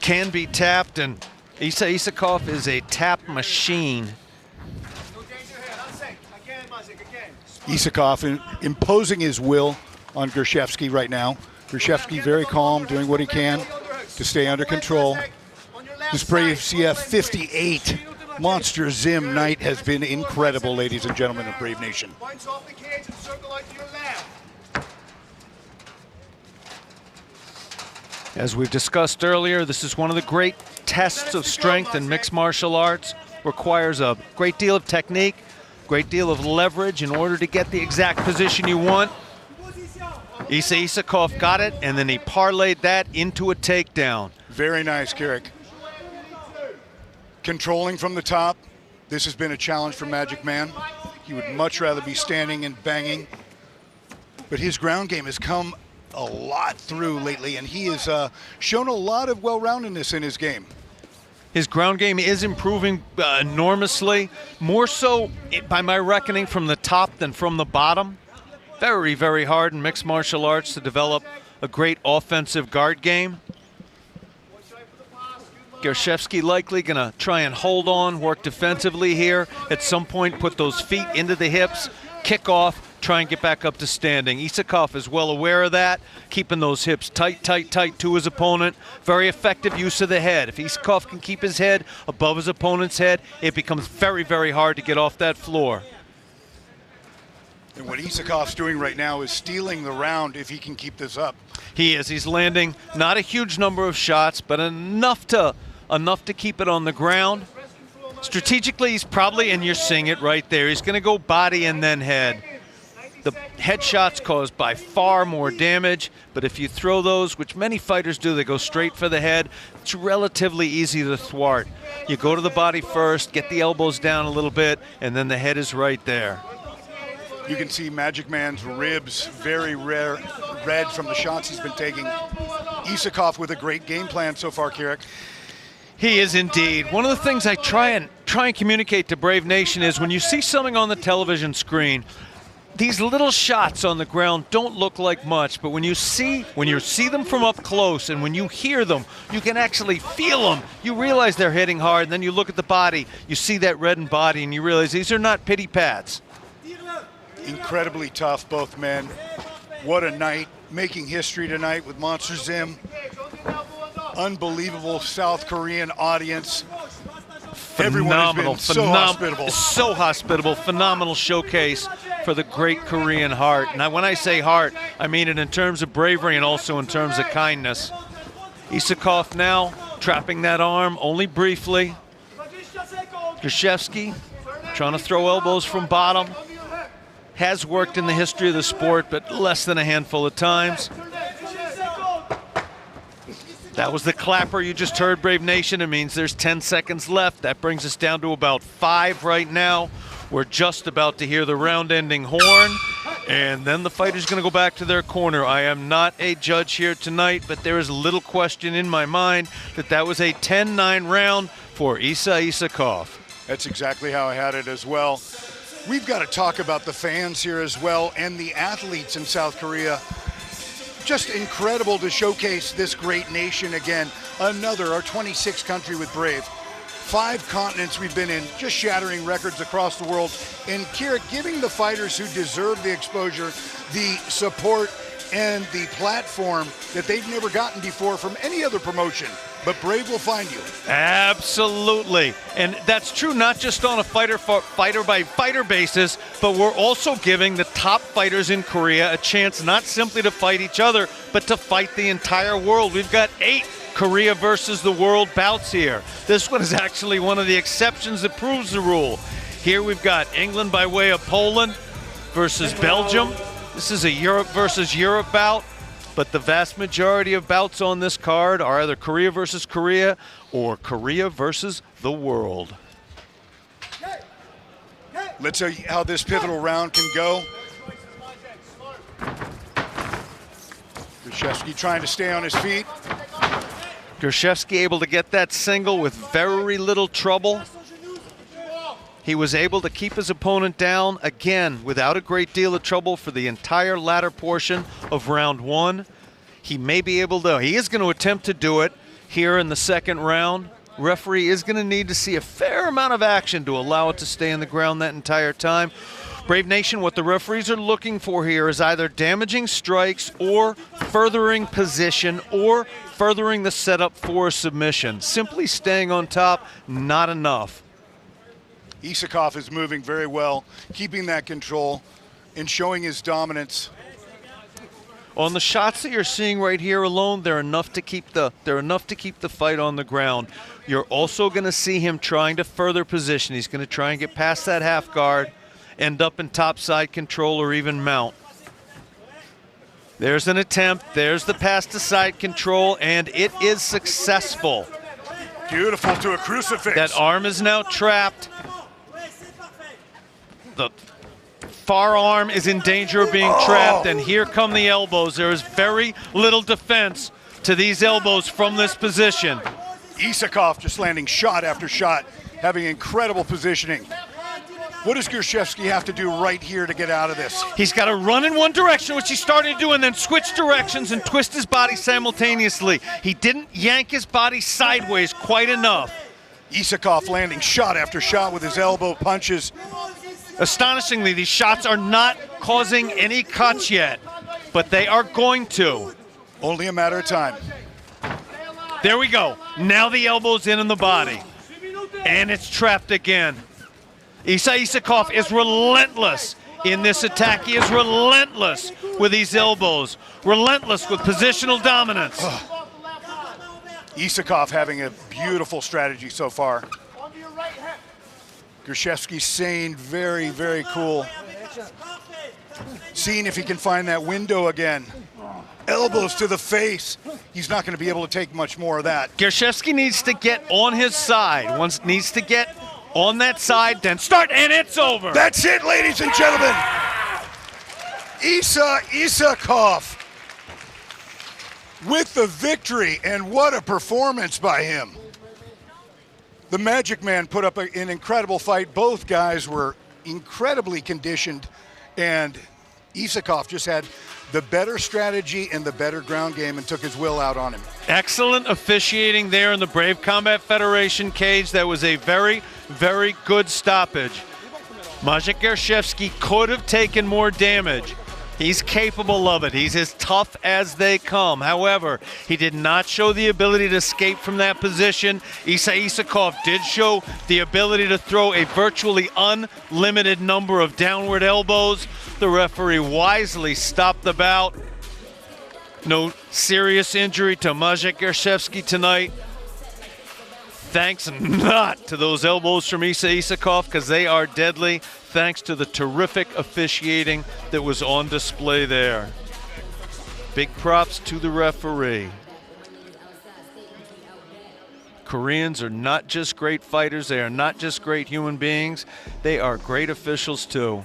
can be tapped, and Isakov is a tap machine. Isakov imposing his will on Gierszewski right now. Gierszewski very calm, doing what he can to stay under control. This Brave CF 58 Monster Zim night has been incredible, ladies and gentlemen of Brave Nation. As we've discussed earlier, this is one of the great tests of strength in mixed martial arts. Requires a great deal of technique, great deal of leverage in order to get the exact position you want. Isakov got it, and then he parlayed that into a takedown. Very nice, Kirik. Controlling from the top. This has been a challenge for Magic Man. He would much rather be standing and banging. But his ground game has come a lot through lately, and he has shown a lot of well-roundedness in his game. His ground game is improving enormously, more so, by my reckoning, from the top than from the bottom. Very, very hard in mixed martial arts to develop a great offensive guard game. Gershevsky likely going to try and hold on, work defensively here. At some point, put those feet into the hips, kick off, try and get back up to standing. Isakov is well aware of that, keeping those hips tight, tight, tight to his opponent. Very effective use of the head. If Isakov can keep his head above his opponent's head, it becomes very, very hard to get off that floor. And what Isakov's doing right now is stealing the round if he can keep this up. He is. He's landing not a huge number of shots, but enough to keep it on the ground. Strategically, he's probably, and you're seeing it right there, he's going to go body and then head. The headshots cause by far more damage, but if you throw those, which many fighters do, they go straight for the head, it's relatively easy to thwart. You go to the body first, get the elbows down a little bit, and then the head is right there. You can see Magic Man's ribs very red from the shots he's been taking. Isakov with a great game plan so far, Kirik. He is indeed. One of the things I try and communicate to Brave Nation is when you see something on the television screen, these little shots on the ground don't look like much, but when you see them from up close and when you hear them, you can actually feel them. You realize they're hitting hard, and then you look at the body, you see that reddened body, and you realize these are not pity pats. Incredibly tough, both men. What a night. Making history tonight with Monster Zim. Unbelievable South Korean audience. Everyone has been so hospitable. So hospitable. Phenomenal showcase for the great Korean heart. Now, when I say heart, I mean it in terms of bravery and also in terms of kindness. Isakov now trapping that arm only briefly. Gershevsky trying to throw elbows from bottom. Has worked in the history of the sport, but less than a handful of times. That was the clapper you just heard, Brave Nation. It means there's 10 seconds left. That brings us down to about 5 right now. We're just about to hear the round-ending horn, and then the fighter's going to go back to their corner. I am not a judge here tonight, but there is little question in my mind that was a 10-9 round for Isakov. That's exactly how I had it as well. We've got to talk about the fans here as well and the athletes in South Korea. Just incredible to showcase this great nation again. Our 26th country with Brave. 5 continents we've been in, just shattering records across the world. And Kirik, giving the fighters who deserve the exposure, the support, and the platform that they've never gotten before from any other promotion. But Brave will find you. Absolutely. And that's true not just on a fighter-by-fighter basis, but we're also giving the top fighters in Korea a chance not simply to fight each other, but to fight the entire world. We've got 8 Korea versus the world bouts here. This one is actually one of the exceptions that proves the rule. Here we've got England by way of Poland versus Belgium. This is a Europe versus Europe bout. But the vast majority of bouts on this card are either Korea versus Korea or Korea versus the world. Let's see how this pivotal round can go. Gershevsky trying to stay on his feet. Gershevsky able to get that single with very little trouble. He was able to keep his opponent down, again, without a great deal of trouble for the entire latter portion of round 1. He may be able to, he is going to attempt to do it here in the second round. Referee is going to need to see a fair amount of action to allow it to stay on the ground that entire time. Brave Nation, what the referees are looking for here is either damaging strikes or furthering position or furthering the setup for a submission. Simply staying on top, not enough. Isakov is moving very well, keeping that control and showing his dominance. On the shots that you're seeing right here alone, they're enough to keep the fight on the ground. You're also going to see him trying to further position. He's going to try and get past that half guard, end up in topside control or even mount. There's an attempt. There's the pass to side control, and it is successful. Beautiful to a crucifix. That arm is now trapped. The forearm is in danger of being trapped, and here come the elbows. There is very little defense to these elbows from this position. Isakov just landing shot after shot, having incredible positioning. What does Gershevsky have to do right here to get out of this? He's got to run in one direction, which he started to do, and then switch directions and twist his body simultaneously. He didn't yank his body sideways quite enough. Isakov landing shot after shot with his elbow punches. Astonishingly, these shots are not causing any cuts yet, but they are going to. Only a matter of time. There we go. Now the elbow's in the body, and it's trapped again. Isakov is relentless in this attack. He is relentless with these elbows, relentless with positional dominance. Isakov having a beautiful strategy so far. Gershevsky staying very, very cool. Seeing if he can find that window again. Elbows to the face. He's not going to be able to take much more of that. Gershevsky needs to get on his side. Needs to get on that side, then start, and it's over. That's it, ladies and gentlemen. Isakov with the victory, and what a performance by him. The Magic Man put up an incredible fight. Both guys were incredibly conditioned, and Isakov just had the better strategy and the better ground game and took his will out on him. Excellent officiating there in the Brave Combat Federation cage. That was a very, very good stoppage. Maciej Gershevsky could have taken more damage. He's capable of it. He's as tough as they come. However, he did not show the ability to escape from that position. Isakov did show the ability to throw a virtually unlimited number of downward elbows. The referee wisely stopped the bout. No serious injury to Maciej Gershevsky tonight. Thanks not to those elbows from Isakov, because they are deadly. Thanks to the terrific officiating that was on display there. Big props to the referee. Koreans are not just great fighters, they are not just great human beings, they are great officials too.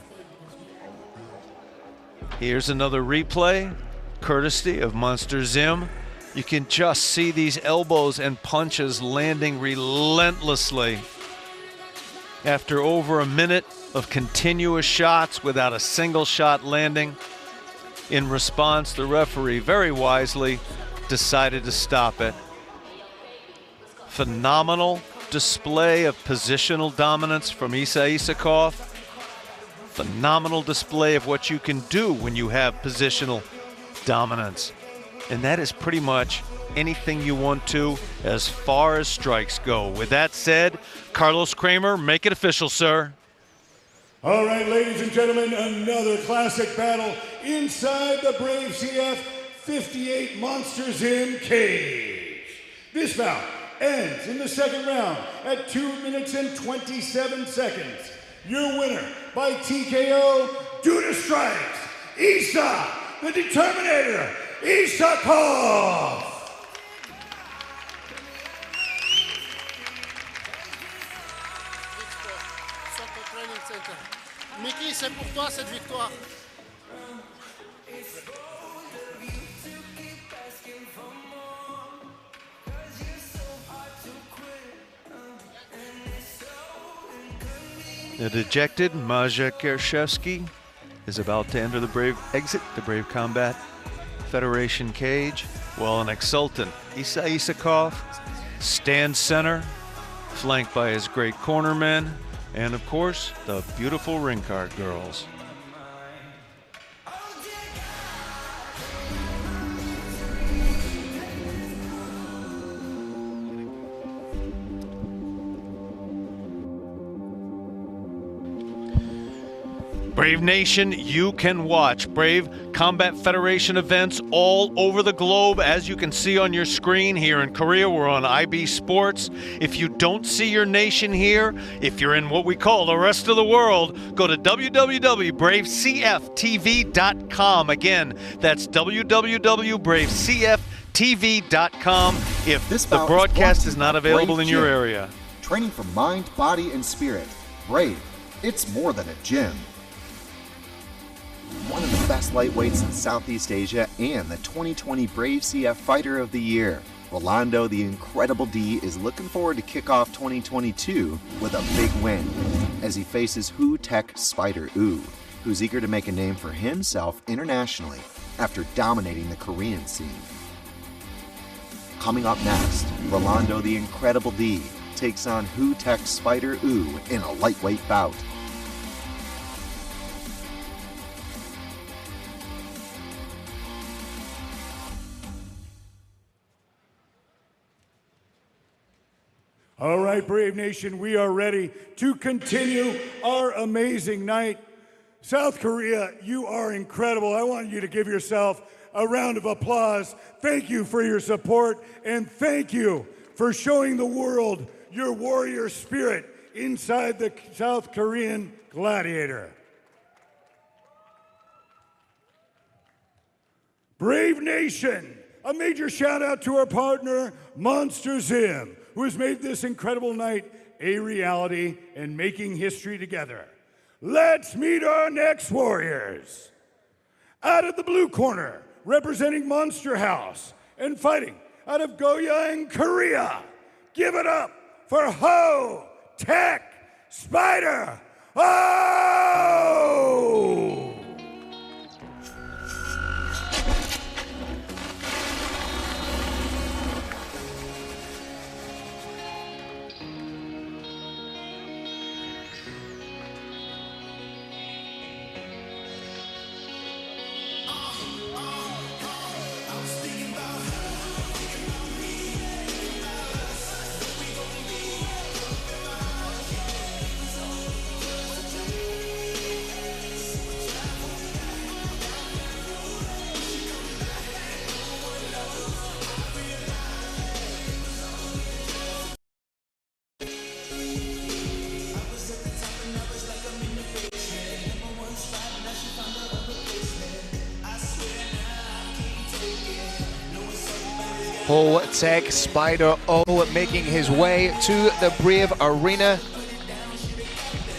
Here's another replay, courtesy of Monster Zim. You can just see these elbows and punches landing relentlessly. After over a minute of continuous shots without a single shot landing, in response, the referee very wisely decided to stop it. Phenomenal display of positional dominance from Isakov. Phenomenal display of what you can do when you have positional dominance. And that is pretty much anything you want to as far as strikes go. With that said, Carlos Kramer, make it official, sir. All right, ladies and gentlemen, another classic battle inside the Brave CF 58 Monsters in Cage. This bout ends in the second round at 2 minutes and 27 seconds. Your winner by TKO due to strikes, Isa, the Determinator, Isakov. Mickey, c'est pour toi cette victoire. The dejected Maciej Gershevsky is about to enter the Brave Combat Federation cage, while an exultant Isakov stands center, flanked by his great cornermen, and of course, the beautiful ring card girls. Brave Nation, you can watch Brave Combat Federation events all over the globe. As you can see on your screen here in Korea, we're on IB Sports. If you don't see your nation here, if you're in what we call the rest of the world, go to www.bravecftv.com. Again, that's www.bravecftv.com if This the bout broadcast is is brought not to you by available in your Brave Gym. area. Training for mind, body, and spirit. Brave. It's more than a gym. one of the best lightweights in Southeast Asia and the 2020 Brave CF Fighter of the Year. Rolando the Incredible D is looking forward to kick off 2022 with a big win as he faces Hu Tech Spider U, who's eager to make a name for himself internationally after dominating the Korean scene. Coming up next, Rolando the Incredible D takes on Hu Tech Spider U in a lightweight bout. All right, Brave Nation, we are ready to continue our amazing night. South Korea, you are incredible. I want you to give yourself a round of applause. Thank you for your support, and thank you for showing the world your warrior spirit inside the South Korean gladiator. Brave Nation, a major shout out to our partner, Monster Zim, who has made this incredible night a reality and making history together. Let's meet our next warriors. Out of the blue corner, representing Monster House and fighting out of Goyang, Korea, give it up for Ho Tech Spider O! Ho Tech Spider O making his way to the Brave Arena.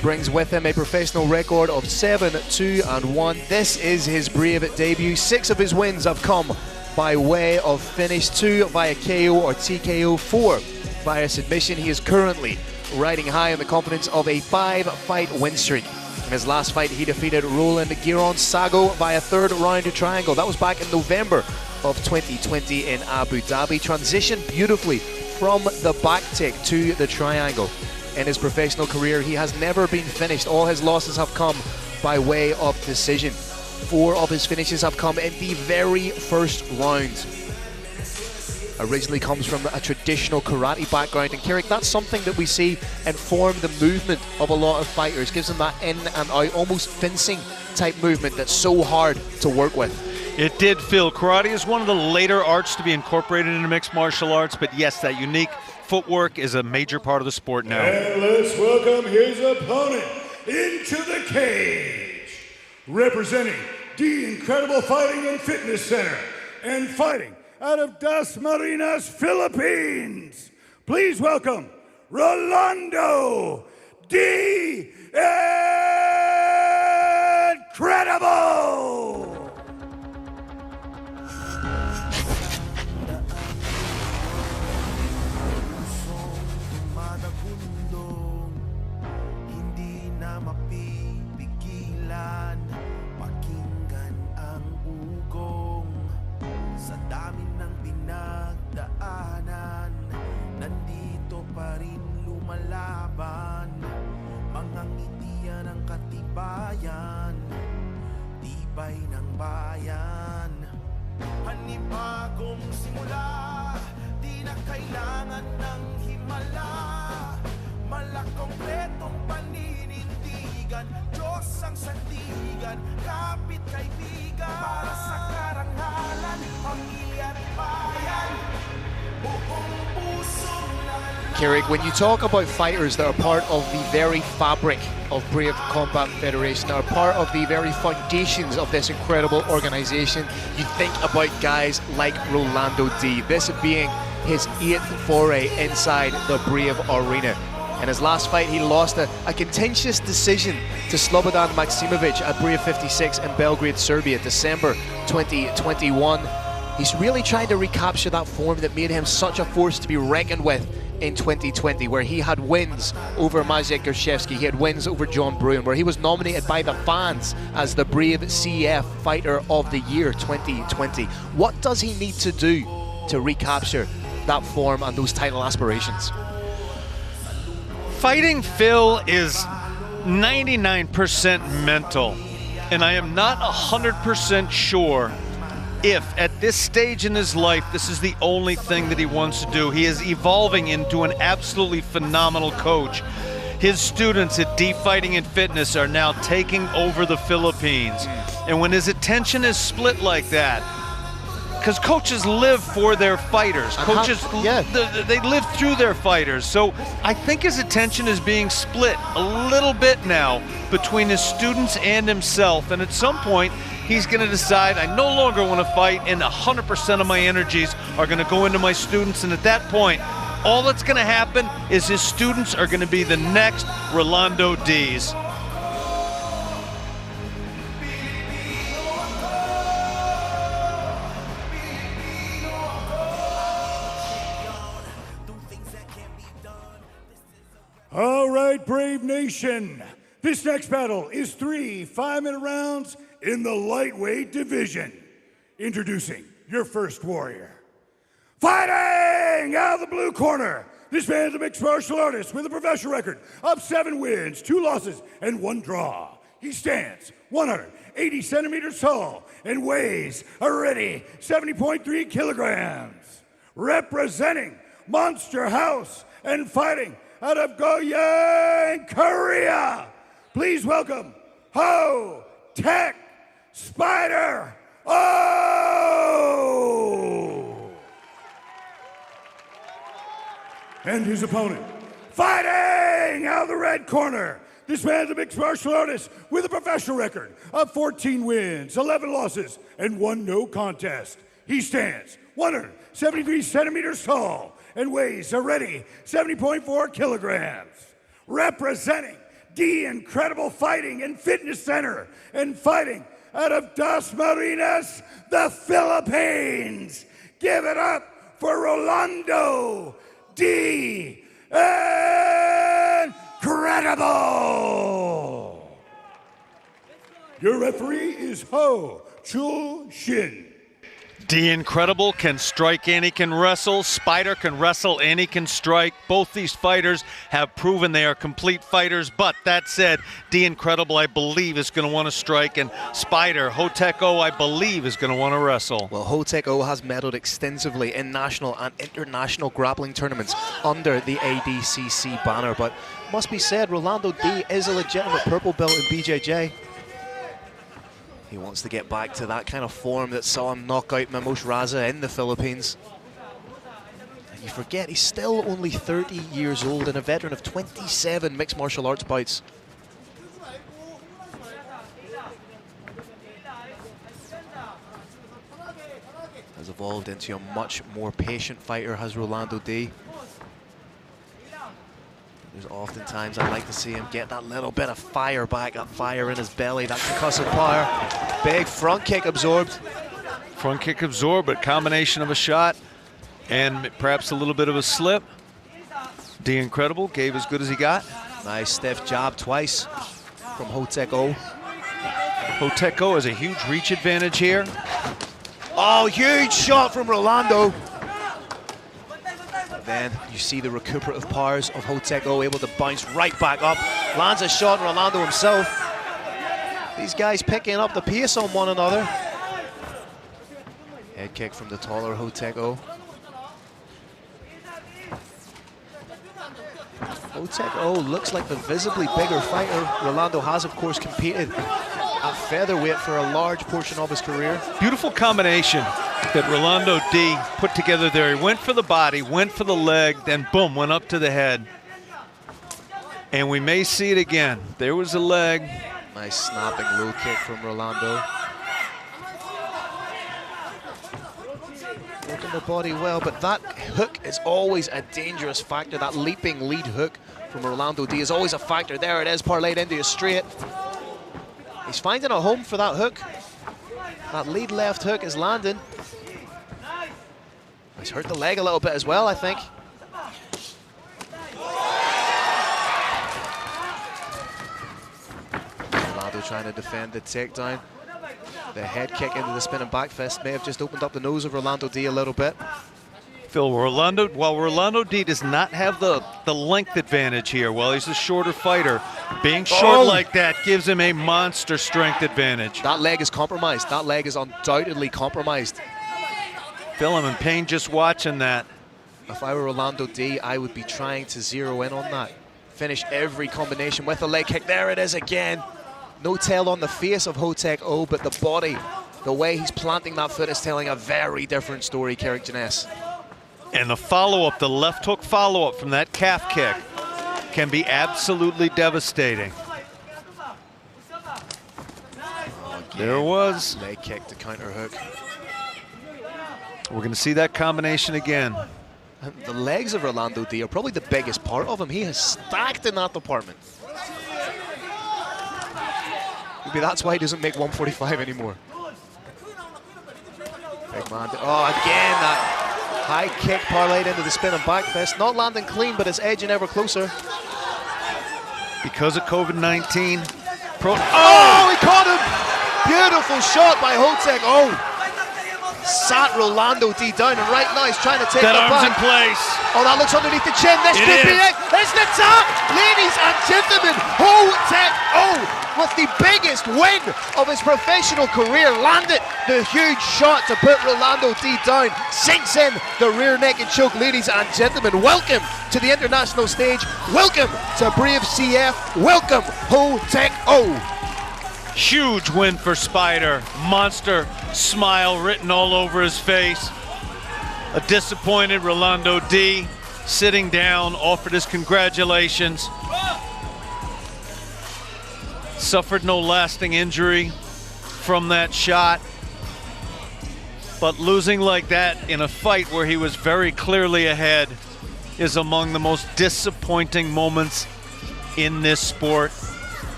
Brings with him a professional record of 7-2-1. This is his Brave debut. 6 of his wins have come by way of finish, 2 via KO or TKO, 4 via submission. He is currently riding high on the confidence of a 5-fight win streak. In his last fight, he defeated Roland Giron Sago via 3rd round triangle. That was back in November of 2020 in Abu Dhabi. Transitioned beautifully from the back take to the triangle. In his professional career, he has never been finished. All his losses have come by way of decision. 4 of his finishes have come in the very first round. Originally comes from a traditional karate background, and Kirik, that's something that we see inform the movement of a lot of fighters. Gives them that in and out, almost fencing type movement that's so hard to work with. It did, Phil. Karate is one of the later arts to be incorporated into mixed martial arts, but yes, that unique footwork is a major part of the sport now. And let's welcome his opponent into the cage. Representing the Incredible Fighting and Fitness Center and fighting out of Das Marinas, Philippines. Please welcome Rolando the Incredible! Nandito pa rin lumalaban, mga ngitian ng katibayan, tibay ng bayan. Panibagong simula, di na kailangan ng himala, malakongkretong paninindigan, Diyos ang sandigan, kapit kaibigan, para sa karangalan, pamilya at bayan. Kirik, when you talk about fighters that are part of the very fabric of Brave Combat Federation, are part of the very foundations of this incredible organization, you think about guys like Rolando D. This being his 8th foray inside the Brave Arena. In his last fight, he lost a contentious decision to Slobodan Maksimovic at Brave 56 in Belgrade, Serbia, December 2021. He's really trying to recapture that form that made him such a force to be reckoned with in 2020, where he had wins over Maciej Gierszewski, he had wins over John Bruin, where he was nominated by the fans as the Brave CF Fighter of the Year 2020. What does he need to do to recapture that form and those title aspirations? Fighting Phil is 99% mental, and I am not 100% sure if at this stage in his life this is the only thing that he wants to do. He is evolving into an absolutely phenomenal coach. His students at Deep Fighting and Fitness are now taking over the Philippines. And when his attention is split like that, because coaches live for their fighters. Coaches, they live through their fighters. So I think his attention is being split a little bit now between his students and himself. And at some point, he's going to decide, I no longer want to fight, and 100% of my energies are going to go into my students. And at that point, all that's going to happen is his students are going to be the next Rolando D's. All right, Brave Nation. This next battle is 3 5-minute rounds in the lightweight division. Introducing your first warrior. Fighting out of the blue corner, this man's a mixed martial artist with a professional record of 7 wins, 2 losses, and 1 draw. He stands 180 centimeters tall and weighs a ready 70.3 kilograms. Representing Monster House and fighting out of Goyang, Korea, please welcome Ho-Tech Spider Oh! And his opponent, fighting out of the red corner, this man's a mixed martial artist with a professional record of 14 wins, 11 losses, and 1 no contest. He stands 173 centimeters tall and weighs a ready 70.4 kilograms. Representing the Incredible Fighting and Fitness Center and fighting out of Das Marinas, the Philippines. Give it up for Rolando D. Incredible. Your referee is Ho Chul Shin. D Incredible can strike and he can wrestle. Spider can wrestle and he can strike. Both these fighters have proven they are complete fighters, but that said, D Incredible, I believe, is going to want to strike, and Spider, Ho-Tech O, I believe, is going to want to wrestle. Well, Ho-Tech O has medaled extensively in national and international grappling tournaments under the ADCC banner, but must be said, Rolando D is a legitimate purple belt in BJJ. He wants to get back to that kind of form that saw him knock out Mimosh Raza in the Philippines. And you forget, he's still only 30 years old and a veteran of 27 mixed martial arts bouts. Has evolved into a much more patient fighter, has Rolando D. There's oftentimes I'd like to see him get that little bit of fire back, that fire in his belly, that concussive power. Big front kick absorbed. Front kick absorbed, but combination of a shot and perhaps a little bit of a slip. D Incredible gave as good as he got. Nice stiff jab twice from Ho-Tech O. Ho-Tech O has a huge reach advantage here. Oh, huge shot from Rolando. Then you see the recuperative powers of Ho-Tech O able to bounce right back up. Lands a shot on Rolando himself. These guys picking up the pace on one another. Head kick from the taller Ho-Tech O. Ho-Tech O looks like the visibly bigger fighter. Rolando has, of course, competed at featherweight for a large portion of his career. Beautiful combination that Rolando D put together there. He went for the body, went for the leg, then boom, went up to the head. And we may see it again. There was a leg. Nice snapping low kick from Rolando. Working the body well, but that hook is always a dangerous factor. That leaping lead hook from Rolando D is always a factor. There it is, parlayed into a straight. He's finding a home for that hook. That lead left hook is landing. He's hurt the leg a little bit as well, I think. Rolando trying to defend the takedown. The head kick into the spinning back fist may have just opened up the nose of Rolando D a little bit. Phil, while Rolando D does not have the length advantage here, while he's a shorter fighter, being short like that gives him a monster strength advantage. That leg is compromised. That leg is undoubtedly compromised. Phil, I'm in pain just watching that. If I were Rolando D, I would be trying to zero in on that. Finish every combination with a leg kick. There it is again. No tail on the face of Ho-Tech-O, but the body, the way he's planting that foot is telling a very different story, Carrick Janess. And the follow-up, the left hook follow-up from that calf kick can be absolutely devastating. There it was. Leg kick to counter hook. We're going to see that combination again. The legs of Rolando D are probably the biggest part of him. He has stacked in that department. Maybe that's why he doesn't make 145 anymore. Big man. Oh, again, that high kick parlayed into the spin and back fist. Not landing clean, but it's edging ever closer. Because of COVID-19. Oh, he caught him! Beautiful shot by Ho-Tech-O. Sat Rolando D down, and right now he's trying to take that the arm's back. in place. Oh, that looks underneath the chin. This could be it. It's the top, ladies and gentlemen. Ho-Tech-O with the biggest win of his professional career landed the huge shot to put Rolando D down. Sinks in the rear naked choke, ladies and gentlemen. Welcome to the international stage. Welcome to Brave CF. Welcome Ho-Tech-O. Huge win for Spider. Monster smile written all over his face. A disappointed Rolando D sitting down, offered his congratulations. Suffered no lasting injury from that shot. But losing like that in a fight where he was very clearly ahead is among the most disappointing moments in this sport.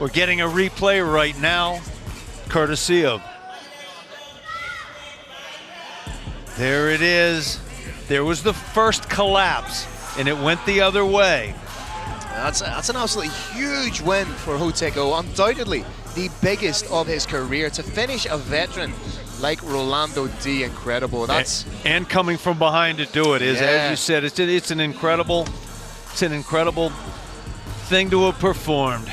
We're getting a replay right now, courtesy of. There it is. There was the first collapse, and it went the other way. That's an absolutely huge win for Ho-Tech-O. Undoubtedly the biggest of his career. To finish a veteran like Rolando D, incredible. That's and coming from behind to do it is, as you said, it's an incredible thing to have performed.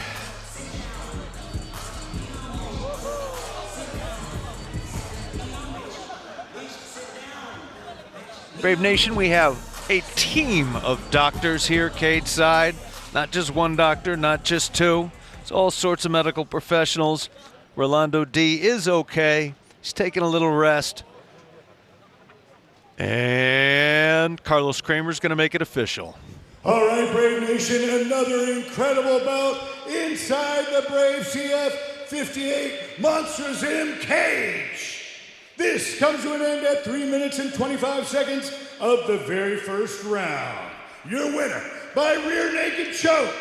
Brave Nation, we have a team of doctors here cage side. Not just one doctor, not just two. It's all sorts of medical professionals. Rolando D is okay. He's taking a little rest. And Carlos Kramer's going to make it official. All right, Brave Nation, another incredible bout inside the Brave CF 58 Monsters in Cage. This comes to an end at 3 minutes and 25 seconds of the very first round. Your winner by rear naked choke,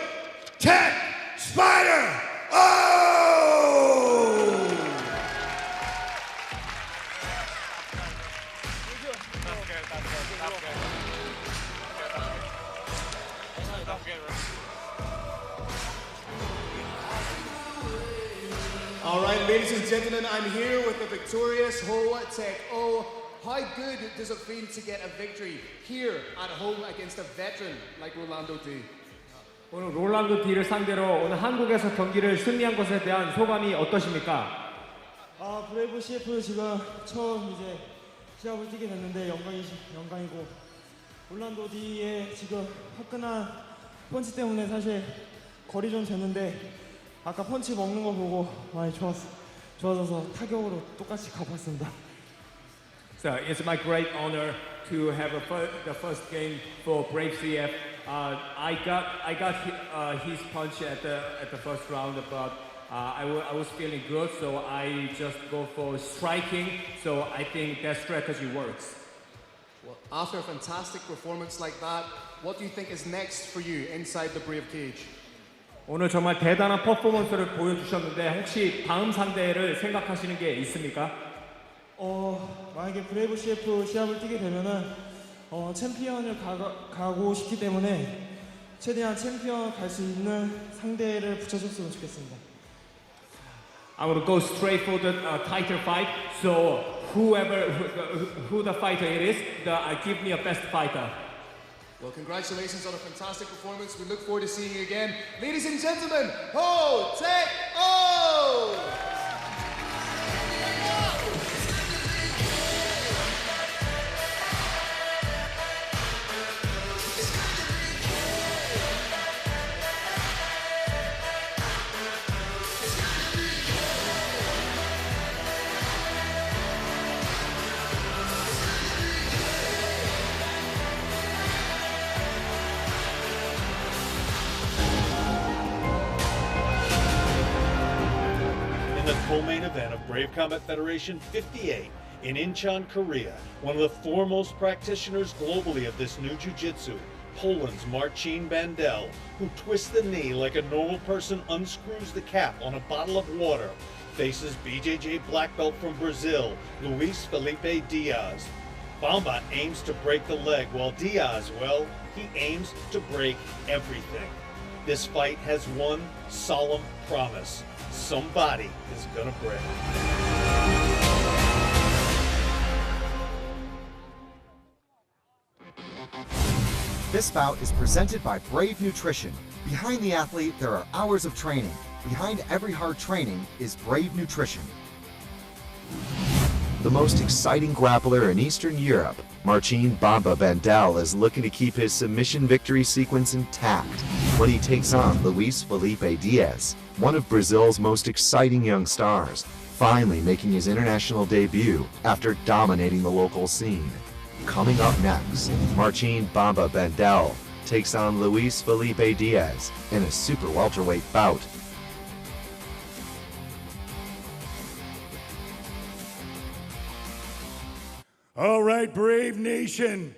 Tech Spider. Oh! All right, ladies and gentlemen, I'm here with the victorious Ho-Tech-O. How good does it feel to get a victory here at home against a veteran like Rolando D? 오늘 롤란도 D를 상대로 오늘 한국에서 경기를 승리한 것에 대한 소감이 어떠십니까? 브레이브 CF 지금 처음 이제 시합을 뛰게 됐는데 영광이고 롤란도 D의 지금 화끈한 펀치 때문에 사실 거리 좀 쟀는데 아까 펀치 먹는 거 보고 많이 좋아져서 타격으로 똑같이 가봤습니다. So it's my great honor to have the first game for Brave CF. I got his punch at the first round, but I was feeling good, so I just go for striking. So I think that strategy works. After a fantastic performance like that, what do you think is next for you inside the Brave cage? 오늘 정말 대단한 퍼포먼스를 보여주셨는데 혹시 다음 상대를 생각하시는 게 있습니까? 만약에 브레이브 CF 시합을 뛰게 되면은 챔피언을 가고 싶기 때문에 최대한 챔피언 갈 수 있는 상대를 붙여줬으면 좋겠습니다. I'm gonna go straight for the title fight. So who the fighter it is, give me a best fighter. Well, congratulations on a fantastic performance. We look forward to seeing you again. Ladies and gentlemen, Ho-Tech-O! The co-main event of Brave Combat Federation 58 in Incheon, Korea. One of the foremost practitioners globally of this new jiu-jitsu, Poland's Marcin Bandel, who twists the knee like a normal person unscrews the cap on a bottle of water, faces BJJ black belt from Brazil, Luis Felipe Diaz. Bamba aims to break the leg, while Diaz, well, he aims to break everything. This fight has one solemn promise. Somebody is gonna break. This bout is presented by Brave Nutrition. Behind the athlete, there are hours of training. Behind every hard training is Brave Nutrition. The most exciting grappler in Eastern Europe, Marcin Bamba Bandel, is looking to keep his submission victory sequence intact when he takes on Luis Felipe Diaz, one of Brazil's most exciting young stars, finally making his international debut after dominating the local scene. Coming up next, Marcin Bamba Bandel takes on Luis Felipe Diaz in a super welterweight bout. All right, Brave Nation,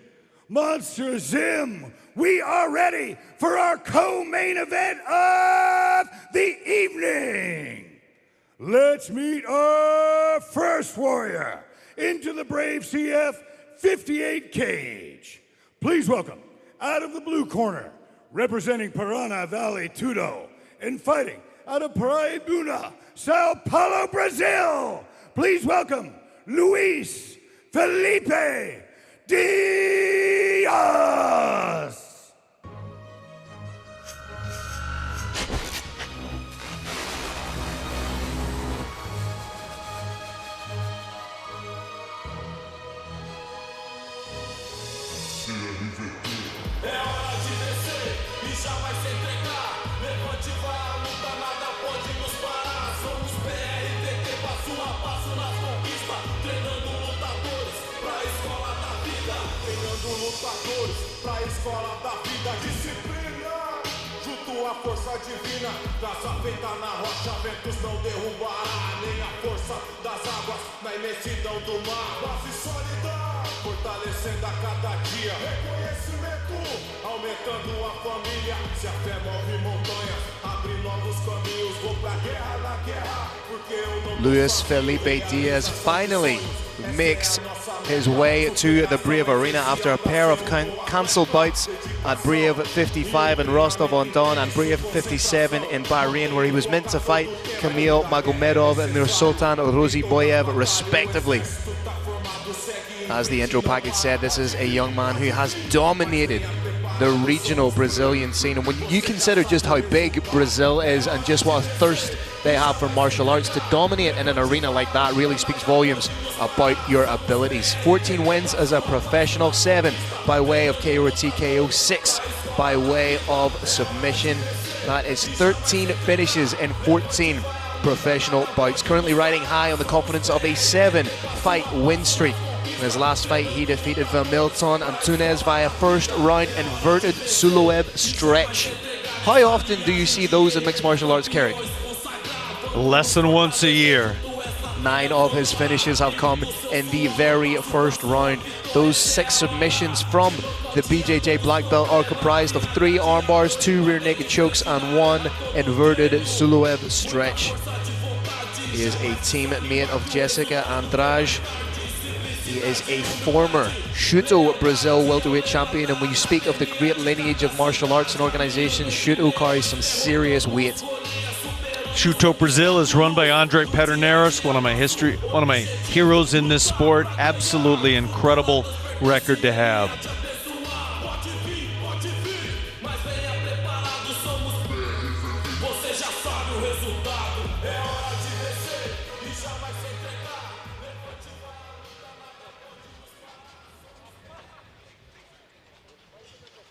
Monster Zim, we are ready for our co-main event of the evening. Let's meet our first warrior into the Brave CF 58 cage. Please welcome, out of the blue corner, representing Parana Valley Tudo, and fighting out of Paraibuna, Sao Paulo, Brazil. Please welcome, Luis Felipe Diaz. É hora de descer e já vai se entregar. Levante, vai a luta, nada pode nos parar. Somos PRTT, passo a passo nas conquistas. Treinando lutadores pra escola da vida. Treinando lutadores pra escola da vida. Disciplina, junto à força divina. Traça feita na rocha, ventos não derrubará. Nem a força das águas na imensidão do mar. Base sólida, fortalecendo a cada dia. Reconhecimento, aumentando a família. Se a fé move montanhas, abre novos caminhos. Vou pra guerra na guerra, porque eu não. Luis Felipe Diaz finally makes his way to the Brave Arena after a pair of cancelled bouts at Brave 55 in Rostov-on-Don and Brave 57 in Bahrain, where he was meant to fight Kamil Magomedov and Nursultan Roziboyev respectively. As the intro package said, this is a young man who has dominated the regional Brazilian scene, and when you consider just how big Brazil is and just what a thirst they have for martial arts, to dominate in an arena like that really speaks volumes about your abilities. 14 wins as a professional, 7 by way of KO or TKO, 6 by way of submission. That is 13 finishes in 14 professional bouts. Currently riding high on the confidence of a 7-fight win streak. In his last fight, he defeated Vermilton Antunes via first round inverted Suloeb stretch. How often do you see those in mixed martial arts, Carrick? Less than once a year. 9 of his finishes have come in the very first round. Those 6 submissions from the BJJ black belt are comprised of 3 arm bars, 2 rear naked chokes, and 1 inverted Zuluev stretch. He is a teammate of Jessica Andrade. He is a former Shuto Brazil welterweight champion, and when you speak of the great lineage of martial arts and organizations, Shuto carries some serious weight. Shuto Brazil is run by Andre Pederneiras, one of my heroes in this sport. Absolutely incredible record to have.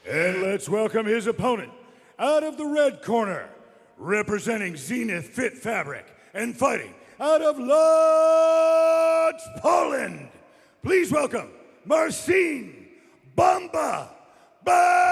And let's welcome his opponent out of the red corner, representing Zenith Fit Fabric and fighting out of Lodz, Poland. Please welcome Marcin Bamba Bandel.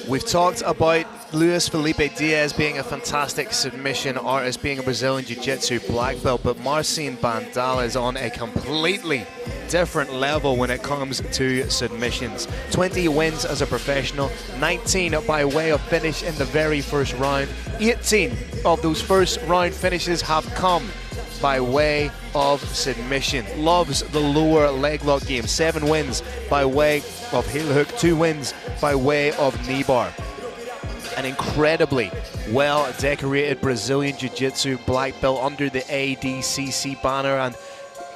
We've talked about Luis Felipe Diaz being a fantastic submission artist, being a Brazilian Jiu-Jitsu black belt, but Marcin Bandel is on a completely different level when it comes to submissions. 20 wins as a professional, 19 by way of finish in the very first round. 18 of those first round finishes have come by way of submission. Loves the lower leg lock game. 7 wins by way of heel hook, 2 wins by way of knee bar. An incredibly well decorated Brazilian Jiu-Jitsu black belt under the ADCC banner. And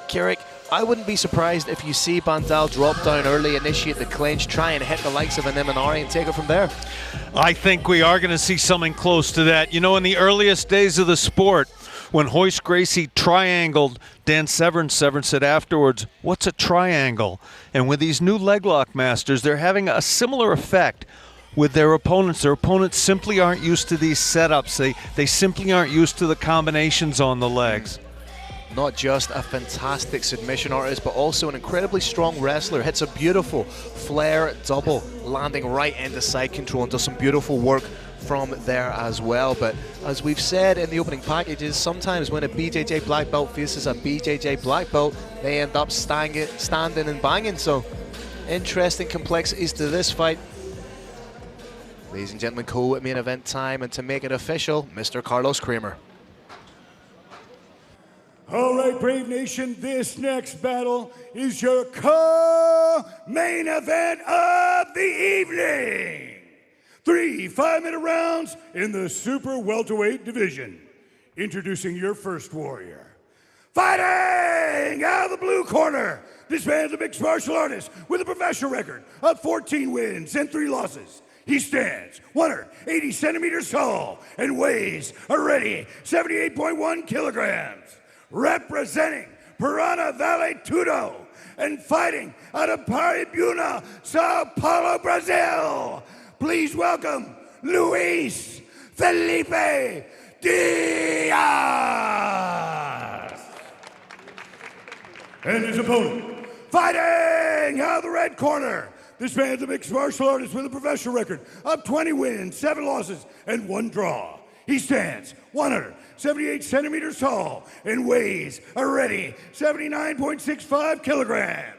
Kirik, I wouldn't be surprised if you see Bandel drop down early, initiate the clinch, try and hit the likes of an Imanari and take it from there. I think we are going to see something close to that. You know, in the earliest days of the sport, when Hoist Gracie triangled Dan Severn, Severn said afterwards, "What's a triangle?" And with these new leg lock masters, they're having a similar effect with their opponents. Their opponents simply aren't used to these setups. They simply aren't used to the combinations on the legs. Not just a fantastic submission artist, but also an incredibly strong wrestler. Hits a beautiful flare double, landing right into side control, and does some beautiful work from there as well. But as we've said in the opening packages, sometimes when a BJJ black belt faces a BJJ black belt, they end up standing and banging. So interesting complexities to this fight. Ladies and gentlemen, co-main event time, and to make it official, Mr. Carlos Kramer. All right, Brave Nation, this next battle is your co-main event of the evening. 3 5-minute rounds in the super welterweight division. Introducing your first warrior. Fighting out of the blue corner, this man's a mixed martial artist with a professional record of 14 wins and 3 losses. He stands 180 centimeters tall and weighs a ready 78.1 kilograms. Representing Piranha Valley Tudo and fighting out of Paraibuna, Sao Paulo, Brazil. Please welcome Luis Felipe Diaz. And his opponent, fighting out of the red corner. This man's a mixed martial artist with a professional record of 20 wins, 7 losses, and 1 draw. He stands 178 centimeters tall and weighs a ready 79.65 kilograms.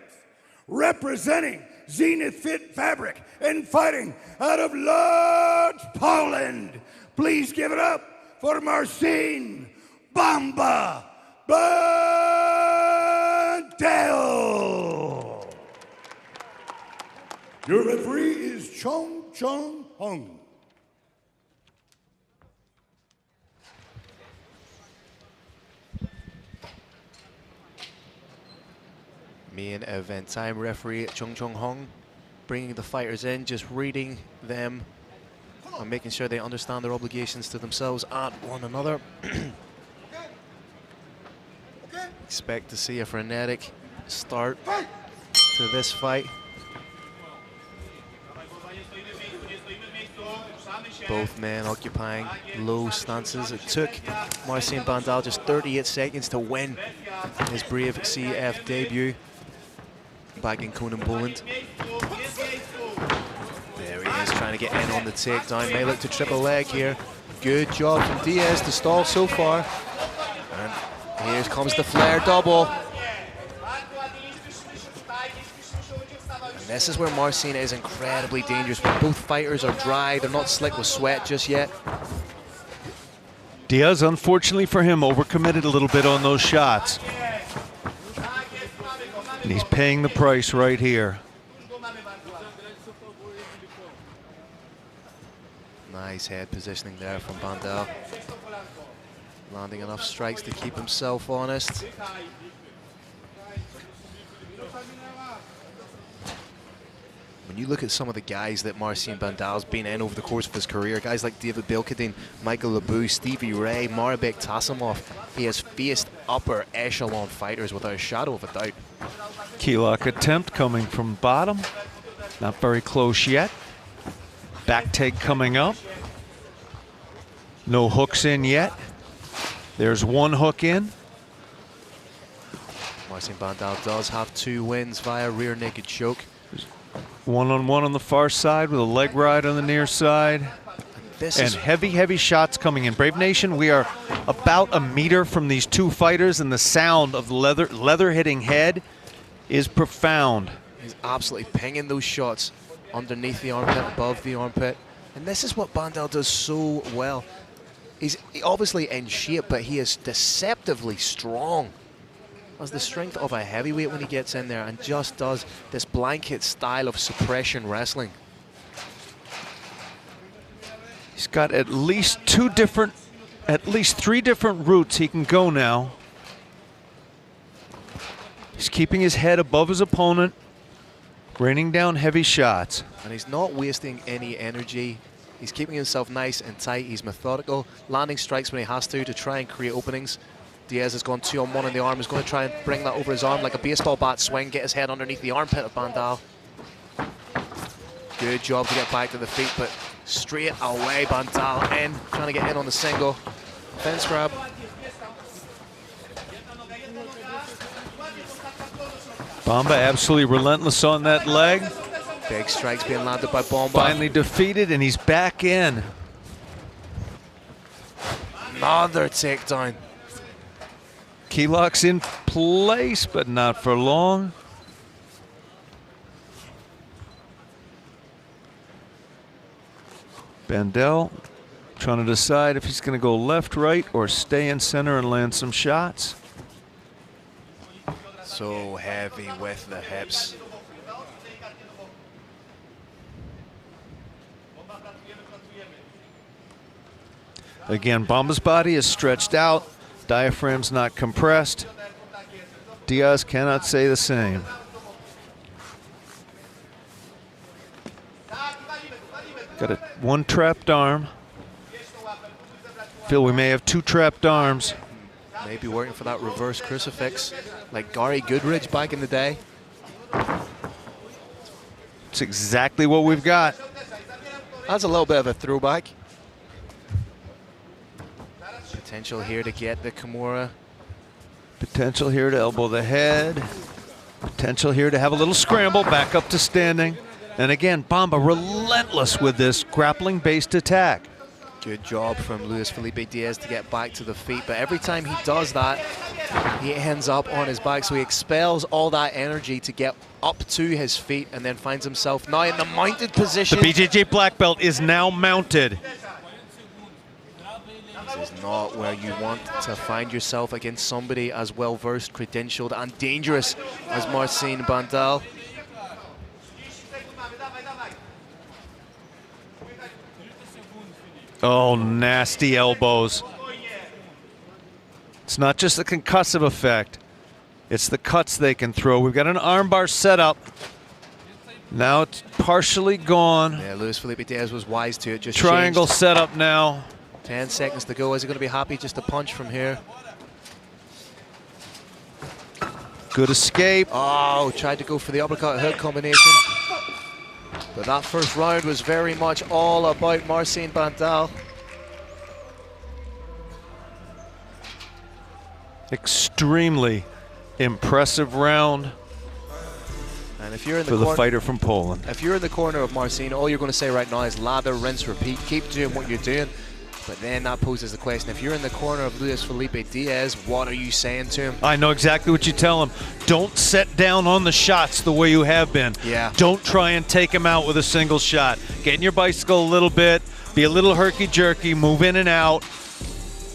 Representing Zenith Fit Fabric and fighting out of Lodz, Poland. Please give it up for Marcin Bamba Bandel. Chung Hung. Main event time, referee Chung Hong bringing the fighters in, just reading them and making sure they understand their obligations to themselves and one another. Expect to see a frenetic start to this fight. Both men occupying low stances. It took Marcin Bandal just 38 seconds to win his Brave CF debut back in Konin, Poland. There he is, trying to get in on the takedown. May look to triple leg here. Good job from Diaz to stall so far. And here comes the flare double. And this is where Marcin is incredibly dangerous. When both fighters are dry, they're not slick with sweat just yet. Diaz, unfortunately for him, overcommitted a little bit on those shots. And he's paying the price right here. Nice head positioning there from Bandal. Landing enough strikes to keep himself honest. When you look at some of the guys that Marcin Bandal's been in over the course of his career, guys like David Belkadine, Michael Lebu, Stevie Ray, Marabek Tasimov, he has faced upper echelon fighters without a shadow of a doubt. Key lock attempt coming from bottom. Not very close yet. Back take coming up. No hooks in yet. There's one hook in. Marcin Bandal does have 2 wins via rear naked choke. One-on-one on the far side with a leg ride on the near side. And heavy shots coming in. Brave Nation, we are about a meter from these two fighters, and the sound of the leather hitting head is profound. He's absolutely pinging those shots underneath the armpit, above the armpit. And this is what Bandal does so well. He's obviously in shape, but he is deceptively strong. Has the strength of a heavyweight when he gets in there and just does this blanket style of suppression wrestling. He's got at least 3 different routes he can go now. He's keeping his head above his opponent, raining down heavy shots. And he's not wasting any energy. He's keeping himself nice and tight. He's methodical, landing strikes when he has to try and create openings. Diaz has gone 2-on-1 on the arm. He's going to try and bring that over his arm like a baseball bat swing, get his head underneath the armpit of Bandal. Good job to get back to the feet, but straight away Bandal in, trying to get in on the single. Fence grab. Bamba absolutely relentless on that leg. Big strikes being landed by Bamba. Finally defeated, and he's back in. Another takedown. Key lock's in place, but not for long. Bandel trying to decide if he's going to go left, right, or stay in center and land some shots. So heavy with the hips. Again, Bamba's body is stretched out. Diaphragm's not compressed. Diaz cannot say the same. Got one trapped arm. Feel we may have 2 trapped arms. Maybe working for that reverse crucifix like Gary Goodridge back in the day. It's exactly what we've got. That's a little bit of a throwback. Potential here to get the Kimura. Potential here to elbow the head. Potential here to have a little scramble, back up to standing. And again, Bamba relentless with this grappling-based attack. Good job from Luis Felipe Diaz to get back to the feet, but every time he does that, he ends up on his back, so he expels all that energy to get up to his feet and then finds himself now in the mounted position. The BJJ black belt is now mounted. This is not where you want to find yourself against somebody as well-versed, credentialed, and dangerous as Marcin Bandal. Oh, nasty elbows. It's not just the concussive effect. It's the cuts they can throw. We've got an armbar set up. Now it's partially gone. Yeah, Luis Felipe Diaz was wise to it. Just triangle changed. set up now. 10 seconds to go. Is he going to be happy just to punch from here? Good escape. Oh, tried to go for the uppercut hook combination. But that first round was very much all about Marcin Bandel. Extremely impressive round. And if you're in for the fighter from Poland. If you're in the corner of Marcin, all you're going to say right now is lather, rinse, repeat. Keep doing what you're doing. But then that poses the question, if you're in the corner of Luis Felipe Diaz, what are you saying to him? I know exactly what you tell him. Don't set down on the shots the way you have been. Yeah. Don't try and take him out with a single shot. Get in your bicycle a little bit, be a little herky-jerky, move in and out,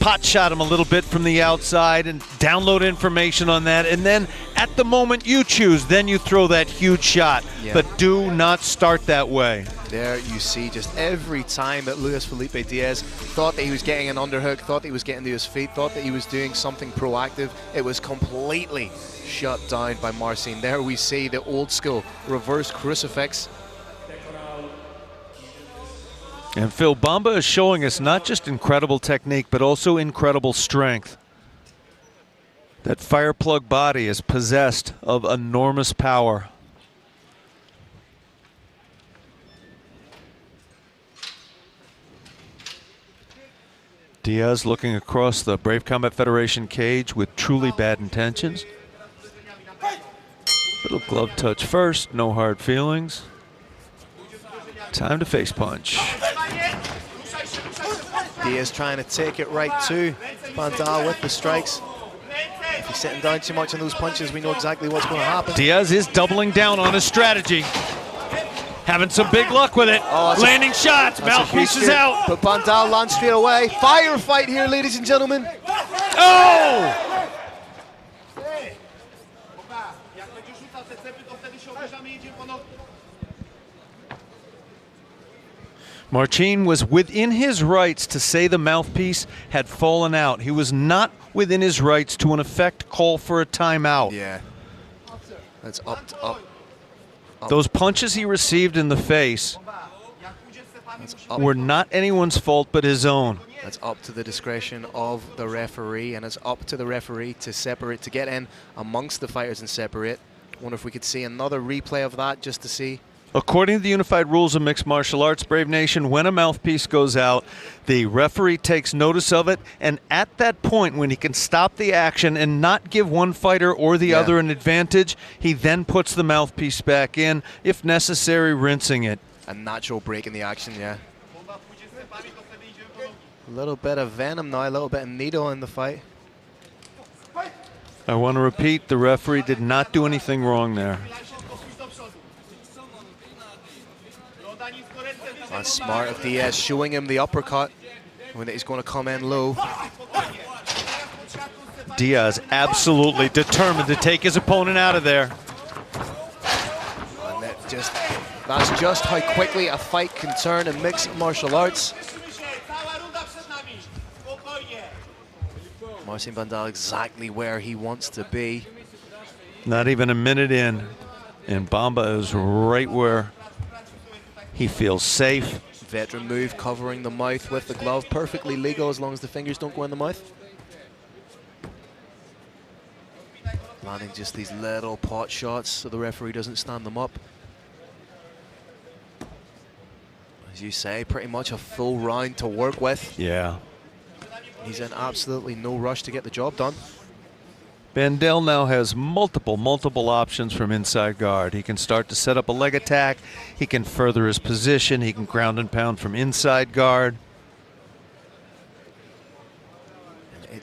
pot shot him a little bit from the outside and download information on that. And then at the moment you choose, then you throw that huge shot. Yeah. But do not start that way. There you see just every time that Luis Felipe Diaz thought that he was getting an underhook, thought that he was getting to his feet, thought that he was doing something proactive, it was completely shut down by Marcin. There we see the old school reverse crucifix. And Phil, Bamba is showing us not just incredible technique, but also incredible strength. That fireplug body is possessed of enormous power. Diaz looking across the Brave Combat Federation cage with truly bad intentions. Little glove touch first, no hard feelings. Time to face punch. Diaz trying to take it right to Bandel with the strikes. If he's sitting down too much on those punches, we know exactly what's going to happen. Diaz is doubling down on his strategy. Having some big luck with it. Landing shots, mouthpiece is out. But Bandel lands straight away. Firefight here, ladies and gentlemen. Oh! Marcin was within his rights to say the mouthpiece had fallen out. He was not within his rights to, in effect, call for a timeout. Yeah. That's up to up. Those punches he received in the face were not anyone's fault but his own. That's up to the discretion of the referee, and it's up to the referee to separate, to get in amongst the fighters and separate. Wonder if we could see another replay of that just to see. According to the unified rules of mixed martial arts, Brave Nation, when a mouthpiece goes out, the referee takes notice of it, and at that point, when he can stop the action and not give one fighter or the other an advantage, he then puts the mouthpiece back in, if necessary, rinsing it. A natural break in the action, yeah. A little bit of venom now, a little bit of needle in the fight. I want to repeat, the referee did not do anything wrong there. That's smart of Diaz, showing him the uppercut when he's going to come in low. Diaz absolutely determined to take his opponent out of there. And that's just how quickly a fight can turn in mixed martial arts. Marcin Bandel exactly where he wants to be. Not even a minute in, and Bamba is right where he feels safe. Veteran move, covering the mouth with the glove. Perfectly legal as long as the fingers don't go in the mouth. Landing just these little pot shots so the referee doesn't stand them up. As you say, pretty much a full round to work with. Yeah. He's in absolutely no rush to get the job done. Bandel now has multiple options from inside guard. He can start to set up a leg attack. He can further his position. He can ground and pound from inside guard.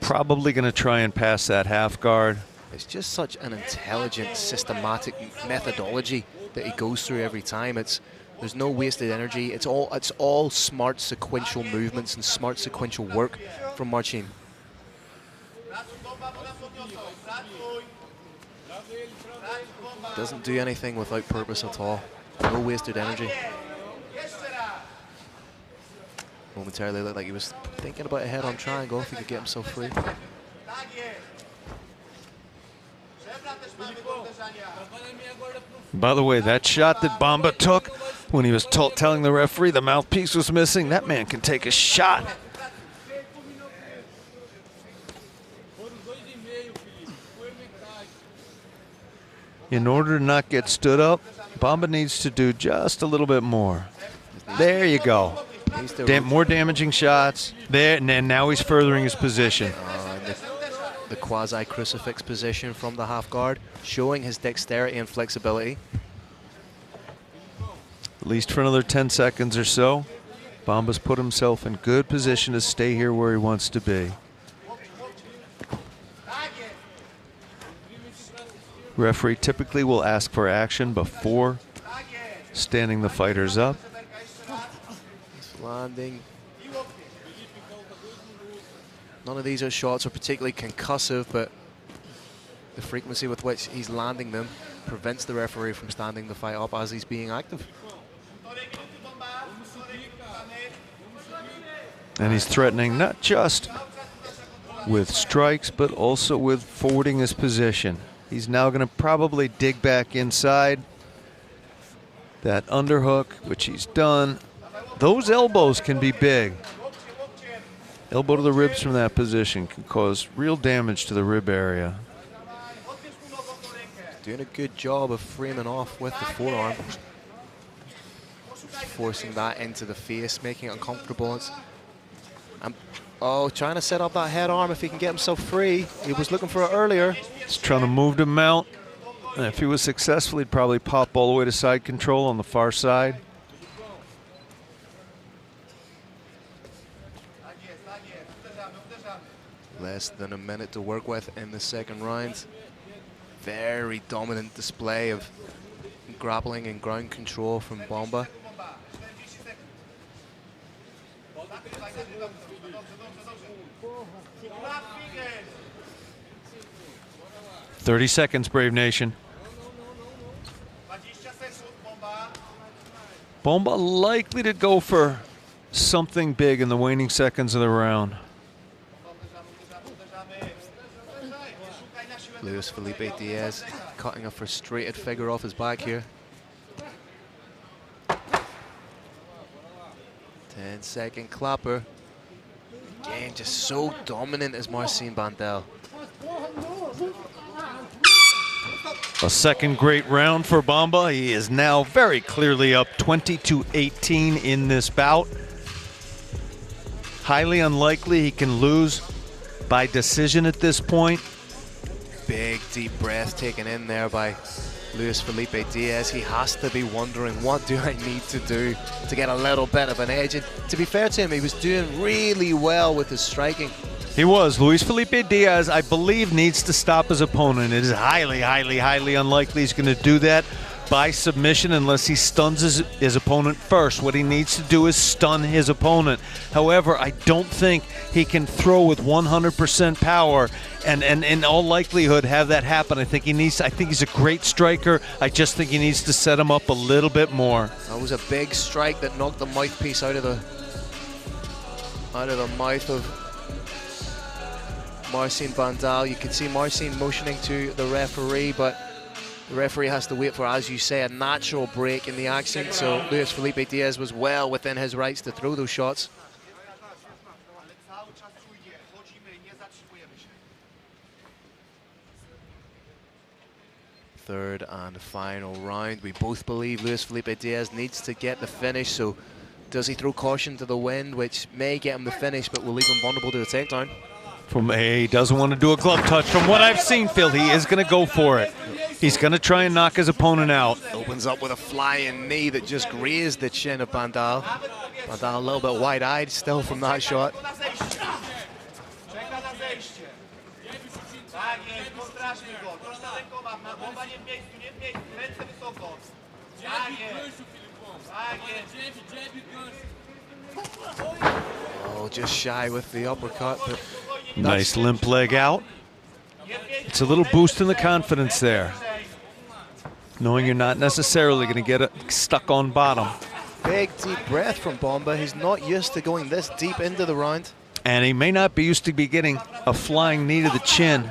Probably going to try and pass that half guard. It's just such an intelligent, systematic methodology that he goes through every time. There's no wasted energy. It's all smart sequential movements and smart sequential work from Marcin. Doesn't do anything without purpose at all. No wasted energy. Momentarily looked like he was thinking about a head-on triangle if he could get himself free. By the way, that shot that Bamba took when he was telling the referee the mouthpiece was missing, that man can take a shot. In order to not get stood up, Bamba needs to do just a little bit more. There you go. More damaging shots. There, and now he's furthering his position. The quasi-crucifix position from the half guard, showing his dexterity and flexibility. At least for another 10 seconds or so. Bamba's put himself in good position to stay here where he wants to be. Referee typically will ask for action before standing the fighters up. Landing. None of these shots are particularly concussive, but the frequency with which he's landing them prevents the referee from standing the fight up as he's being active. And he's threatening not just with strikes, but also with forwarding his position. He's now going to probably dig back inside. That underhook, which he's done. Those elbows can be big. Elbow to the ribs from that position can cause real damage to the rib area. Doing a good job of framing off with the forearm. Forcing that into the face, making it uncomfortable. Trying to set up that head arm if he can get himself free. He was looking for it earlier. He's trying to move to mount. And if he was successful, he'd probably pop all the way to side control on the far side. Less than a minute to work with in the second round. Very dominant display of grappling and ground control from Bamba. "30 seconds, Brave Nation." Bamba likely to go for something big in the waning seconds of the round. Luis Felipe Diaz cutting a frustrated figure off his back here. 10-second clapper. Again, just so dominant as Marcin Bandel. A second great round for Bamba. He is now very clearly up 20-18 in this bout. Highly unlikely he can lose by decision at this point. Big deep breath taken in there by Luis Felipe Diaz. He has to be wondering, what do I need to do to get a little bit of an edge? And to be fair to him, he was doing really well with his striking. He was. Luis Felipe Diaz, I believe, needs to stop his opponent. It is highly, highly, highly unlikely he's going to do that by submission unless he stuns his opponent first. What he needs to do is stun his opponent. However, I don't think he can throw with 100% power and in all likelihood have that happen. I think he's a great striker. I just think he needs to set him up a little bit more. That was a big strike that knocked the mouthpiece out of the mouth of Marcin Bandel. You can see Marcin motioning to the referee, but the referee has to wait for, as you say, a natural break in the action. So Luis Felipe Diaz was well within his rights to throw those shots. Third and final round. We both believe Luis Felipe Diaz needs to get the finish. So does he throw caution to the wind, which may get him the finish, but will leave him vulnerable to the takedown? He doesn't want to do a glove touch. From what I've seen, Phil, he is going to go for it. He's going to try and knock his opponent out. Opens up with a flying knee that just grazed the chin of Bandel. Bandel a little bit wide-eyed still from that shot. Oh, just shy with the uppercut. But nice limp leg out. It's a little boost in the confidence there, knowing you're not necessarily going to get stuck on bottom. Big deep breath from Bomba. He's not used to going this deep into the round. And he may not be used to be getting a flying knee to the chin.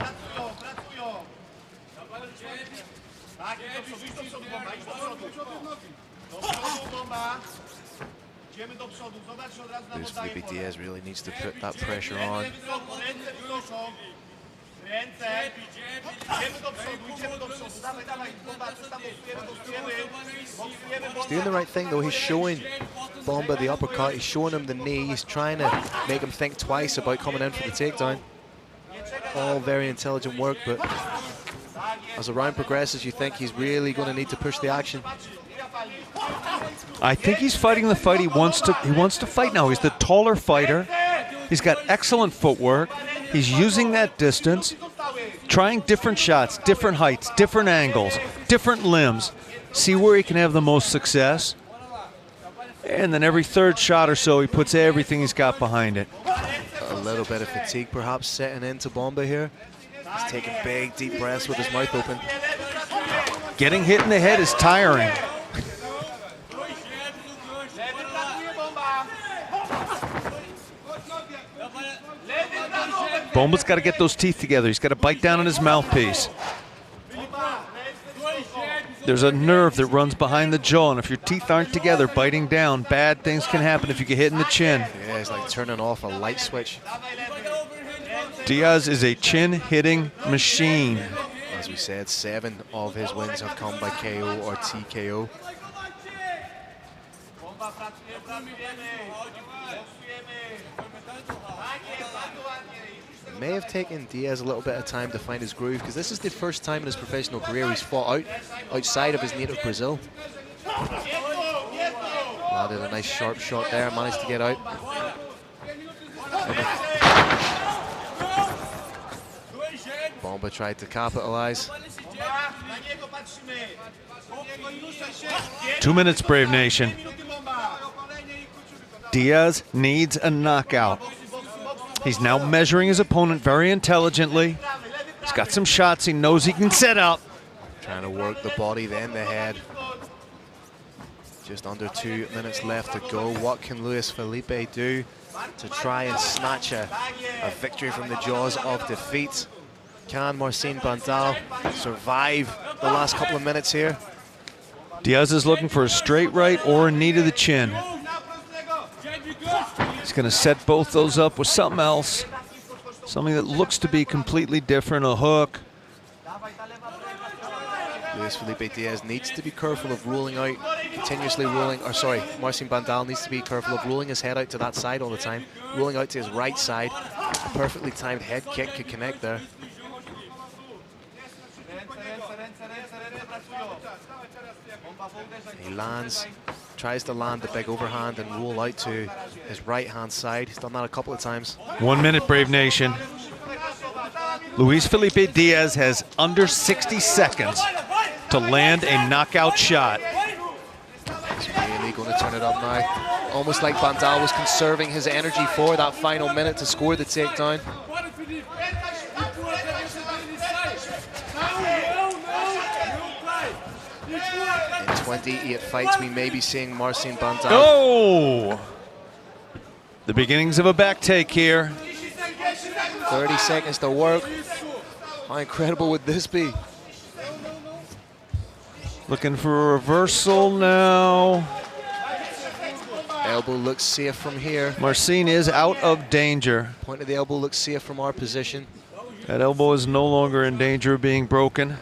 Luis Felipe Diaz really needs to put that pressure on. He's doing the right thing though. He's showing Bomba the uppercut. He's showing him the knee. He's trying to make him think twice about coming in for the takedown. All very intelligent work, but as the round progresses, you think he's really going to need to push the action. I think he's fighting the fight he wants to fight now. He's the taller fighter. He's got excellent footwork. He's using that distance, trying different shots, different heights, different angles, different limbs. See where he can have the most success. And then every third shot or so, he puts everything he's got behind it. A little bit of fatigue perhaps setting into Bomba here. He's taking big, deep breaths with his mouth open. Getting hit in the head is tiring. Bomba's got to get those teeth together. He's got to bite down on his mouthpiece. There's a nerve that runs behind the jaw, and if your teeth aren't together, biting down, bad things can happen if you get hit in the chin. Yeah, it's like turning off a light switch. Diaz is a chin-hitting machine. As we said, 7 of his wins have come by KO or TKO. It may have taken Diaz a little bit of time to find his groove, because this is the first time in his professional career he's fought outside of his native Brazil. Landed a nice sharp shot there, managed to get out. Bomba tried to capitalize. 2 minutes, Brave Nation. Diaz needs a knockout. He's now measuring his opponent very intelligently. He's got some shots he knows he can set up. Trying to work the body, then the head. Just under 2 minutes left to go. What can Luis Felipe do to try and snatch a victory from the jaws of defeat? Can Marcin Bandal survive the last couple of minutes here? Diaz is looking for a straight right or a knee to the chin. He's going to set both those up with something else. Something that looks to be completely different, a hook. Luis Felipe Diaz needs to be careful of rolling out, continuously rolling, or sorry, Marcin Bandal needs to be careful of rolling his head out to that side all the time, rolling out to his right side. A perfectly timed head kick could connect there. He lands, tries to land the big overhand and roll out to his right-hand side. He's done that a couple of times. 1 minute, Brave Nation. Luis Felipe Diaz has under 60 seconds to land a knockout shot. He's really going to turn it up now. Almost like Bandal was conserving his energy for that final minute to score the takedown. In 28 fights, we may be seeing Marcin Bandal. Oh! The beginnings of a back take here. 30 seconds to work. How incredible would this be? Looking for a reversal now. Elbow looks safe from here. Marcin is out of danger. Point of the elbow looks safe from our position. That elbow is no longer in danger of being broken.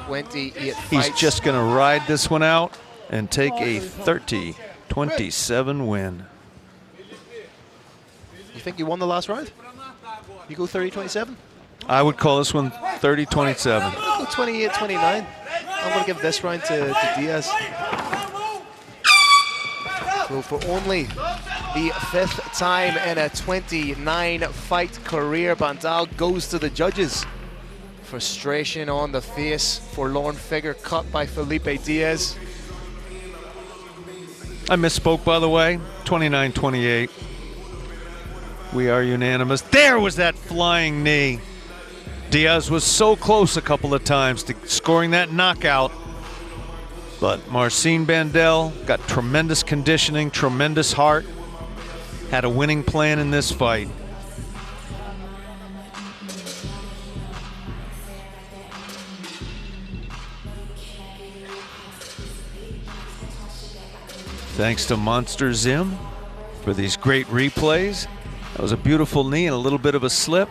28 fights. He's just going to ride this one out and take a 30-27 win. You think you won the last round? You go 30-27? I would call this one 30-27. I'll go 28-29. I'm going to give this round to Diaz. So for only the 5th time in a 29-fight career, Bandal goes to the judges. Frustration on the face, forlorn figure cut by Felipe Diaz. I misspoke, by the way. 29-28. We are unanimous. There was that flying knee. Diaz was so close a couple of times to scoring that knockout. But Marcin Bandel got tremendous conditioning, tremendous heart, had a winning plan in this fight. Thanks to Monster Zim for these great replays. That was a beautiful knee and a little bit of a slip.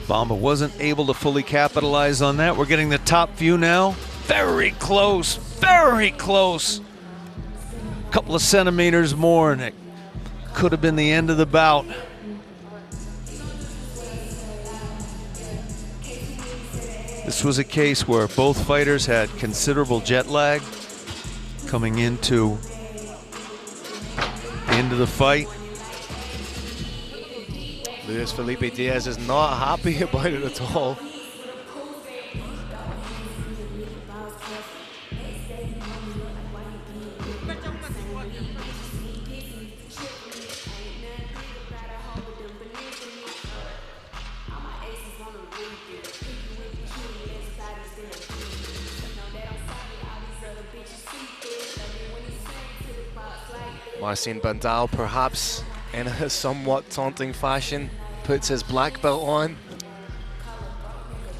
Bamba wasn't able to fully capitalize on that. We're getting the top view now. Very close, very close. A couple of centimeters more and it could have been the end of the bout. This was a case where both fighters had considerable jet lag coming into the end of the fight. Luis Felipe Diaz is not happy about it at all. Marcin Bandel, perhaps in a somewhat taunting fashion, puts his black belt on.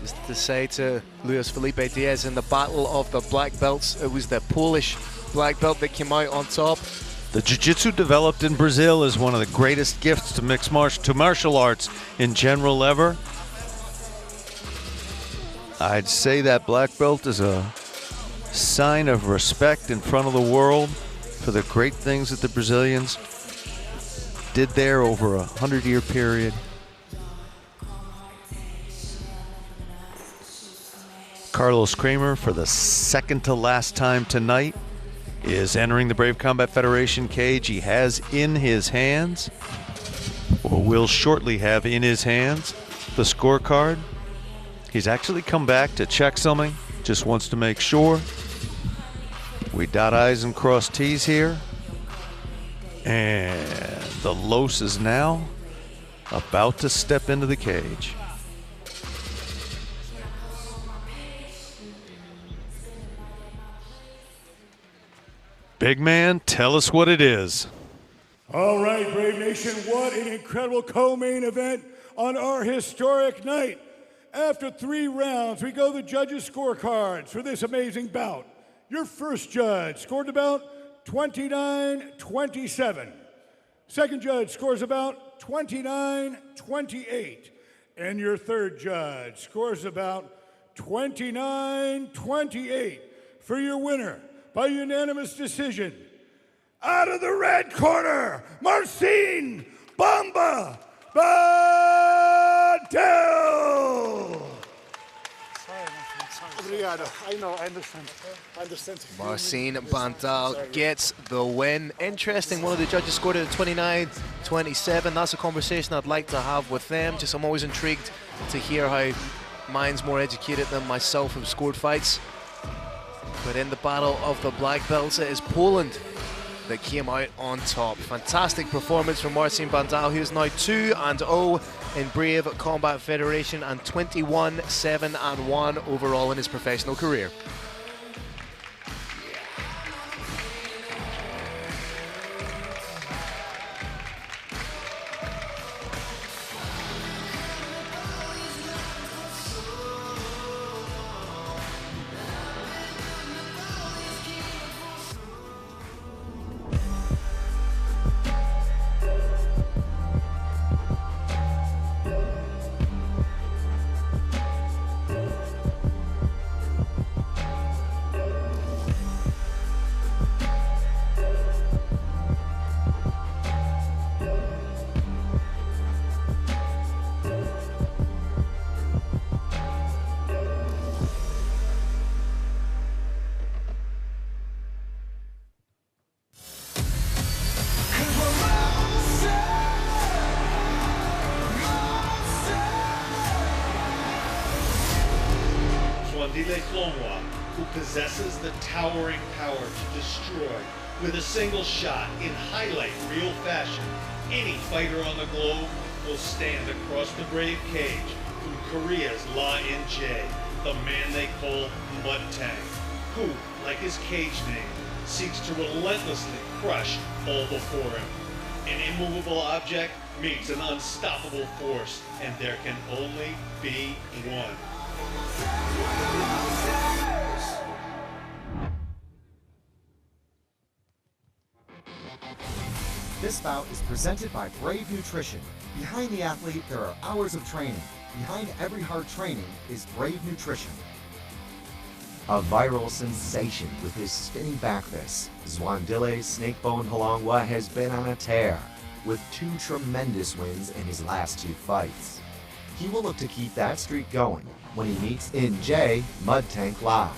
Just to say to Luis Felipe Diaz, in the battle of the black belts, it was the Polish black belt that came out on top. The jiu-jitsu developed in Brazil is one of the greatest gifts to martial arts in general ever. I'd say that black belt is a sign of respect in front of the world for the great things that the Brazilians did there over a 100-year period. Carlos Kramer, for the second to last time tonight, is entering the Brave Combat Federation cage. He has in his hands, or will shortly have in his hands, the scorecard. He's actually come back to check something, just wants to make sure. We dot I's and cross T's here. And the Los is now about to step into the cage. Big man, tell us what it is. All right, Brave Nation, what an incredible co-main event on our historic night. After 3 rounds, we go to the judges' scorecards for this amazing bout. Your first judge scored about 29-27. Second judge scores about 29-28. And your third judge scores about 29-28 for your winner by unanimous decision. Out of the red corner, Marcin Bamba Bandel. I know, I understand. Marcin Bandel gets the win. Interesting, one of the judges scored it at 29-27. That's a conversation I'd like to have with them. Just I'm always intrigued to hear how mine's more educated than myself who've scored fights. But in the battle of the black belts, it is Poland that came out on top. Fantastic performance from Marcin Bandel, who is now 2-0 in Brave Combat Federation and 21-7-1 overall in his professional career. who possesses the towering power to destroy with a single shot in highlight reel fashion. Any fighter on the globe will stand across the brave cage from Korea's La In-jae, the man they call Mud Tang, who, like his cage name, seeks to relentlessly crush all before him. An immovable object meets an unstoppable force, and there can only be one. This bout is presented by Brave Nutrition. Behind the athlete, there are hours of training. Behind every hard training is Brave Nutrition. A viral sensation with his spinning back fist, Zwandile Snakebone Halongwa has been on a tear, with 2 tremendous wins in his last 2 fights. He will look to keep that streak going when he meets NJ Mud Tank La,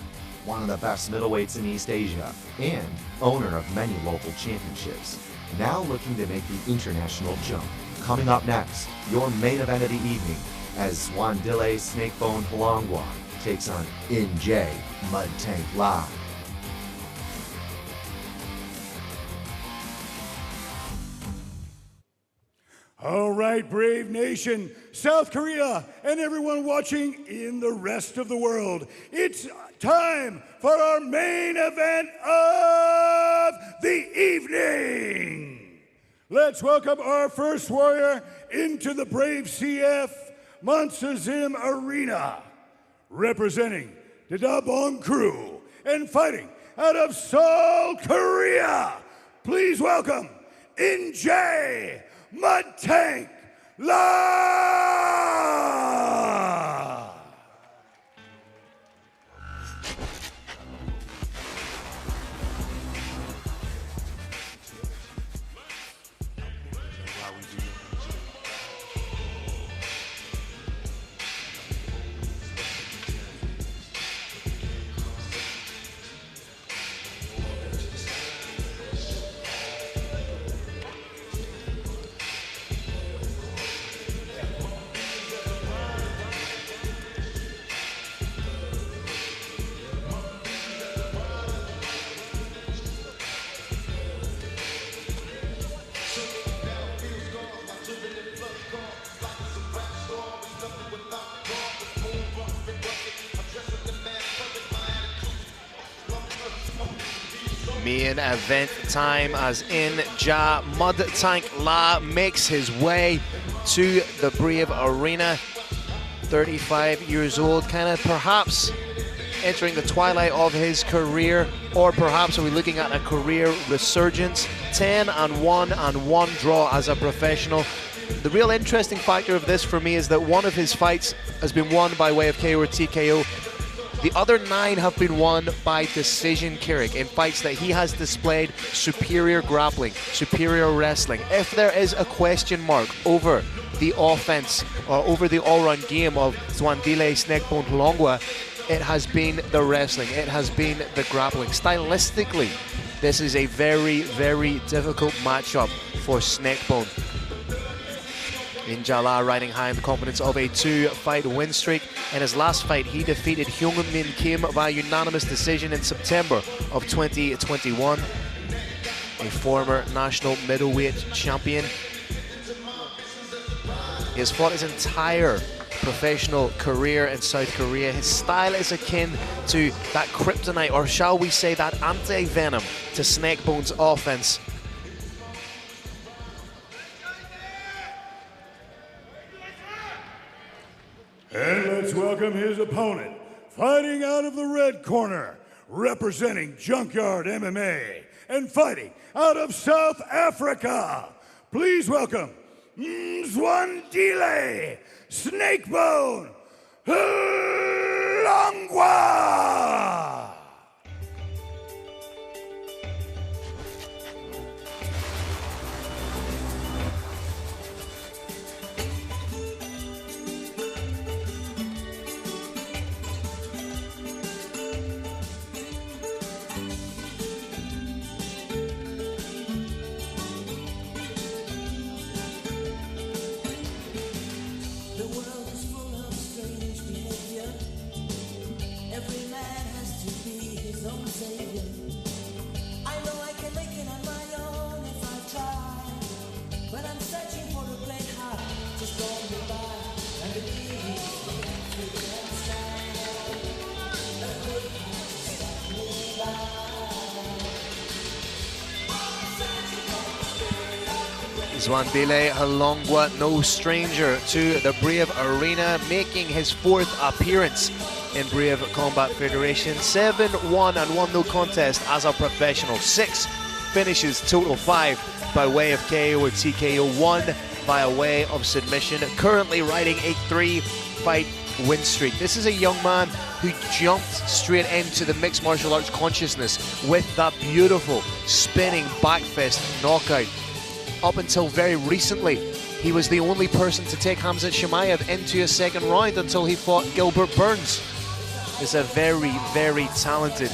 one of the best middleweights in East Asia and owner of many local championships, now looking to make the international jump. Coming up next, your main event of the evening, as Zwandile Snakebone Halongwa takes on NJ Mud Tank La. All right, Brave Nation, South Korea, and everyone watching in the rest of the world, it's time for our main event of the evening. Let's welcome our first warrior into the Brave CF Monster Zim Arena, representing the Dabong crew and fighting out of Seoul, Korea. Please welcome NJ Mud Tank La! Main event time as NJ Mud Tank La makes his way to the Brave Arena. 35 years old, kind of perhaps entering the twilight of his career, or perhaps are we looking at a career resurgence? 10-1 and 1 draw as a professional. The real interesting factor of this for me is that one of his fights has been won by way of KO or TKO. The other 9 have been won by decision, Kirik, in fights that he has displayed superior grappling, superior wrestling. If there is a question mark over the offense or over the all-round game of Zwandile Snakebone Halongwa, it has been the wrestling, it has been the grappling. Stylistically, this is a very, very difficult matchup for Snakebone. NJ La riding high in the confidence of a 2-fight win streak. In his last fight, he defeated Hyung-Min Kim by unanimous decision in September of 2021. A former national middleweight champion. He has fought his entire professional career in South Korea. His style is akin to that kryptonite, or shall we say that anti-venom to Snakebone's offense. And let's welcome his opponent, fighting out of the red corner, representing Junkyard MMA, and fighting out of South Africa. Please welcome Zwandile Snakebone Halongwa. The world is full of strange behavior. Every man has to Zwandile Halongwa, no stranger to the Brave Arena, making his 4th appearance in Brave Combat Federation. 7-1 and 1 no contest as a professional. 6 finishes, total 5 by way of KO or TKO, 1 by way of submission. Currently riding a 3-fight win streak. This is a young man who jumped straight into the mixed martial arts consciousness with that beautiful spinning back fist knockout. Up until very recently, he was the only person to take Khamzat Chimaev into a 2nd round until he fought Gilbert Burns. He's a very, very talented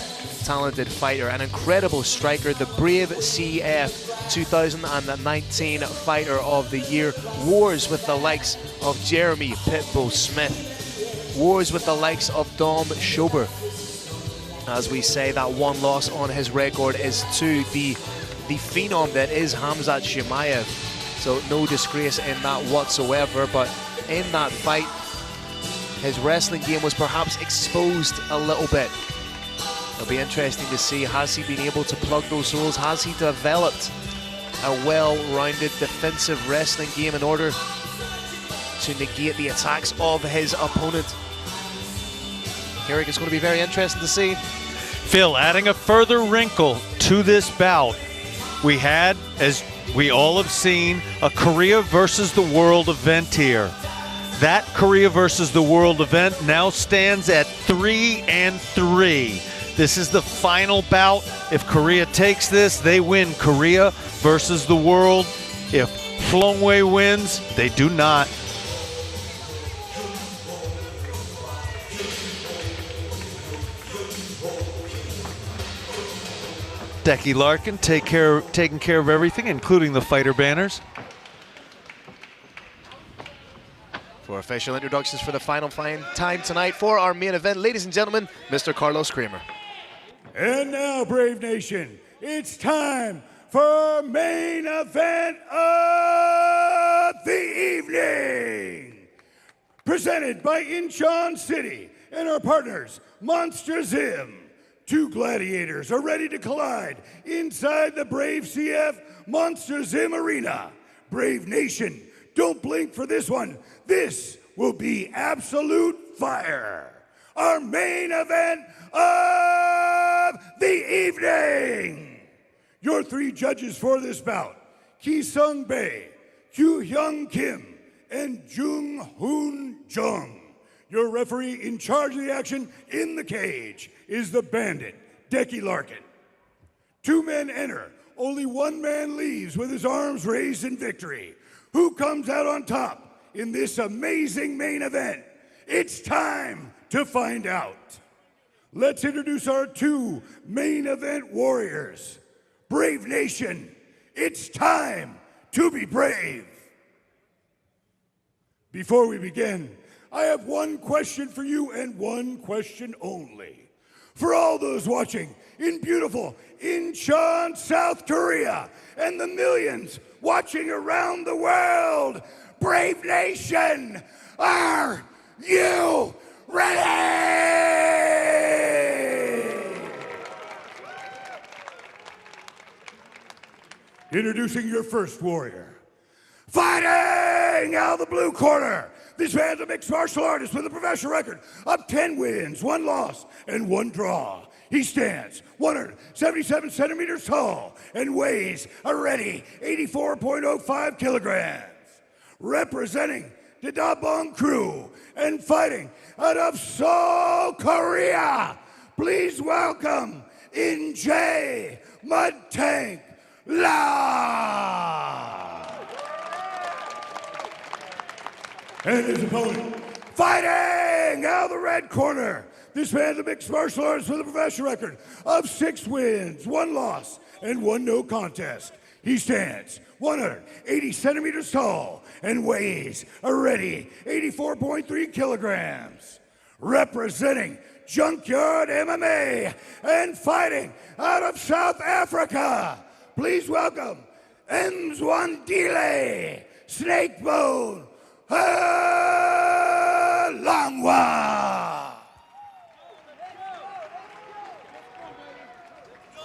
fighter, an incredible striker, the Brave CF 2019 Fighter of the Year. Wars with the likes of Jeremy Pitbull Smith, wars with the likes of Dom Schober. As we say, that 1 loss on his record is to the phenom that is Khamzat Chimaev. So no disgrace in that whatsoever, but in that fight, his wrestling game was perhaps exposed a little bit. It'll be interesting to see, has he been able to plug those holes? Has he developed a well-rounded defensive wrestling game in order to negate the attacks of his opponent? Eric, it's going to be very interesting to see. Phil, adding a further wrinkle to this bout, we had, as we all have seen, a Korea versus the World event here. That Korea versus the World event now stands at 3-3. This is the final bout. If Korea takes this, they win Korea versus the World. If Flongwei wins, they do not. Decky Larkin taking care of everything, including the fighter banners. For official introductions for the final time tonight for our main event, ladies and gentlemen, Mr. Carlos Kramer. And now, Brave Nation, it's time for our main event of the evening. Presented by Incheon City and our partners, Monster Zim. 2 gladiators are ready to collide inside the Brave CF Monster Zim Arena. Brave Nation, don't blink for this one. This will be absolute fire. Our main event of the evening. Your 3 judges for this bout, Ki-sung Bae, Kyu-hyung Kim, and Jung-hoon Jung. Your referee in charge of the action in the cage is the Bandit, Decky Larkin. 2 men enter, only 1 man leaves with his arms raised in victory. Who comes out on top in this amazing main event? It's time to find out. Let's introduce our 2 main event warriors. Brave Nation, it's time to be brave. Before we begin, I have 1 question for you and 1 question only. For all those watching in beautiful Incheon, South Korea, and the millions watching around the world, Brave Nation, are you ready? Introducing your first warrior. Fighting out of the blue corner. This man's a mixed martial artist with a professional record of 10 wins, 1 loss, and 1 draw. He stands 177 centimeters tall and weighs a ready 84.05 kilograms. Representing the Dabong crew and fighting out of Seoul, Korea, please welcome In-jae Mud Tank La. And his opponent, fighting out of the red corner. This man's a mixed martial artist with a professional record of 6 wins, 1 loss, and 1 no contest. He stands 180 centimeters tall and weighs a ready 84.3 kilograms. Representing Junkyard MMA and fighting out of South Africa, please welcome Mzwandile Snakebone Halongwa.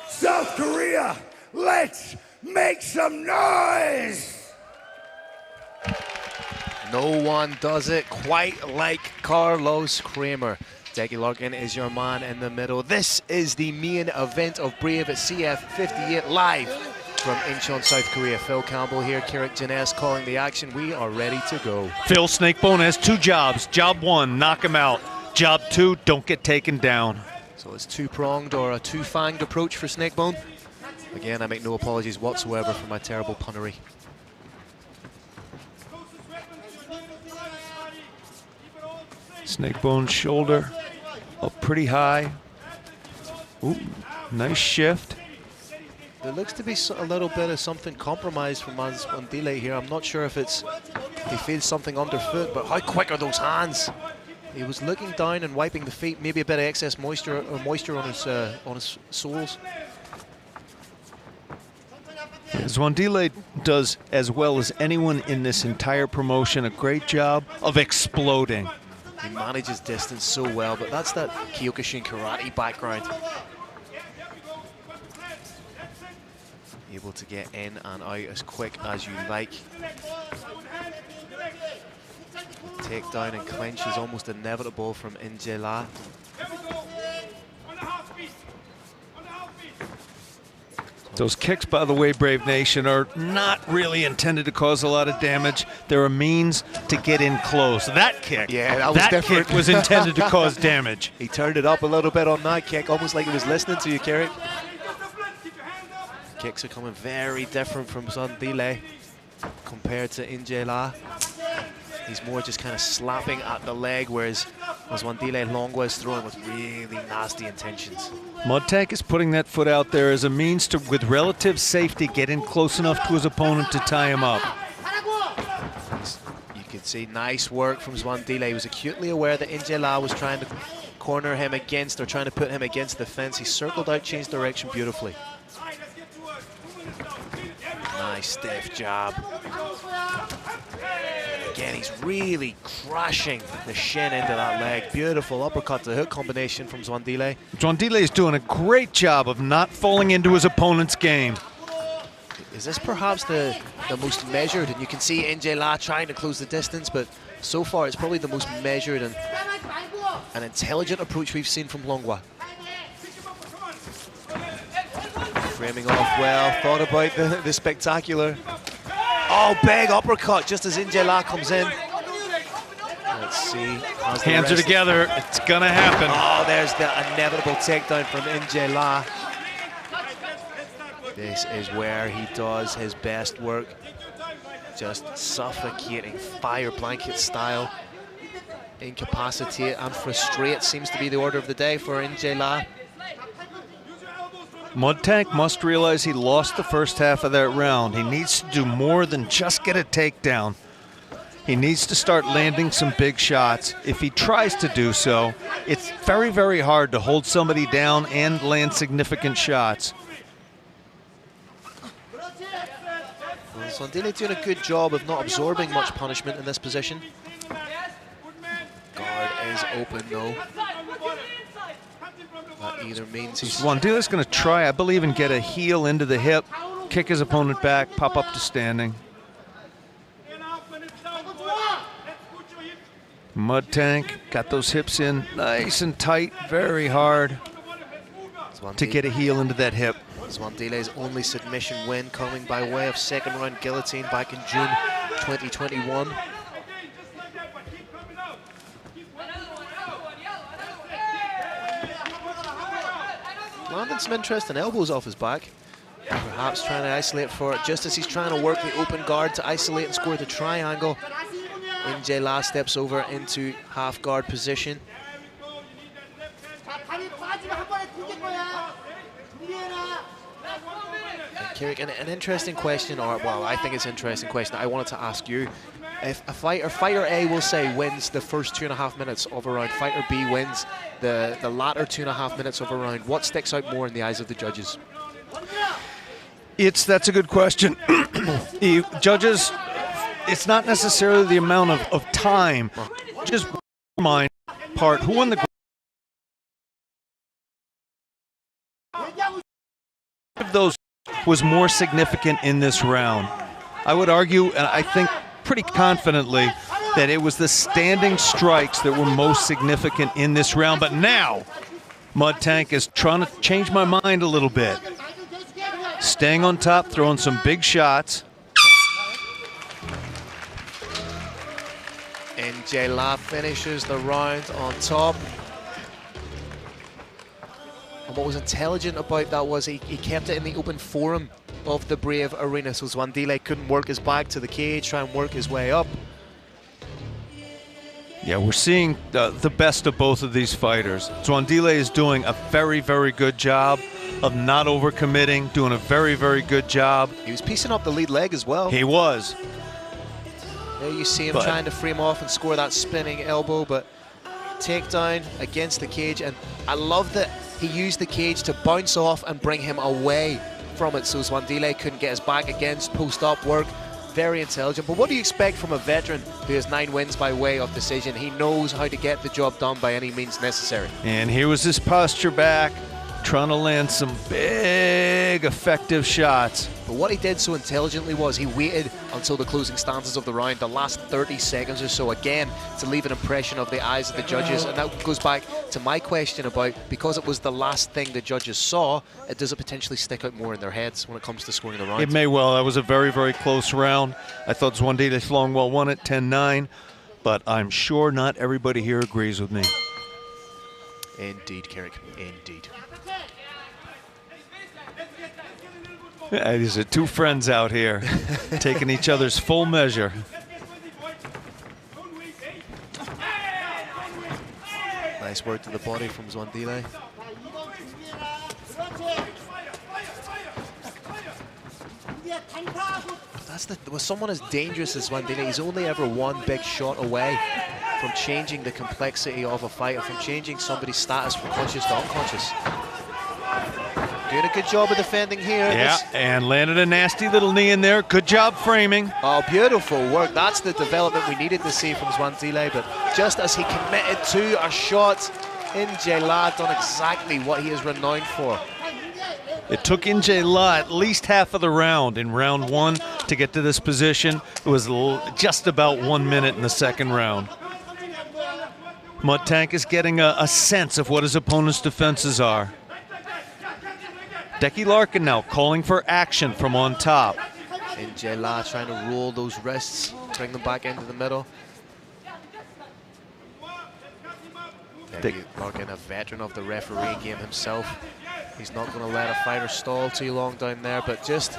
South Korea, let's make some noise. No one does it quite like Carlos Kramer. Decky Larkin is your man in the middle. This is the main event of Brave at CF 58 live from Incheon, South Korea. Phil Campbell here, Kirik Jeunesse calling the action. We are ready to go. Phil Snakebone has 2 jobs. Job 1, knock him out. Job 2, don't get taken down. So it's two-pronged or a two-fanged approach for Snakebone. Again, I make no apologies whatsoever for my terrible punnery. Snakebone's shoulder up pretty high. Ooh, nice shift. There looks to be a little bit of something compromised from Mandile here. I'm not sure if he feels something underfoot, but how quick are those hands? He was looking down and wiping the feet, maybe a bit of excess moisture on his soles. Zwandile does, as well as anyone in this entire promotion, a great job of exploding. He manages distance so well, but that's that Kyokushin karate background. Able to get in and out as quick as you like. Takedown and clinch is almost inevitable from Injela. Those kicks, by the way, Brave Nation, are not really intended to cause a lot of damage. They're a means to get in close. That kick, yeah, that kick was intended to cause damage. He turned it up a little bit on that kick, almost like he was listening to you, Kirik. Kicks are coming very different from Zwandile compared to Injela. He's more just kind of slapping at the leg, whereas Zwandile Longwa is throwing with really nasty intentions. Mudtank is putting that foot out there as a means to, with relative safety, get in close enough to his opponent to tie him up. You could see nice work from Zwandile. He was acutely aware that Injela was trying to corner him against, or trying to put him against the fence. He circled out, changed direction beautifully. Nice stiff jab. Again, he's really crashing the shin into that leg. Beautiful uppercut to hook combination from Zwandile. Zwandile is doing a great job of not falling into his opponent's game. Is this perhaps the most measured? And you can see Injela trying to close the distance, but so far it's probably the most measured and an intelligent approach we've seen from Longwa. Framing off well, thought about the spectacular. Oh, big uppercut just as Injela comes in. Let's see. Hands are together. It's going to happen. Oh, there's the inevitable takedown from Injela. This is where he does his best work. Just suffocating, fire blanket style. Incapacitate and frustrate seems to be the order of the day for Injela. Mudtank must realize he lost the first half of that round. He needs to do more than just get a takedown. He needs to start landing some big shots. If he tries to do so, it's very, very hard to hold somebody down and land significant shots. Zwandile doing a good job of not absorbing much punishment in this position. Guard is open though. That either means he's... Zwandile's going to try, I believe, and get a heel into the hip, kick his opponent back, pop up to standing. Mudtank got those hips in nice and tight, very hard to get a heel into that hip. Zwandile's only submission win coming by way of second round guillotine back in June 2021. Landing some interesting elbows off his back. Perhaps trying to isolate for it, just as he's trying to work the open guard to isolate and score the triangle. Injela steps over into half guard position. Kirik, an interesting question, or well, I think it's an interesting question. I wanted to ask you. If a fighter A will say wins the first 2.5 minutes of a round, fighter B wins the latter 2.5 minutes of a round, what sticks out more in the eyes of the judges? That's a good question. Judges, it's not necessarily the amount of time, just mind part. Who won the of those was more significant in this round? I would argue, and I think pretty confidently, that it was the standing strikes that were most significant in this round. But now, Mud Tank is trying to change my mind a little bit. Staying on top, throwing some big shots. And J-La finishes the round on top. And what was intelligent about that was he kept it in the open forum of the Brave arena, so Zwandile couldn't work his back to the cage, try and work his way up. Yeah, we're seeing the best of both of these fighters. Zwandile is doing a very, very good job of not overcommitting, doing a very, very good job. He was piecing up the lead leg as well. He was. There you see him trying to frame off and score that spinning elbow, but takedown against the cage. And I love that he used the cage to bounce off and bring him away from it, so Zwandile couldn't get his back against post-op work. Very intelligent. But what do you expect from a veteran who has 9 wins by way of decision? He knows how to get the job done by any means necessary. And here was his posture back, trying to land some big, effective shots. But what he did so intelligently was he waited until the closing stances of the round, the last 30 seconds or so, again, to leave an impression of the eyes of the judges. And that goes back to my question about, because it was the last thing the judges saw, does it potentially stick out more in their heads when it comes to scoring the round? It may well. That was a very, very close round. I thought Zwandile Hlongwa won it 10-9, but I'm sure not everybody here agrees with me. Indeed, Carrick, indeed. These are two friends out here taking each other's full measure. Nice work to the body from Zwandile. With someone as dangerous as Zwandile, he's only ever one big shot away from changing the complexity of a fight, or from changing somebody's status from conscious to unconscious. Doing a good job of defending here. Yeah, and landed a nasty little knee in there. Good job framing. Oh, beautiful work. That's the development we needed to see from Zwandile, but just as he committed to a shot, J-La done exactly what he is renowned for. It took J-La at least half of the round in round 1 to get to this position. It was just about 1 minute in the second round. Mud Tank is getting a sense of what his opponent's defenses are. Decky Larkin now calling for action from on top. And J-La trying to roll those wrists, bring them back into the middle. Decky Larkin, a veteran of the referee game himself. He's not going to let a fighter stall too long down there, but just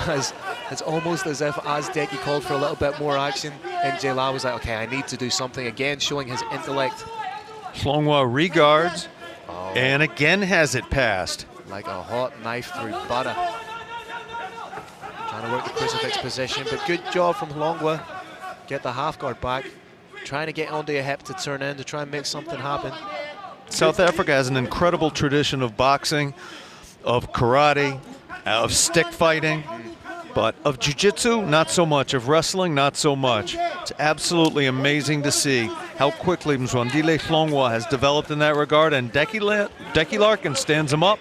as it's almost as if as Decky called for a little bit more action, and J-La was like, okay, I need to do something again, showing his intellect. Hlongwa regards, and again has it passed. Like a hot knife through butter. Trying to work the crucifix position, but good job from Hlongwa. Get the half guard back. Trying to get onto your hip to turn in to try and make something happen. South Africa has an incredible tradition of boxing, of karate, of stick fighting, but of jiu-jitsu, not so much. Of wrestling, not so much. It's absolutely amazing to see how quickly Zwandile Hlongwa has developed in that regard, and Decky Larkin stands him up.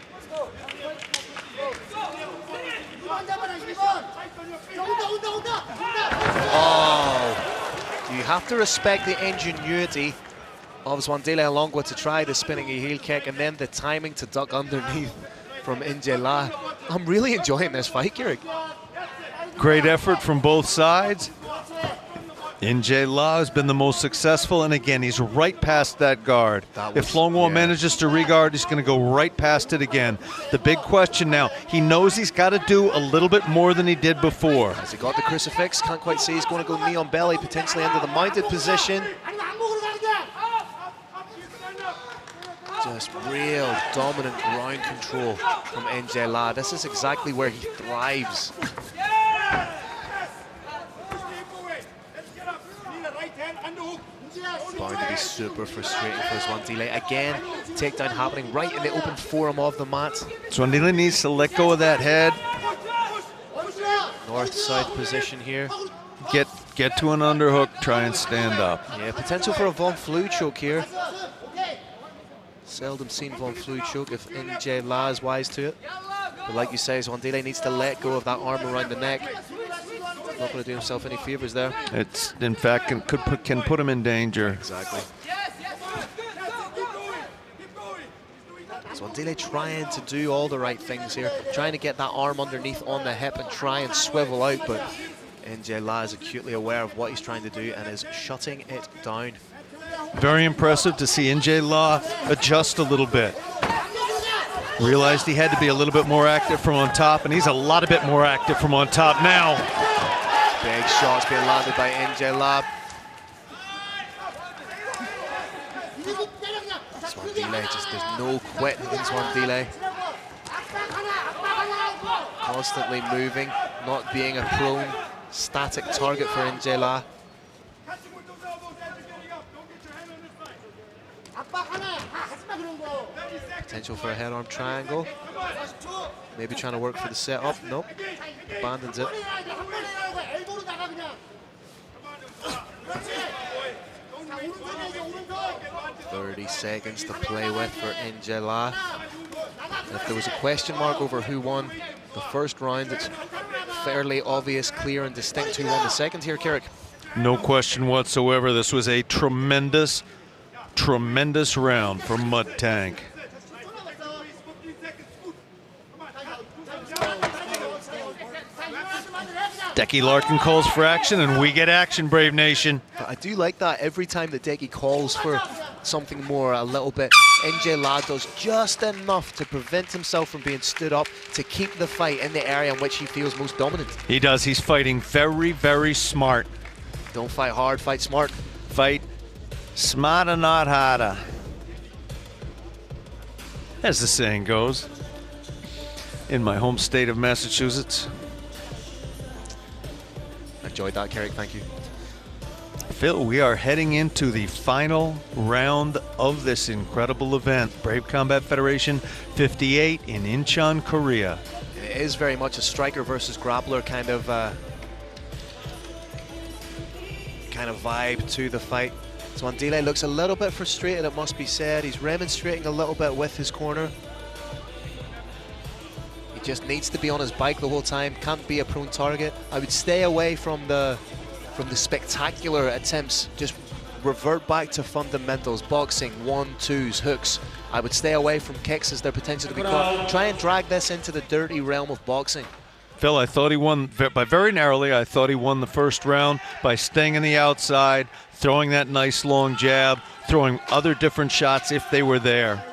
Oh, you have to respect the ingenuity of Zwandile Hlongwa to try the spinning heel kick, and then the timing to duck underneath from J-La. I'm really enjoying this fight, Keurig. Great effort from both sides. J-La has been the most successful, and again, he's right past that guard. If Hlongwa manages to regard, he's going to go right past it again. The big question now, he knows he's got to do a little bit more than he did before. Has he got the crucifix? Can't quite see. He's going to go knee on belly, potentially into the mounted position. Just real dominant ground control from J-La. This is exactly where he thrives. Bound to be super frustrating for Zwandile. Again, takedown happening right in the open forum of the mat. Zwandile needs to let go of that head. North-south position here. Get to an underhook, try and stand up. Yeah, potential for a Von Flue choke here. Seldom seen Von Flue choke if J-La is wise to it. But like you say, Zwandile needs to let go of that arm around the neck. not going to do himself any favors there. It's, in fact, can put him in danger. Exactly. So Dele trying to do all the right things here, trying to get that arm underneath on the hip and try and swivel out, but NJ is acutely aware of what he's trying to do and is shutting it down. Very impressive to see NJ adjust a little bit. Realized he had to be a little bit more active from on top, and he's a lot of bit more active from on top now. Big shots being landed by NJ Swandile, just there's no quit in Swandile. Constantly moving, not being a prone, static target for NJ. Potential for a head arm triangle. Maybe trying to work for the setup. Nope. Abandons it. 30 seconds to play with for NJ. If there was a question mark over who won the first round, it's fairly obvious, clear and distinct who won the second here, Carrick. No question whatsoever. This was a tremendous round for Mud Tank. Decky Larkin calls for action, and we get action, Brave Nation. I do like that every time that Decky calls for something more, a little bit. NJ does just enough to prevent himself from being stood up, to keep the fight in the area in which he feels most dominant. He does. He's fighting very, very smart. Don't fight hard, fight smart. Fight smarter, not harder, as the saying goes in my home state of Massachusetts. Enjoyed that, Carrick, thank you. Phil, we are heading into the final round of this incredible event, Brave Combat Federation 58 in Incheon, Korea. It is very much a striker versus grappler kind of vibe to the fight. Swandile looks a little bit frustrated, it must be said. He's remonstrating a little bit with his corner. He just needs to be on his bike the whole time, can't be a prone target. I would stay away from the spectacular attempts. Just revert back to fundamentals, boxing, 1-2s, hooks. I would stay away from kicks as their potential to be caught. Try and drag this into the dirty realm of boxing. Phil, I thought he won by very narrowly. I thought he won the first round by staying on the outside, throwing that nice long jab, throwing other different shots if they were there.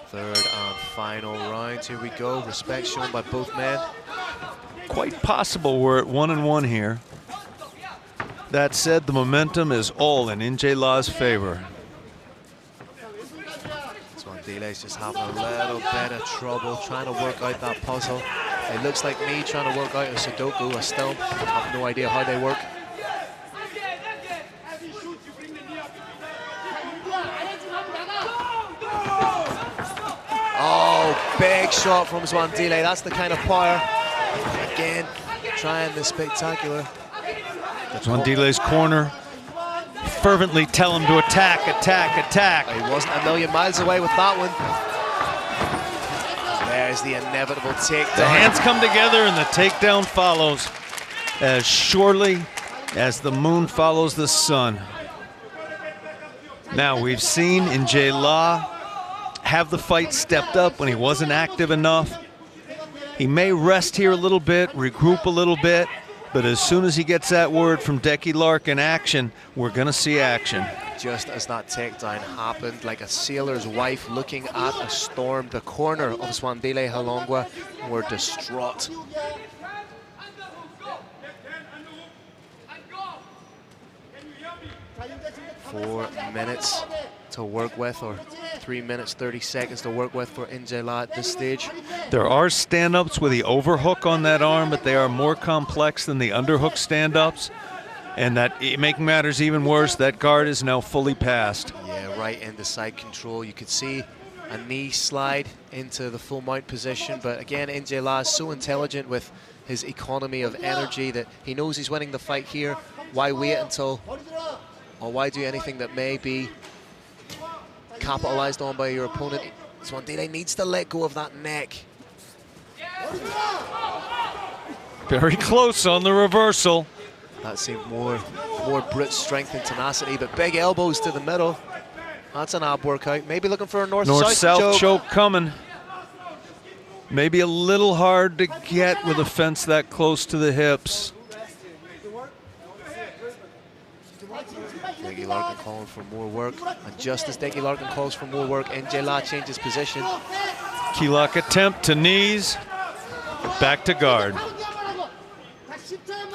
Third and final round. Here we go. Respect shown by both men. Quite possible we're at 1-1 here. That said, the momentum is all in NJ favor. Swandile's just having a little bit of trouble trying to work out that puzzle. It looks like me trying to work out a Sudoku. I still have no idea how they work. Oh, big shot from Swandile. That's the kind of power. Again, trying the spectacular. Swandile's corner fervently tell him to attack, attack, attack. He wasn't a million miles away with that one. There's the inevitable takedown. The hands come together and the takedown follows as surely as the moon follows the sun. Now we've seen NJ have the fight stepped up when he wasn't active enough. He may rest here a little bit, regroup a little bit, but as soon as he gets that word from Decky Larkin, action, we're going to see action. Just as that takedown happened, like a sailor's wife looking at a storm, the corner of Swandile Halongwa were distraught. Four minutes to work with, or 3 minutes 30 seconds to work with for NJ at this stage. There are stand-ups with the overhook on that arm, but they are more complex than the underhook stand-ups. And that, making matters even worse, that guard is now fully passed. Yeah, right into side control. You could see a knee slide into the full mount position, but again, NJ is so intelligent with his economy of energy that he knows he's winning the fight here. Why wait until, or why do anything that may be capitalized on by your opponent? Swandile needs to let go of that neck. Very close on the reversal. That seemed more brute strength and tenacity, but big elbows to the middle. That's an ab workout. Maybe looking for a north-south choke coming. Maybe a little hard to get with a fence that close to the hips. Deggy Larkin calling for more work, and just as Deggy Larkin calls for more work, NJ La changes position. Key lock attempt to knees, back to guard.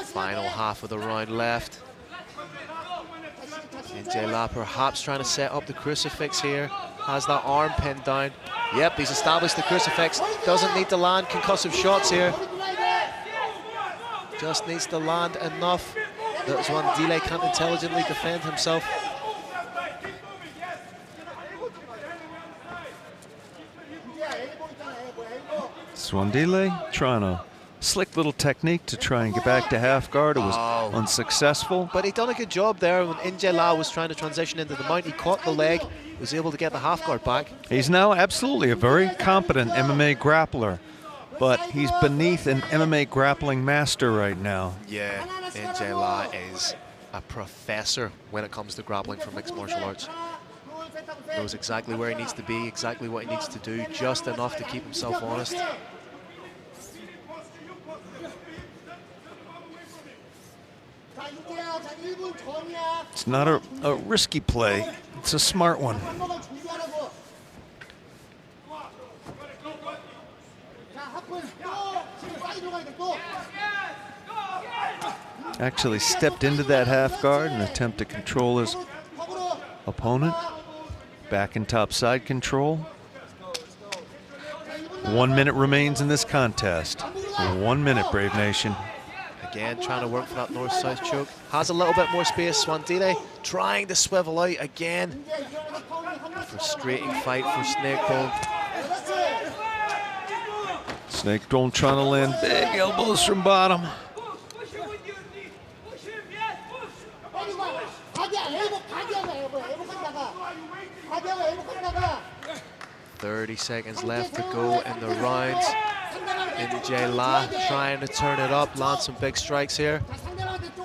Final half of the round left. NJ La perhaps trying to set up the crucifix here. Has that arm pinned down. Yep, he's established the crucifix. Doesn't need to land concussive shots here. Just needs to land enough that Zwandile can't intelligently defend himself. Zwandile trying a slick little technique to try and get back to half guard. It was unsuccessful. But he done a good job there when NJ La was trying to transition into the mount. He caught the leg, was able to get the half guard back. He's now absolutely a very competent MMA grappler, but he's beneath an MMA grappling master right now. Yeah, NJ La is a professor when it comes to grappling for mixed martial arts. Knows exactly where he needs to be, exactly what he needs to do, just enough to keep himself honest. It's not a risky play, it's a smart one. Actually stepped into that half guard and attempt to control his opponent. Back in top side control. 1 minute remains in this contest. 1 minute, Brave Nation. Again, trying to work for that north-south choke. Has a little bit more space. Zwandile trying to swivel out again. Frustrating fight for Snakebone. Snakebone trying to land big elbows from bottom. .30 seconds left to go in the round. NJ La trying to turn it up, land some big strikes here.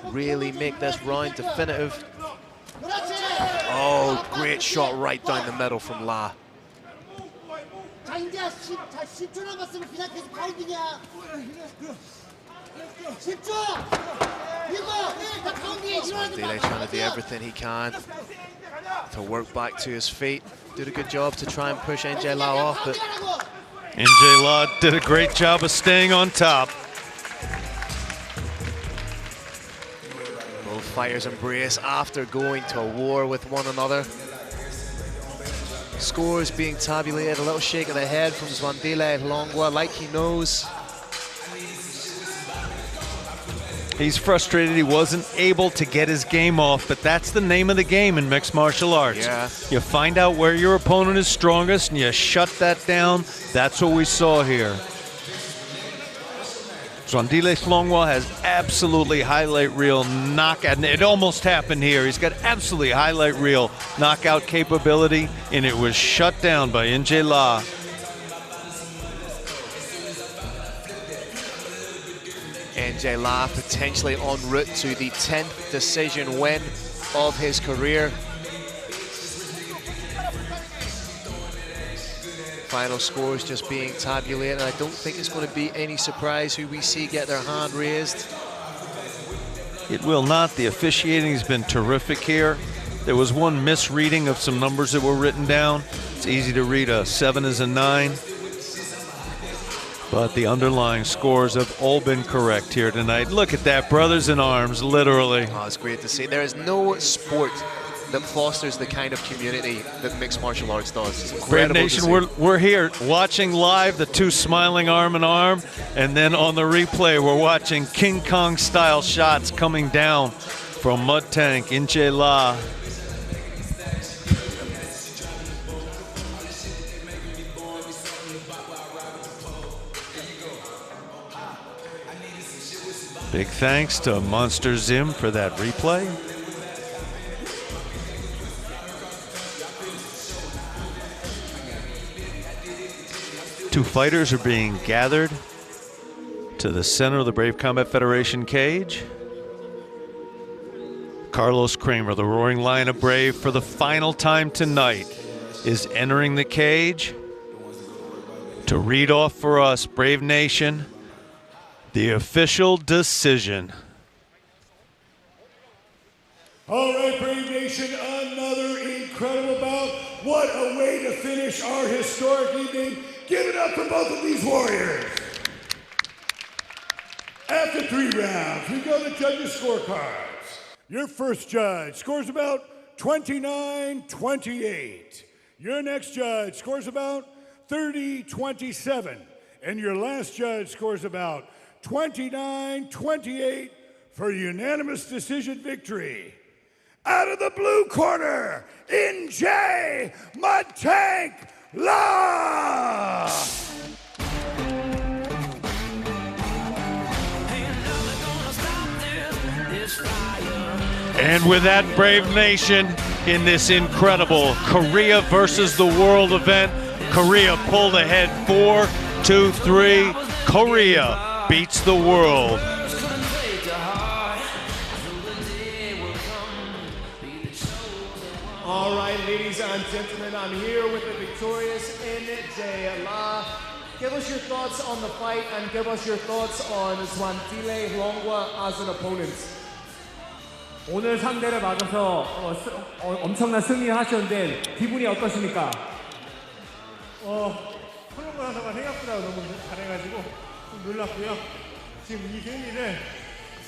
Really make this round definitive. Oh, great shot right down the middle from La. Zwandile trying to do everything he can to work back to his feet. Did a good job to try and push NJ La off, but NJ La did a great job of staying on top. both fighters embrace after going to war with one another. Scores being tabulated, a little shake of the head from Zwandile Longwa, like he knows. He's frustrated he wasn't able to get his game off, but that's the name of the game in mixed martial arts. Yeah. You find out where your opponent is strongest and you shut that down. That's what we saw here. Zwandile Longwa has absolutely highlight reel knockout, and it almost happened here. He's got absolutely highlight reel knockout capability, and it was shut down by NJ La. NJ La potentially en route to the 10th decision win of his career. Final scores just being tabulated. I don't think it's going to be any surprise who we see get their hand raised. It will not. The officiating has been terrific here. There was one misreading of some numbers that were written down. It's easy to read a 7 as a 9. But the underlying scores have all been correct here tonight. Look at that, brothers in arms, literally. Oh, it's great to see. There is no sport that fosters the kind of community that mixed martial arts does. It's Brave incredible Nation, we're here watching live the two smiling arm in arm, and then on the replay we're watching King Kong style shots coming down from Mud Tank, NJ La. Big thanks to Monster Zim for that replay. Two fighters are being gathered to the center of the Brave Combat Federation cage. Carlos Kramer, the roaring lion of Brave, for the final time tonight, is entering the cage to read off for us, Brave Nation, the official decision. All right, Brave Nation, another incredible bout. What a way to finish our historic evening. Give it up for both of these warriors. After 3 rounds, we go to judges' scorecards. Your first judge scores about 29-28. Your next judge scores about 30-27. And your last judge scores about 29-28 for unanimous decision victory. Out of the blue corner, NJ Matank La! And with that, Brave Nation, in this incredible Korea versus the world event, Korea pulled ahead 4-2-3. Korea beats the world. All right, ladies and gentlemen, I'm here with the victorious NJ La. Give us your thoughts on the fight and give us your thoughts on Swantile Longwa as an opponent. 오늘 상대를 맞아서 엄청난 승리를 하셨는데 기분이 어떠십니까? 콜롬비아가 생각보다 너무 잘해가지고 좀 놀랐고요. 지금 이 승리를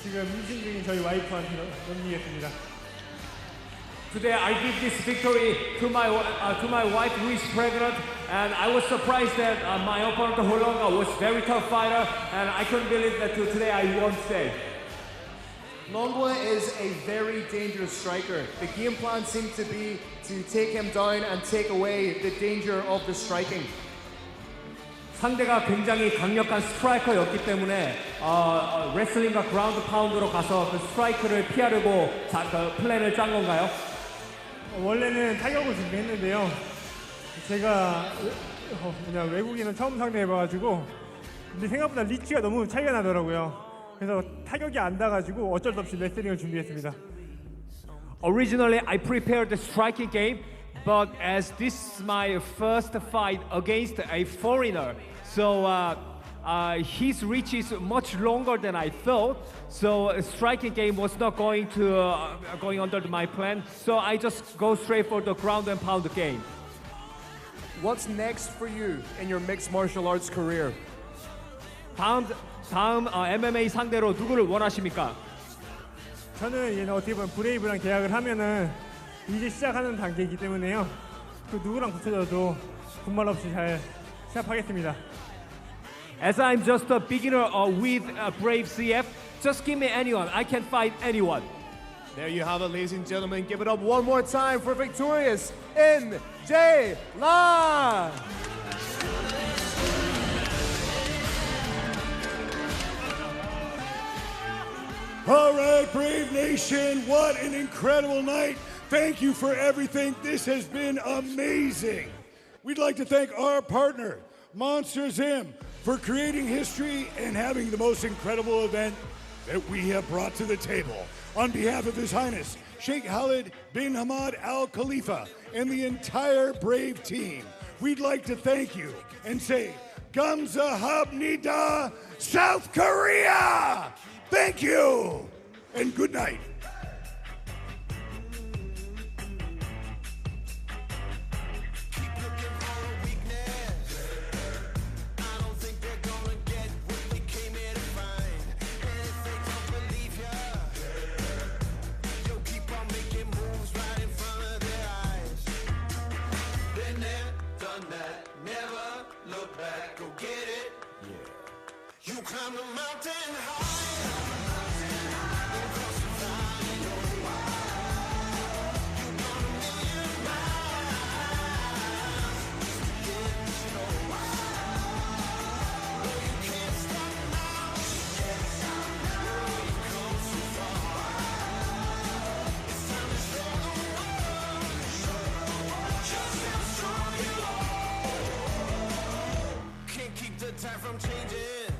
지금 임신 중인 저희 와이프한테 넘기겠습니다. Today I give this victory to my wife who is pregnant, and I was surprised that my opponent Holonga was a very tough fighter, and I couldn't believe that today I won today. Longwa is a very dangerous striker. The game plan seemed to be to take him down and take away the danger of the striking. 상대가 굉장히 강력한 스트라이커였기 때문에 레슬링과 그라운드 파운드로 가서 그 스트라이크를 피하려고 그 플랜을 짠 건가요? 원래는 타격을 준비했는데요. 제가 그냥 외국인은 처음 상대해봐가지고 근데 생각보다 리치가 너무 차이가 나더라고요. 그래서 타격이 안 닿아가지고 어쩔 수 없이 레슬링을 준비했습니다. Originally, I prepared the striking game, but as this is my first fight against a foreigner, so his reach is much longer than I thought. So a striking game was not going under my plan. So I just go straight for the ground and pound game. What's next for you in your mixed martial arts career? 다음 MMA 상대로 누구를 원하십니까? 저는 어떻게 보면 브레이브랑 계약을 하면은 이제 시작하는 단계이기 때문에요. 그 누구랑 붙여져도 군말 없이 잘 시합하겠습니다. As I'm just a beginner with Brave CF, just give me anyone. I can fight anyone. There you have it, ladies and gentlemen. Give it up one more time for victorious NJ La! All right, Brave Nation, what an incredible night. Thank you for everything. This has been amazing. We'd like to thank our partner, Monster Zim, for creating history and having the most incredible event that we have brought to the table. On behalf of His Highness, Sheikh Khalid bin Hamad Al Khalifa and the entire Brave team, we'd like to thank you and say, Kamsahamnida, South Korea! Thank you, and good night. Climb the mountain high. Can't keep the time from changing.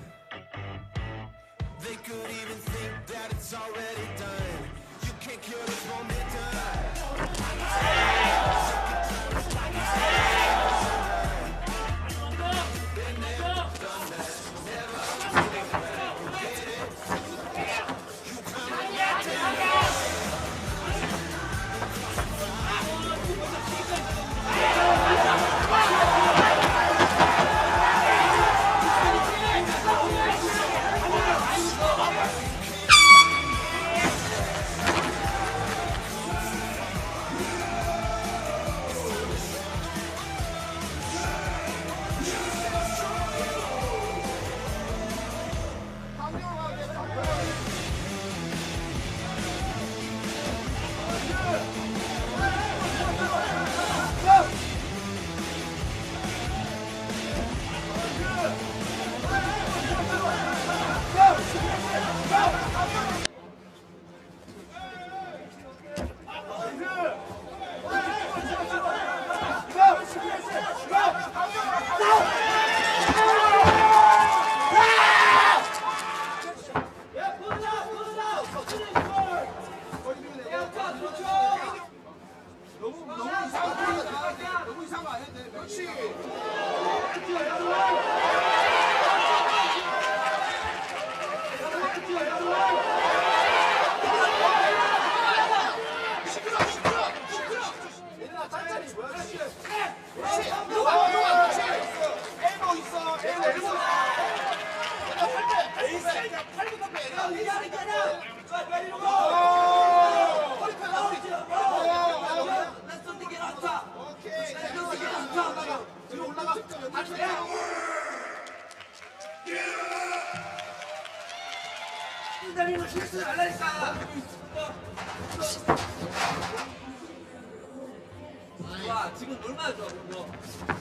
와, 지금 얼마나 좋아, 이거.